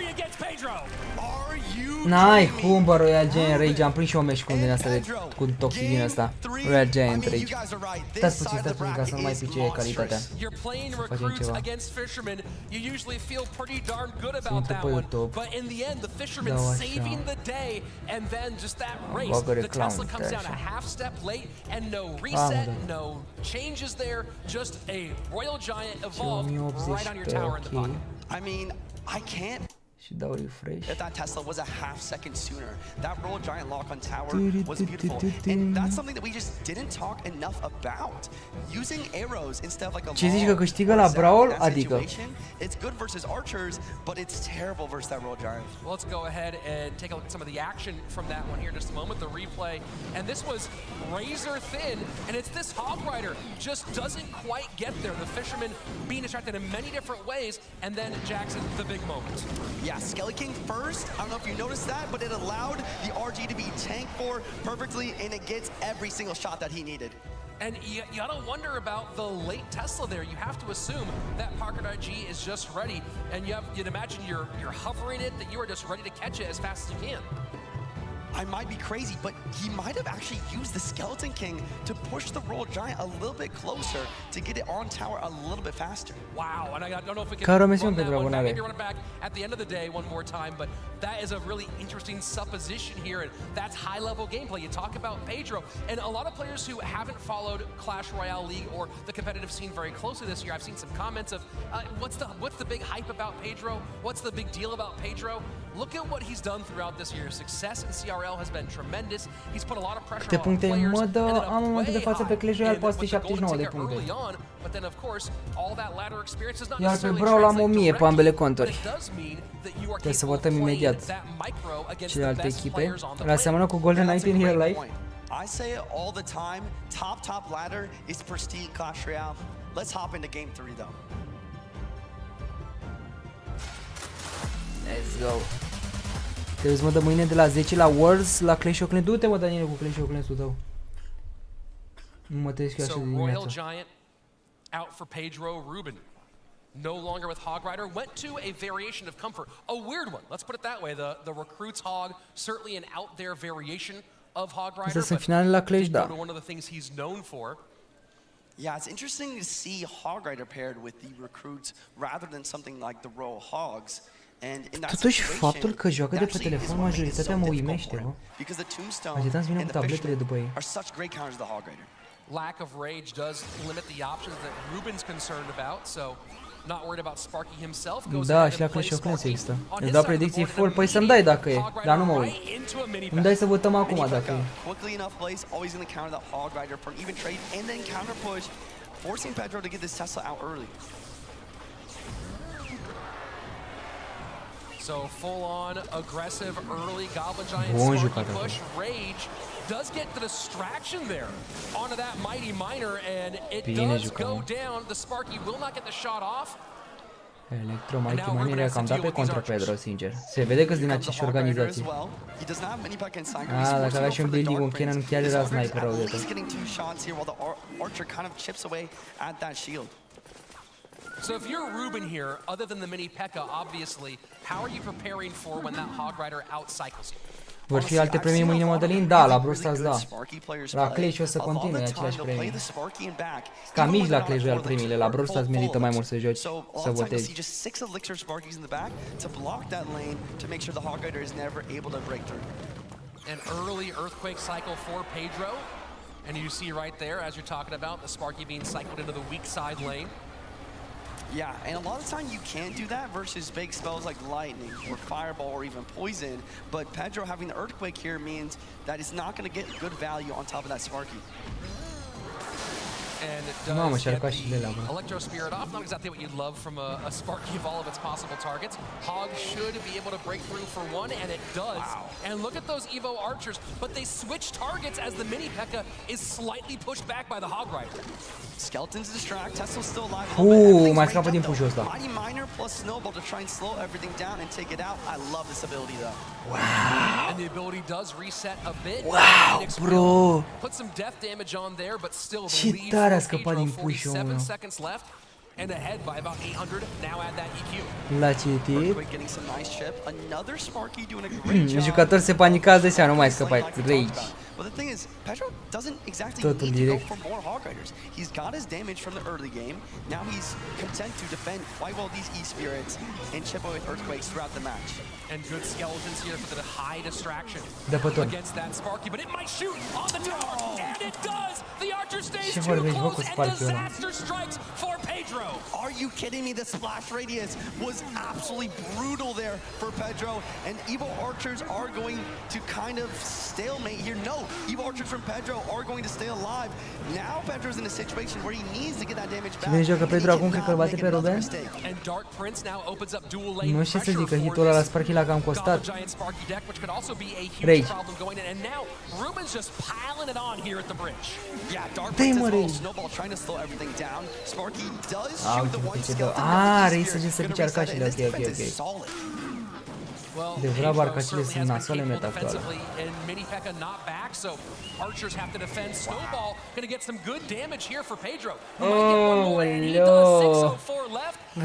N-ai cum, bă, Royal Giant Rage, am prins și o meci cu un din asta, cu un toxic din asta. Royal Giant Rage. Stați puțin ca să nu mai pice calitatea. Să facem ceva. Să intru pe YouTube. Dau așa. Bagă reclamă, uite așa. Și 1080 pe ok. I mean, I can't. Și dau refresh. If that Tesla was a half second sooner, that Royal Giant lock on tower was beautiful. And that's something that we just didn't talk enough about. Using arrows instead of like a Ce zici că câștigă la Brawl? Adică it's good versus archers, but it's terrible versus that Royal Giant. Well, let's go ahead and take a look at some of the action from that one here in just a moment, the replay. And this was razor thin, and it's this Hog Rider just doesn't quite get there. The Fisherman being distracted in many different ways, and then Jackson, the big moment. Yeah, Skelly King first. I don't know if you noticed that, but it allowed the RG to be tanked for perfectly, and it gets every single shot that he needed. And you gotta wonder about the late Tesla there. You have to assume that Parker RG is just ready, and you'd imagine you're hovering it, that you are just ready to catch it as fast as you can. I might be crazy, but he might have actually used the Skeleton King to push the Royal Giant a little bit closer to get it on tower a little bit faster. Wow, and I don't know if we can Care o run misiune that pentru one back, abonare. maybe run it back at the end of the day one more time, but that is a really interesting supposition here, and that's high-level gameplay. You talk about Pedro, and a lot of players who haven't followed Clash Royale League or the competitive scene very closely this year, I've seen some comments of, what's the big hype about Pedro? What's the big deal about Pedro? Look at what he's done throughout this year. Success in CRL has been tremendous. He's put a lot of pressure Câte on puncte players. mă dă, ended up am în momentul de way față pe high Clash Royale in poate with the golden 79 de ticket puncte. early on, but then of course all that ladder experience does not Iar pe necessarily BRAWL am translate 1000 pe directly, ambele but conturi. it does mean that you are Trebuie să capable of votăm playing imediat that micro against the celelalte best echipe. players on the La planet. seamănă cu Golden Knight in Real Life. I say it all the time, top ladder is pristine Clash Royale. Let's hop into game 3 though. Let's go. Trebuie să mă dă mâine de la 10 la Worlds, la Clash of Clans. Du-te mă, Daniel, cu Clash of Clans-ul tău. Nu mă trezesc eu așa So de Royal dimineața. Giant out for Pedro Ruben. No longer with Hog Rider, went to a variation of Comfort. A weird one, let's put it that way. The Recruits Hog, certainly an out there variation of Hog Rider, Astea sunt finale la Clash, da. one of the things he's known for. Yeah, it's interesting to see Hog Rider paired with the Recruits rather than something like the Royal Hogs. Totuși, faptul că joacă de pe telefon majoritatea mă uimește, bă. Așteptam să vină cu tabletele după ei. Lack of rage does limit the options that Ruben's concerned about, so not worried about Sparky himself. Da, și la Clash of Clans există. Îți dau predicții full, păi să-mi dai dacă e, dar nu mă uit. Îmi dai să votăm acum dacă e. Quickly enough plays, always going to counter that Hog Rider for an even trade and then counter push, forcing Pedro to get this Tesla out early. So full-on aggressive early Goblin Giant Bun Sparky jucat push. Rage does get the distraction there onto that Mighty Miner, and it does go down. The Sparky will not get the shot off. Electro Mighty Miner e cam dat pe contra Pedro, sincer. Se vede că-s din aceeași organizație. Dacă avea și un building un cannon, chiar era sniper rău de tot. So if you're Ruben here, other than the mini P.E.K.K.A, obviously, how are you preparing for when that Hog Rider outcycles you? Vor fi alte premii mâine, Madalin? Da, la Brawl Stars, da. La Clash o să continue aceleași premii. Ca mici la Clash Royale premiile, la Brawl Stars merită mai mult să joci, să votezi. An early earthquake cycle for Pedro, and you see right there, as you're talking about, the Sparky being cycled into the weak side lane. Yeah, and a lot of time you can do that versus big spells like lightning or fireball or even poison, but Pedro having the earthquake here means that it's not going to get good value on top of that Sparky. And it does get the Electro Spirit off, not exactly what you'd love from a Sparky of all of its possible targets. Hog should be able to break through for one, and it does. Wow. And look at those Evo Archers, but they switch targets as the mini P.E.K.K.A is slightly pushed back by the Hog Rider. Skeletons distract, Tesla's still alive. Mai scapă din push-ul ăsta. Mighty Miner plus Snowball to try and slow everything down and take it out. I love this ability though. Wow. And the ability does reset a bit. Wow, bro. Put some death damage on there, but still the Ce lead tare a for scăpat Pedro, din push-ul 47 ăla. seconds left. And ahead by about 800. Now add that EQ. L-a citit. Getting some nice chip. Another Sparky doing a great job. Jucători se panicați de seama, nu mai scăpai. Rage. But the thing is, Pedro doesn't exactly Totul need to direct. go for more Hog Riders. He's got his damage from the early game. Now he's content to defend quite well these E-Spirits and chip away with Earthquakes throughout the match. And good skeletons here for the high distraction against that Sparky, but it might shoot on the tower, and it does! The Archer stays too close, and disaster strikes for Pedro! Are you kidding me? The splash radius was absolutely brutal there for Pedro, and Evo Archers are going to kind of stalemate here. No, Evo Archers from Pedro are going to stay alive. Now Pedro's in a situation where he needs to get that damage back. Cine joacă Pedro acum, cred că îl bate pe Ruben? Nu știu să zic că hitul ăla la Sparky l-a cam costat. Rage. Dă-i mă, Rage. Rage să se pice arcașele, ok. Adevărat, barcacele sunt nasoale meta actuală. And Mini P.E.K.K.A not back, so archers have to defend. Snowball gonna get some good damage here for Pedro. Oh,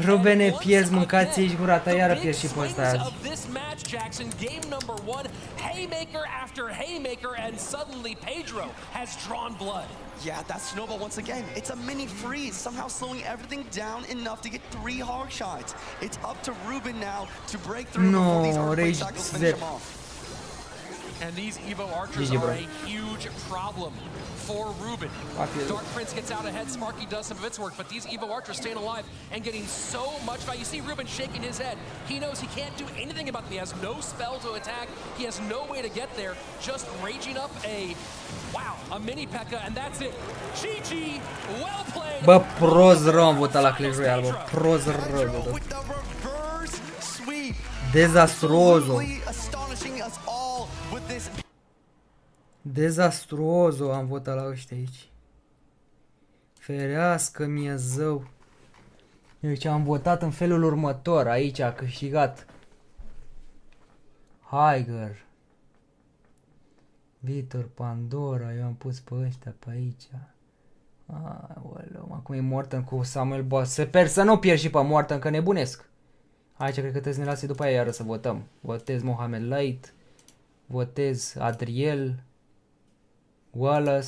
Rubene, pierzi, mâncați aici gura ta, iară pierzi și pe ăsta azi. This match, Jackson, game number 1, haymaker after haymaker, and suddenly Pedro has drawn blood. Yeah, that snowball once again. It's a mini freeze, somehow slowing everything down enough to get 3 hog shots. It's up to Ruben now to break through before these earthquake cycles finish him off. And these Evo archers are a huge problem for Ruben. Dark Prince gets out ahead, Sparky does some of its work, but these Evo archers staying alive and getting so much value. You see Ruben shaking his head. He knows he can't do anything about it. He has no spell to attack. He has no way to get there. Just raging up a mini P.E.K.K.A, and that's it. GG, well played. Bă, prost rău am votat la Clash Royale, bă, prost rău. Dezastruoso. Dezastruoso am votat la ăștia aici. Ferească-mi zău. Deci am votat în felul următor. Aici a câștigat Higer, Vitor, Pandora. Eu am pus pe ăștia pe aici. Aoleu, acum e Morton cu Samuel Boss. Sper să nu pierd și pe Morton, că nebunesc. Aici cred că trebuie să ne lase după aia iară să votăm. Votez Mohamed Light, votez Adriel, Wallace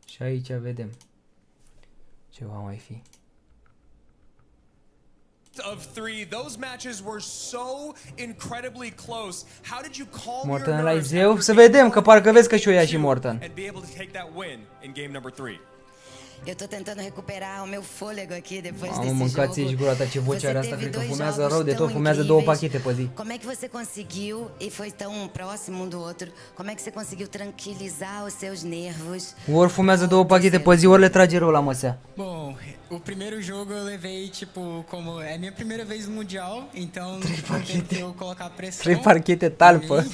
și aici vedem ce va mai fi. Of 3, those matches were so incredibly close. How did you calm Morton la Zeu, să vedem că parcă vezi că și-o ia și Morton. And be able to take that win in game number 3. Eu tô tentando recuperar o meu fôlego aqui depois desse jogo. Mâncați aici gura ta, ce voce are asta, cred că fumează rău de tot, fumează 2 pachete pe zi. Como é que você conseguiu, e foi tão próximo um do outro, como é que você conseguiu tranquilizar os seus nervos? Ori fumează 2 pachete pe zi, ori le trage rău la măsea. Bom, o primeiro jogo eu levei, tipo, como é minha primeira vez no Mundial, então eu colocar pressão. 3 pachete talpă.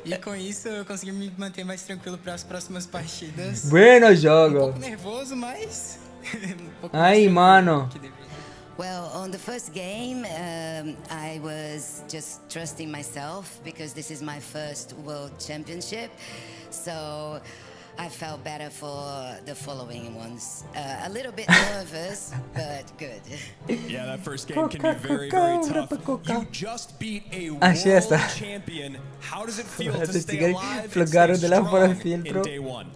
E com isso eu consegui me manter mais tranquilo para as próximas partidas. Bueno jogo. Um pouco nervoso, mas Ai, mano. Well, on the first game, I was just trusting myself because this is my first World Championship. So I felt better for the following ones. A little bit nervous, but good. Yeah, that first game can be very, very tough. You just beat a world champion. How does it feel to stay alive and stay strong in day 1?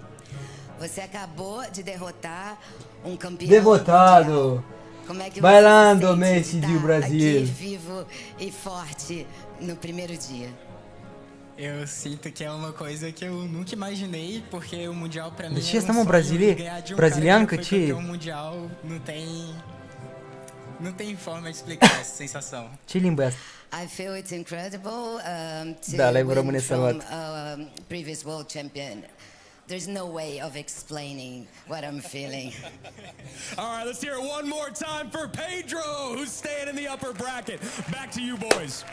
Você acabou de derrotar campeão. Devotado. Como é que Bailando Messi do Brasil. Aqui vivo e forte no primeiro dia. Eu sinto que é uma coisa que eu nunca imaginei, porque o Mundial pra mim De ce este mă brasilian că ce? O Mundial não tem forma de explicar essa sensação. Ce limbă e asta? I feel it's incredible Da, lai to rămâne win from salvat. Previous world champion. There's no way of explaining what I'm feeling. All right, let's hear it one more time for Pedro, who's staying in the upper bracket. Back to you, boys.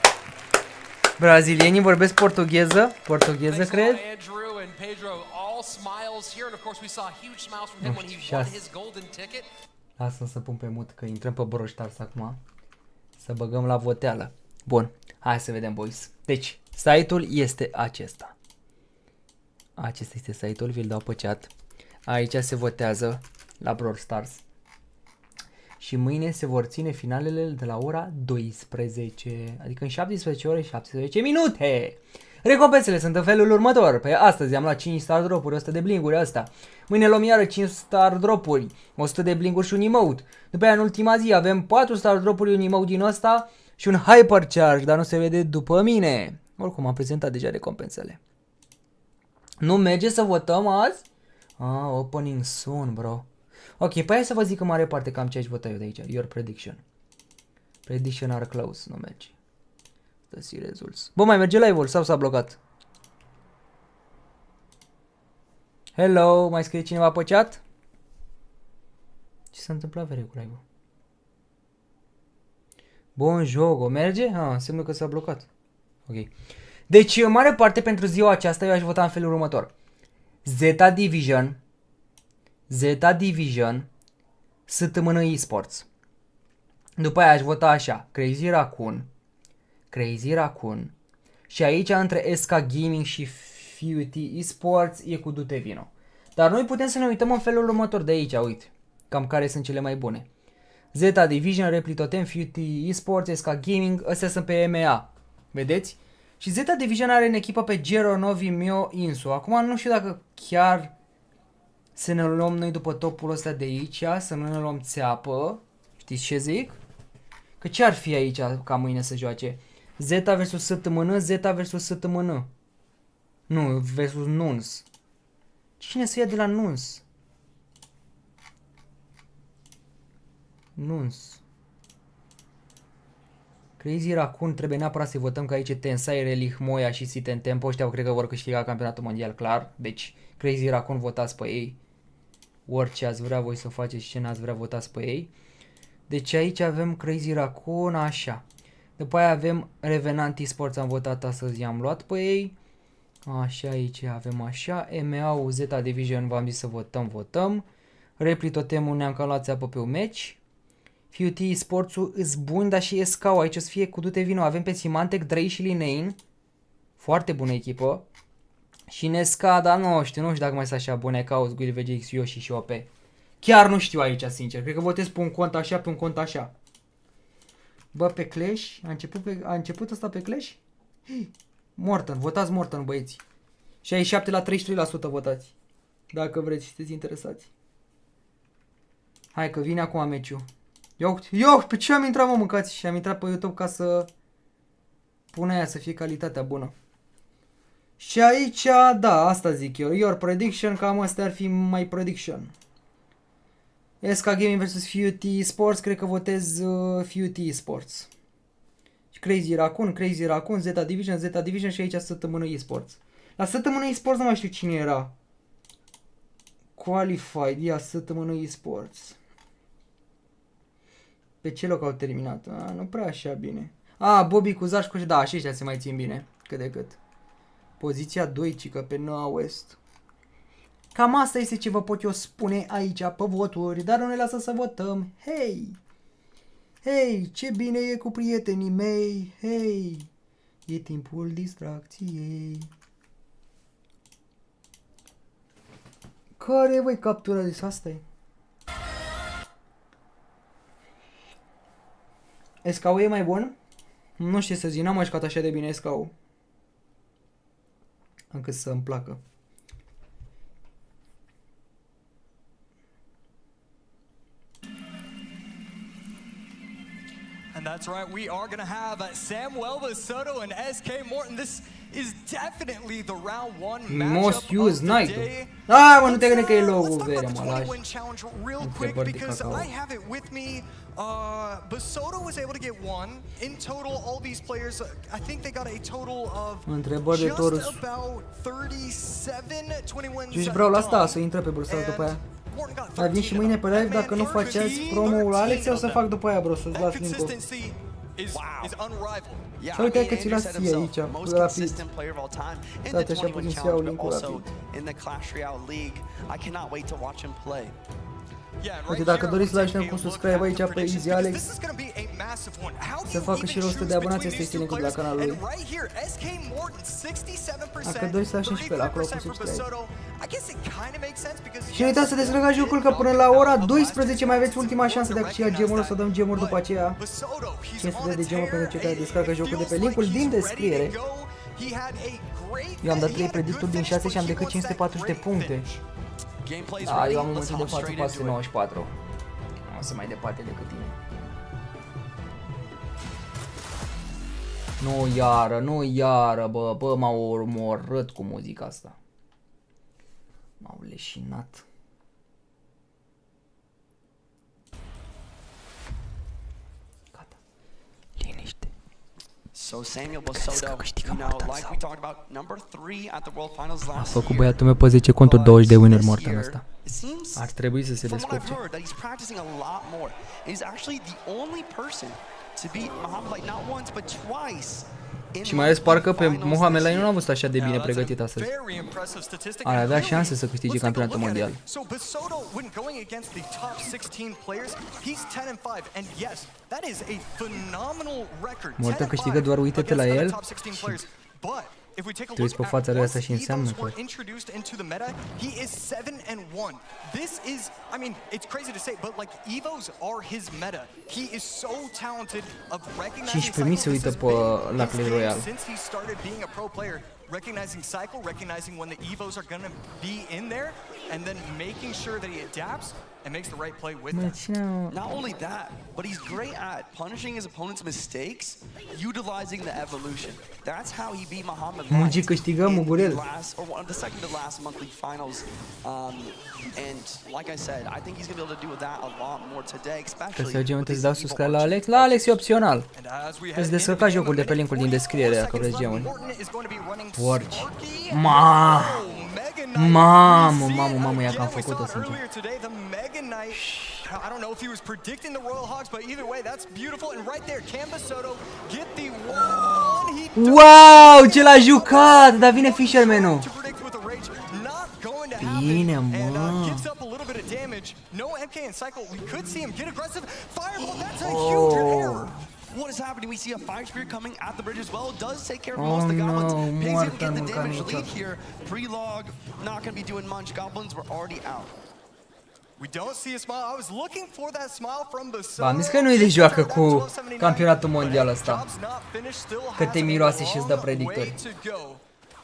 Brazilienii vorbesc portugheză? Portugheză, cred? Andrew and Pedro all smiles here, and of course we saw huge smiles from him when he won his golden ticket. Lasă să pun pe mut, că intrăm pe Brawl Stars acum. Să băgăm la voteală. Bun, hai să vedem, boys. Deci, site-ul este acesta. Acesta este site-ul, vi-l dau pe chat. Aici se votează la Brawl Stars. Și mâine se vor ține finalele de la ora 12, adică în 17 ore și 17 minute. Recompensele sunt în felul următor. Pe astăzi am luat 5 star dropuri, 100 de blinguri asta. Mâine luăm iară 5 star dropuri, 100 de blinguri și un emote. După aia în ultima zi avem 4 star dropuri, un emote din ăsta și un hypercharge, dar nu se vede după mine. Oricum am prezentat deja recompensele. Nu merge să votăm azi? Opening soon, bro. Ok, păi hai să vă zic în mare parte cam ce aș vota eu de aici. Your prediction. Prediction are close. Nu merge. The see results. Bă, mai merge live-ul sau s-a blocat? Hello, mai scrie cineva pe chat? Ce s-a întâmplat vere cu live-ul? Bun jogo, merge? Înseamnă că s-a blocat. Ok. Deci, în mare parte pentru ziua aceasta eu aș vota în felul următor. Z Division, STM eSports. După aia aș vota așa, Crazy Raccoon, Și aici între SK Gaming și FUT Esports e cu du-te vino. Dar noi putem să ne uităm în felul următor de aici, uite. Cam care sunt cele mai bune. Zeta Division, Replitotem, FUT Esports, SK Gaming, astea sunt pe EMEA. Vedeți? Și Zeta Division are în echipă pe Gero, Novi, Mio, Insu. Acum nu știu dacă chiar să ne luăm noi după topul ăsta de aici, să nu ne luăm țeapă. Știți ce zic? Că ce ar fi aici ca mâine să joace? Zeta versus STMN, Zeta versus STMN. Nu, versus Nuns. Cine să ia de la Nuns? Nuns. Crazy Raccoon, trebuie neapărat să-i votăm, că aici Tensai, Relic, Moia și Sit Tempo. Ăștia cred că vor câștiga campionatul mondial, clar. Deci Crazy Raccoon, votați pe ei. Orice ați vrea voi să faceți și ce n-ați vrea, votați pe ei. Deci aici avem Crazy Raccoon, așa. După aia avem Revenant Esports, am votat astăzi, i-am luat pe ei. Așa, aici avem așa. MA-ul, Zeta Division, v-am zis să votăm, votăm. Replitotemul ne-am cam luat țeapă pe un match. FUT Esports-ul îs bun, dar și SK-ul aici o să fie cu du-te vino. Avem pe Symantec, Drey și Linein. Foarte bună echipă. Și în SK, dar nu știu dacă mai sunt așa bune ca Guild VGX, Yoshi și OP. Chiar nu știu aici, sincer. Cred că votez pe un cont așa, pe un cont așa. Bă, pe Clash? A început ăsta pe Clash? Morton, votați Morton, băieți. 67 la 33% votați. Dacă vreți, sunteți interesați. Hai că vine acum meciul. Eu, pe ce am intrat, mă, mâncați? Și am intrat pe YouTube ca să pun aia să fie calitatea bună. Și aici, da, asta zic eu. Your prediction, cam astea ar fi my prediction. SK Gaming vs FUT Sports, cred că votez FUT Sports. Și Crazy Raccoon, Zeta Division și aici STMN Esports. La STMN Esports nu mai știu cine era. Qualified, ia STMN Esports. Pe ce loc au terminat? Nu prea așa bine. Bobby cu Zașcu, da, și ăștia se mai țin bine, cât de cât. Poziția 2, cică, pe Noua West. Cam asta este ce vă pot eu spune aici pe voturi, dar nu ne lasă să votăm. Hei, ce bine e cu prietenii mei. Hei, e timpul distracției. Care, băi, captura de asta e? SK-ul e mai bun? Nu știu să zic, n-am mai jucat așa de bine SK-ul. Încât să-mi placă. And that's right, we are going to have Samuel Soto and SK Morton. This is definitely the round one Most matchup used of the night. day. Mă, nu te gândi că e logo, vere, mă, lași. Întrebări de Because cacao. I have it with me. Basoto was able to get one. In total, all these players, I think they got a total of Întrebări de Taurus. just about 37, 21 Deci vreau la asta, să intre pe Brosas după aia. Mai vin și mâine pe live, dacă nu faceați promo-ul Alex, o să fac după aia, bro, să-ți las link-ul. Sau uite că ți-l las ție aici, rapid. Stai așa puțin să iau link-ul rapid. Uite, dacă doriți să lași cu subscribe aici pe Easy Alex, să facă și 100 de abonați, asta este link-ul de la canalul lui. Dacă doriți să lași și pe el acolo cu subscribe. Și nu uitați să descărcați jocul, că până la ora 12 mai aveți ultima șansă de a câștiga gemul, o să dăm gemuri după aceea. 500 de gemuri pentru cei care descarcă jocul de pe linkul din descriere. Eu am dat 3 predicturi din 6 și am decât 540 de puncte. Da, eu am în momentul de față 494. O să mai departe decât tine. Nu iară, bă, m-au omorât cu muzica asta. M-au leșinat. Gata. Liniște. So Samuel Basoto, like we talked about, number 3 at the World Finals A last făcut year. băiatul meu pe 10 conturi 20 de winner Morton ăsta. Ar trebui să se From what I've descurce. heard, that he's practicing a lot more. He's actually the only person to beat Mohamed Light not once but twice. Și mai ales parcă pe Mohamed Light nu l-am văzut așa de bine pregătit astăzi. Ar avea șanse să câștige campionatul mondial. So Basoto, when going against the top 16 players, he's 10-5, and yes, that is a phenomenal record. Morton câștigă doar, uite-te la el. But if we take a Tu uiți look pe fața at lui once asta și înseamnă Evos că... were introduced into the meta, he is 7-1. This is, I mean, it's crazy to say, but like Evos are his meta. He is so talented of recognizing 15.000 se uită pe la Play Royale. since he started being a pro player, recognizing cycle, recognizing when the Evos are gonna be in there, and then making sure that he adapts and makes the right play with them. Not only that, but he's great at punishing his opponent's mistakes, utilizing the evolution. That's how he beat Mohamed Mugi câștigă Mugurel. or one of the second to last monthly finals. And like I said, I think he's gonna be able to do that a lot more today, especially. Că să geamul îți dau subscribe la Alex. La Alex e opțional. Îți descărca jocul de pe linkul din descriere dacă vreți geamul. Porci. Mamă, ia că am făcut-o, sincer. I don't know if he was predicting the Royal Hogs, but either way, that's beautiful. And right there, Canvas Soto get the one. Wow, ce l-a jucat! Dar vine Fisherman-ul. Bine, mă. Gives up a little bit of damage. No MK in cycle. We could see him get aggressive. Fireball, that's a huge error. What is happening? We see a fire spear coming at the bridge as well. Does take care of most of the goblins. Pigs able to get the damage lead here. Pre-log, not going to be doing much. Goblins were already out. We don't see a smile. I was looking for that smile from the V-am zis că nu-i de joacă cu campionatul mondial ăsta. Că te miroase și îți dă predictori.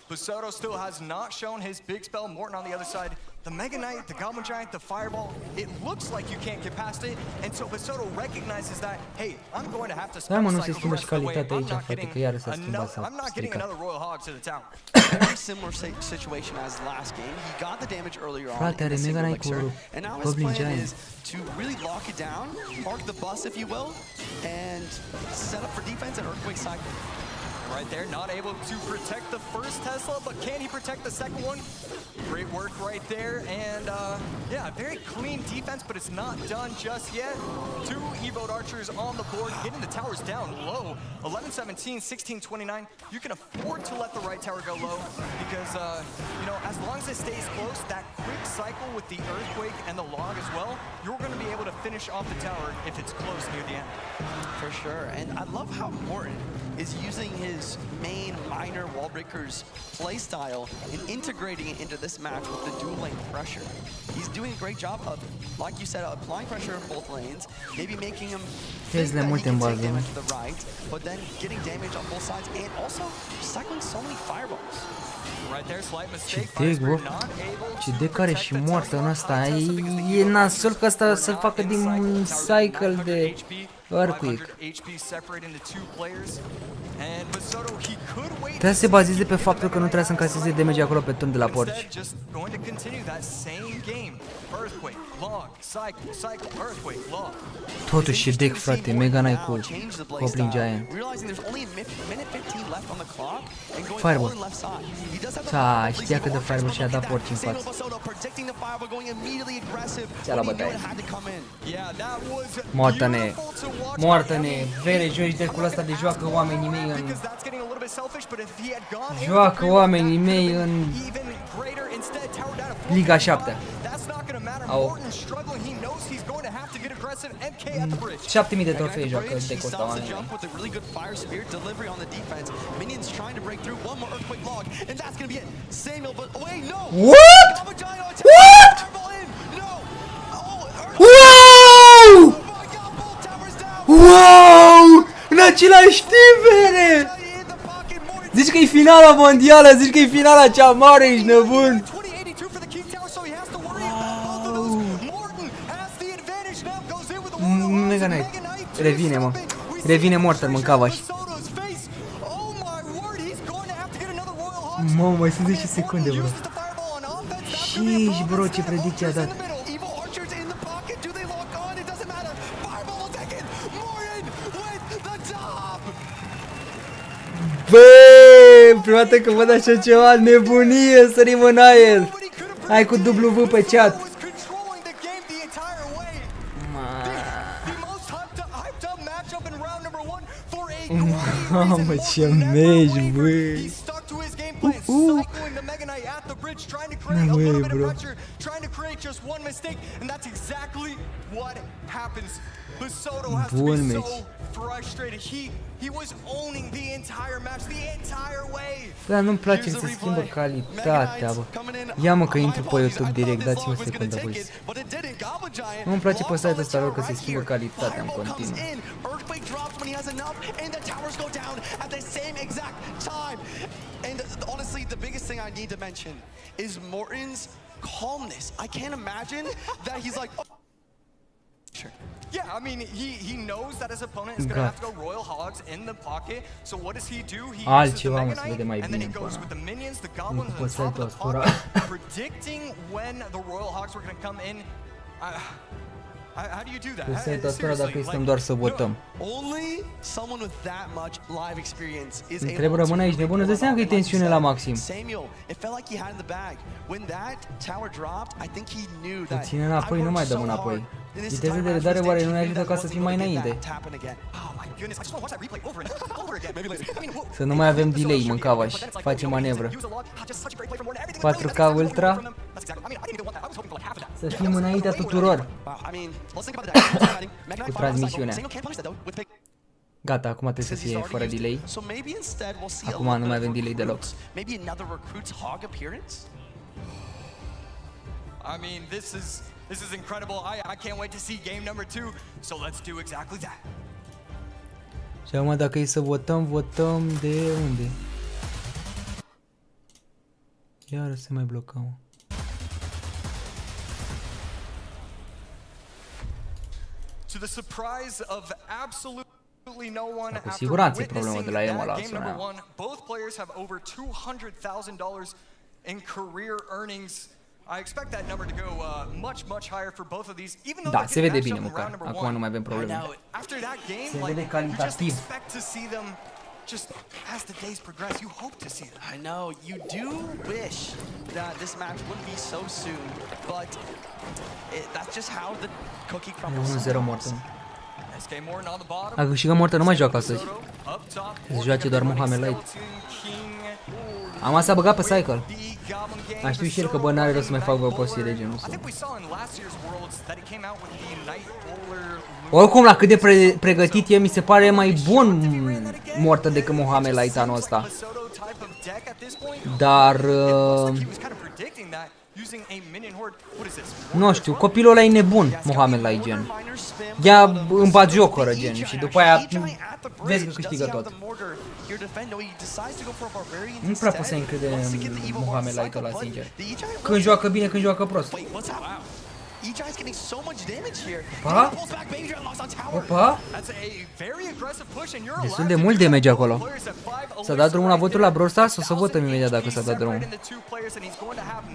Basoto still has not shown his big spell. Morton on the other side. The Mega Knight, the Goblin Giant, the Fireball. It looks like you can't get past it. And so Basoto recognizes that, hey, I'm going to have to spend nu se schimbă și calitatea aici, frate, că iară s-a schimbat, s-a stricat. Very similar situation as last game. He got the damage earlier on. Frate, are Mega Knight cu Goblin Giant. To really lock it down, park the bus if you will, and set up for defense and Earthquake cycle. Right there, not able to protect the first Tesla, but can he protect the second one? Great work right there, and yeah, very clean defense, but it's not done just yet. Two Evoed Archers on the board, getting the towers down low. 11-17, 16-29. You can afford to let the right tower go low, because, you know, as long as it stays close, that quick cycle with the Earthquake and the log as well, you're going to be able to finish off the tower if it's close near the end. For sure, and I love how Morton is using his main minor wall breakers play style and integrating it into this match with the dual lane pressure. He's doing a great job of, like you said, applying pressure in both lanes, maybe making him think that he can take damage to the right, but then getting damage on both sides and also cycling so many fireballs. Right there, slight mistake. Ce de care și moartă în asta. E nasol că asta să facă din cycle de Earthquake. Trebuie să se bazeze pe faptul că nu trebuie să încaseze damage acolo pe turn de la porci. Totuși e deck, frate, Mega Knight cu Goblin Giant. Fireball. Da, știa că dă Fireball și a dat porci în față. Ți-a la bătaie. Moartă-ne. Moartă-ne. Vere, joci deck-ul ăsta de joacă oamenii mei în... Joacă oamenii mei în... Liga 7. Au 7.000 de trofei joacă deck-ul ăsta oamenii mei. What? What? Wow! Wow! În același timp, vere! Zici că e finala mondială, zici că e finala cea mare, ești nebun! Mega Knight. Revine, mă. Revine Mortar, mâncava-și. Mă, mai sunt 10 secunde, bro. Și, bro, ce predicție a dat. Băi, prima dată că văd așa ceva, nebunie, sărim în aer. Hai cu W pe chat. Mamă, ce mergi, băi. Băi, bro. just one mistake, and that's exactly what happens. Busoto has to be so frustrated. He was owning the entire match, the entire wave. Dar nu-mi place să se schimbă calitatea, bă. Ia mă că intru pe YouTube direct, dați-mă o secundă, boys. Nu-mi place pe site-ul ăsta că se schimbă calitatea în continuu. And honestly, the biggest thing I need to mention is Morton's calmness. I can't imagine that he's like, oh. Sure. Yeah, I mean, he knows that his opponent is going to have to go Royal Hogs in the pocket. So what does he do? He uses the Mega Knight, and then he goes with the minions, the goblins, on top of the pocket, predicting when the Royal Hogs were going to come in. How do you do that? Pe site-ul ăsta dacă stăm doar să votăm. Only someone with that much live experience is able Trebuie rămân aici nebun, îți dai seama că e tensiune la maxim. Samuel, it felt like he had in the bag. When that tower dropped, I think he knew that. Ține înapoi, nu mai dăm înapoi. Viteză de redare oare nu ne ajută ca să fim mai înainte? Să nu mai avem delay, mâncavaș. Facem manevră. 4K Ultra. Să fim înaintea tuturor. Cu transmisiunea. Gata, acum trebuie să fie fără delay. Acum nu mai avem delay deloc. I mean, this is incredible. I can't wait to see game number 2. So let's do exactly that. Și acum dacă e să votăm, votăm de unde? Iar se mai blocăm. To the surprise of absolutely no one, cu siguranță e problemă de la Emma la Arsenal. Both players have over $200,000 in career earnings. I expect that number to go much higher for both of these. Even though da, se vede bine măcar. Acum nu mai avem probleme. After that game, se vede calitativ. You just expect to see them just as the days progress. You hope to see them. I know you do wish that this match wouldn't be so soon, but that's just how the cookie crumbles. 1-0 Morton. A câștigat Morton, nu mai joacă astăzi. Se joace doar Mohamed Light. Am s-a băgat pe Cycle. A știu și el că bă, n-are rost să mai fac prostii de genul ăsta. Oricum, la cât de pregătit e, mi se pare mai bun Morton decât Mohamed Light anul ăsta. Dar... nu știu, copilul ăla e nebun, Mohamed Light, gen. Ia îmi bat jocoră, gen, și după aia vezi că câștigă tot. Nu prea pot să încrede în Mohamed Light ăla, sincer. Când joacă bine, când joacă prost. Pa? Opa? Destul de mult damage acolo. S-a dat drumul la votul la Brawl Stars? O să votăm imediat dacă s-a dat drumul.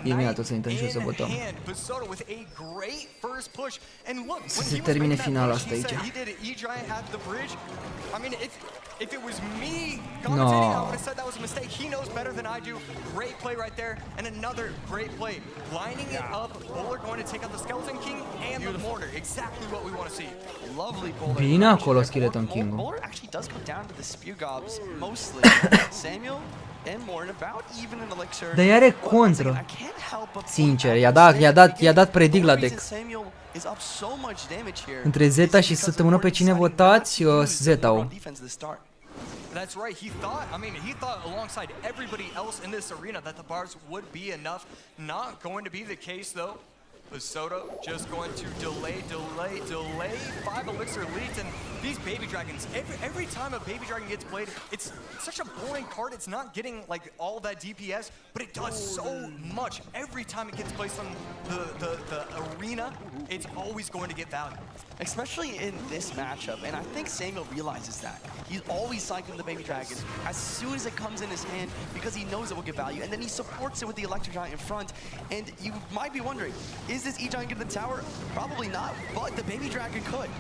Imediat o să intrăm și o să votăm. Să se termine finala asta aici. If it was me commentating, I would have said that was a mistake. He knows better than I do. Great play right there, and another great play. Lining it up, Bowler going to take out the Skeleton King and the Mortar. Exactly what we want to see. Lovely Bowler. Bine acolo Skeleton King. Bowler actually does go down to the Spear Gobs mostly. Samuel and Mortar about even in elixir. Dar are contră. Sincer, i-a dat predict la deck. Între Zeta și săptămână pe cine votați? Zeta-ul. That's right. He thought alongside everybody else in this arena that the bars would be enough. Not going to be the case though. Busoto just going to delay. 5 elixir leads, and these baby dragons, every time a baby dragon gets played, it's such a boring card. It's not getting like all that DPS, but it does so much. Every time it gets placed on the arena, it's always going to get value. Especially in this matchup, and I think Samuel realizes that. He's always cycling the baby dragon as soon as it comes in his hand because he knows it will get value, and then he supports it with the electric giant in front. And you might be wondering, is this E-Giant getting the tower? Probably not, but the baby dragon could.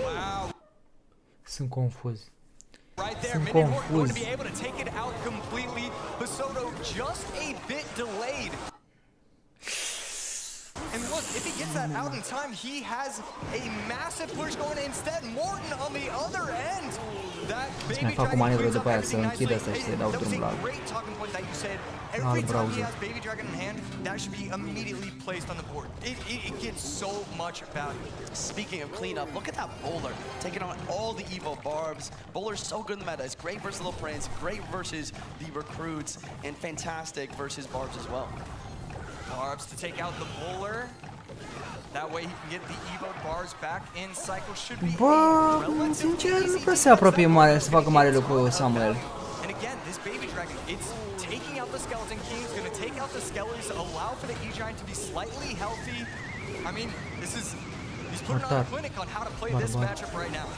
Wow. Sunt confuz. Right there, Minion Horde going to be able to take it out completely. Busoto just a bit delayed. And look, if he gets that out in time, he has a massive push going instead. Morton on the other end. That Baby Dragon cleans up everything nicely. That was a great talking point that you said. Every time he has Baby Dragon in hand, that should be immediately placed on the board. It gets so much value. Speaking of cleanup, look at that Bowler taking on all the Evo Barbs. Bowler's so good in the meta. It's great versus little Prince, great versus the recruits, and fantastic versus Barbs as well. Barbs to take out the Bowler. That way he can get the Evo Barbs back in cycle. Should be sincer, nu prea se apropie mare, să facă mare lucru Samuel. And again, this Baby Dragon, it's taking out the Skeleton King, it's going to take out the Skellies, allow for the E-Giant to be slightly healthy. I mean, he's putting on a clinic on how to play this matchup right now.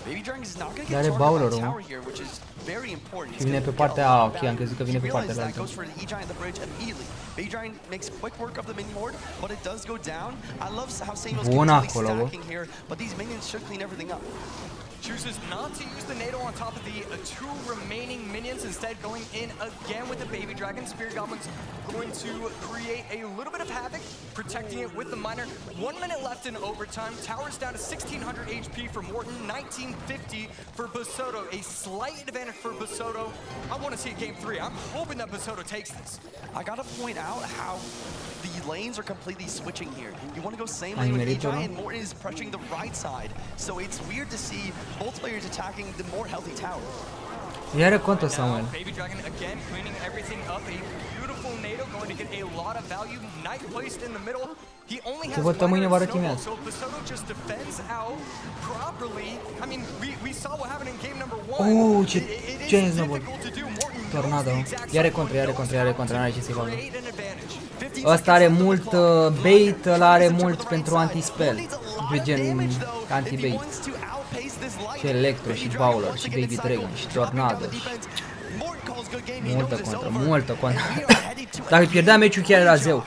Baby Dragon is not going to get targeted on tower here, which is very important. Și vine pe partea A, ok, am crezut că vine pe partea that goes for the E-Giant the bridge immediately. Baby Dragon makes quick work of the minion horde, but it does go down. I love how Semnul's continually stacking here, but these minions should clean everything up. Chooses not to use the NATO on top of the two remaining minions, instead going in again with the Baby Dragon. Spirit Goblin's going to create a little bit of havoc, protecting it with the miner. 1 minute left in overtime. Tower's down to 1600 HP for Morton, 1950 for Basoto. A slight advantage for Basoto. I want to see a game 3. I'm hoping that Basoto takes this. I gotta point out how the lanes are completely switching here. You want to go same lane with E-Giant, and Morton is pressuring the right side. So it's weird to see both players attacking the more healthy tower. Iară contă Samuel. Baby Dragon again cleaning everything up. A beautiful NATO going to get a lot of value. Knight placed in the middle. He only has one snowball, so Basoto just defends out properly. I mean, we saw what happened in game number 1. Ce snowball. Tornado. Iară contra, n-are ce să-i facă. Ăsta are mult bait, ăla are mult pentru anti-spell. Gen anti-bait. Și Electro, și Bowler, și Baby Dragon, și Tornado. Multă contra. Dacă pierdea meciul chiar era zeu.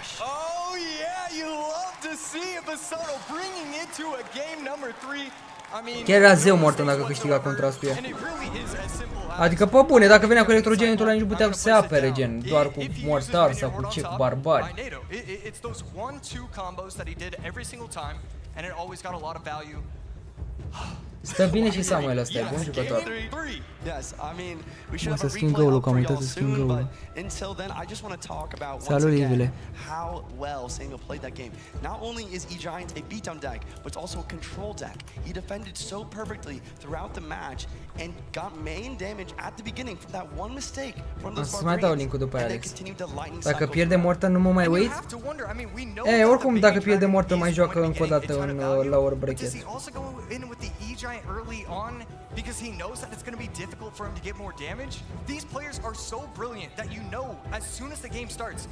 Chiar era zeu Morton dacă câștiga contra astuia. Adică pe bune, dacă venea cu electrogenitul ăla nici nu putea să se apere, gen, doar cu mortar sau cu ce, cu barbari. Stă bine și Samuel ăsta, e bun jucător. Mă, să schimb goal-ul, că am uitat să schimb goal-ul. Salut, Livile. How well Semnul played that game. Not only is E-Giant a beatdown deck, but it's also a control deck. He defended so perfectly throughout the match and got main damage at the beginning from that one mistake from those barbarians, and then continued the lightning cycle. Dacă pierde Morton, nu mă mai uit? Oricum, dacă pierde Morton, mai joacă încă o dată în lower bracket. Early on because he knows that it's going to be difficult for him to get more damage. These players are so brilliant that you know as soon as the game starts,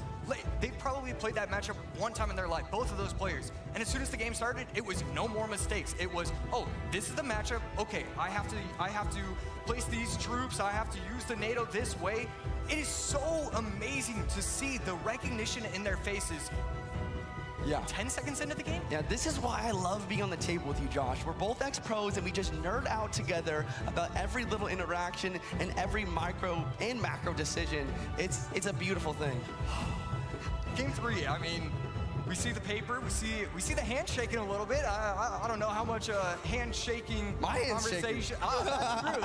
they've probably played that matchup one time in their life, both of those players. And as soon as the game started, it was no more mistakes. It was, oh, this is the matchup. Okay, I have to place these troops. I have to use the NATO this way. It is so amazing to see the recognition in their faces. Yeah. 10 seconds into the game? Yeah, this is why I love being on the table with you, Josh. We're both ex-pros and we just nerd out together about every little interaction and every micro and macro decision. It's a beautiful thing. Game 3, I mean, we see the paper, we see the handshaking a little bit. I don't know how much handshaking conversation.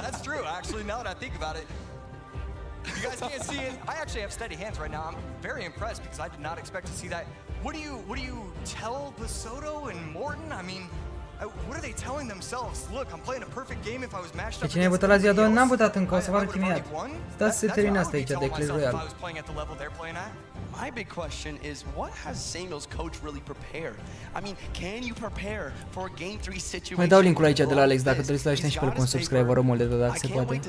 That's true, actually, now that I think about it. You guys can't see it. I actually have steady hands right now. I'm very impressed because I did not expect to see that. What do you tell Basoto and Morton? I mean, what are they telling themselves? Look, I'm playing a perfect game if I was matched up. Cine a votat la ziua 2? N-am votat încă, o să fac imediat. Stați să termin asta aici de Clash Royale. My big question is, what has Semnul's coach really prepared? I mean, can you prepare for a game 3 situation? Mai dau linkul aici de la Alex dacă trebuie să lași și pe el cu un subscribe, vă rog mult de tot dacă se poate.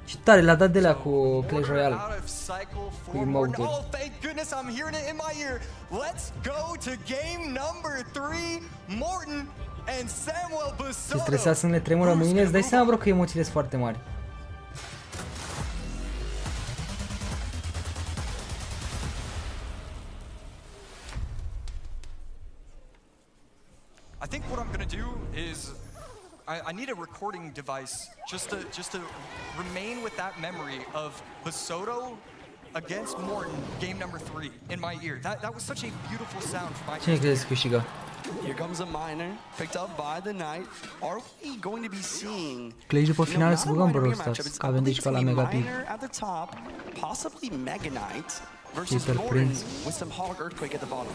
Și tare, l-a dat de la cu Clash Royale. Cu emote-uri. Oh, thank goodness I'm hearing it in my ear. Let's go to game number 3. Morton and Samuel Basoto. Ce stresat să nu le tremură mâinile, îți dai seama, bro, că emoțiile sunt foarte mari. I think what I'm gonna do is I need a recording device just to remain with that memory of Basoto against Morton, game number 3 in my ear. That was such a beautiful sound for my. Cine credeți că câștigă? Here comes a miner picked up by the knight. Are we going to be seeing? Clay după finale să băgăm Brawl Stars, că avem deci ca la Mega Pin. At the top, possibly Mega Knight versus Super Morton Prince. with some Hog Earthquake at the bottom.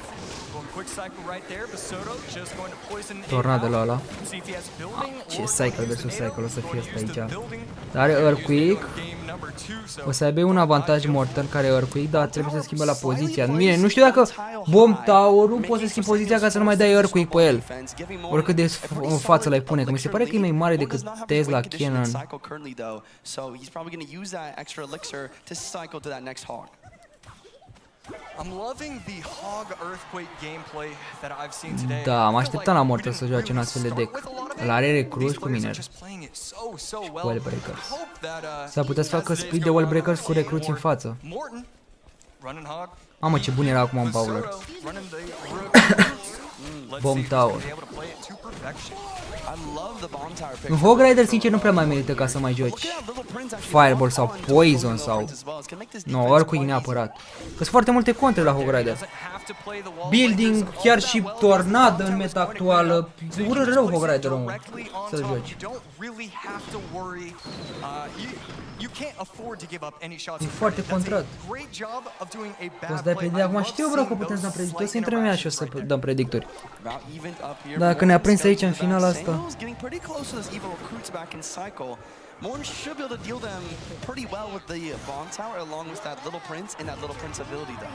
Going quick cycle right there. Basoto just going to poison it Tornado la ăla. out. See if he has building Ce or cycle versus cycle o să fie asta aici. Dar are Game Earthquake. number 2. So O să aibă un avantaj Morton care are Earthquake, dar trebuie să schimbe la poziția. Bine, nu știu dacă Bomb Tower-ul poți să schimbi poziția ca să nu mai dai Earthquake pe el. Oricât de în față l-ai pune, că mi se pare că e mai mare decât Tesla Cannon. So he's probably going to use that extra elixir to cycle to that next hog. I'm loving the Hog Earthquake gameplay that I've seen today. Da, mă așteptam la Morton să joace un astfel de deck. Îl are recruit cu miner. Wall Breakers. S-ar putea să facă split de Wall Breakers cu recruți în față. Mamă, ce bun era acum un Bowler. Bomb Tower. Un Hog Rider sincer nu prea mai merită ca să mai joci Fireball sau Poison sau... No, Earthquake neapărat. Sunt foarte multe contre la Hog Rider. Building, chiar și Tornado în meta actuală. Ură rău Hog Rider-ul să-l joci. E foarte contrat. Poți dai predictori. Acum știu bro că putem să dăm predictori. O să intrăm ea și o să dăm predictori. Dacă ne-a prins aici în final asta. Morton should be able to deal them pretty well with the bomb tower along with that little prince and that little prince ability though.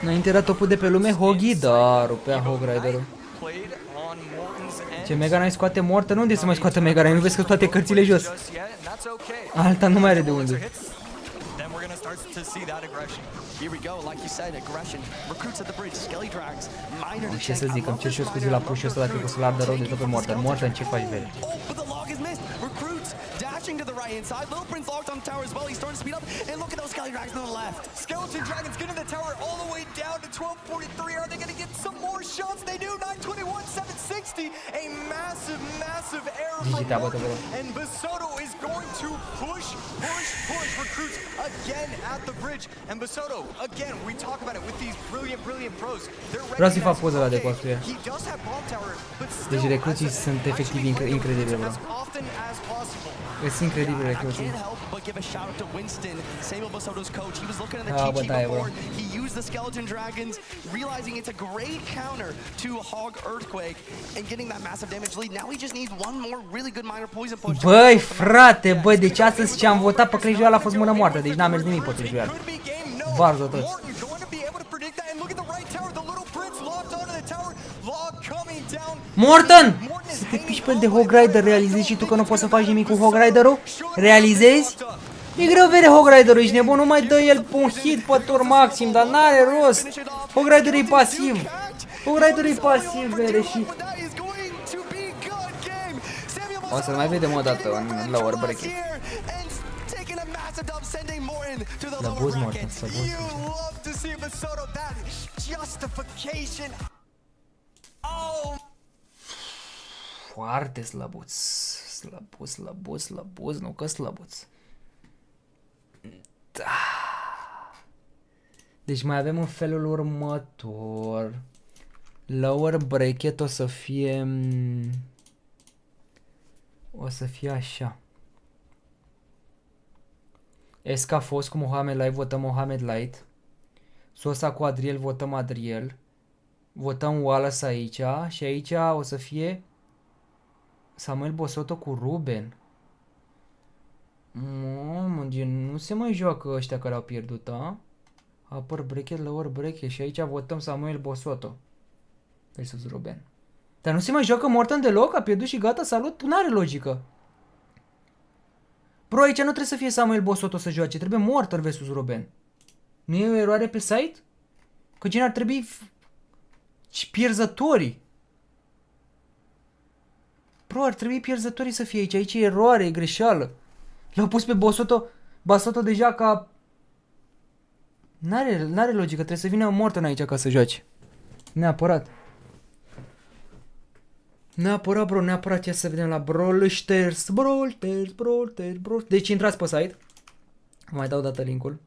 Înainte era topul de pe lume Hoggy, dar rupea Hog Rider-ul. Ce Mega Knight scoate Morton? Unde să mai scoate Mega Knight? Nu vezi că toate cărțile jos? Alta nu mai are de unde. Ce să zic, îmi cer și eu scuze la push-ul ăsta dacă o să-l ardă rău de tot pe Morton. Morton, ce faci, vede? Dashing to the right hand side, Little Prince locked on the tower as well. He's starting to speed up, and look at those Skelly Dragons on the left. Skeleton Dragons getting the tower all the way down to 1243. Are they going to get some more shots? They do. 921, 760. A massive error from Morton. And Basoto is going to push recruits again at the bridge. And Basoto, again, we talk about it with these brilliant pros. Vreau să-i fac poză la de construire. He does have bomb tower, but still, deci recruții sunt efectiv incredibili, bro. Sunt incredibili recruții. Ah, bă, da, e, bro. He used the skeleton dragons, realizing it's a great counter to Hog Earthquake and getting that massive damage lead. Now he just needs one more really good minor poison push. Băi, frate, băi, deci astăzi ce am votat pe Clash Royale a fost mână moartă, deci n-a mers nimic pe Clash Royale. Varză toți. Morton! Să te piși pe el de Hog Rider, realizezi și tu că nu poți să faci nimic cu Hog Rider-ul? Realizezi? E greu vede Hog Rider-ul, ești nebun, nu mai dă el un hit pe tur maxim, dar n-are rost. Hog Rider-ul e pasiv. Hog Rider-ul e pasiv, vede, și... O să-l mai vedem o dată la Warbreaking. La buz Morton, să buz. Foarte slăbuț. Slăbuț, nu că slăbuț. Da. Deci mai avem în felul următor. Lower bracket o să fie... O să fie așa. Esca a fost cu Mohamed Light, votăm Mohamed Light. Sosa cu Adriel, votăm Adriel. Votăm Wallace aici. Și aici o să fie Samuel Bosoto cu Ruben. Mamă, nu se mai joacă ăștia care au pierdut, a? Upper bracket, lower bracket. Și aici votăm Samuel Bosoto versus Ruben. Dar nu se mai joacă Morton deloc? A pierdut și gata, salut? N-are logică. Bro, aici nu trebuie să fie Samuel Bosoto să joace, trebuie Morton versus Ruben. Nu e o eroare pe site? Că gen ar trebui pierzătorii. Bro, ar trebui pierzătorii să fie aici. Aici e eroare, e greșeală. L-au pus pe Bosoto deja ca... N-are logică, trebuie să vină Morton aici ca să joace. Neapărat. Neapărat, bro, neapărat. Ia să vedem la Brawl Stars. Deci intrați pe site. Mai dau dată linkul.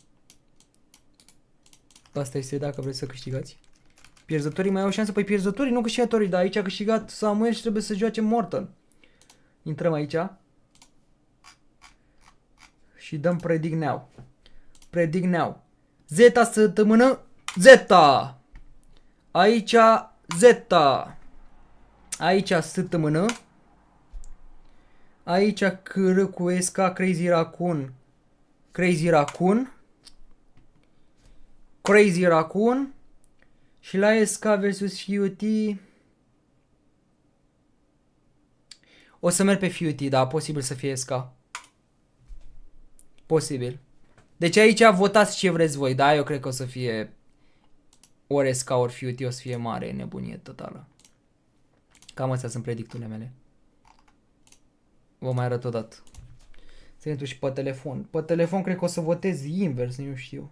Asta este dacă vreți să câștigați. Pierzătorii mai au șansă. Păi pierzătorii, nu câștigătorii, dar aici a câștigat Samuel și trebuie să joace Morton. Intrăm aici. Și dăm predict now. Predict now. Zeta săptămână. Zeta. Aici Zeta. Aici săptămână. Aici câr cu SK Crazy Raccoon. Crazy Raccoon. Crazy Raccoon. Și la SK versus FUT. O să merg pe FUT, da, posibil să fie SK. Posibil. Deci aici votați ce vreți voi, da? Eu cred că o să fie ori SK ori FUT, o să fie mare nebunie totală. Cam astea sunt predicturile mele. Vă mai arăt odată. Să intru și pe telefon. Pe telefon cred că o să votez invers, nu știu.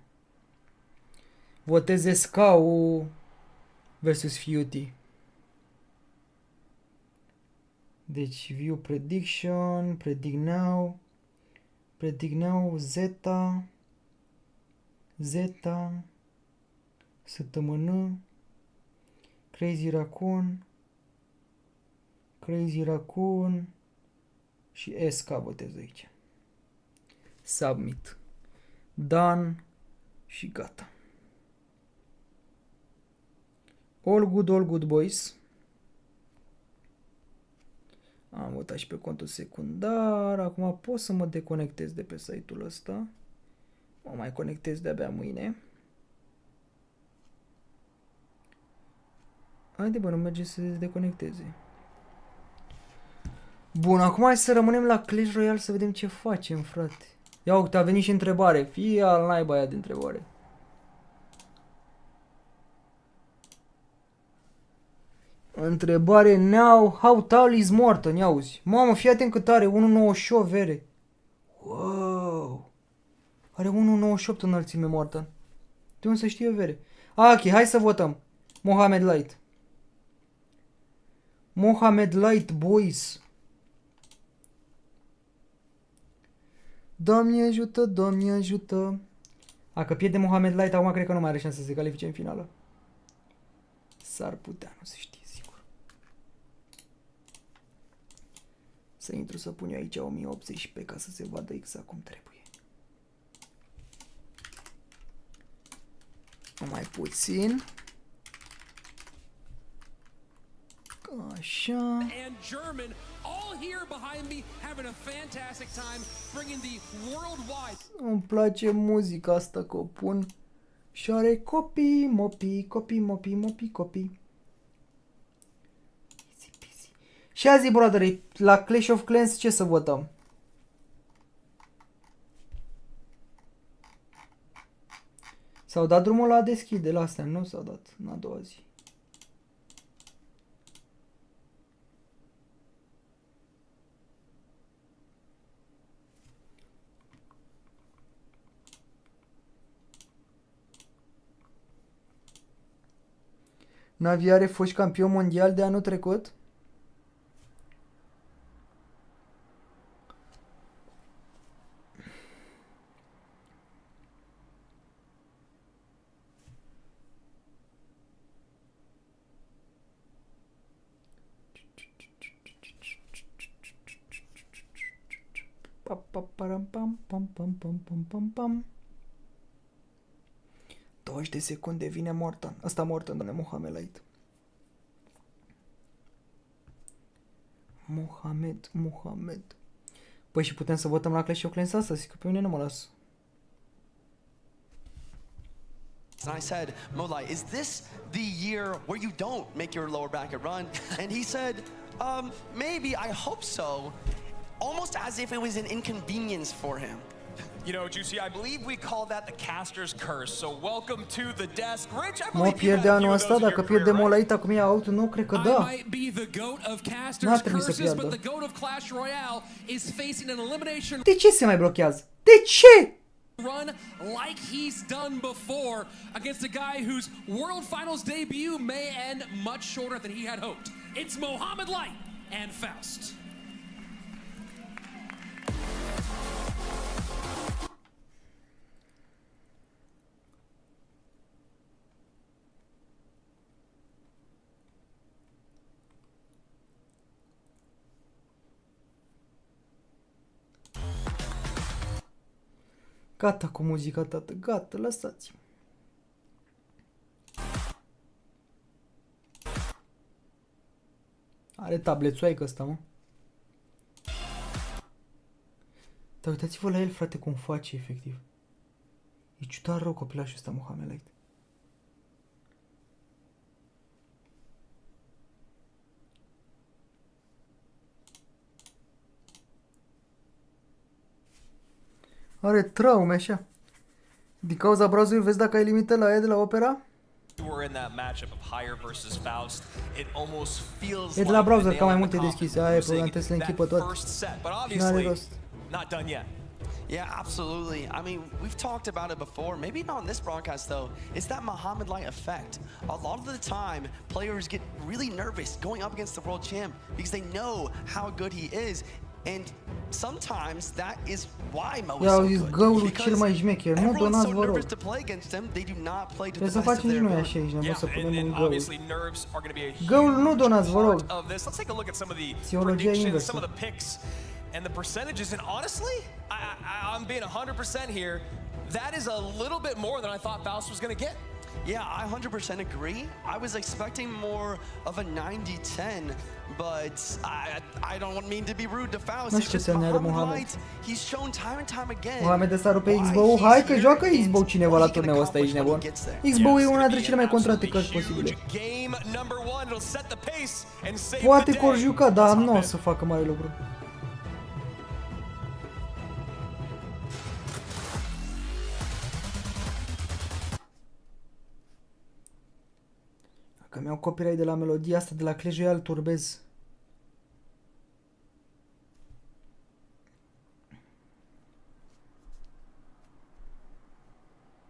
Votez SK-ul versus FUT. Deci view prediction, predict now. Predict now, Zeta. Zeta. Săptămână. Crazy Raccoon. Crazy Raccoon. Și SK votez aici. Submit. Done. Și gata. All good boys. Am votat și pe contul secundar. Acum pot să mă deconectez de pe site-ul ăsta. Mă mai conectez de-abia mâine. Haide bă, nu merge să se deconecteze. Bun, acum hai să rămânem la Clash Royale să vedem ce facem, frate. Ia uite, a venit și întrebare. Fie al naiba aia de întrebare. Întrebare now, how tall is Morton? Ia auzi. Mamă, fii atent cât are, 1,98 vere. Wow. Are 1,98 înălțime Morton. De unde să știu eu vere? Ok, hai să votăm. Mohamed Light. Mohamed Light, boys. Doamne ajută, Doamne ajută. Dacă pierde Mohamed Light, acum cred că nu mai are șansă să se califice în finală. S-ar putea, nu se știe sigur. Să intru să pun eu aici 1080p ca să se vadă exact cum trebuie. Mai puțin. Așa. And German all here behind me having a fantastic time bringing the worldwide. Îmi place muzica asta că o pun. Și are copii, mopii, copii, mopii, mopii, copii. Easy peasy. Și azi, brother, la Clash of Clans ce să votăm? S-au dat drumul la deschide, la astea, nu s-au dat în a doua zi. Navi are fost campion mondial de anul trecut? Pam. 20 de secunde vine Morton. Asta Morton, doamne, Mohamed Light. Mohamed. Păi și putem să votăm la Clash of Clans astăzi, că pe mine nu mă las. And I said, Molai, is this the year where you don't make your lower bracket run? And he said, maybe, I hope so. Almost as if it was an inconvenience for him. You know, Juicy, I believe we call that the caster's curse. So welcome to the desk. Rich, I Mă believe pierde anul ăsta, dacă pierde Molait, acum e out, nu cred că da. N-ar trebui să pierdă. De ce se mai blochează? De ce? Run like he's done before against a guy whose World Finals debut may end much shorter than he had hoped. It's Mohamed Light and Faust. Gata cu muzica, tată, gata, lăsați. Are tablețoaică ăsta, mă. Dar uitați-vă la el, frate, cum face, efectiv. E ciudat rău copilașul ăsta, Mohamed. Are traume, așa. Din cauza brazului, vezi dacă ai limite la ea de la opera? E de la browser, ca mai multe deschise. Aia e problema, trebuie să le închipă toate. N-are rost. Yeah, absolutely. I mean, we've talked about it before. Maybe not on this broadcast, though. It's that Mohamed Light effect. A lot of the time, players get really nervous going up against the world champ because they know how good he is. And sometimes that is why Mo is so good. Găulul cel mai șmecher. Nu donați, vă rog. Trebuie să facem și noi așa aici, ne să punem în găul. Găul nu donați, vă rog. Psihologia inversă. And the percentages, and honestly, I'm being 100% here. That is a little bit more than I thought Faust was going to get. Yeah, I 100% agree. I was expecting more of a 90-10, but I don't mean to be rude to Faust. It's just Mohamed Light. He's shown time and time again. Mohamed ăsta rupe X-Bow. Hai că joacă X-Bow cineva la turneul ăsta, ești nebun. X-Bow e una dintre cele mai contrate cărți posibile. Poate că or juca, dar nu o să facă mare lucru. Că mi-au copyright de la melodia asta de la Clash Royale, turbez.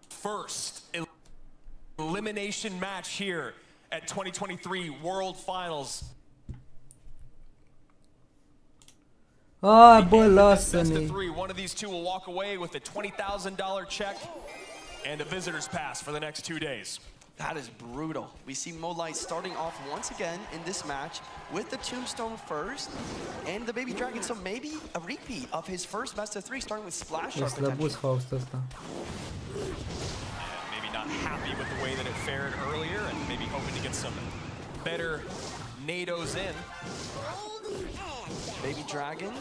First elimination match here at 2023 World Finals. Ah, bă, lasă-ne. One of these two will walk away with a $20,000 check and a visitor's pass for the next 2 days. That is brutal. We see Mo Light starting off once again in this match with the tombstone first and the baby dragon. So maybe a repeat of his first best of 3, starting with splash art potential. Maybe not happy with the way that it fared earlier, and maybe hoping to get some better NATOs in. Baby dragon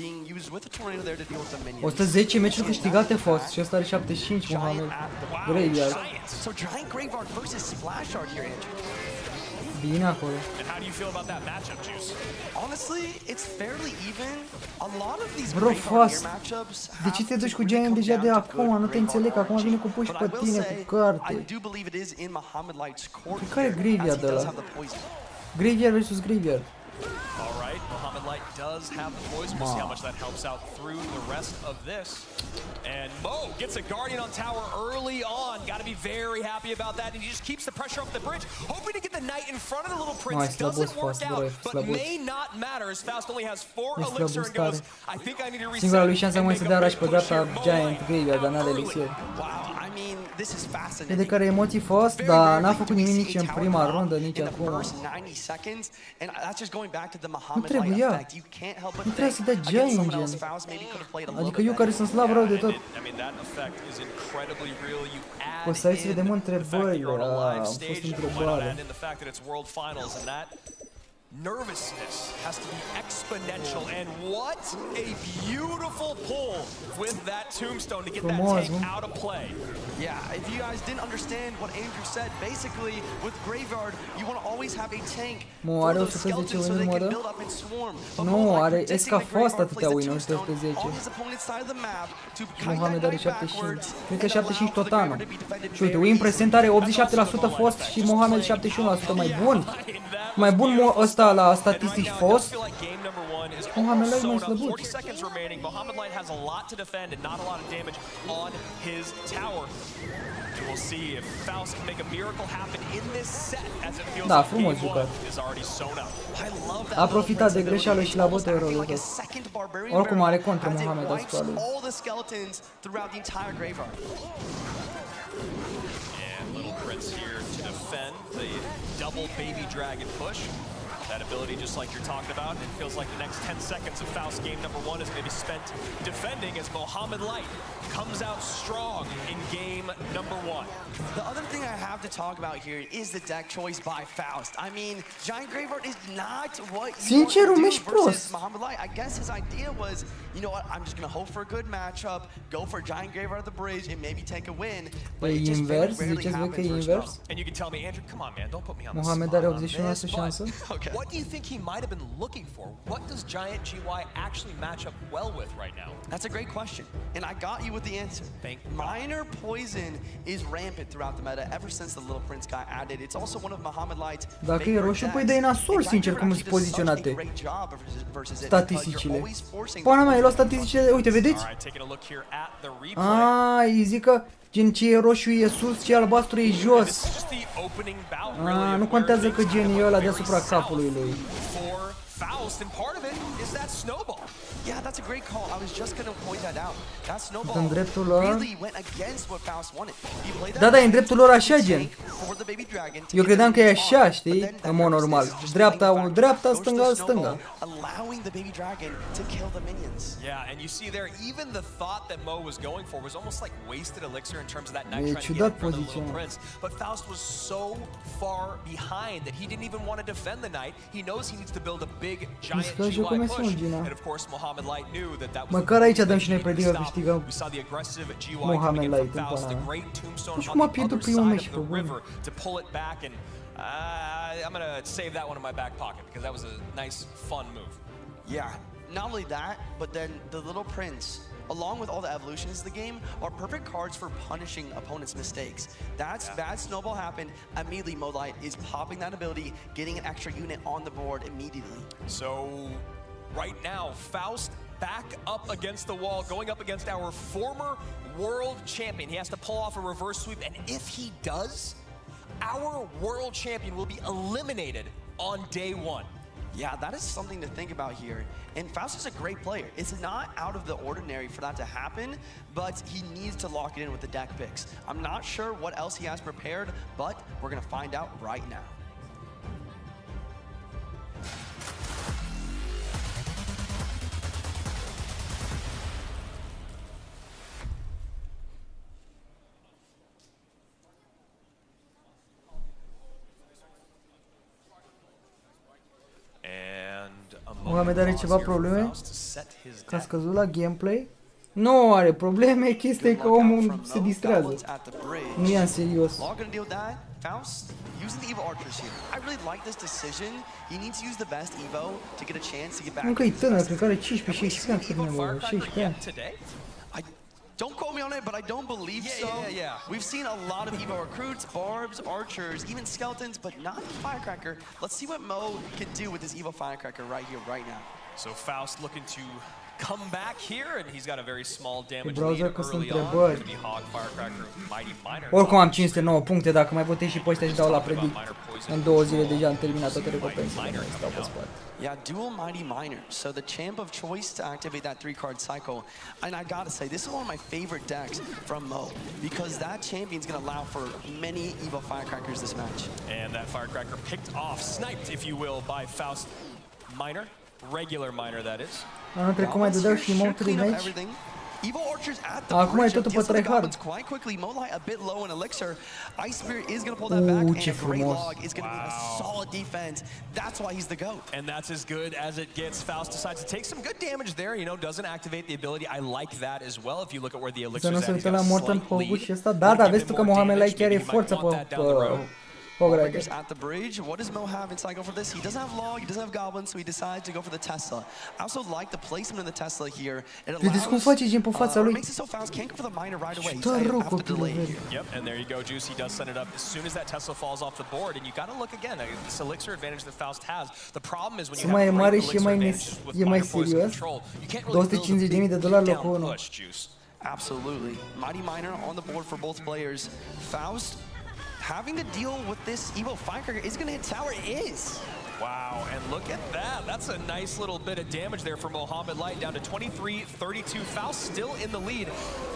being used with a tornado there to deal with the minions. 110 meciuri câștigate fost și ăsta are 75, Mohamed. Graveyard. So Giant Graveyard versus Splash Art here, Andrew. Bine acolo. And how do you feel about that matchup, Juice? Honestly, it's fairly even. A lot of these Graveyard matchups. De ce te duci cu Giant deja de acum? Nu te înțeleg, acum vine cu puși pe tine cu carte. I do believe it is in Mohamed Light's court. Care e Graveyard ăla? Graveyard versus Graveyard. All right, Mohamed Light does have the poison. We'll see how much that helps out through the rest of this. And Mo gets a Guardian on tower early on. Got to be very happy about that. And he just keeps the pressure up the bridge, hoping to get the Knight in front of the little Prince. Doesn't work out, but may not matter as Faust only has 4 elixir and goes, I think I need to reset. Singura lui șansa mai să dea rush pe dreapta Giant Graveyard, dar n-are elixir. E de care emoții fost, dar n-a făcut nimic nici în prima rundă, nici acum. Nu trebuia. Nu trebuia să dea Giant gen. Adică eu care sunt slab rău de tot. O să hai să vedem întrebările. A fost întrebare. Nervousness has to be exponential, and what a beautiful pull with that tombstone to get that tank out of play. Yeah, if you guys didn't understand what Andrew said, basically with Graveyard, you want to always have a tank for those skeletons so they can build up and swarm. Nu, are Esca fost atâtea win, 110. Mohamed are 75. Cred că 75 tot anul. Și uite, win present are 87% fost și Mohamed 71%, mai bun. Mai bun ăsta la statistici fost. Mohamed Light mai slăbut. 40 seconds remaining. Mohamed Light has a lot to defend and not a lot of damage on his tower. We'll see if Faust can make a miracle happen in this set as it feels like game 1 is already sewn up. A profitat de greșeală și la botul rău de tot. Oricum are contra Mohamed asupra lui. And Little Prince here to defend the double baby dragon push. That ability, just like you're talking about, it feels like the next 10 seconds of Faust game number 1 is going to be spent defending as Mohamed Light comes out strong in game number 1. The other thing I have to talk about here is the deck choice by Faust. I mean, Giant Graveyard is not what you want to do versus Mohamed Light. I guess his idea was, you know what, I'm just going to hope for a good matchup, go for Giant Graveyard at the bridge, and maybe take a win. But it just very rarely happens versus Faust. And you can tell me, Andrew, come on, man, don't put me on Mohamed the are spot 81% șansă. Okay. What do you think he might have been looking for? What does Giant GY actually match up well with right now? That's a great question, and I got you with the answer. Minor poison is rampant throughout the meta ever since the Little Prince got added. It's also one of Mohamed Light's Dacă e roșu, păi dă-i nasol, sincer, cum sunt poziționate statisticile. Pana mea, ai luat statisticile, uite, vedeți? Aaaa, îi zic că gen ce e roșu e sus, ce e albastru e jos. Aaaa, nu contează că gen e ăla deasupra capului lui. Faust, and part of it is that snowball. Yeah, that's a great call. I was just going to point that out. That snowball În dreptul lor. really went against what Faust wanted. He played that. Da, da, e în dreptul lor așa, gen. Eu credeam că e așa, știi? În mod normal. Dreapta, dreapta, stânga, stânga. Allowing the baby dragon to kill the minions. Yeah, and you see there, even the thought that Mo was going for was almost like wasted elixir in terms of that E knight trying to ciudat get from the poziția. Little Prince. But Faust was so far behind that he didn't even want to defend the knight. He knows he needs to build a big giant GY push. And of course, Mohamed Light knew that that was măcar aici dăm și noi predică câștigăm we saw the aggressive GY Mohamed Light în Faust, the pana. great tombstone Deci on cum a the pierdut other primul side meci of pe the bune. river to pull it back, and I'm gonna save that one in my back pocket because that was a nice, fun move. Yeah, not only that, but then the Little Prince, along with all the evolutions of the game, are perfect cards for punishing opponents' mistakes. That's bad snowball happened. Immediately, Mo Light is popping that ability, getting an extra unit on the board immediately. So, right now, Faust back up against the wall, going up against our former world champion. He has to pull off a reverse sweep, and if he does, our world champion will be eliminated on day 1. Yeah, that is something to think about here. And Faust is a great player. It's not out of the ordinary for that to happen, but he needs to lock it in with the deck picks. I'm not sure what else he has prepared, but we're going to find out right now. Mohamed are ceva probleme? Că a scăzut la gameplay? Nu are probleme, chestia e că omul se distrează. Nu ia în serios. Faust using the Evo Archers here. I really like this decision. He needs to use the best Evo to get a chance to get back. Încă e tânăr, cred că are 15-16 ani, cât ne 16 ani. Don't quote me on it, but I don't believe so. We've seen a lot of Evo recruits, barbs, archers, even skeletons, but not Firecracker. Let's see what Mo can do with this Evo Firecracker right here, right now. So Faust looking to come back here, and he's got a very small damage Browser lead că sunt early on. întrebări. Gonna be Hog, Firecracker, Mighty Miner. Oricum am 509 puncte, dacă mai votez și pe ăștia și dau la predict. În 2 zile deja am terminat toate recompensele, stau pe spate. Yeah, dual Mighty Miner. So the champ of choice to activate that 3-card cycle. And I gotta say, this is one of my favorite decks from Mo, because that champion's gonna allow for many Evo Firecrackers this match. And that Firecracker picked off, sniped, if you will, by Faust Miner. Regular Miner, that is. Anul trecut mai dădeau și emote damage. Evo Archers at the Acum e bridge totul pe deals with the tryhard. goblins quite quickly. Mo Light a bit low in elixir. Ice Spirit is going to pull that back, and ce a great frumos. log is going to be a solid defense. That's why he's the GOAT. And that's as good as it gets. Faust decides to take some good damage there, you know, doesn't activate the ability. I like that as well. If you look at where the Să elixir's nu at, se he's uită got la a Morton slight Hogut lead. și ăsta. Da, da, vezi tu că Mohamed Light chiar e forță pe Breakers at the bridge. What does Mo have in cycle for this? He doesn't have log, he doesn't have goblins, so he decides to go for the Tesla. I also like the placement of the Tesla here. It Vedeți cum face gen pe fața lui? makes it so Faust can't go for the miner right away. Da, rău copilul vede. Yep, and there you go, Juice. He does send it up as soon as that Tesla falls off the board, and you got to look again. This elixir advantage that Faust has. The problem is when you have mare great și elixir mai advantages with e mai minor poison serios. control, you can't really build a big $250.000 locul down 1. push, Juice. Absolutely. Mighty Miner on the board for both players. Faust having to deal with this Evo Firecracker is going to hit tower. It is. Wow, and look at that. That's a nice little bit of damage there for Mohamed Light, down to 23-32. Faust still in the lead.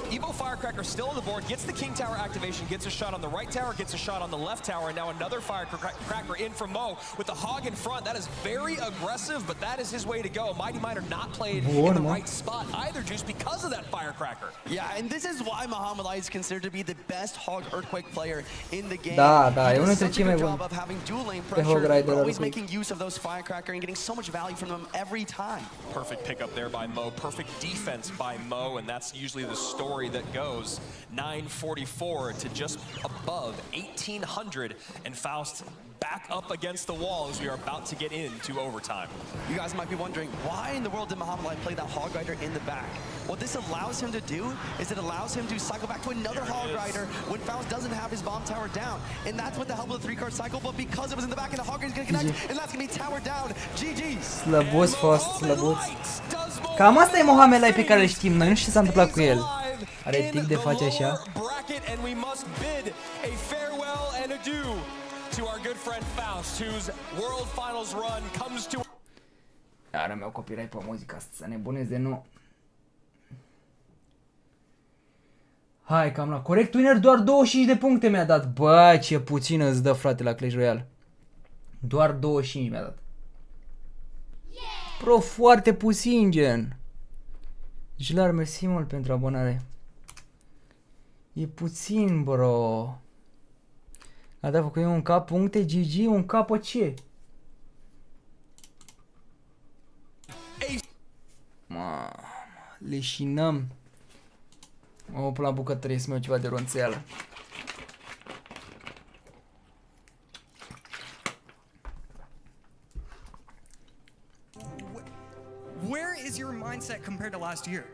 Evo Firecracker still on the board, gets the King Tower activation, gets a shot on the right tower, gets a shot on the left tower, and now another Firecracker in from Mo with the hog in front. That is very aggressive, but that is his way to go. Mighty Miner not played in the right spot either, Juice, because of that Firecracker. Yeah, and this is why Mohamed Light is considered to be the best hog Earthquake player in the game. Da, e unul dintre cei mai buni pe Hog Rider always making use of those Firecracker and getting so much value from them every time. Perfect pickup there by Mo, perfect defense by Mo, and that's usually the story that goes. 944 to just above 1800, and Faust back up against the wall as we are about to get into overtime. You guys might be wondering, why in the world did Mohamed Light play that Hog Rider in the back? What this allows him to do is it allows him to cycle back to another Hog Rider when Faust doesn't have his bomb tower down. And that's with the help of the 3-card cycle, but because it was in the back and the Hog Rider is going to connect, and that's going to be towered down. GG! Slăbuț fost, slăbuț. Cam asta e Mohamed Light pe care îl știm noi, nu știu ce s-a întâmplat cu el. Are tic de face așa. And we must bid a farewell and adieu to our good friend Faust, whose World Finals run comes to. Iar mi-au copyright pe muzica asta, să nebunezi de nou. Hai că am luat corect winner, doar 25 de puncte mi-a dat. Bă, ce puțin îți dă, frate, la Clash Royale. Doar 25 mi-a dat. Bro, foarte puțin, gen. Jilar, mersi mult pentru abonare. E puțin, bro. A dat făcut eu un cap puncte, GG, un cap ce? Mamă, leșinăm. O, până la bucătărie să-mi iau ceva de ronțeală. Where is your mindset compared to last year?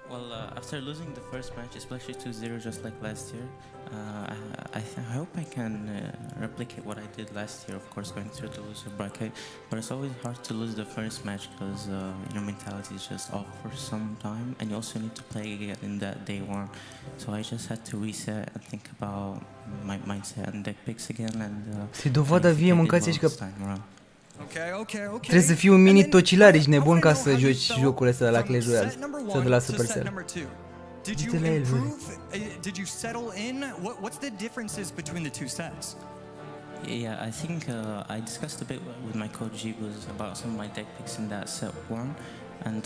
Well, after losing the first match, especially 2-0 just like last year, I hope I can replicate what I did last year, of course, going through the loser bracket. But it's always hard to lose the first match because your mentality is just off for some time, and you also need to play again in that day one. So I just had to reset and think about my mindset and deck picks again. And se dovada vie, mâncați aici că Okay. trebuie să fii un mini tocilar, ești nebun ca să joci jocurile astea de la Clash Royale sau de la Supercell. Did you improve? Did you settle in? What's the differences between the two sets? Yeah, I think I discussed a bit with my coach Jibus about some of my deck picks in that set one, and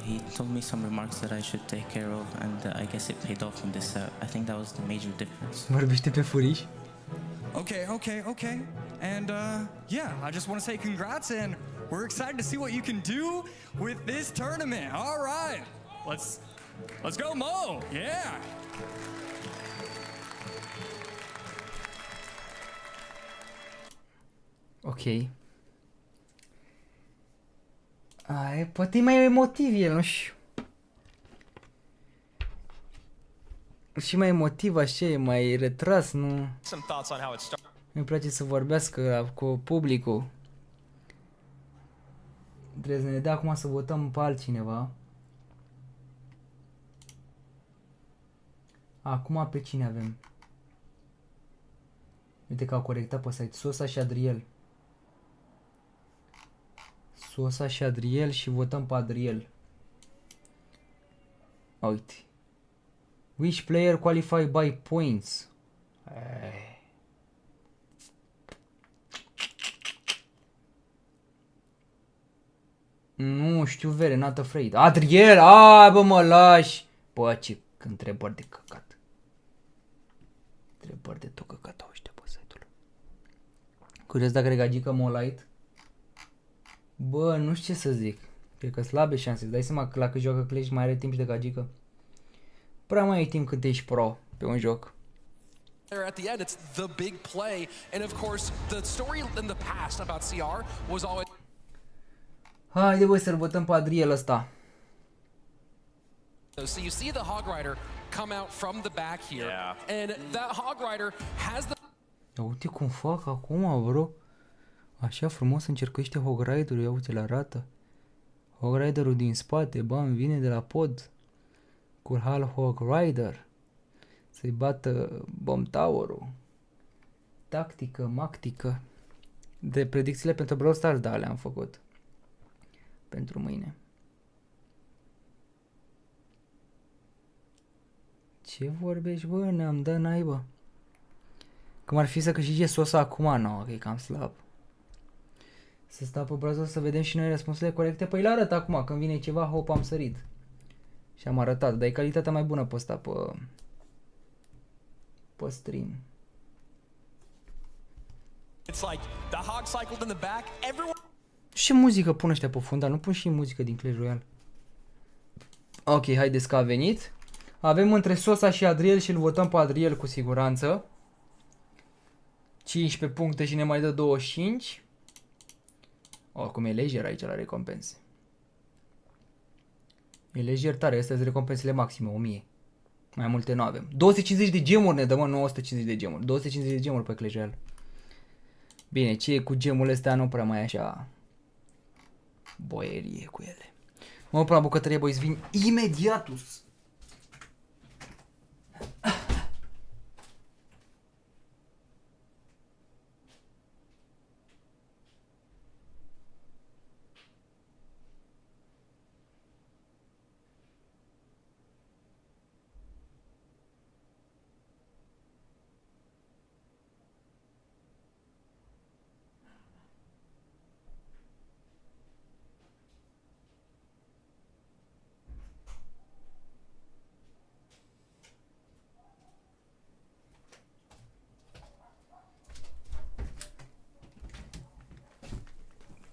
he told me some remarks that I should take care of, and I guess it paid off in this set. I think that was the major difference. Vorbește pe furiș. Okay. And yeah, I just want to say congrats, and we're excited to see what you can do with this tournament. All right, let's go, Mo. Yeah. Ok. Poate e mai emotiv el, nu știu. Și mai emotiv așa, e mai retras, nu? Îmi place să vorbească cu publicul. Trebuie să ne dea acum să votăm pe altcineva. Acum pe cine avem? Uite că au corectat pe site. Sosa și Adriel. Sosa și Adriel și votăm pe Adriel. Uite. Which player qualified by points? Nu știu, vere, not afraid. Adriel, bă, mă lași. Bă, ce întrebări de căcat. Întrebări de tot căcat au ăștia pe site-ul. Curios dacă regagică Molite. Bă, nu știu ce să zic. Cred că slabe șanse. Dai seama că la cât joacă Clash mai are timp și de gagică. Prea mai ai timp cât ești pro pe un joc. At the end, it's the big play, and of course, the story in the past about CR was always. Haide, voi să-l votăm pe Adriel ăsta. So you see the Hog Rider come out from the back here, and that Hog Rider has the. Uite cum fac acum, bro. Așa frumos încercăște Hog Rider-ul, ia uite, le arată. Hog Rider-ul din spate, bam, vine de la pod. Curhal Hog Rider. Să-i bată Bomb Tower-ul. Tactică, mactică. De predicțiile pentru Brawl Stars, da, le-am făcut. Pentru mâine. Ce vorbești, bă? Ne-am dat naiba. Cum ar fi să câștige Sosa acum? Nu, că e cam slab. Să stau pe browser să vedem și noi răspunsurile corecte. Păi le-arăt acum, când vine ceva, hop, am sărit. Și am arătat, dar e calitatea mai bună pe ăsta, pe stream. Ce muzică pun ăștia pe fundal? Nu pun și muzică din Clash Royale. Ok, haideți că a venit. Avem între Sosa și Adriel și îl votăm pe Adriel cu siguranță. 15 puncte și ne mai dă 25. Oricum e lejer aici la recompense. E lejer tare, astea sunt recompensele maxime, 1000. Mai multe nu avem. 250 de gemuri ne dă, mă, nu 150 de gemuri. 250 de gemuri pe Clash Royale. Bine, ce e cu gemurile astea nu prea mai e așa boierie cu ele. Mă opră la bucătărie, boys, vin imediatus.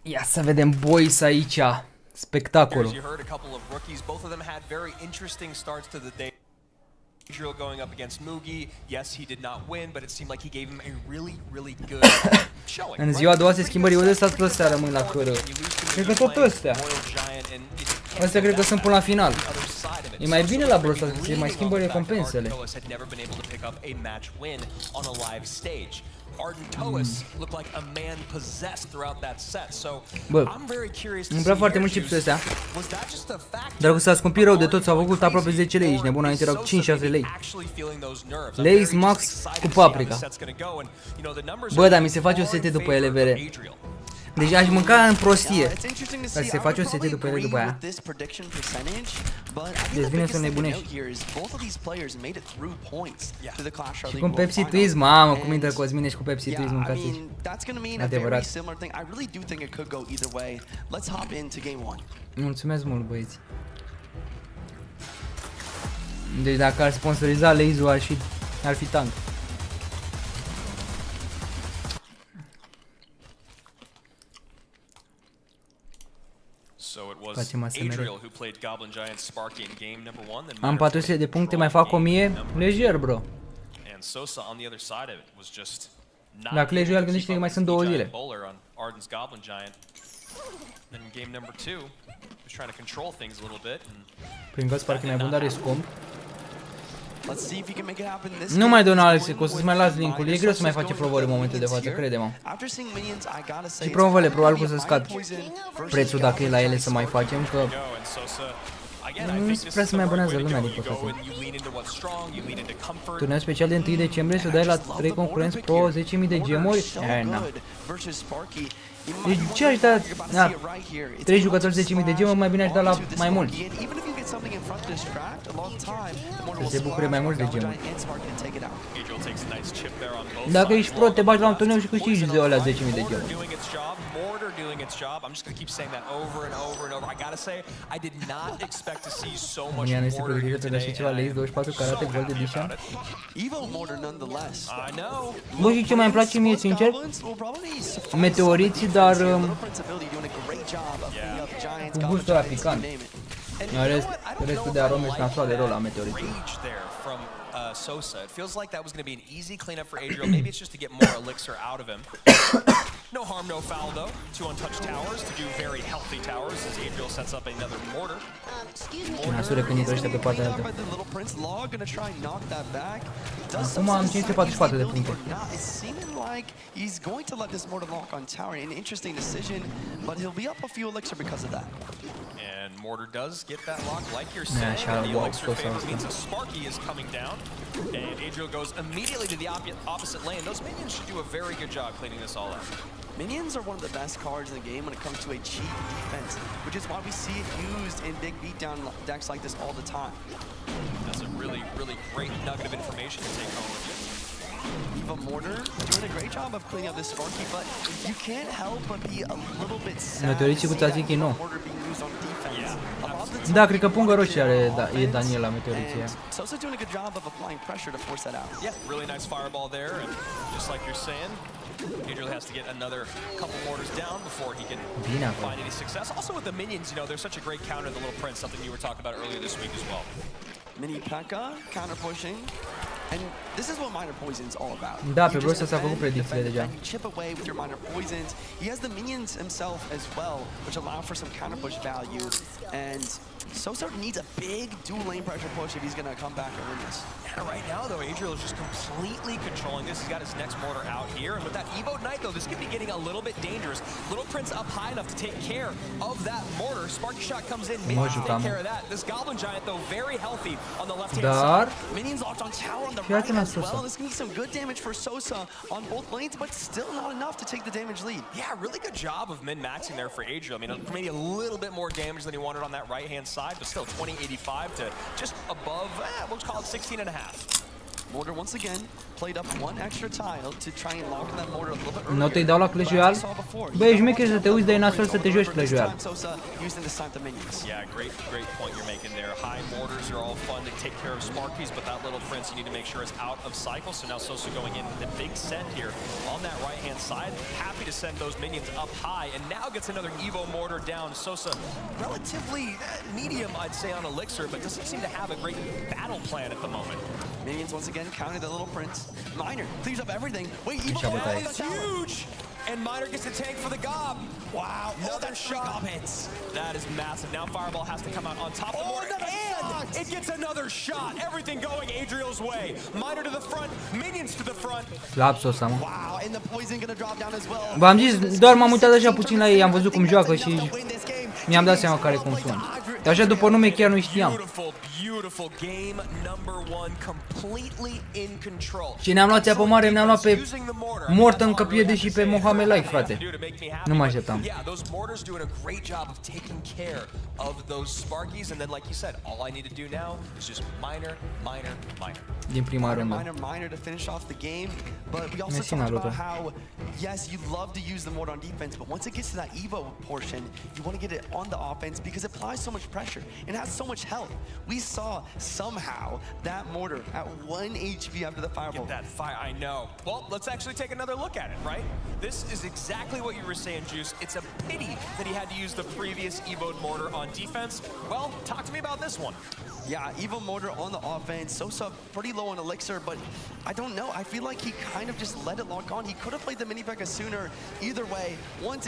Ia să vedem, boys, aici. Spectacolul. Adriel going up against Mugi. Yes, he did not win, but it seemed like he gave him a really good showing. În ziua a doua se schimbă riul ăsta, toți ăstea rămân la cără. Cred că tot ăstea. Astea cred că sunt până la final. E mai bine la Brawl Stars, că se mai schimbă recompensele. Bă, îmi plac foarte mult chipsurile astea. Dar că s-a scumpit rău de tot, s-au făcut aproape 10 lei. Ești nebun, înainte erau 5-6 lei. Lei max cu paprika. Bă, dar mi se face o sete după ele, vere. Deci aș mânca în prostie. Dar se face o sete după ele după aia. Deci vine să nebunești. Și cu Pepsi Twist, mamă, cum intră Cosmine și cu Pepsi Twist mâncați aici. Adevărat. Mulțumesc mult, băieți. Deci dacă ar sponsoriza ZIUA ar fi tank. Facem ASMR. Am 400 de puncte, mai fac 1000. Lejer, bro. La Clash Royale gândește că mai sunt 2 zile. Prin gaz parcă mai bun, dar e scump. Nu mai dona Alex, că o să-ți mai las link-ul. E greu să mai face promovări în momentul de față, crede-mă. Și promovările probabil că o să scad prețul dacă e la ele să mai facem, că nu prea să mai abonează lumea, din păcate. Turneu special de 1 decembrie să dai la 3 concurenți pro 10.000 de gemuri? Na. Deci ce aș da? Na, 3 jucători 10.000 de gemuri, mai bine aș da la mai mulți. Să se bucure mai mult de gemuri. Dacă ești pro, te bagi la un turneu și câștigi de alea 10.000 de gemuri. Mânia nu este pregătită pentru așa ceva, Lace 24 Karate Gold Edition. Bă, și ce mai îmi place mie, sincer? Meteoriții, dar cu gustul ăla picant. Restul de arome sunt nasoale rău la meteoriții. Sosa. It feels like that was going to be an easy cleanup for Adriel. Maybe it's just to get more elixir out of him. No harm, no foul, though. 2 untouched towers to do very healthy towers as Adriel sets up another mortar. Nasură când intră ăștia pe partea altă. Acum am 544 de puncte. He's going to let this mortar lock on tower. An interesting decision, but he'll be up a few elixir because of that. And mortar does get that lock, like you're saying. The elixir favor means a Sparky is coming down. And Adriel goes immediately to the opposite lane. Those minions should do a very good job cleaning this all up. Minions are one of the best cards in the game when it comes to a cheap defense, which is why we see it used in big beatdown decks like this all the time. That's a really, really great nugget of information to take home with you. Eva Mortar doing a great job of cleaning up this Sparky, but you can't help but be a little bit sad Meteoriții cu tzatziki nu. Mortar being used on defense. Da, cred că pungă roșie are e Daniel la meteoriție. Sosa doing a good job of applying pressure to force that out. Yeah, really nice fireball there, and just like you're saying, Adriel has to get another couple mortars down before he can find any success. Also with the minions, you know, they're such a great counter to the Little Prince, something you were talking about earlier this week as well. Mini P.E.K.K.A, counter pushing. And this is what minor poison's all about. Da, pe Bros s-a făcut predicțiile deja. You chip away with your minor poisons. He has the minions himself as well, which allow for some counter push value. And Sosa needs a big dual lane pressure push if he's gonna come back and win this. And right now, though, Adriel is just completely controlling this. He's got his next mortar out here. And with that Evo Knight, though, this could be getting a little bit dangerous. Little Prince up high enough to take care of that mortar. Sparky Shot comes in, maybe to take care of that. This Goblin Giant, though, very healthy on the left-hand side. Minions locked on tower on the right as well. This can be some good damage for Sosa on both lanes, but still not enough to take the damage lead. Yeah, really good job of min-maxing there for Adriel. I mean, maybe a little bit more damage than he wanted on that right-hand side, but still 2085 to just above, we'll call it 16 and a half. Mortar once again played up one extra tile to try and lock that mortar a little bit earlier. Nu te-i dau la Clash Royale? Bă, e șmecher să te uiți, dar e nasol să te joci Clash Royale. Yeah, great point you're making there. High mortars are all fun to take care of Sparkies, but that Little Prince you need to make sure is out of cycle. So now Sosa going in with a big send here on that right-hand side. Happy to send those minions up high, and now gets another Evo mortar down. Sosa relatively medium, I'd say, on Elixir, but doesn't seem to have a great battle plan at the moment. Minions once again counting the Little Prince. Minor clears up everything. Wait, Evo is huge! And Minor gets the tank for the gob. Wow, another shot. Gob hits. That is massive. Now Fireball has to come out on top of the mortar, and it gets another shot. Everything going Adriel's way. Minor to the front, minions to the front. Slab Sosa, mă. Wow, and the poison gonna drop down as well. V-am zis, doar m-am uitat așa puțin la ei, am văzut cum joacă și mi-am dat seama care cum sunt. Așa după nume chiar nu știam. Beautiful game number 1, completely in control. Și ne-am luat țeapă mare, ne-am luat pe Morton că pierde și pe Mohamed Light, frate. Nu mă așteptam. Yeah, those mortars doing a great job of taking care of those Sparkies, and then like you said, all I need to do now is just minor. Din prima rundă. Minor to finish off the game, but we also talked about how yes, you love to use the mortar on defense, but once it gets to that Evo portion, you want to get it on the offense because it applies so much pressure and has so much health. We saw somehow that mortar at 1 HP after the fireball. Get that fire, I know. Well, let's actually take another look at it, right? This is exactly what you were saying, Juice. It's a pity that he had to use the previous Evo'd mortar on defense. Well, talk to me about this one. Yeah, Evo mortar on the offense. Sosa pretty low on Elixir, but I don't know. I feel like he kind of just let it lock on. He could have played the mini P.E.K.K.A sooner. Either way, once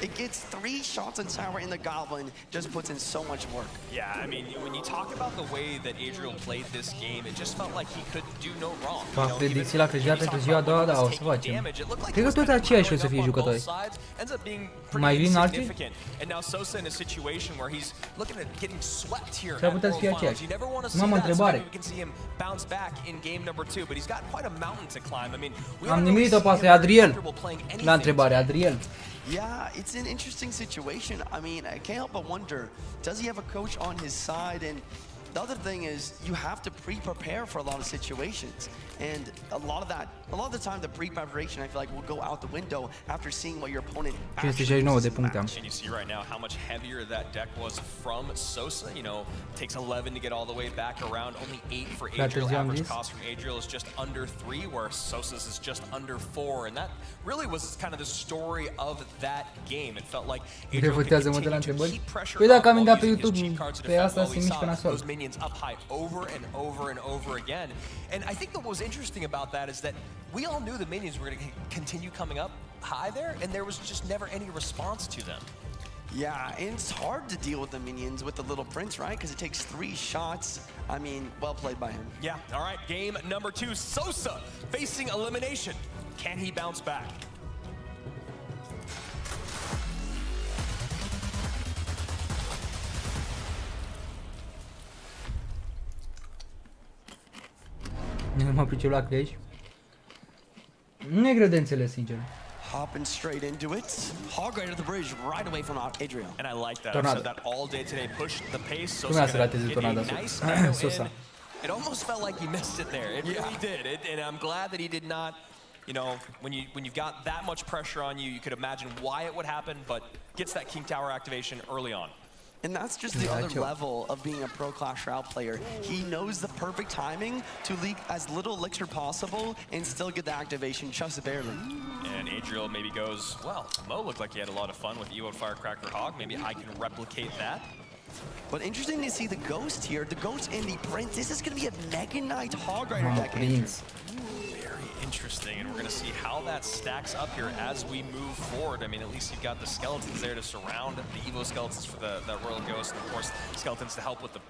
it gets 3 shots on tower in the Goblin, just puts in so much work. Yeah, I mean, when you talk about the way that Adriel played this game, it just felt like he could do no wrong. Fac predicții la Clash Royale pentru ziua a doua, da, o să facem. Cred că tot aceiași o să fie jucători. Mai vin alții? S-ar putea să fie aceiași. Nu am o întrebare. Am nimerit-o pe asta, e Adriel. La întrebare, Adriel. Yeah, it's an interesting situation. I mean, I can't help but wonder, does he have a coach on his side? And the other thing is, you have to pre-prepare for a lot of situations. And a lot of the time, the pre-preparation, I feel like, will go out the window after seeing what your opponent actually does. And you see right now how much heavier that deck was from Sosa. You know, takes 11 to get all the way back around. Only 8 for Adriel. Average cost from Adriel is just under 3, where Sosa's is just under 4. And that really was kind of the story of that game. It felt like Adriel could continue to keep pressure up while using his cheap cards to defend. Well, we saw those minions up high over and over and over again. And I think what was interesting about that is that we all knew the minions were going to continue coming up high there, and there was just never any response to them. Yeah, and it's hard to deal with the minions with the Little Prince, right? Because it takes 3 shots. I mean, well played by him. Yeah, all right, game number 2, Sosa facing elimination. Can he bounce back? Nu m-am priceput la Clash. Nu e greu de înțeles, sincer. Hopping straight into it. Hog right at the bridge, right away from Adrian. And I like that. I've said that all day today. Push the pace. So nice. Sosa. It almost felt like he missed it there. It really did. And I'm glad that he did not. You know, when you've got that much pressure on you, you could imagine why it would happen, but gets that King Tower activation early on. And that's just the other level of being a pro Clash Royale player. He knows the perfect timing to leak as little elixir possible and still get the activation just barely. And Adriel maybe goes, well, Mo looked like he had a lot of fun with Evo Firecracker Hog. Maybe I can replicate that. But interesting to see the Ghost here. The Ghost and the Prince. This is going to be a Mega Knight Hog Rider deck. Very interesting, and we're going to see how that stacks up here as we move forward. I mean, at least you've got the skeletons there to surround the Evo skeletons for the Royal Ghost, and of course, skeletons to help with the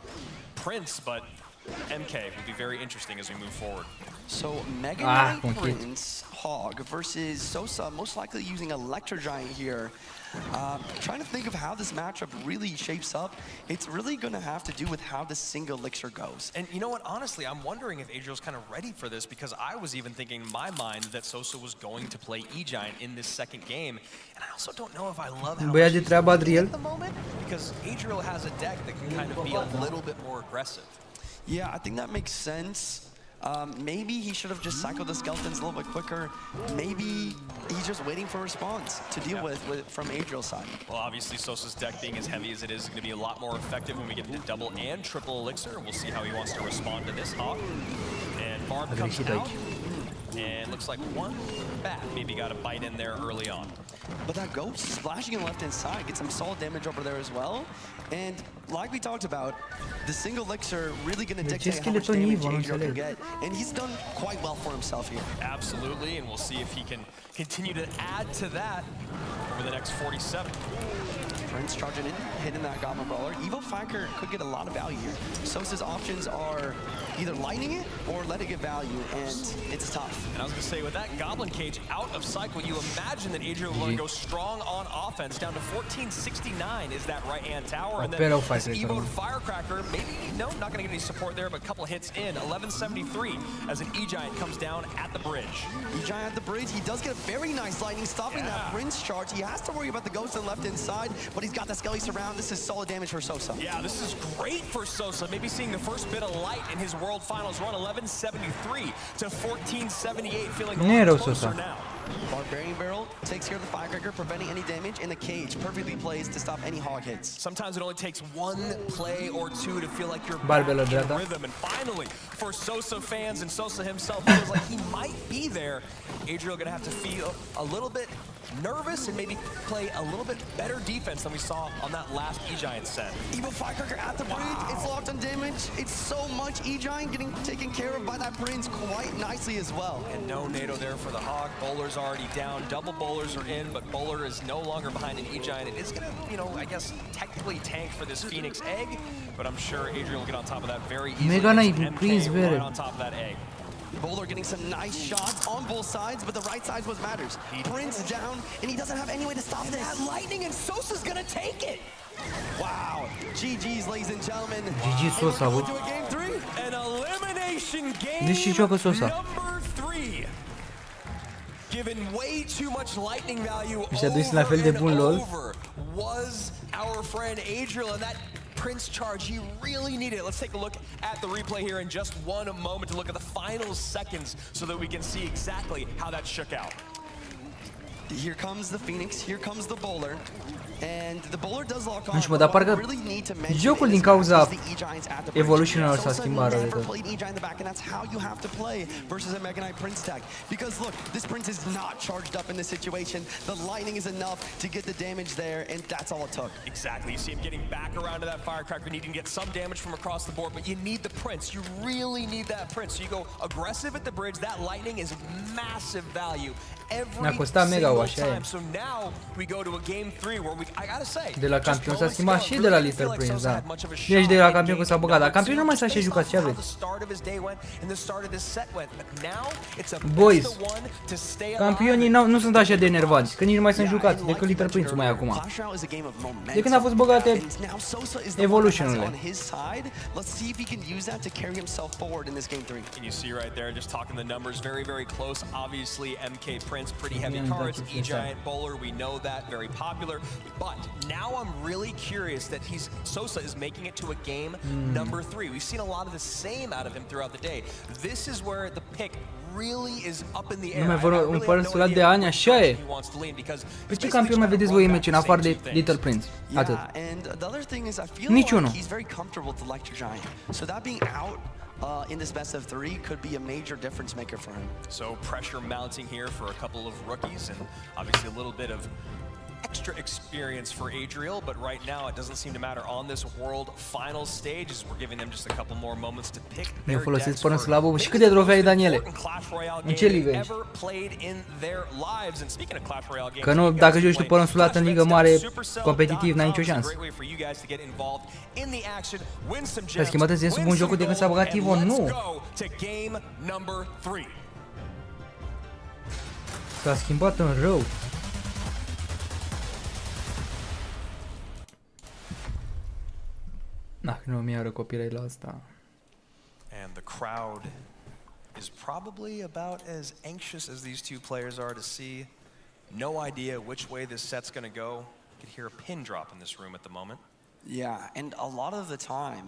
Prince, but MK will be very interesting as we move forward. So, Mega Knight Prince Hog versus Sosa, most likely using Electro Giant here. Trying to think of how this matchup really shapes up. It's really going to have to do with how the single elixir goes. And you know what? Honestly, I'm wondering if Adriel's kind of ready for this, because I was even thinking in my mind that Sosa was going to play E-Giant in this second game. And I also don't know if I love how much he's at the moment, because Adriel has a deck that can kind of be a little bit more aggressive. Yeah, I think that makes sense. Maybe he should have just cycled the skeletons a little bit quicker. Maybe he's just waiting for a response to deal with from Adriel's side. Well, obviously, Sosa's deck being as heavy as it is going to be a lot more effective when we get into double and triple elixir. We'll see how he wants to respond to this hog. And Barb comes out, and looks like one bat maybe got a bite in there early on. But that Ghost splashing in the left-hand side gets some solid damage over there as well. And like we talked about, the single elixir really going to dictate how much damage Adriel can get. And he's done quite well for himself here. Absolutely, and we'll see if he can continue to add to that over the next 47. Prince charging in, hitting that Goblin Brawler. Evo Firecracker could get a lot of value here. Sosa's options are either lightning it or let it get value, and it's tough. And I was going to say, with that Goblin Cage out of cycle, you imagine that Adriel will go strong on offense. Down to 1469 is that right-hand tower. And then this Evo Firecracker, maybe, no, not going to get any support there, but a couple hits in. 1173 as an E-Giant comes down at the bridge. E-Giant at the bridge. He does get a very nice lightning, stopping that Prince charge. He has to worry about the Ghost on the left-hand side, but he's got the Skelly surround. This is solid damage for Sosa. Yeah, this is great for Sosa. Maybe seeing the first bit of light in his World Finals run. 1173 to 1478, feeling a lot closer now. Barbarian Barrel takes care of the Firecracker, preventing any damage, and the Cage perfectly plays to stop any hog hits. Sometimes it only takes one play or two to feel like you're back in rhythm. And finally, for Sosa fans and Sosa himself, feels like he might be there. Adriel gonna have to feel a little bit nervous and maybe play a little bit better defense than we saw on that last E-Giant set. Evo Firecracker at the bridge. It's locked on damage. It's so much E-Giant getting taken care of by that Prince quite nicely as well. And no NATO there for the Hog. Bowler's already down. Double Bowlers are in, but Bowler is no longer behind an E-Giant. It is going to, you know, I guess, technically tank for this Phoenix Egg, but I'm sure Adriel will get on top of that very easily. Mega Knight Prince right on top of that egg. Bowler getting some nice shots on both sides, but the right side is what matters. Prince down, and he doesn't have any way to stop this. That lightning, and Sosa's gonna take it. Wow. GG's, ladies and gentlemen. GG Sosa, bă. Game 3. An elimination game number 3. Given way too much lightning value over was our friend Adriel, and that Prince charge, he really needed it. Let's take a look at the replay here in just one moment to look at the final seconds so that we can see exactly how that shook out. Here comes the Phoenix, here comes the Bowler. And the Bowler does lock on. Nu știu, dar parcă jocul din cauza evolutionilor s-a schimbat rău de tot. E-Giant in the back, and that's how you have to play versus a Mega Knight Prince deck. Because look, this Prince is not charged up in this situation. The lightning is enough to get the damage there, and that's all it took. Exactly. You see him getting back around to that Firecracker, needing to get some damage from across the board, but you need the Prince. You really need that Prince. So you go aggressive at the bridge. That lightning is massive value. Ne-a costat mega-ul, așa e. De la campion s-a schimbat și de la Little Prince, da. Deci de la campion că s-a băgat, dar campion nu mai s-a și jucat, ce aveți? Boys, campionii nu sunt așa de enervanți, că nici nu mai sunt jucați, decât Little Prince-ul mai acum. De când a fost băgate Evolution-urile. And you see right there, just talking the numbers, very, very close. Obviously, MK Prince, pretty heavy cards. E-Giant Bowler, we know that, very popular. But now I'm really curious that Sosa is making it to a game number 3. We've seen a lot of the same out of him throughout the day. This is where the pick really is up in the air. Nu mai vor un părăsulat de ani, așa e. Pe ce campion mai vedeți voi în afară de Little Prince? Atât. Niciunul. In this best of 3 could be a major difference maker for him. So pressure mounting here for a couple of rookies and obviously a little bit of extra experience for Adriel, but right now it doesn't seem to matter on this world final stage as we're giving them just a couple more moments to pick their decks for slabul. Și câte trofee ai, Daniele? În ce ligă ești? Că nu, dacă joci tu părăsulat în ligă mare, competitiv, n-ai nicio șansă. S-a schimbat în sensul bun jocul de când s-a băgat Ivo? Nu! S-a schimbat în rău. Nu mi ară copyright la asta. And the crowd is probably about as anxious as these two players are to see. No idea which way this set's going to go. You could hear a pin drop in this room at the moment. Yeah, and a lot of the time,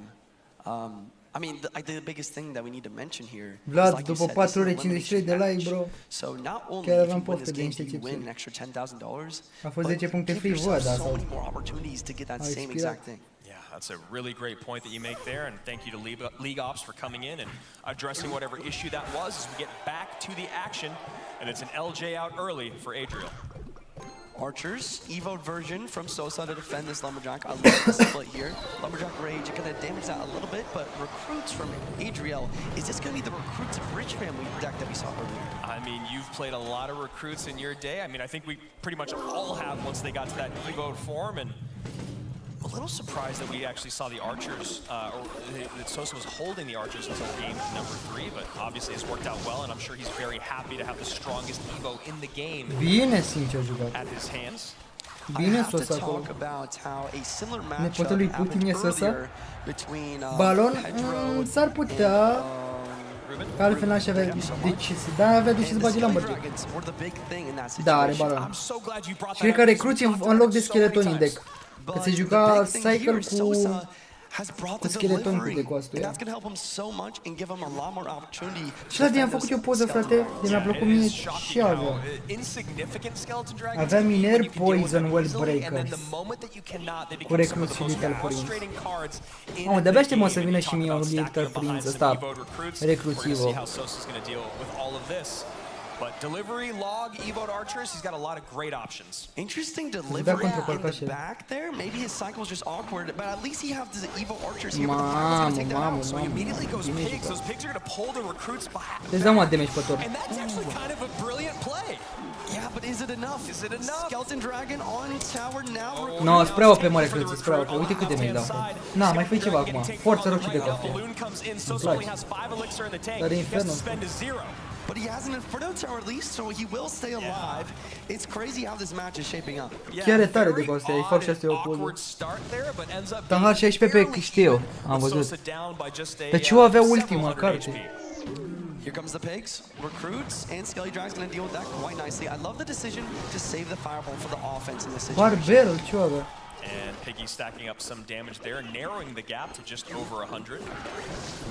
I mean, the biggest thing that we need to mention here Vlad, după 4 ore 53 de like, bro. So not only chiar if aveam you win poftă this de game, niște do you win chipsuri. an extra $10,000. A fost 10 puncte free, văd, so asta. many more opportunities to get that same exact thing. Yeah, that's a really great point that you make there, and thank you to League Ops for coming in and addressing whatever issue that was as we get back to the action, and it's an LJ out early for Adriel. Archers, evoed version from Sosa to defend this Lumberjack. I love the split here. Lumberjack Rage, it gonna damage that a little bit, but recruits from Adriel. Is this gonna be the Recruits Bridge family deck that we saw earlier? I mean, you've played a lot of recruits in your day. I mean, I think we pretty much all have once they got to that evoed form, and I'm a little surprised that we actually saw the Archers, or that Sosa was holding the Archers until game number 3, but obviously it's worked out well, and I'm sure he's very happy to have the strongest Evo in the game at his hands. Bine, Sosa acolo. Nepotul lui Putin e Sosa. Balon, s-ar putea. Că altfel n-aș avea decis. Dar avea decis bagi Lumberjack. Da, are balon. Și cred că recruți în loc de scheletoni în deck. Că se juca Cycle cu scheletoni cu decul ăstuia. Și la de-am făcut eu poză, frate, de mi-a plăcut mie și avea. Avea Miner, Poison, Well Breakers. Cu recruți și Little Prince. Mamă, de-abia aștept mă să vină și mie un Little Prince ăsta, recruțivo. But delivery, log, evoed archers, he's got a lot of great options. Interesting delivery in the back there. Maybe his cycle's just awkward, but at least he has the evo archers here with the cards to take that out. So he immediately goes pigs. Those pigs are going to pull the recruits back. Deci dau mă damage pe tot. And that's actually kind of a brilliant play. Yeah, but is it enough? Is it enough? Skeleton Dragon on tower now. No, spre o pe mă recruții, spre o. Uite cât damage dau. Na, mai fă ceva acum. Forță roșii de cafea. Îmi place. Dar e infernul. But he has an Inferno Tower at least, so he will stay alive. It's crazy how this match is shaping up. Chiar e tare de coste, îi fac și astea o poză. Tanhar 16 pe știu, am văzut. Pe ce o avea ultima carte. Here comes the pigs, recruits, and Skelly Dragon's gonna deal with that quite nicely. I love the decision to save the fireball for the offense in this situation. Barberul, ce o avea? And Piggy stacking up some damage there, narrowing the gap to just over 100.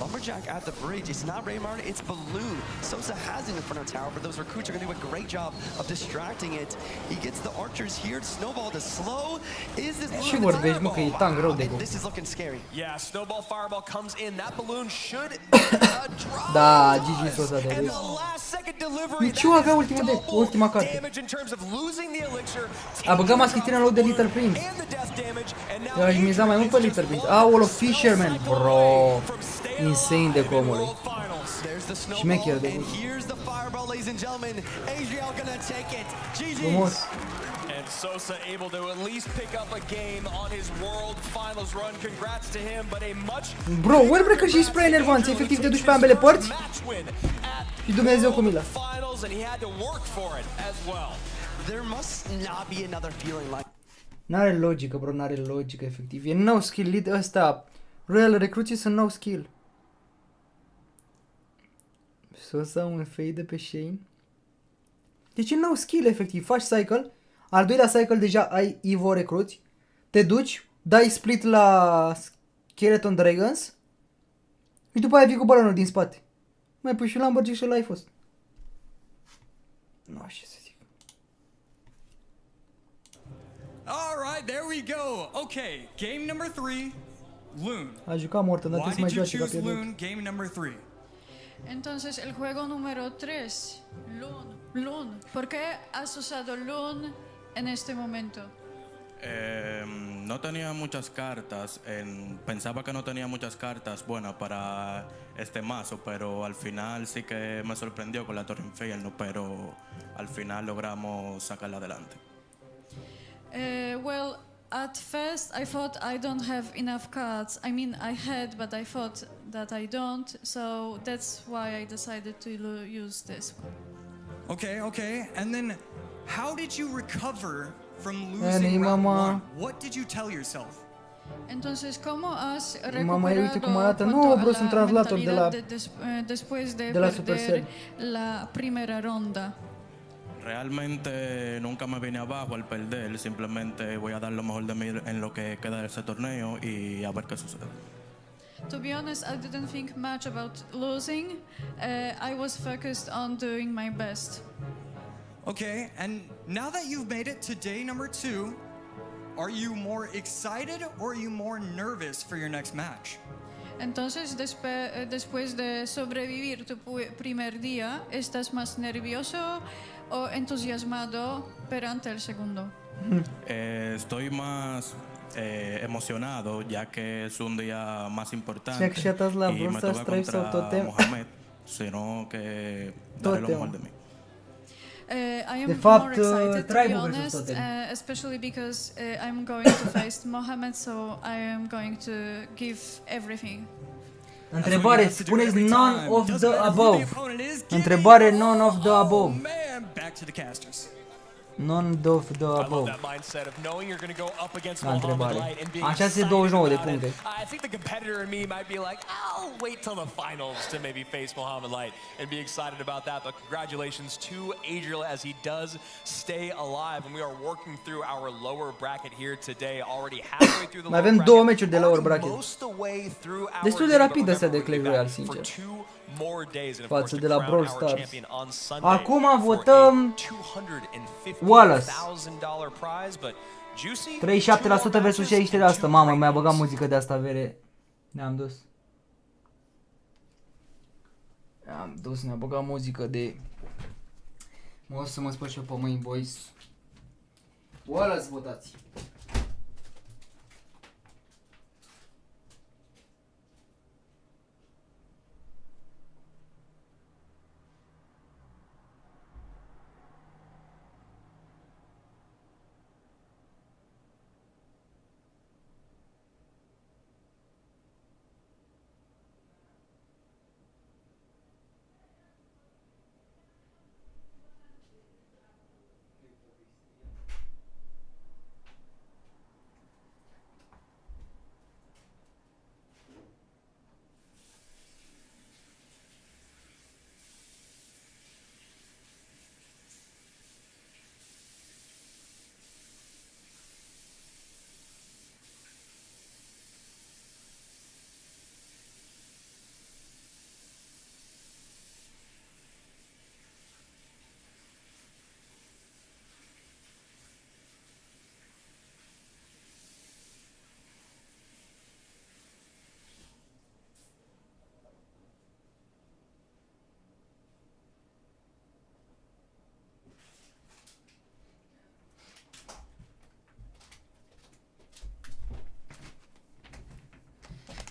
Lumberjack at the bridge. It's not Raymart, it's Balloon. Sosa has an Inferno Tower, but those recruits are going to do a great job of distracting it. He gets the archers here. Snowball to slow. Is this Și vorbești, mă, că e tank rău de This is looking scary. Yeah, Snowball Fireball comes in. That balloon should drop. Da, GG Sosa de râs. Nici eu avea ultima carte. A băgat maschitina în loc de Little Prince. Eu aș miza mai mult pe Little Prince. Aolo, Fisherman, bro. Insane de comului. Șmecher de mult. ladies and gentlemen. Adriel gonna take it. Frumos. And Sosa able to at least pick up a game on his World Finals run. Congrats to him, but a much Bro, wall breaker și spray enervanță, efectiv te duci pe ambele părți și Dumnezeu cu mila. Finals and he had to work for it as well. There must not be another feeling like. N-are logică, bro, n-are logică, efectiv. E no skill lead ăsta. Royal recruții sunt no skill. Sosa un fade pe Shane. Deci e no skill, efectiv. Faci cycle. Al doilea cycle deja ai Evo recruți. Te duci, dai split la Skeleton Dragons. Și după aia vii cu balonul din spate. Mai pui și Lumberjack și ăla ai fost. Nu așa să zic. Alright, there we go. Okay, game number 3, Loon. A jucat mortă, dar Why trebuie să mai did you joace ca choose pierdut. Loon, game number 3? Entonces, el juego número 3, Loon. ¿Por qué has usado Loon en este momento? No tenía muchas cartas, pensaba que no tenía muchas cartas buenas para este mazo, pero al final sí que me sorprendió con la Torre Infierno, pero al final logramos sacarla adelante. Well, at first I thought I don't have enough cards. I mean, I had, but I thought that I don't, so that's why I decided to use this one. Okay, and then how did you recover from losing round 1? What did you tell yourself? Entonces, ¿cómo has Mama, uite cum recuperado arată. Nu, cuanto bro, a sunt la translator de la mentalidad después de de la perder Supercell. la primera ronda? Realmente nunca me vine abajo al perder, simplemente voy a dar lo mejor de mí en lo que queda de ese torneo y a ver qué sucede. To be honest, I didn't think much about losing. I was focused on doing my best. Okay, and now that you've made it to day number 2, are you more excited or are you more nervous for your next match? Entonces, después de sobrevivir tu primer día, ¿estás más nervioso o entusiasmado perante el segundo? Estoy más emocionado ya que es un día más importante y me toca contra Mohamed, sino que daré lo mejor de mí. I am De fapt, more excited, to be Tribe versus honest, Totem. especially because I'm going to face Mohamed, so I am going to give everything. Întrebare, spuneți none of the above. Întrebare, none of the above. Back to the casters. None of the above. La întrebare. Așa se 29 de puncte. I think the competitor in me might be like, I'll wait till the finals to maybe face Mohamed Light and be excited about that. But congratulations to Adriel as he does stay alive. And we are working through our lower bracket here today. Already halfway through the Mai avem două meciuri de lower bracket. Destul de rapid astea de Clash Royale, sincer. Față de la Brawl Stars. Acum votăm Wallace. 37% versus 63%. Mamă, mi-a băgat muzică de asta, vere. Ne-am dus. Ne-a băgat muzică de... Mă o să mă spăl și eu pe mâini, boys. Wallace, votați.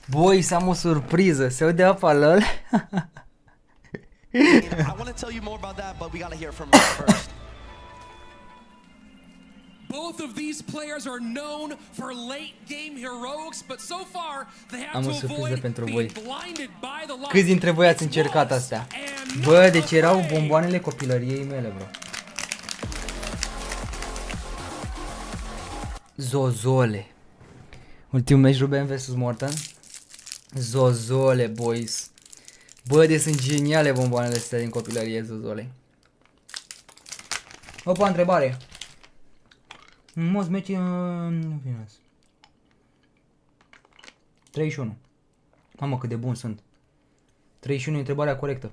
Boys, am o surpriză. Se aude apa, lol. I want to tell you more about that, but we gotta hear from him first. Both of these players are known for late game heroics, but so far they have Am o to surpriză avoid pentru being voi. blinded by the light. Câți dintre voi ați încercat astea? Bă, deci erau bomboanele copilăriei mele, bro. Zozole. Ultimul meci Ruben vs Morton. Zozole, boys. Bă, deci sunt geniale bomboanele astea din copilărie, Zozole. Opa, întrebare. Most meci în final. 31. Mamă, cât de bun sunt. 31 e întrebarea corectă.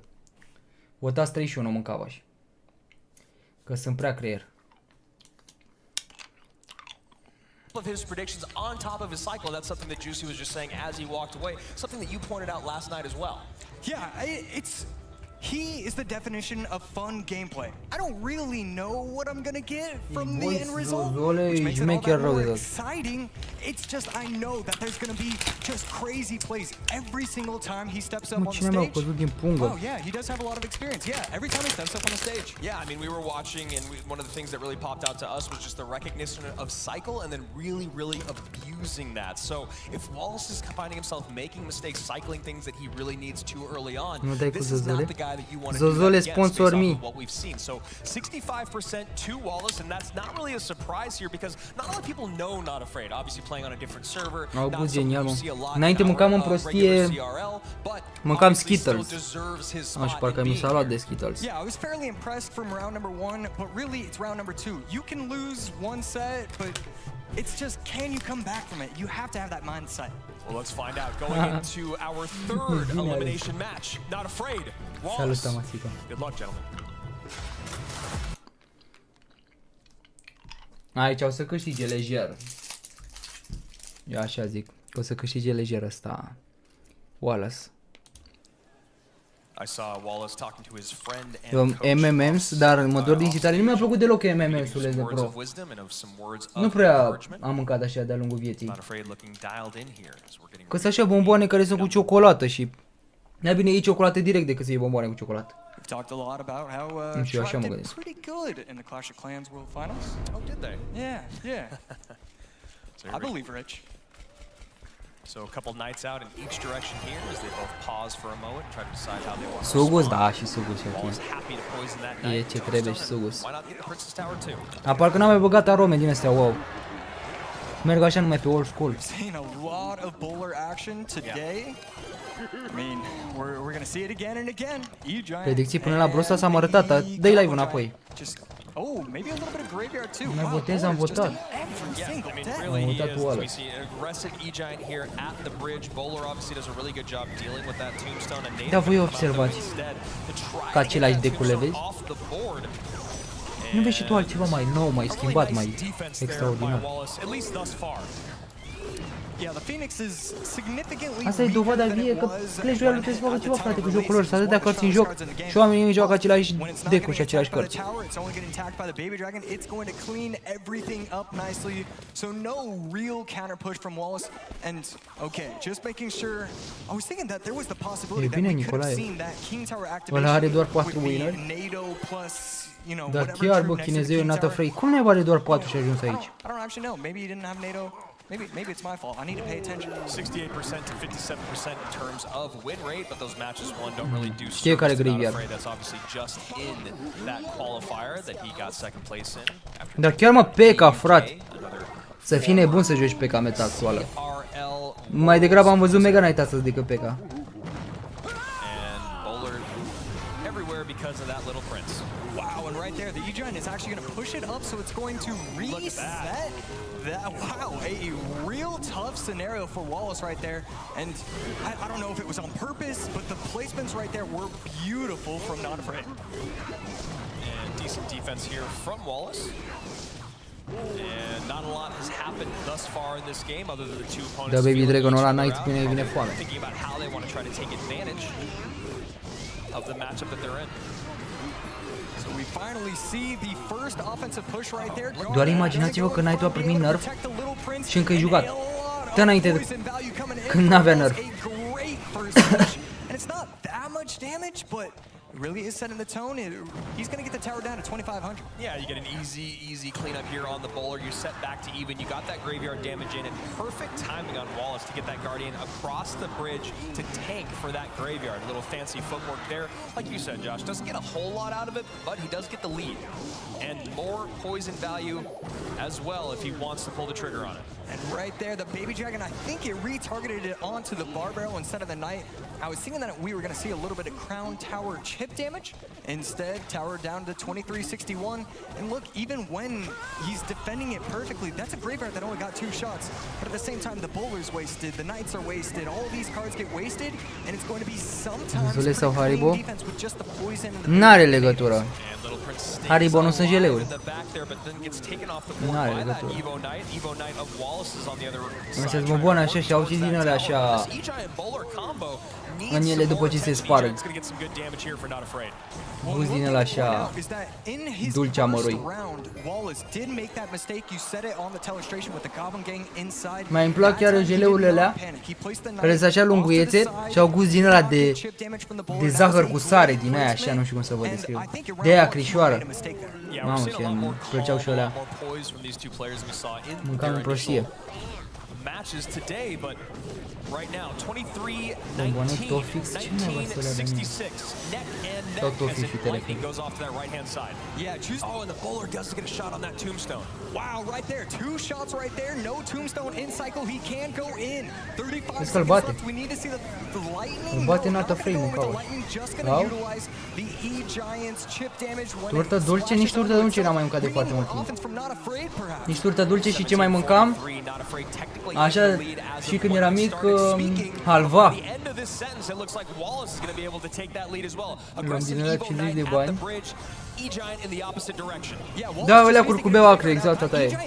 Votați 31, mâncavaș. Că sunt prea creier. Of his predictions on top of his cycle, that's something that Juicy was just saying as he walked away, something that you pointed out last night as well. Yeah, he is the definition of fun gameplay. I don't really know what I'm gonna get from the end result, which makes it all that more exciting. It's just I know that there's gonna be just crazy plays every single time he steps up on the stage. Oh yeah, he does have a lot of experience. Yeah, every time he steps up on the stage. Yeah, I mean, we were watching, and one of the things that really popped out to us was just the recognition of cycle and then really abusing that. So if Wallace is finding himself making mistakes, cycling things that he really needs too early on, this is not the guy that you want to do that against based off of what we've seen. So 65% to Wallace, and that's not really a surprise here because not a lot of people know Not Afraid. Obviously playing on a different server, not something you see a lot in regular CRL, but mâncam Skittles. Așa, parcă mi s-a luat de Skittles. Yeah, I was fairly impressed from round number 1, but really it's round number 2. You can lose one set, but it's just can you come back from it? You have to have that mindset. Well, let's find out. Going into our third elimination match. Not Afraid. Wallace. Good luck, gentlemen. Aici o să câștige lejer. Eu așa zic. O să câștige lejer ăsta Wallace. I saw Wallace talking to his friend and coach. MMMs, dar mă dor din citare. Nu mi-a plăcut deloc MMMs-urile de pro. Nu prea am mâncat așa de-a lungul vieții. Că-s așa bomboane care sunt cu ciocolată și mai bine iei ciocolată direct decât să iei bomboane cu ciocolată. Nu știu, așa mă gândesc. I believe Rich. So a couple nights out in each direction here as they both pause for a moment and try to decide how they want to Sugus, da, și Sugus e ok. E ce trebuie și Sugus. Dar parcă n-am mai băgat arome din astea, wow. Merg așa numai pe old school. Seen a lot of bowler action today. I mean, we're gonna see it again and again. Predicții până la Brosta s-am arătat, dă-i live înapoi. Oh, maybe a little bit of graveyard too. Mai votez, am votat. Am votat cu Wallace. We see aggressive E-Giant here at the bridge. Bowler obviously does a really good job dealing with that tombstone and Da, voi observați că același decule, vezi? Nu vezi și tu altceva mai nou, mai schimbat, mai extraordinar. Asta e dovada vie că Clash Royale trebuie să facă ceva, frate, cu jocul lor, să atâtea cărți în joc și oamenii îmi joacă același decuri și aceleași cărți. E bine, Nicolae. Ăla are doar 4 wineri. Dar chiar, bă, chinezeul Not Afraid, cum ne are doar 4 și a ajuns aici? Maybe it's my fault. I need to pay attention. 68% to 57% in terms of win rate, but those matches won don't really do Știu care graveyard. That's obviously just in that qualifier that he got second place in. Dar chiar mă, P.E.K.K.A, frate. Să fii nebun să joci P.E.K.K.A meta actuală. Mai degrabă am văzut Mega Knight astăzi decât P.E.K.K.A. Because of that little prince. Wow, and right there, the E-Giant is actually going to push it up, so it's going to reset that. Wow, a real tough scenario for Wallace right there. And I don't know if it was on purpose, but the placements right there were beautiful from Not Afraid. And decent defense here from Wallace. And not a lot has happened thus far in this game other than the two opponents. Da, Baby Dragon ăla Knight vine foame. Thinking about how they want to try to take advantage of the matchup that they're in. So we finally see the first offensive push right there. Doar imaginați-vă că Knight-ul a primit nerf și încă e jucat. Dă înainte de când n-avea nerf. And it's not that much damage, but really is setting the tone. He's going to get the tower down to 2,500. Yeah, you get an easy cleanup here on the bowler. You're set back to even. You got that graveyard damage in, and perfect timing on Wallace to get that Guardian across the bridge to tank for that graveyard. A little fancy footwork there. Like you said, Josh, doesn't get a whole lot out of it, but he does get the lead. And more poison value as well if he wants to pull the trigger on it. And right there, the Baby Dragon, I think it retargeted it onto the Bar Barrel instead of the Knight. I was thinking that we were going to see a little bit of Crown Tower chip damage. Instead, Tower down to 2361. And look, even when he's defending it perfectly, that's a graveyard that only got 2 shots. But at the same time, the Bowler's wasted, the Knights are wasted, all of these cards get wasted, and it's going to be sometimes pretty clean defense with just the poison and the N-are legătură. Haribo nu sunt jeleuri. N-are legătură. Însă mă bun așa și au și din alea așa în ele după ce se sparg. Gust din alea așa dulce amărui. Mai îmi plac chiar jeleurile alea care sunt așa lunguiețe și au gust din ăla de zahăr cu sare din aia așa, nu știu cum să vă descriu. De aia crișoară. Mamă, ce îmi plăceau și alea. Mâncam în prostie. Matches today, but right now 23-19, Sigma 66. Neck and neck as lightning goes off to that right hand side. Yeah, choose. Oh, and the bowler does get a shot on that tombstone. Wow, right there, 2 shots right there. No tombstone in cycle. He can go in. 35 seconds left. We need to see the lightning. Îl bate not afraid, mă caut. Wow. Turtă dulce, nici turtă dulce n-am mai mâncat de foarte mult timp. Nici turtă dulce și ce mai mâncam? Așa, și când eram mic, halva. Luam din alea 50 de bani. Da, alea curcubeu acre, exact, asta e.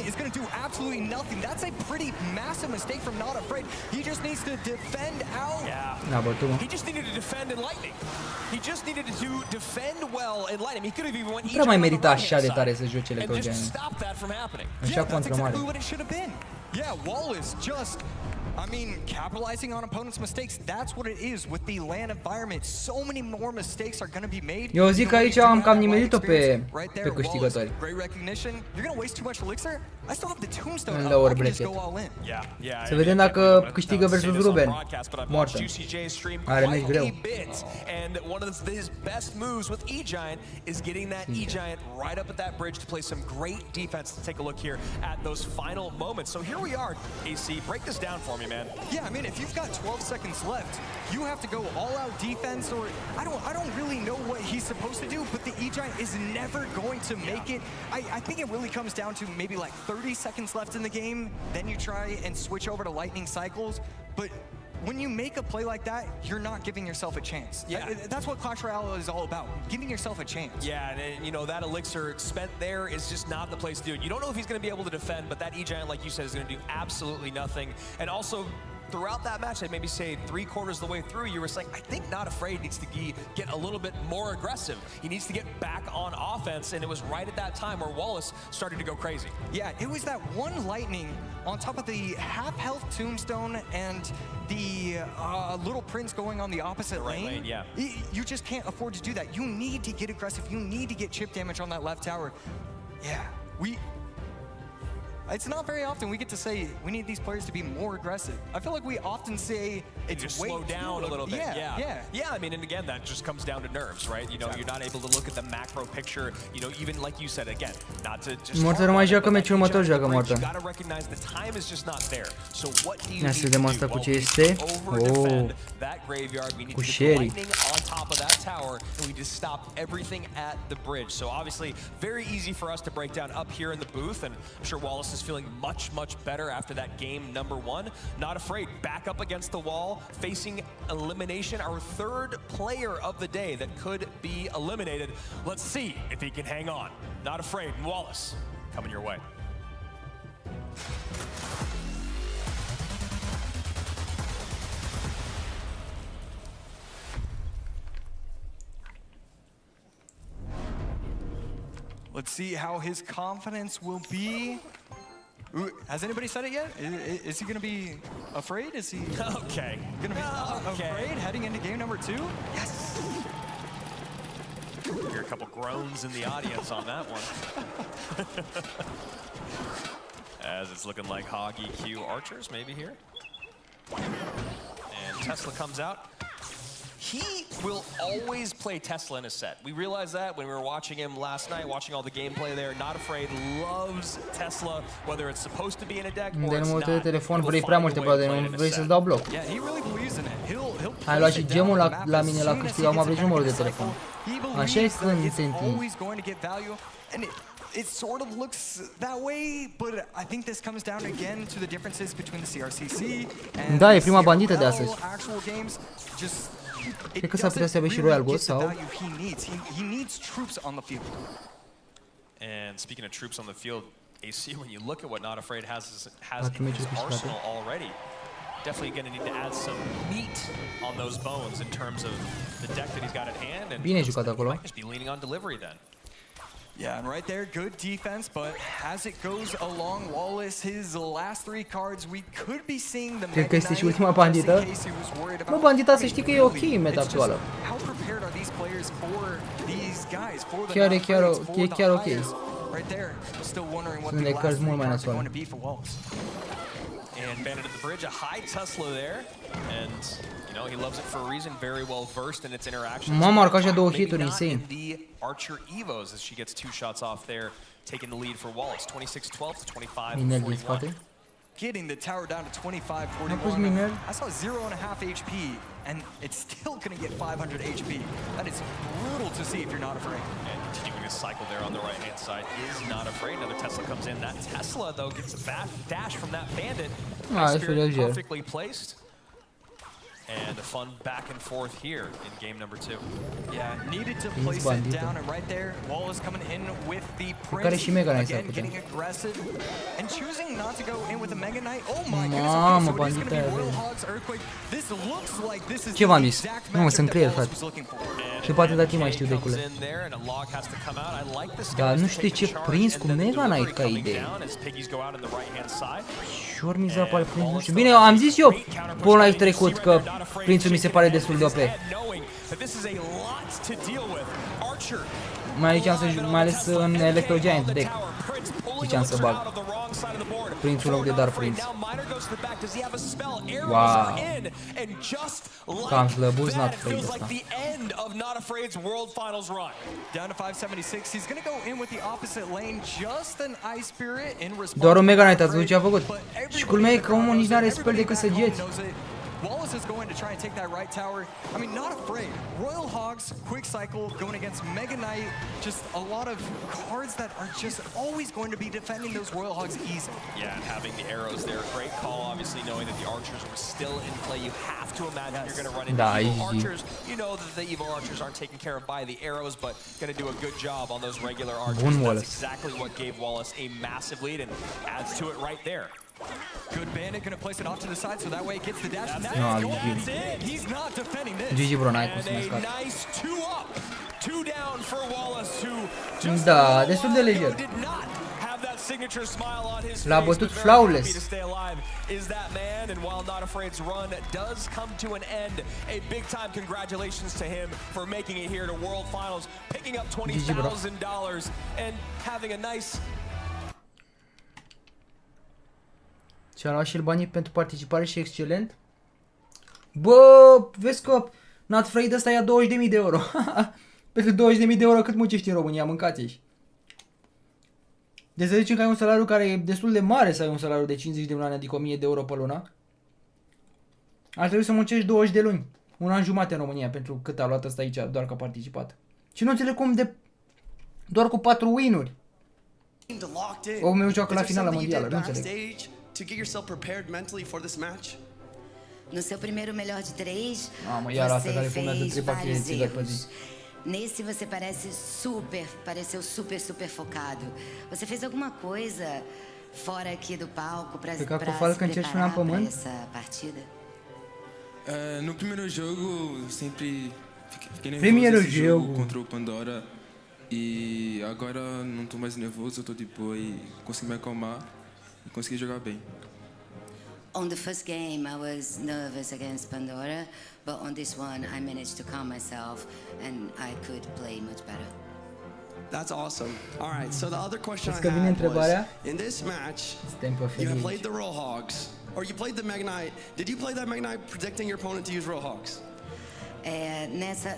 Da, bătu, mă. Nu prea mai merita așa de tare să joci electrogeni. Așa contra mare. Yeah, Wallace just, I mean, capitalizing on opponents' mistakes. That's what it is with the LAN environment. So many more mistakes are going to be made. Eu zic că aici am cam nimerit-o pe câștigători. Great recognition. You're going to waste too much elixir? I still have the tombstone. În lower bracket. Să vedem dacă câștigă versus Ruben. Moartă. Are meci greu. And one of his best moves with E-Giant is getting that E-Giant right up at that bridge to play some great defense. Let's take a look here at those final moments. So here we are, AC. Break this down for me, man. Yeah, I mean, if you've got 12 seconds left, you have to go all-out defense, or I don't really know what he's supposed to do, but the E-Giant is never going to make it. I think it really comes down to maybe like 30 seconds left in the game, then you try and switch over to lightning cycles, but when you make a play like that, you're not giving yourself a chance. Yeah. That's what Clash Royale is all about, giving yourself a chance. Yeah, and you know, that elixir spent there is just not the place to do it. You don't know if he's going to be able to defend, but that E-Giant, like you said, is going to do absolutely nothing. And also, throughout that match, I'd maybe say 3/4 of the way through, you were saying, I think Not Afraid needs to get a little bit more aggressive. He needs to get back on offense, and it was right at that time where Wallace started to go crazy. Yeah, it was that one lightning on top of the half-health tombstone and the little prince going on the opposite lane. Yeah. You just can't afford to do that. You need to get aggressive. You need to get chip damage on that left tower. Yeah, it's not very often we get to say we need these players to be more aggressive. I feel like we often say it's just slow down a little bit. Yeah. I mean, and again, that just comes down to nerves, right? You know, you're not able to look at the macro picture. You know, even like you said, again, not to just. Moartă mai joacă meciul următor, joacă Moartă. You gotta recognize the time is just not there. So what do you need to do? Asta cu ce este? That graveyard, we need to get lightning on top of that tower, and we just stop everything at the bridge. So obviously, very easy for us to break down up here in the booth, and I'm sure Wallace is feeling much better after that game number 1. Not Afraid, back up against the wall, facing elimination, our 3rd player of the day that could be eliminated. Let's see if he can hang on. Not Afraid, and Wallace coming your way. Let's see how his confidence will be. Ooh, has anybody said it yet? Is he going to be afraid? Is he okay? Going to be afraid heading into game number 2? Yes. Hear a couple groans in the audience on that one. As it's looking like Hog EQ Archers maybe here. And Tesla comes out. He will always play Tesla in a set. We realized that when we were watching him last night, watching all the gameplay there. Not afraid, loves Tesla, whether it's supposed to be in a deck or it's not. De telefon, vrei prea multe, brother, nu vrei să-ți dau bloc. Yeah, he really believes in it. He'll Ai luat și gemul la mine la câștig, am average numărul de telefon. Așa e când se întinde. It sort of looks that way, but I think this comes down again to the differences between the CRCC and Da, e prima bandită de astăzi. actual games. Just cred că s-ar putea să aibă și Royal Ghost sau... He needs troops on the field. And speaking of troops on the field, AC, when you look at what Not Afraid has in his arsenal already, definitely going to need to add some meat on those bones in terms of the deck that he's got at hand. And bine jucat acolo. Might just be leaning on delivery then. Yeah, and right there, good defense, but as it goes along, Wallace, his last 3 cards, we could be seeing the cred că este și ultima bandită. Mă, bandita să știi că e ok în meta actuală. Chiar ok. Sunt de cărți mult mai nasoale. And Bandit at the bridge, a high Tesla there, and you know he loves it for a reason. Very well versed in its interactions. M-a marcat așa 2 hituri, insane. The Archer Evos as she gets 2 shots off there, taking the lead for Wallace, 26-12 to 25-41. Getting the tower down to 25-41. I saw 0.5 HP, and it's still going to get 500 HP. That is brutal to see if you're Not Afraid. And continuing a cycle there on the right-hand side is Not Afraid. Another Tesla comes in. That Tesla, though, gets a dash from that Bandit. Spirit perfectly placed. And a fun back and forth here in game number 2. Yeah, needed to place it down, and right there, Wallace coming in with the Prince, again getting aggressive, and choosing not to go in with a Mega Knight. Oh my goodness, okay, so it is going to be Royal Hog's Earthquake. This looks like this is the exact matchup that Wallace was looking for. Și poate da timp mai știu decule. Dar nu știu ce prins cu Mega Knight ca idee. Sure mi se pare prins, nu știu. Bine, am zis eu pe un live trecut că prințul mi se pare destul de OP. Mai ales în Electro Giant deck. Ziceam să bag prințul loc de Dark Prince. Wow. Cam slăbuț Not Afraid ăsta. Doar un Mega Knight, ați văzut ce a făcut? Și culmea e că omul nici n-are spell decât săgeți. Wallace is going to try and take that right tower. I mean, Not Afraid. Royal Hogs, quick cycle, going against Mega Knight. Just a lot of cards that are just always going to be defending those Royal Hogs easy. Yeah, and having the arrows there, great call. Obviously, knowing that the archers were still in play, you have to imagine you're going to run into evil archers. You know that the evil archers aren't taken care of by the arrows, but going to do a good job on those regular archers. That's exactly what gave Wallace a massive lead and adds to it right there. Good Bandit gonna place it off to the side so that way it gets the dash. That's it. He's not defending this. GG bro, n-ai cum să And a nice 2 up, 2 down for Wallace, who just da, destul de lejer. did not have that signature smile on his face. L-a bătut flawless. To stay alive is that man, and while Not Afraid's run does come to an end, a big time congratulations to him for making it here to World Finals, picking up $20,000 and having a nice. Și-a luat și el banii pentru participare și excelent. Bă, vezi că Not Afraid ăsta ia 20.000 de euro. Pentru 20.000 de euro cât muncești în România, mâncați-și. Deci să zicem că ai un salariu care e destul de mare să ai un salariu de 50 de luni, adică 1.000 de euro pe lună. Ar trebui să muncești 20 de luni. Un an jumate în România pentru cât a luat ăsta aici, doar că a participat. Și nu înțeleg cum de... doar cu 4 win-uri. Omul meu joacă la finala mondială, nu înțeleg. To get yourself prepared mentally for this match? No seu primeiro melhor de 3, você fez vários erros. Nesse você pareceu super focado. Você fez alguma coisa fora aqui do palco para se preparar para essa partida? No primeiro jogo, sempre fiquei nervoso nesse jogo contra o Pandora. E agora não tô mais nervoso, eu tô de boa e consegui me acalmar. E consegui jogar bem. On the first game, I was nervous against Pandora, but on this one, I managed to calm myself and I could play much better. That's awesome. All right, so the other question I had was, in this match, you have played the Royal Hogs, or you played the Mega Knight. Did you play that Mega Knight predicting your opponent to use Royal Hogs?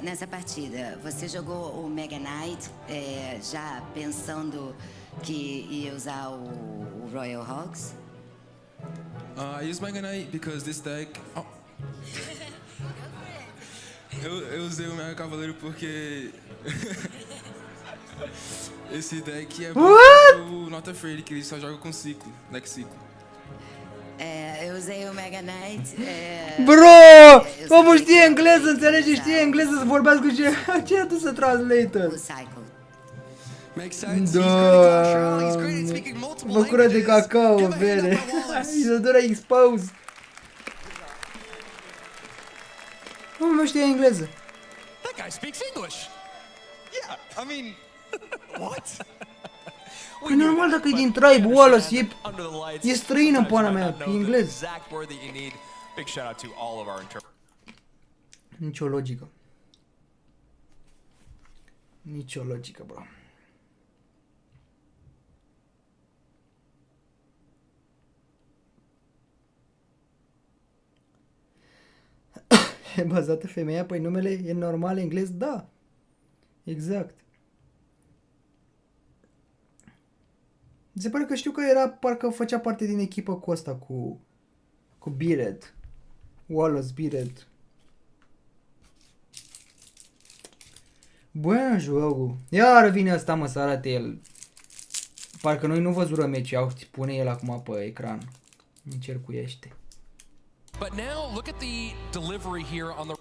Nessa partida, você jogou o Mega Knight já pensando que ia usar o Royal Hogs? I use Mega Knight because this deck... Oh. eu usei o Mega Cavaleiro porque... esse deck é bom o Not Afraid, que ele só joga com ciclo, deck ciclo. Eu usei o Mega Knight. Bro! Omul știe engleză, înțelege, știe engleză să vorbească ce a dus să translator. Doamne! Făcură de cacao, bere. Izodora expose. Omul nu știe engleză. That guy speaks English. Yeah, I mean, what? Păi normal dacă e din tribe Wallace, e străin în pana mea, e englez. Nicio logică. Nicio logică, bro. E bazată femeia, păi numele e normal englez? Da. Exact. Mi se pare că știu că era, parcă făcea parte din echipă cu ăsta, cu Beard. Wallace Beard. Bun jocul. Iar vine ăsta, mă, să arate el. Parcă noi nu văzură meciul, au pune el acum pe ecran. Încercuiește. But now look at the delivery here on the...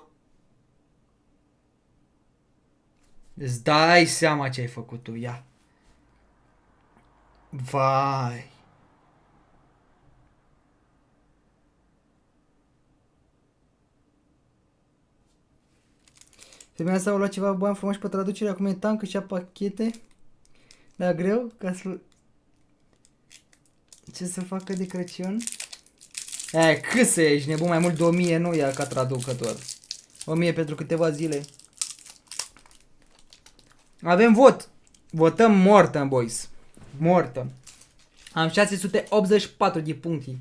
Îți dai seama ce ai făcut tu, ia. Vai. Femeia asta a luat ceva bani frumoși pe traducere, acum e tank și a pachete. Da, greu, ca să... Ce să facă de Crăciun? Cât să ești nebun, mai mult de 1000 nu ia ca traducător. 1000 pentru câteva zile. Avem vot. Votăm Morton, boys. Morton. Am 684 de puncte.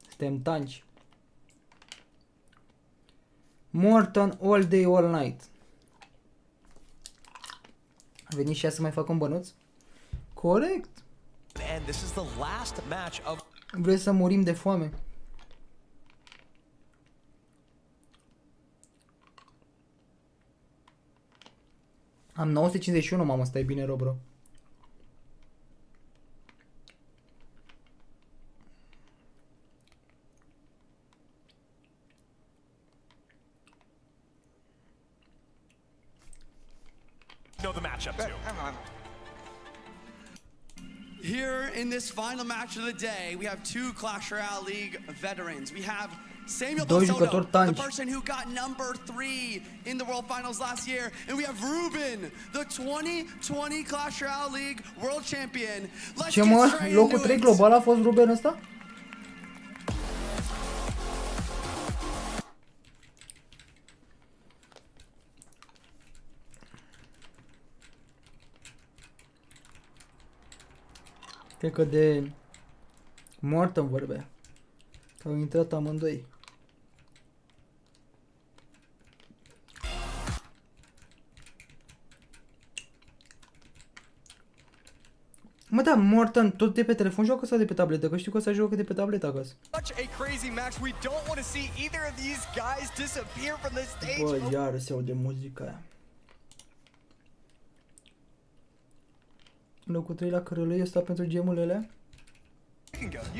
Suntem tanci. Morton all day, all night. A venit și ea să mai facă un bănuț? Corect. Vrei să murim de foame? Am 951, mamă, stai bine, bro. Know the matchup too. Here in this final match of the day, we have two Clash Royale League veterans. We have Samuel Soto, the person who got number 3 in the World Finals last year, and we have Ruben, the 2020 Clash Royale League World Champion. Ce mă? Locul 3 global a fost Ruben ăsta? Cred că de Morton vorbea. Că au intrat amândoi. Mă, da, Morton tot de pe telefon joacă sau de pe tabletă? Că știu că ăsta joacă de pe tabletă acasă. Bă, iară se aude muzica aia. Locul 3 la cărălăi ăsta pentru gemurile alea?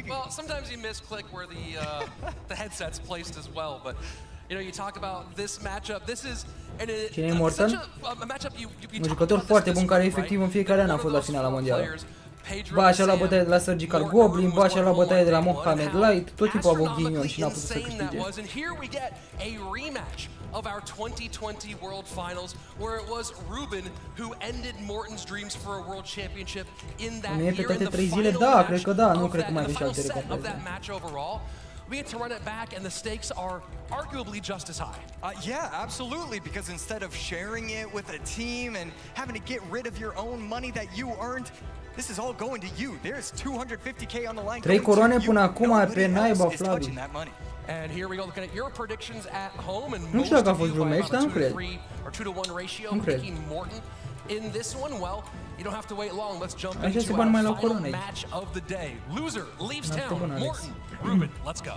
Well, sometimes you misclick where the headset's placed as well, but you know, you talk about this matchup. This is Cine e Morton? Un jucător foarte bun care efectiv în fiecare an a fost la finala mondială. Ba așa la bătaie de la Surgical Goblin, ba așa la bătaie de la Mohamed Light, tot timpul a avut ghinion și n-a putut să câștige. Of our 2020 World Finals, where it was Ruben who ended Morton's dreams for a World Championship in that year. In the final match of that match overall, we get to run it back, and the stakes are arguably just as high. Yeah, absolutely, because instead of sharing it with a team and having to get rid of your own money that you earned, this is all going to you. There's 250k on the line. 3 coroane până acum pe naiba, Flavi. And here we go, looking at your predictions at home, and nu știu dacă a fost vreun meci, dar nu cred. Or 2-to-1 ratio, picking Morton in this one. Well, you don't have to wait long. Let's jump into our final match of the day. Loser leaves town. Morton, Ruben, let's go.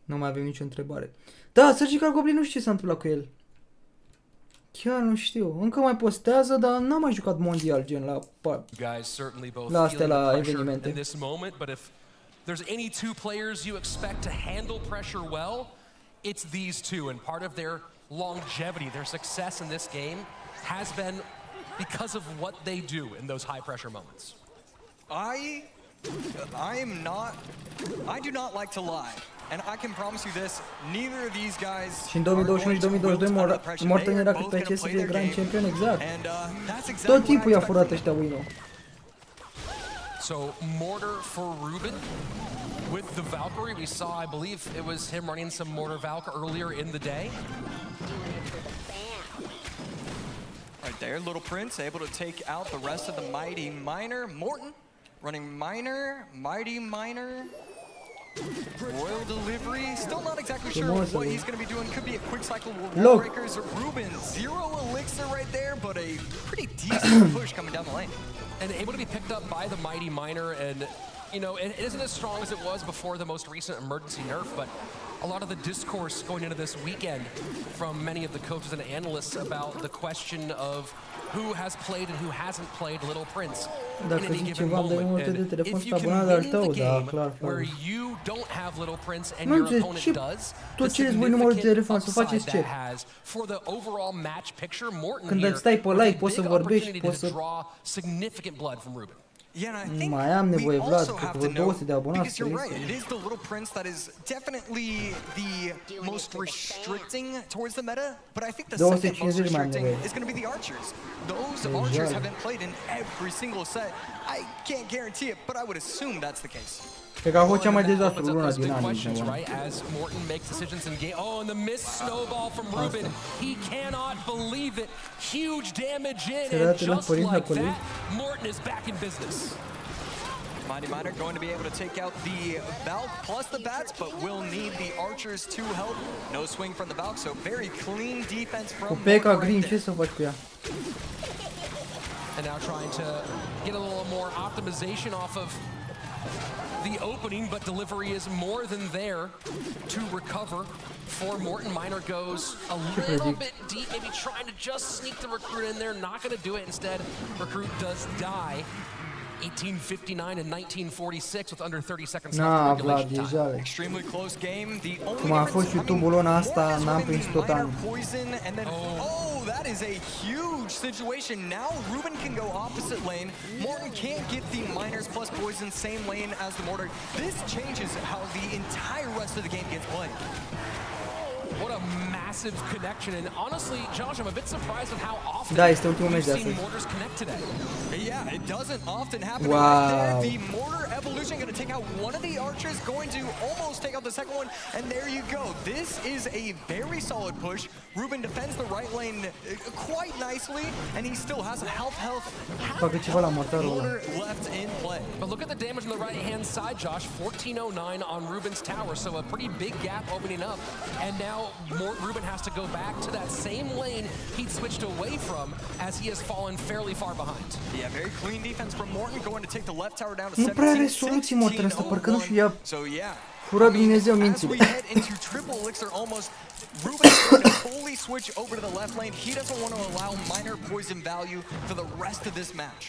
Nu mai avem nicio întrebare. Da, Surgical Goblin, nu știu ce s-a întâmplat cu el. Chiar nu știu. Încă mai postează, dar n-am mai jucat mondial gen la astea, la evenimente. There's any two players you expect to handle pressure well, it's these two, and part of their longevity, their success in this game has been because of what they do in those high pressure moments. I do not like to lie. And I can promise you this, neither of these guys. Și în 2021-2022 Morton era cât pe ce să fie Grand Champion, exact. Tot timpul i-a furat ăștia win-ul. So mortar for Ruben with the Valkyrie. We saw, I believe it was him running some mortar Valk earlier in the day. Right there, Little Prince able to take out the rest of the Mighty Miner. Morton running Miner, Mighty Miner. Royal delivery, still not exactly sure what he's going to be doing. Could be a quick cycle wall breakers. Ruben, 0 elixir right there, but a pretty decent push coming down the lane. And able to be picked up by the Mighty Miner, and you know, it isn't as strong as it was before the most recent emergency nerf, but a lot of the discourse going into this weekend from many of the coaches and analysts about the question of who has played and who hasn't played Little Prince in any given moment. And if you can win the game where you don't have Little Prince and your opponent does, the significant upside that has for the overall match picture, Morton here has a big opportunity to draw significant blood from Ruben. Yeah, and I think we also have to know, because you're right, it is the Little Prince that is definitely the most restricting towards the meta, but I think the second most restricting is going to be the archers. Those archers have been played in every single set. I can't guarantee it, but I would assume that's the case. Cred că a fost cea mai dezastră luna din anii. As Morton makes decisions in game. Oh, and the missed snowball from Ruben. He cannot believe it. Huge damage in, and just like that, Morton is back in business. Mighty Miner going to be able to take out the Valk plus the bats, but will need the archers to help. No swing from the Valk, so very clean defense from Morton. Green, ce să faci cu ea? And now trying to get a little more optimization off of the opening, but delivery is more than there to recover for Morton. Miner goes a little bit deep, maybe trying to just sneak the Recruit in there, not going to do it. Instead, Recruit does die. 1859 and 1946 with under 30 seconds left in regulation time. Extremely close game. The only Cum a fost YouTube-ul luna asta, n-am prins tot anul. And then, that is a huge situation. Now Ruben can go opposite lane. Morton can't get the Miners plus Poison same lane as the Mortar. This changes how the entire rest of the game gets played. What a massive connection, and honestly, Josh, I'm a bit surprised at how often we've seen mortars connect today. Yeah, it doesn't often happen. Right there, the mortar evolution going to take out one of the archers, going to almost take out the second one, and there you go. This is a very solid push. Ruben defends the right lane quite nicely, and he still has a health mortar left in play. But look at the damage on the right-hand side, Josh. 1409 on Ruben's tower, so a pretty big gap opening up, and now Ruben has to go back to that same lane he'd switched away from, as he has fallen fairly far behind. Yeah, very clean defense from Morton, going to take the left tower down to 17. So yeah, Fură Dumnezeu mințile. Ruben is going to fully switch over to the left lane. He doesn't want to allow minor poison value for the rest of this match.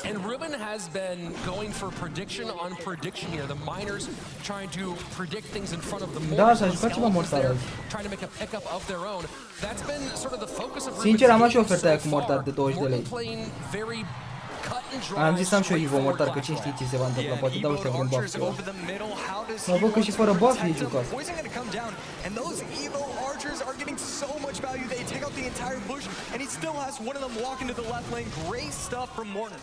And Ruben has been going for prediction on prediction here. The miners trying to predict things in front of the Mortals there, trying to make a pickup of their own. That's been sort of the focus of Ruben's Sincer, am luat și game oferta aia so cu mortar de 20 de lei. playing very Am zis să am și eu Ivo mortar, că cine știe ce se va întâmpla, poate dau ăștia vreun buff. Mă văd că și fără buff e jucat. And those Evo archers are getting so much value. They take out the entire bush, and he still has one of them walk into the left lane. Great stuff from Morton.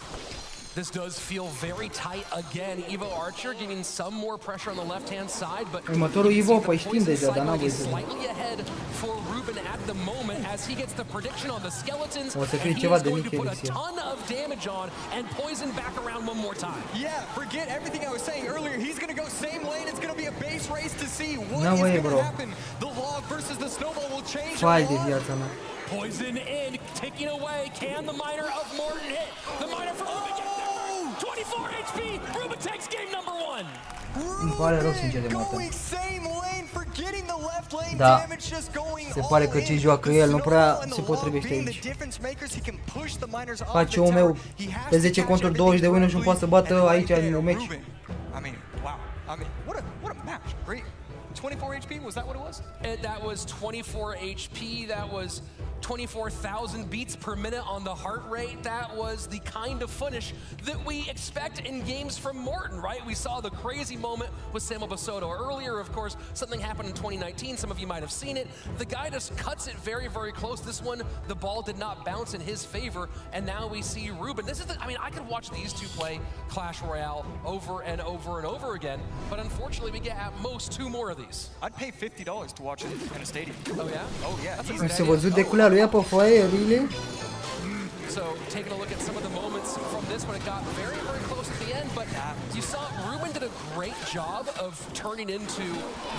This does feel very tight again. Evo Archer giving some more pressure on the left-hand side, but următorul Ivo, păi știm deja, dar n-am voie să zic. slightly ahead for Ruben at the moment as he gets the prediction on the skeletons. O să fie and ceva he's de going mic to put a elixir. ton of damage on and poison back around one more time. Yeah, forget everything I was saying earlier. He's going to go same lane. It's going to be a base race to see what No is way, going bro. to happen. The log versus the snowball will change. Fai de viața mea. Poison in, taking away. Can the miner of Morton hit? The miner from Ruben gets there. 24 HP. Ruben takes game number 1. Îmi pare rău sincer de Morton. Da, se pare că ce joacă el nu prea se potrivește aici. Face omul meu pe 10 conturi 20 de win și nu poate să bată aici în un match. 24 HP, was that what it was? That was 24 HP, that was 24,000 beats per minute on the heart rate. That was the kind of finish that we expect in games from Morton, right? We saw the crazy moment with Samuel Basoto earlier. Of course, something happened in 2019. Some of you might have seen it. The guy just cuts it very, very close. This one, the ball did not bounce in his favor, and now we see Ruben. This is the, I mean, I could watch these two play Clash Royale over and over and over again, but unfortunately we get at most 2 more of these. I'd pay $50 to watch it in a stadium. Oh yeah? Oh yeah. Am se văzut de culea lui ea pe foaie, really? So taking a look at some of the moments from this when it got very, very close at the end, but you saw Ruben did a great job of turning into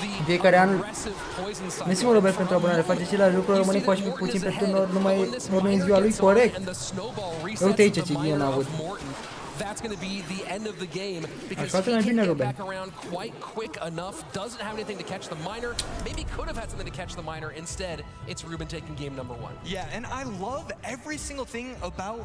the aggressive poison cycle. Mersi mă, Robert, pentru abonare. Face și la lucruri rămâne cu așa puțin pe turnor, numai urmei ziua lui, corect. Uite aici ce ghie n-a avut. That's going to be the end of the game because he can get back around quite quick enough. Doesn't have anything to catch the miner. Maybe could have had something to catch the miner. Instead, it's Ruben taking game number 1. Yeah, and I love every single thing about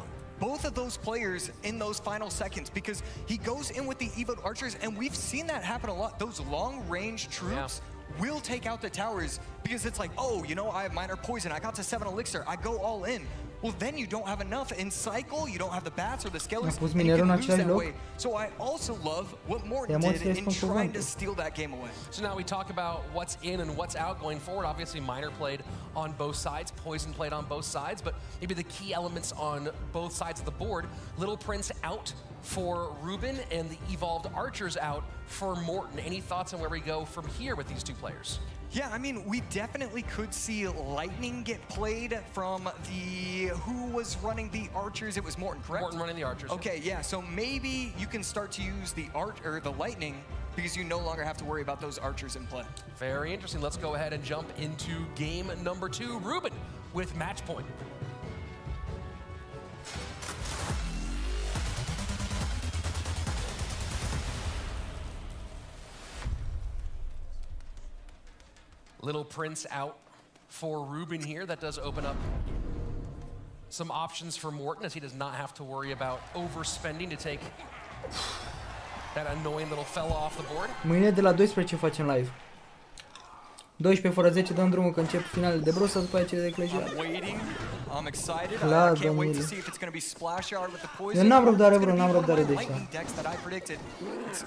both of those players in those final seconds because he goes in with the Evo archers, and we've seen that happen a lot. Those long-range troops will take out the towers because it's like, oh, you know, I have minor poison. I got to 7 elixir. I go all in. Well, then you don't have enough in cycle. You don't have the bats or the skeletons. And you can lose that way. So I also love what Morton did in trying to steal that game away. So now we talk about what's in and what's out going forward. Obviously, Miner played on both sides. Poison played on both sides. But maybe the key elements on both sides of the board. Little Prince out for Ruben and the Evolved Archers out for Morton. Any thoughts on where we go from here with these two players? Yeah, I mean, we definitely could see Lightning get played from who was running the Archers? It was Morton, correct? Morton running the Archers. Okay, yeah, so maybe you can start to use the Lightning because you no longer have to worry about those Archers in play. Very interesting. Let's go ahead and jump into game number 2. Ruben with match point. Little Prince out for Ruben here. That does open up some options for Morton as he does not have to worry about overspending to take that annoying little fella off the board. Mâine de la 12 facem live. 12 fără 10 dăm drumul că încep finalele de Brawl, după aceea de Clash Royale. I'm excited. Clar, I can't wait to see if it's going to be splash out with the poison. Eu n-am răbdare, bro, n-am răbdare de așa.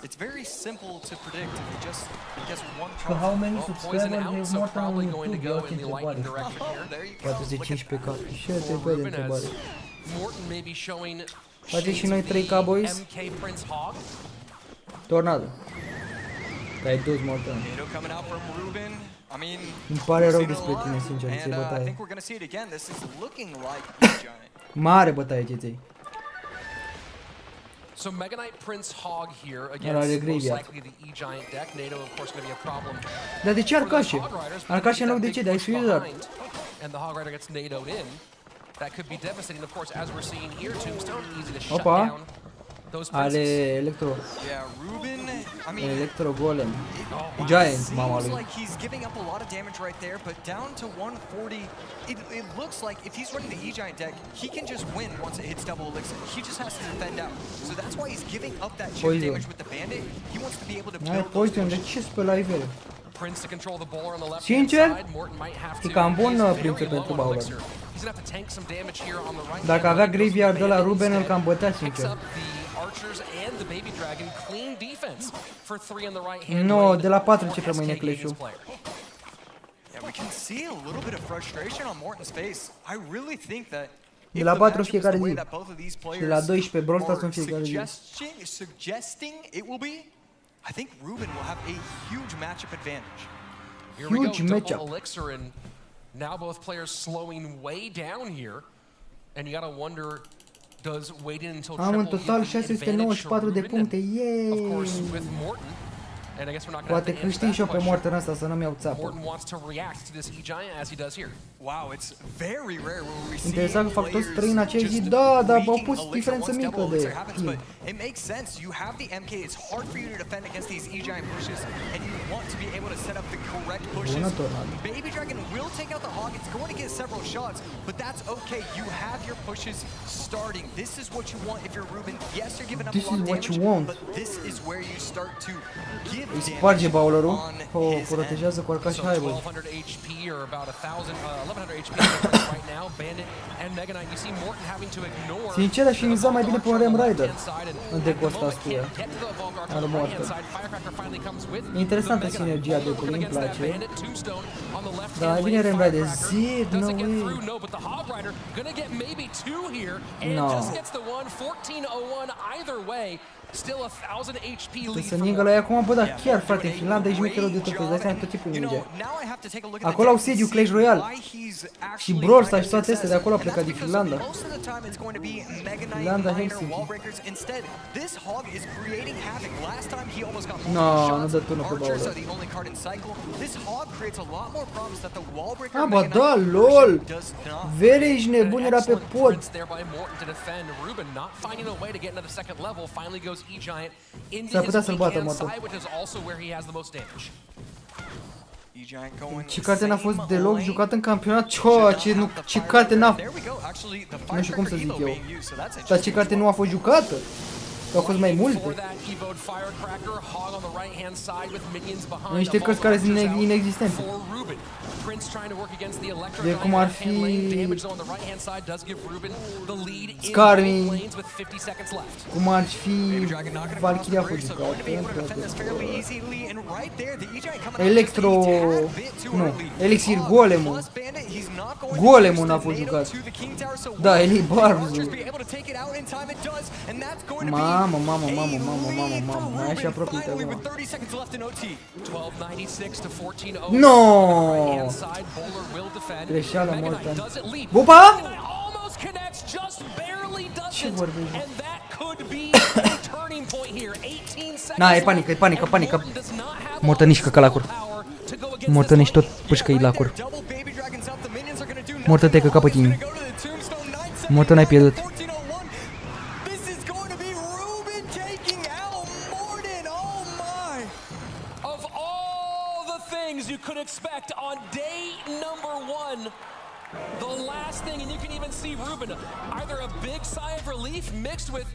It's very simple to predict if you just guess one So how many subscribers have so Morton on probably going to YouTube? go in the lightning direction here. 415 cap. Și te pe de întrebare. Morton may be showing Face și noi 3 cowboys. MK Prince Hog. Tornado. Te-ai dus, Morton. Coming out from Ruben. I mean, îmi pare rău despre tine, sincer, ce I bătaie. think we're going to see it again. This is looking like E-Giant. Mare bătaie ce ți-ai. So Mega Knight Prince Hog here against most likely the E-Giant deck. NATO, of course, going to be a problem. Dar de ce arcașe? Arcașe în loc de ce? De-ai suizat. And the Hog Rider gets NATO'd in. That could be devastating, of course, as we're seeing here. Tombstone, easy to shut Opa. down Are Electro. Yeah, Ruben, I mean, Electro Golem. it Giant, mama seems lui. like he's giving up a lot of damage right there, but down to 140, it looks like if he's running the E-Giant deck, he can just win once it hits double elixir. He just has to defend out. So that's why he's giving up that chip Poison. damage with the bandit. He wants to be able to Ai build those Poison, de pushes. ce pe live-ele? Prince to control the bowler on the left Sincer, side. Morton might have e to. cam bun He's very Prințul low pentru on Bowler. elixir. He's gonna have to tank some damage here on the right. Dacă avea Graveyard de la Ruben, îl cam bătea, sincer. Archers and the baby dragon clean defense for 3 on the right hand. No, de la 4 începe mâine clash-ul. Yeah, we can see a little bit of frustration on Morton's face. I really think that De la 4 fiecare zi. Și de la 12 Brawl Stars în fiecare zi. Suggesting it will be, I think Ruben will have a huge matchup advantage. Here we go, Huge matchup. double elixir, and now both players slowing way down here, and you gotta wonder, does waiting until Am în triple total give the advantage 694 to de Ruben? puncte, Of course, yay! with Morton, and I guess we're not gonna Poate have to answer câștig și eu that pe question. Morton ăsta să nu-mi iau țapă. Morton wants to react to this E-Giant as he does here. Wow, it's very rare when we see Interesant că fac toți players 3 în aceeași zi, just da, dar au leaking pus elixir diferență once mică double de elixir happens, kill. but it makes sense. You have the MK, it's hard for you to defend against these E-Giant pushes, and you want to be able to set up the correct pushes. Bună, Tornado. Baby Dragon will take out the Hog, it's going to get several shots, but that's okay. You have your pushes starting. This is what you want if you're Ruben. Yes, you're giving up This a lot is of what damage, you want. but this is where you start to give Îi damage sparge bowlerul, on o his protejează cu arca și So haibul. 1200 HP or about 1100 HP difference right now. Bandit and Mega Knight. You see Morton having to ignore. Sincer, aș fi mizat mai bine pe un Ram Rider în decul ăsta stuia. Al moartă. E interesantă sinergia decului, îmi place. Dar mai bine Ram Rider, Zid, no way. No, but the Hog Rider gonna get maybe 2 here and No. just gets the one. 1401 either way. Still 1000 HP lead. Trebuie să ningă la ea acum, bă, dar chiar, frate, în Finlanda e șmecherul de tot, îți dai seama tot tipul ninge. Acolo au sediu Clash Royale și Brawl Stars și toate astea, de acolo a plecat din Finlanda. Finlanda, Helsinki. No, nu dă turnul pe Bowler. Ah, ba da, lol! Vere, ești nebun, era pe pod. There by Morton to defend. Ruben not finding a way to get into the second level. Finally goes E-Giant into S-ar his putea să-l weak bată, hand Morton. side, which is also where he has the most damage. Ce carte n-a fost deloc jucat în campionat? Ce carte n-a... Nu știu cum să zic eu. Dar ce carte nu a fost jucată? Că au fost mai multe. Niște cărți care sunt inexistente. De cum ar fi... Scarmy, cum ar fi Valkyria a fost jucată. Electro... Nu, Elixir Golemul. Golemul n-a fost jucat. Da, Eli Barbzu. Mamă, mai așa apropită, mă. No! Greșeală Morton. Bupa! Ce vorbești? Na, e panică. Morton, nici căcălacuri. Morton, ești tot pâșcăi lacuri. Morton, te-ai căcat pe tine. Morton, ai pierdut. You could expect on day number 1. The last thing, and you can even see Ruben, either a big sigh of relief mixed with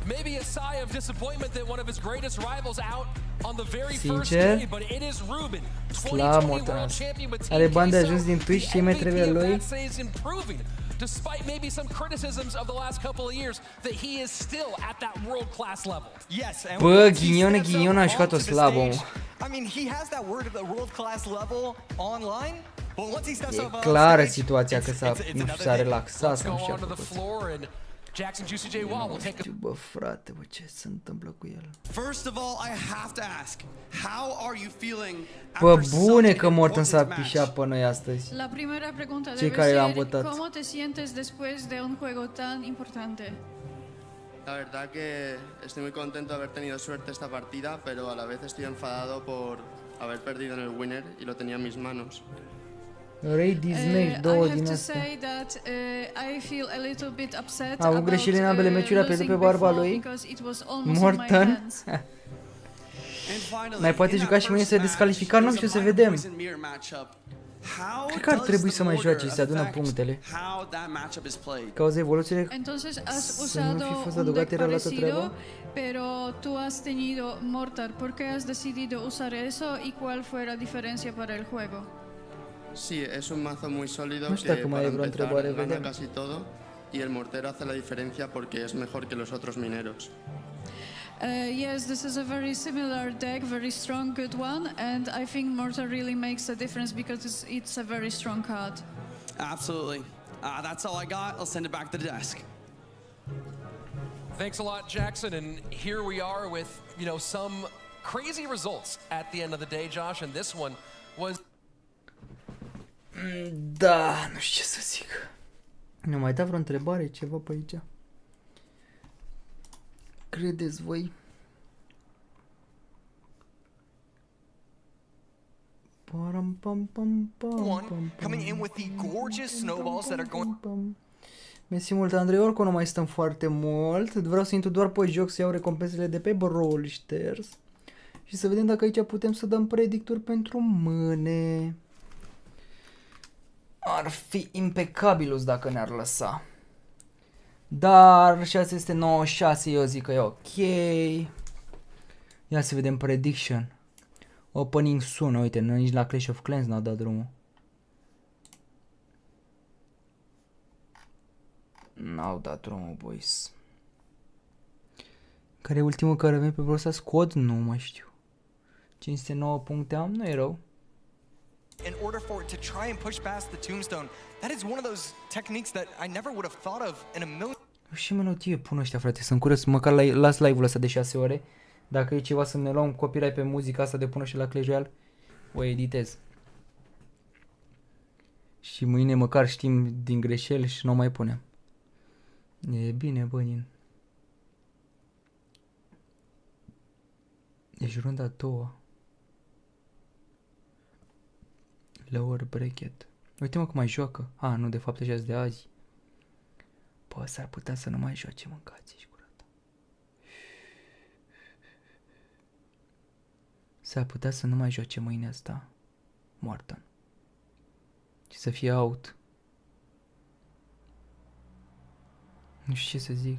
maybe a sigh of disappointment that one of his greatest rivals out on the very first day, but it is Ruben, 2020 world champion with Are bani de Team ajuns din Twitch, ce mai trebuie lui? Despite maybe some criticisms of the last couple of years, that he is still at that world-class level. Yes, and bă, ghinion a jucat-o slab, omul. I mean, he has that word at the world-class level online, but once he steps up E clară situația că s-a relaxat, nu știu ce a făcut. Jackson Juicy J Wall will take a... Bă, frate, bă, ce se întâmplă cu el? First of all, I have to ask, how are you feeling? Bă, bune că Morton s-a pișat pe noi astăzi. La primera pregunta Cei debe care l-am ser, votat. ¿cómo te sientes después de un juego tan importante? La verdad que estoy muy contento de haber tenido suerte esta partida, pero a la vez estoy enfadado por haber perdido en el winner y lo tenía en mis manos. Ray Disney, două din astea. A avut greșeli în ambele meciuri, a pierdut pe barba lui. Morton. Mai poate juca și mâine să descalifica, nu știu, să vedem. Cred că ar trebui să mai joace și să adună punctele. Cauza evoluției să nu fi fost adăugate, era luată treaba. Pero tú has tenido, Mortar, ¿por qué has decidido usar eso y cuál fue la diferencia para el juego? Sí, es un mazo muy sólido No que știu para cum empezar gana casi todo y el mortero hace la diferencia porque es mejor que los otros mineros. Yes, this is a very similar deck, very strong, good one, and I think Mortar really makes a difference because it's a very strong card. Absolutely. That's all I got. I'll send it back to the desk. Thanks a lot, Jackson, and here we are with, you know, some crazy results at the end of the day, Josh, and this one was... Da, nu știu ce să zic. Nu mai da vreo întrebare, ceva pe aici? Credeți voi? Coming in with the gorgeous snowballs that are going. Mersi mult, Andrei, oricum nu mai stăm foarte mult. Vreau să intru doar pe joc să iau recompensele de pe BRAWL șters. Și să vedem dacă aici putem să dăm predicturi pentru mâine. Ar fi impecabilus dacă ne-ar lăsa. Dar 696 eu zic că e ok. Ia să vedem prediction. Opening soon, uite, nici la Clash of Clans n-au dat drumul. N-au dat drumul, boys. Care e ultimul care vine pe brosa Squad? Nu mai știu. 509 puncte am, nu e rău. In order for it to try and push past the tombstone, that is one of those techniques that I never would have thought of in a million. Și melodie pun ăștia, frate, sunt curios, măcar las live-ul ăsta de 6 ore. Dacă e ceva să ne luăm copyright pe muzica asta de pun și la Clash Royale, o editez. Și mâine măcar știm din greșeli și nu o mai punem. E bine, bănin. Deci runda a doua. Lower bracket. Uite mă că mai joacă. A, nu, de fapt așa de azi. Bă, s-ar putea să nu mai joace, mâncați și curată. S-ar putea să nu mai joace mâine asta Morton. Și să fie out. Nu știu ce să zic.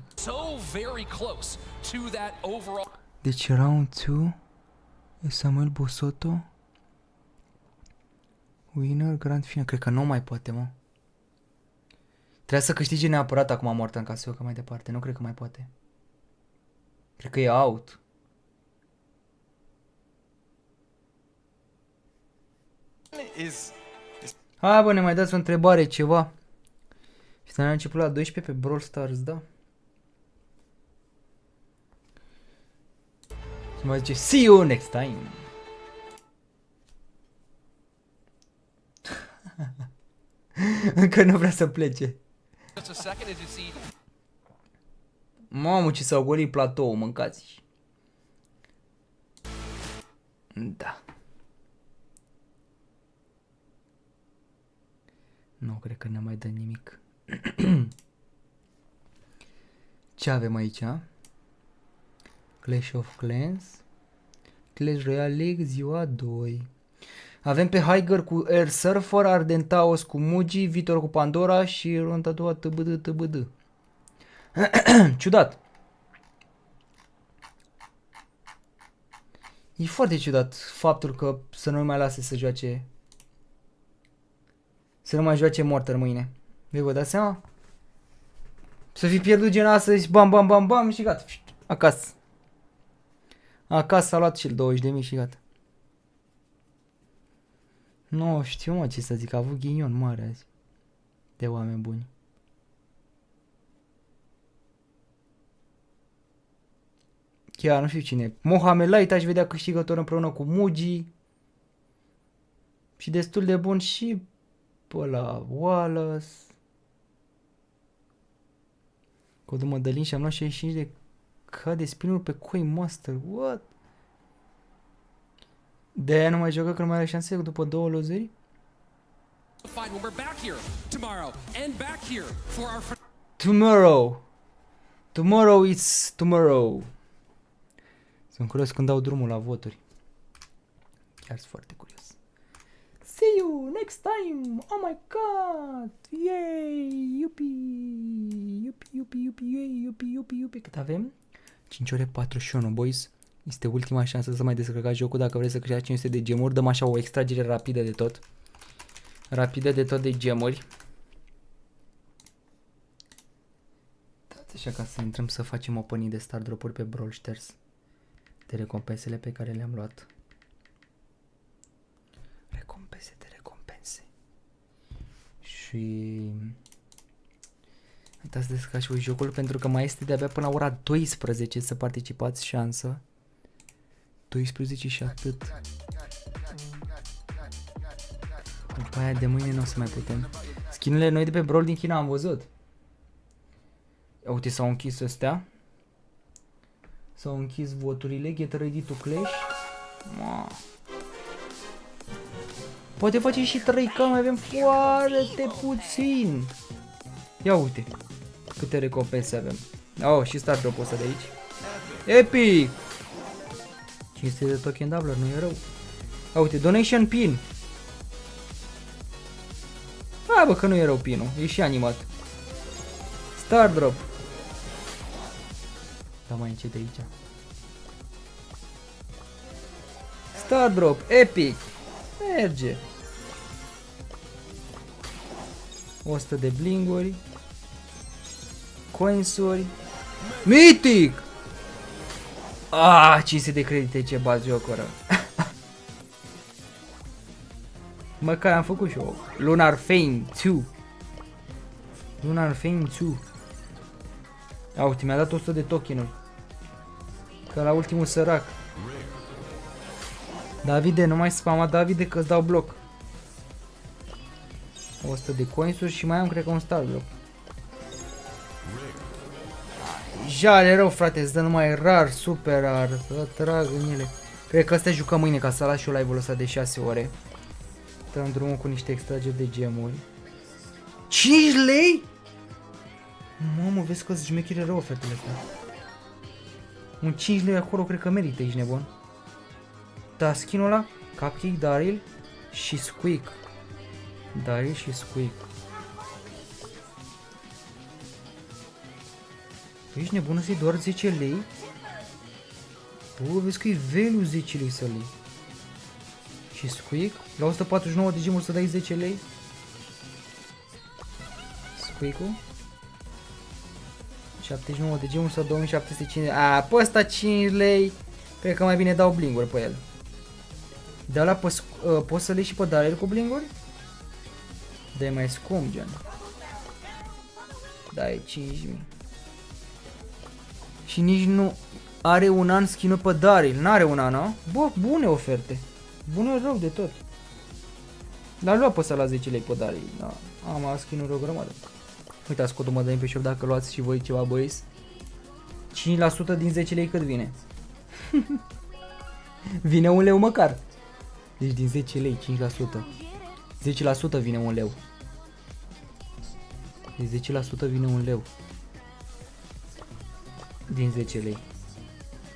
Deci round 2 e Samuel Bosoto. Winner, grand final. Cred că nu mai poate, mă. Trebuie să câștige neapărat acum Morton ca să o că mai departe. Nu cred că mai poate. Cred că e out. Hai bă, ne mai dați o întrebare, ceva. Și să ne-am început la 12 pe Brawl Stars, da? Și mai zice, see you next time. Încă nu vrea să plece. Mamă, ce s-au golit platou, mâncați. Da. Nu cred că ne mai dă nimic. Ce avem aici? Clash of Clans, Clash Royale League, ziua 2. Avem pe Higer cu Air Surfer, Ardentaos cu Mugi, Vitor cu Pandora și runda a doua TBD. Ciudat. E foarte ciudat faptul că să nu mai lase să joace. Să nu mai joace Mortar mâine. Vă dați seama? Să fi pierdut gen astăzi, bam bam bam bam și gata. Acasă. Acasă a luat și el 20.000 și gata. Nu știu, mă, ce să zic, a avut ghinion mare azi. De oameni buni. Chiar nu știu cine. Mohamed Light aș vedea câștigător împreună cu Mugi. Și destul de bun și pe la Wallace. Codul MADALIN și am luat 65 de K de spin-uri pe Coin Master. What? De aia nu mai joacă că nu mai are șanse după 2 lozeri? Fine, when we're back here tomorrow and back here for our Tomorrow it's tomorrow. Sunt curios când dau drumul la voturi. Chiar sunt foarte curios. See you next time. Oh my god. Yay! Yupi! Yupi, yupi, yupi, yay, yupi, yupi, yupi. Cât avem? 5 ore 41, boys. Este ultima șansă să mai descărcați jocul dacă vreți să câștigați 500 de gemuri. Dăm așa o extragere rapidă de tot. Rapidă de tot de gemuri. Dați așa ca să intrăm să facem opening de star drop-uri pe Brawl Stars. De recompensele pe care le-am luat. Recompense de recompense. Și... uitați să descărcați voi jocul pentru că mai este de-abia până la ora 12 să participați, șansă. 12 și atât. După aia de mâine nu o să mai putem. Skin-urile noi de pe Brawl din China am văzut. Uite, s-au închis astea. S-au închis voturile. Get ready to clash. Poate face și 3K, mai avem foarte puțin. Ia uite câte recompense avem. Oh, și start drop-ul ăsta de aici. Epic! 500 de token doubler, nu e rău. Ia uite, donation pin. Hai bă, că nu e rău pinul, e și animat. Star drop. Da, mai încet de aici. Star drop, epic. Merge. 100 de blinguri. Coinsuri. Mythic. 500 de credite, ce bați jocură. Măcar am făcut și eu. Lunar Fame 2. Lunar Fame 2. Uite, mi-a dat 100 de tokenuri. Ca la ultimul sărac. Davide, nu mai spama Davide că îți dau bloc. 100 de coinsuri și mai am, cred că, un star block. Jale rău, frate, îți dă numai rar, super rar. Să trag în ele. Cred că astea jucăm mâine ca să las și eu live-ul ăsta de 6 ore. Dăm drumul cu niște extrageri de gemuri. 5 lei? Mamă, vezi că îți șmechire rău ofertele astea. Un 5 lei acolo cred că merită, ești nebun. Da, skin-ul ăla, Cupcake, Daryl și Squeak. Daryl și Squeak. Ești nebună să-i doar 10 lei? Bă, vezi că e value 10 lei să lei. Și Squeak, la 149 de gemuri să dai 10 lei? Squeak-ul? 79 de gemuri sau 2750. Pe ăsta 5 lei. Cred că mai bine dau blinguri pe el. De ăla poți să le și pe Daryl cu blinguri? De mai scump, gen. Da, e 5000. Și nici nu are un an skin-ul pe Daryl. N-are un an, a? Bă, bune oferte. Bune rău de tot. L-a luat pe ăsta la 10 lei pe Daryl. Da, am skin-uri o grămadă. Uitați codul MODALIN pe shop dacă luați și voi ceva, băieți. 5% din 10 lei cât vine? Vine 1 leu măcar. Deci din 10 lei, 5%. 10% vine 1 leu. Deci 10% vine 1 leu. Din 10 lei.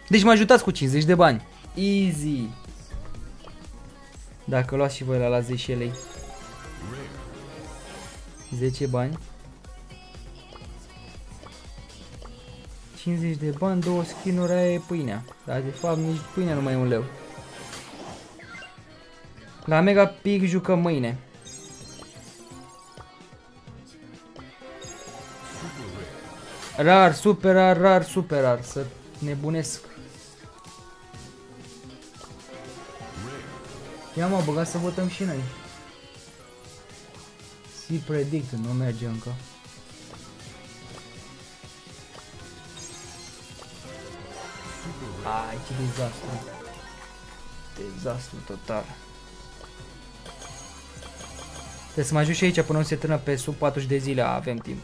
Deci mă ajutați cu 50 de bani. Easy. Dacă luați și voi la 10 lei. 10 bani. 50 de bani, 2 skin-uri, aia e pâinea. Dar de fapt nici pâinea nu mai e 1 leu. La Mega Pig jucăm mâine. Rar, super rar, rar, super rar. Să nebunesc. Ia m-a băgat să votăm și noi. Si predict, nu merge încă. Ai, ce dezastru. Dezastru total. Trebuie să mă ajut și aici până nu se tână pe sub 40 de zile. Avem timp.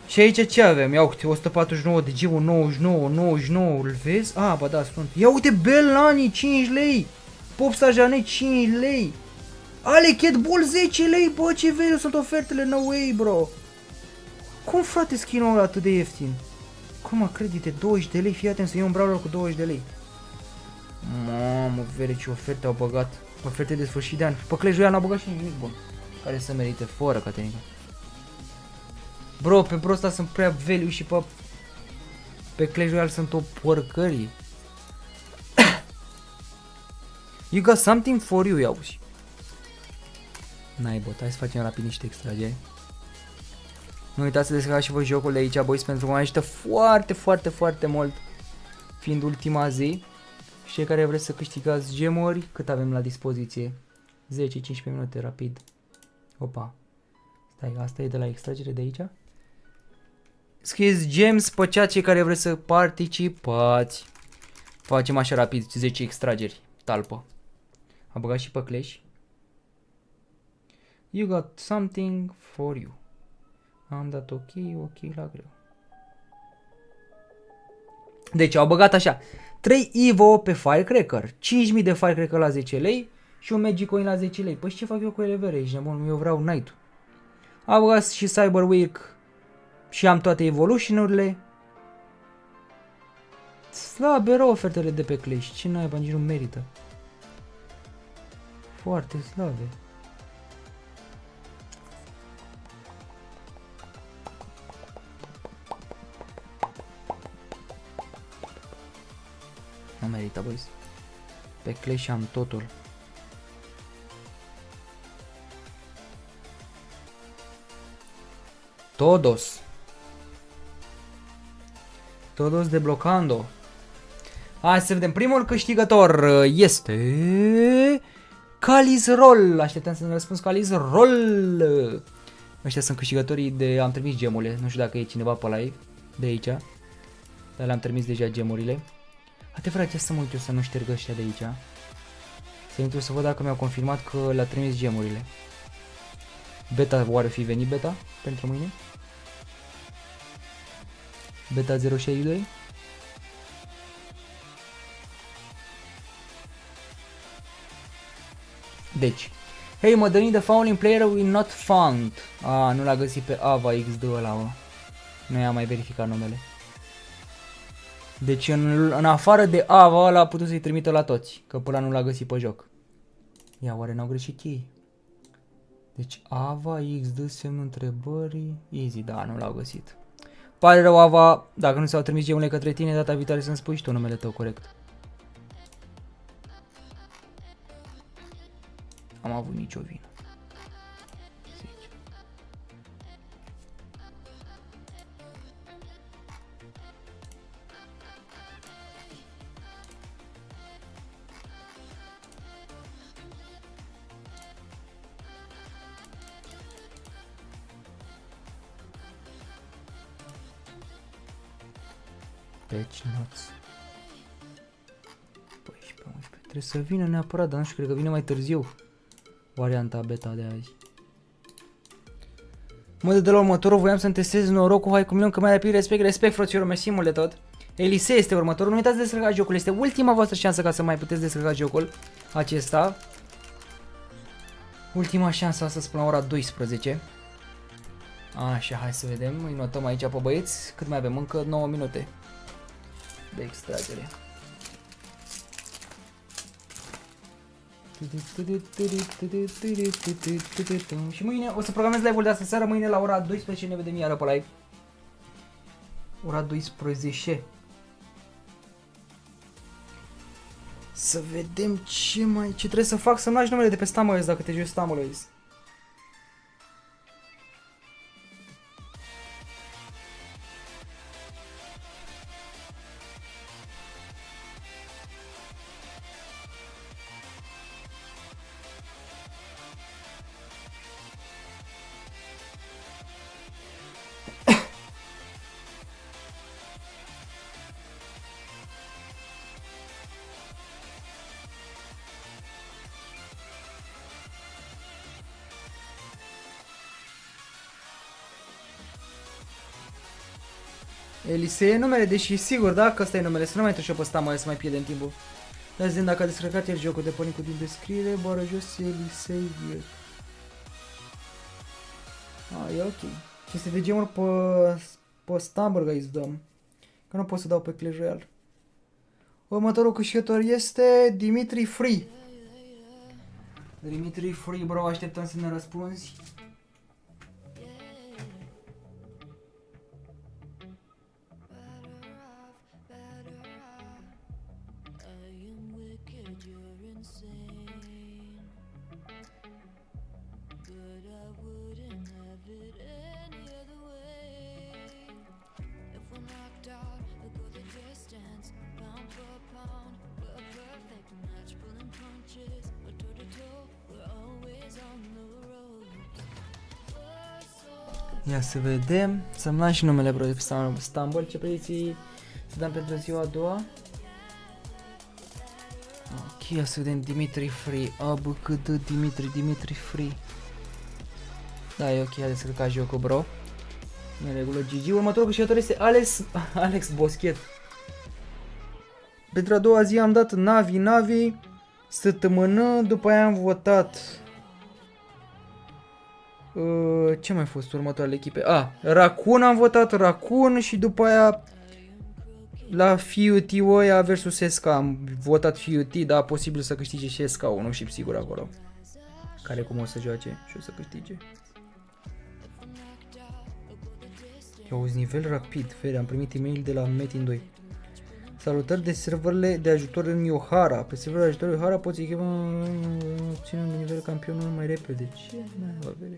Și aici ce avem? Ia uite, 149 de gemuri, 99, 99, îl vezi? Ba da, sunt. Ia uite, Belani, 5 lei. Popstar Jane, 5 lei. Ale Cat Ball 10 lei, bă, ce vei, sunt ofertele, no way, bro. Cum, frate, skin-ul ăla atât de ieftin? Cum, credite, 20 de lei, fii atent să iau un brawler cu 20 de lei. Mamă, vere, ce oferte au băgat. Oferte de sfârșit de an. Pe Clash Royale n-au băgat și nimic bun care să merite, fără Catenica. Bro, pe bro ăsta sunt prea value și pe Clash Royale sunt o porcărie. You got something for you, iauzi. N-ai bot, hai să facem rapid niște extrageri. Nu uitați să descărcați și voi jocul de aici, boys, pentru că mă ajută foarte, foarte, foarte mult. Fiind ultima zi. Și cei care vreți să câștigați gemuri, cât avem la dispoziție? 10-15 minute, rapid. Opa. Stai, asta e de la extragere de aici? Scrieți gems pe ceea ce care vreți să participați. Facem așa rapid, 10 extrageri. Talpă. Am băgat și pe Clash. You got something for you. Am dat ok la greu. Deci au băgat așa 3 Evo pe Firecracker, 5000 de Firecracker la 10 lei și un Magic Coin la 10 lei. Păi ce fac eu cu elevere? Ești nebun, eu vreau Night-ul. Au băgat și Cyber Week și am toate Evolution-urile. Slabe rău ofertele de pe Clash, ce naiba, nici nu merită. Foarte slabe. Nu merită, boys. Pe Clash am totul. Todos deblocando. Hai să vedem. Primul câștigător este Calizrol. Așteptăm să ne răspunzi Calizrol. Ăștia sunt câștigătorii de... Am trimis gemurile. Nu știu dacă e cineva pe live de aici. Dar le-am trimis deja gemurile. Adevărat, ce să mă uit eu să nu șterg ăștia de aici. Să intru să văd dacă mi-au confirmat că le-a trimis gemurile. Beta, oare fi venit beta pentru mâine? Beta 062? Deci, hey, Madalin, the following player will not found. Nu l-a găsit pe Ava XD ăla, mă. Nu i-am mai verificat numele. Deci în afară de Ava ăla a putut să-i trimită la toți, că până nu l-a găsit pe joc. Ia, oare n-au greșit ei? Deci Ava, XD, semnul întrebării, easy, da, nu l-au găsit. Pare rău, Ava, dacă nu s-au trimis gemurile către tine, data viitoare să-mi spui și tu numele tău corect. Am avut nicio vină. Deci, nuts. 12, 11. Trebuie să vină neapărat, dar nu știu, cred că vine mai târziu varianta beta de azi. Mă, de la următorul voiam să-mi testez norocul, hai cu milion, că mai rapid, respect, frăților, mersi mult de tot. Elise este următorul, nu uitați de descărcat jocul, este ultima voastră șansă ca să mai puteți descărca jocul acesta. Ultima șansă astăzi până la ora 12. Așa, hai să vedem, îi notăm aici pe băieți, cât mai avem, încă 9 minute de extragere. Și mâine o să programez live-ul de astă seară, mâine la ora 12 ne vedem iară pe live. Ora 12. Să vedem ce trebuie să fac, să-mi lași numele de pe Stamălăs dacă te joci Stamălăs. Elise e numele, deși sigur, da, că ăsta e numele, să nu mai treci eu pe ăsta, mai să mai pierdem timpul. Dați din dacă a descărcat el jocul de pe linkul din descriere, bară jos, Elisei. E ok. 500 de gemuri pe Stumble, guys, dăm. Că nu pot să dau pe Clash Royale. Următorul câștigător este Dimitri Free. Dimitri Free, bro, așteptăm să ne răspunzi. Ia să vedem. Să-mi dăm și numele, bro, de pe Stumble. Ce predicții să dăm pentru ziua a doua? Ok, ia să vedem. Dimitri Free. Bă, cât de Dimitri Free. Da, e ok, a descărcat jocul, bro. În regulă, GG. Următorul câștigător este Alex Boschet. Pentru a doua zi am dat Navi, săptămână, după aia am votat. Ce mai fost următoarele echipe? Raccoon am votat, Raccoon și după aia la FUT versus SK am votat FUT, dar posibil să câștige și SK-ul, nu știu sigur acolo. Care cum o să joace și o să câștige. Auzi, nivel rapid, Fere, am primit e-mail de la Metin 2. Salutări de serverele de ajutor în Iohara. Pe serverul de ajutor în Iohara poți obține un nivel campionul mai repede. Ce mai va vede?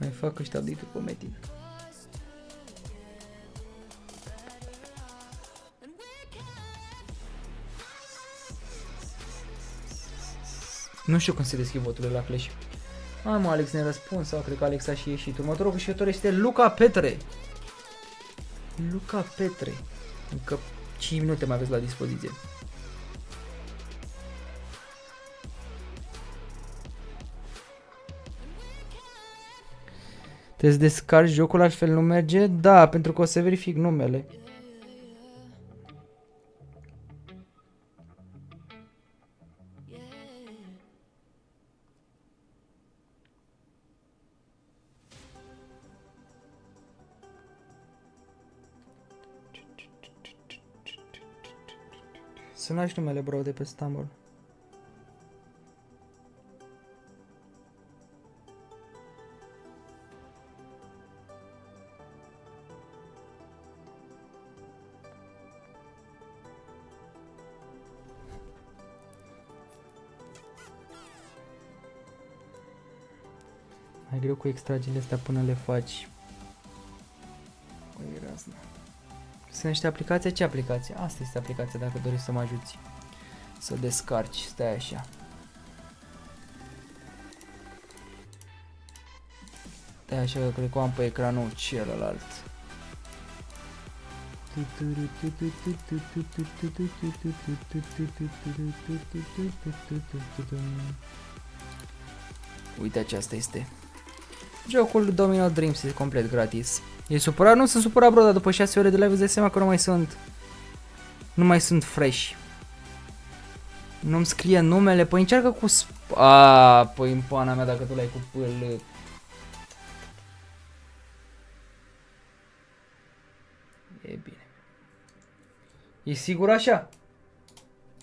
Mai fac ăștia update-ul pe Metin. Nu știu cum se deschid voturile la Clash. Mă, Alex ne răspuns sau cred că Alex a și ieșit. Următorul câștigător este Luca Petre. Luca Petre. Încă 5 minute mai aveți la dispoziție. Trebuie să descarci jocul, altfel nu merge? Da, pentru că o să verific numele. Să n-ai numele, bro, de pe Stumble. Mai greu cu extragerile astea până le faci. Oi, razna. Se numește aplicația? Ce aplicație? Asta este aplicația, dacă doriți să mă ajuți să descarci. Stai așa. Stai așa, că cred că am pe ecranul celălalt. Uite, aceasta este. Jocul Domino Dreams este complet gratis. E supărat? Nu sunt supărat, bro, dar după 6 ore de live îți dai seama că nu mai sunt fresh. Nu-mi scrie numele, păi încearcă cu păi în pana mea dacă tu l-ai cu pâl. E bine. E sigur așa?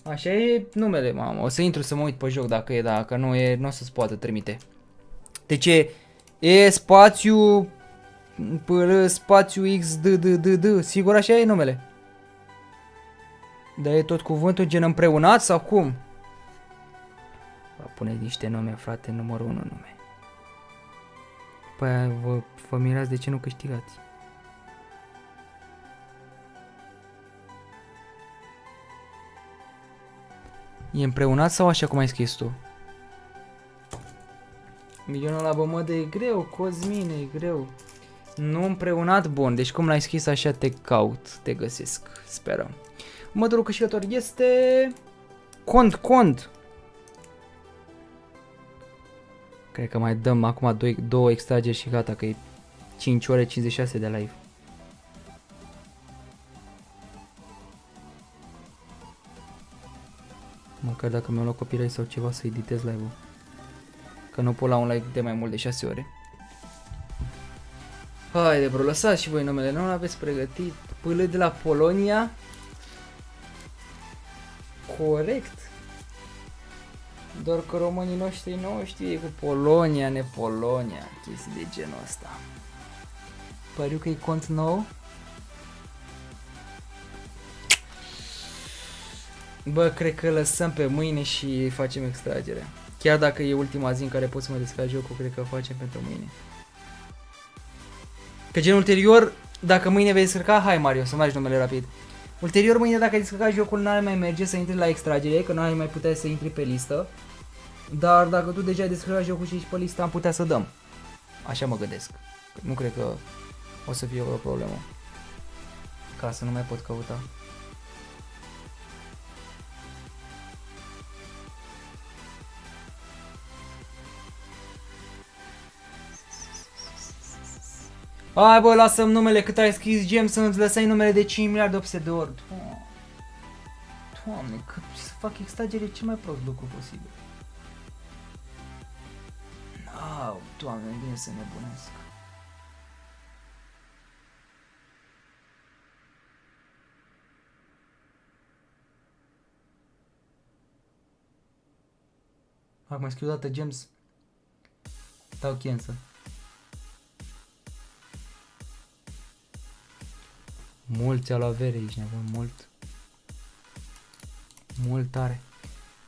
Așa e numele, mamă. O să intru să mă uit pe joc dacă e, dacă nu e, nu o să-ți poată trimite. Deci E spațiu spațiu X D. Sigur așa e numele? Dar e tot cuvântul gen împreunat sau cum? Puneți niște nume, frate, numărul 1 nume. Păi vă mirați de ce nu câștigați. E împreunat sau așa cum ai scris tu? Milionul la bămădă e greu, Cosmine, e greu. Nu împreunat, bun, deci cum l-ai scris așa te caut, te găsesc, sperăm. Următorul câștigător este... Cont. Cred că mai dăm acum două extrageri și gata, că e 5 ore 56 de live. Măcar dacă mi-au luat copyright sau ceva să editez live-ul. Că nu pot la un live de mai mult de 6 ore. Haide bro, lăsați și voi numele, nu l-aveți pregătit. Pâlă de la Polonia. Corect. Doar că românii noștri nu știu cu Polonia, Polonia, chestii de genul ăsta. Pariu că e cont nou. Bă, cred că lăsăm pe mâine și facem extragerea. Chiar dacă e ultima zi în care pot să mă descarc jocul, cred că o facem pentru mâine. Că gen ulterior, dacă mâine vei descărca, hai Mario, să mergi numele rapid. Ulterior mâine dacă ai descărcat jocul n-ar mai merge să intri la extragere, că n-ai mai putea să intri pe listă. Dar dacă tu deja ai descărcat jocul și ești pe listă, am putea să dăm. Așa mă gândesc. Nu cred că o să fie o problemă. Ca să nu mai pot căuta. Hai bă, lasă-mi numele cât ai scris gem să nu-ți lăsai numele de 5 miliarde 800 de ori. Doamne, că să fac extragere cel mai prost lucru posibil. Au, Doamne, îmi vine să nebunesc. Hai, mai scriu o dată gems. Dau cancel. Mulți au luat avere aici, nebun, mult. Mult tare.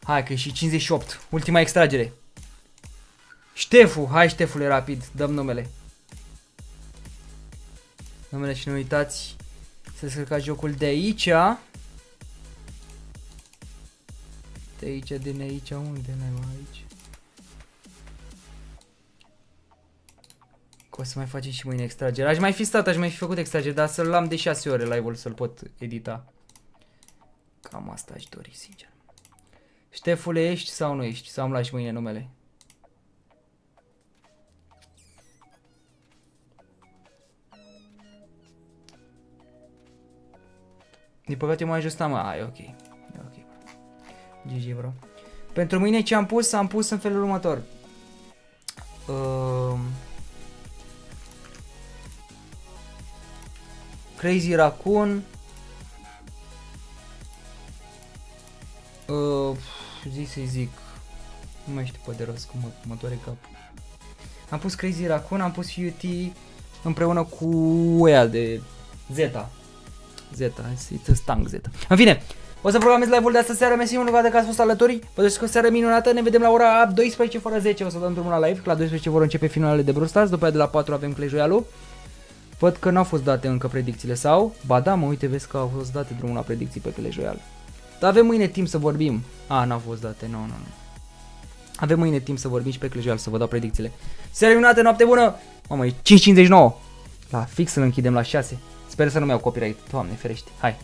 Hai că e și 58. Ultima extragere. Ștefu, hai Ștefule, rapid, dăm numele. Numele și nu uitați să descărcați jocul de aici. De aici, din aici, unde ne-ai aici? O să mai facem și mâine extragere. Aș mai fi stat, aș mai fi făcut extragere, dar să-l am de 6 ore live-ul să-l pot edita. Cam asta aș dori, sincer. Ștefule, ești sau nu ești? Sau îmi lași mâine numele? Din păcate m-am ajustat, mă. Ai, ok. E ok. GG, bro. Pentru mâine ce am pus? Am pus în felul următor. Crazy Raccoon. Să-i zic. Nu mai știu pe de rost, cum mă doare capul. Am pus Crazy Raccoon, am pus UT împreună cu ea de Zeta. Zeta, it's a stang Zeta. În fine, o să programez live-ul de astă seară. Mersi mult, vadă că ați fost alături. Vă doresc o seară minunată. Ne vedem la ora 12 fără 10. O să dăm drumul la live. La 12 vor începe finalele de BRAWL Stars. După aia de la 4 avem Clash Royale-ul. Văd că n-au fost date încă predicțiile sau? Ba da, mă, uite, vezi că au fost date drumul la predicții pe Clash Royale. Dar avem mâine timp să vorbim. N-au fost date, nu. Avem mâine timp să vorbim și pe Clash Royale, să vă dau predicțiile. Seară minunată, noapte bună! Mamă, e 5:59. La fix să-l închidem la 6. Sper să nu mi-au copyright. Doamne ferește. Hai.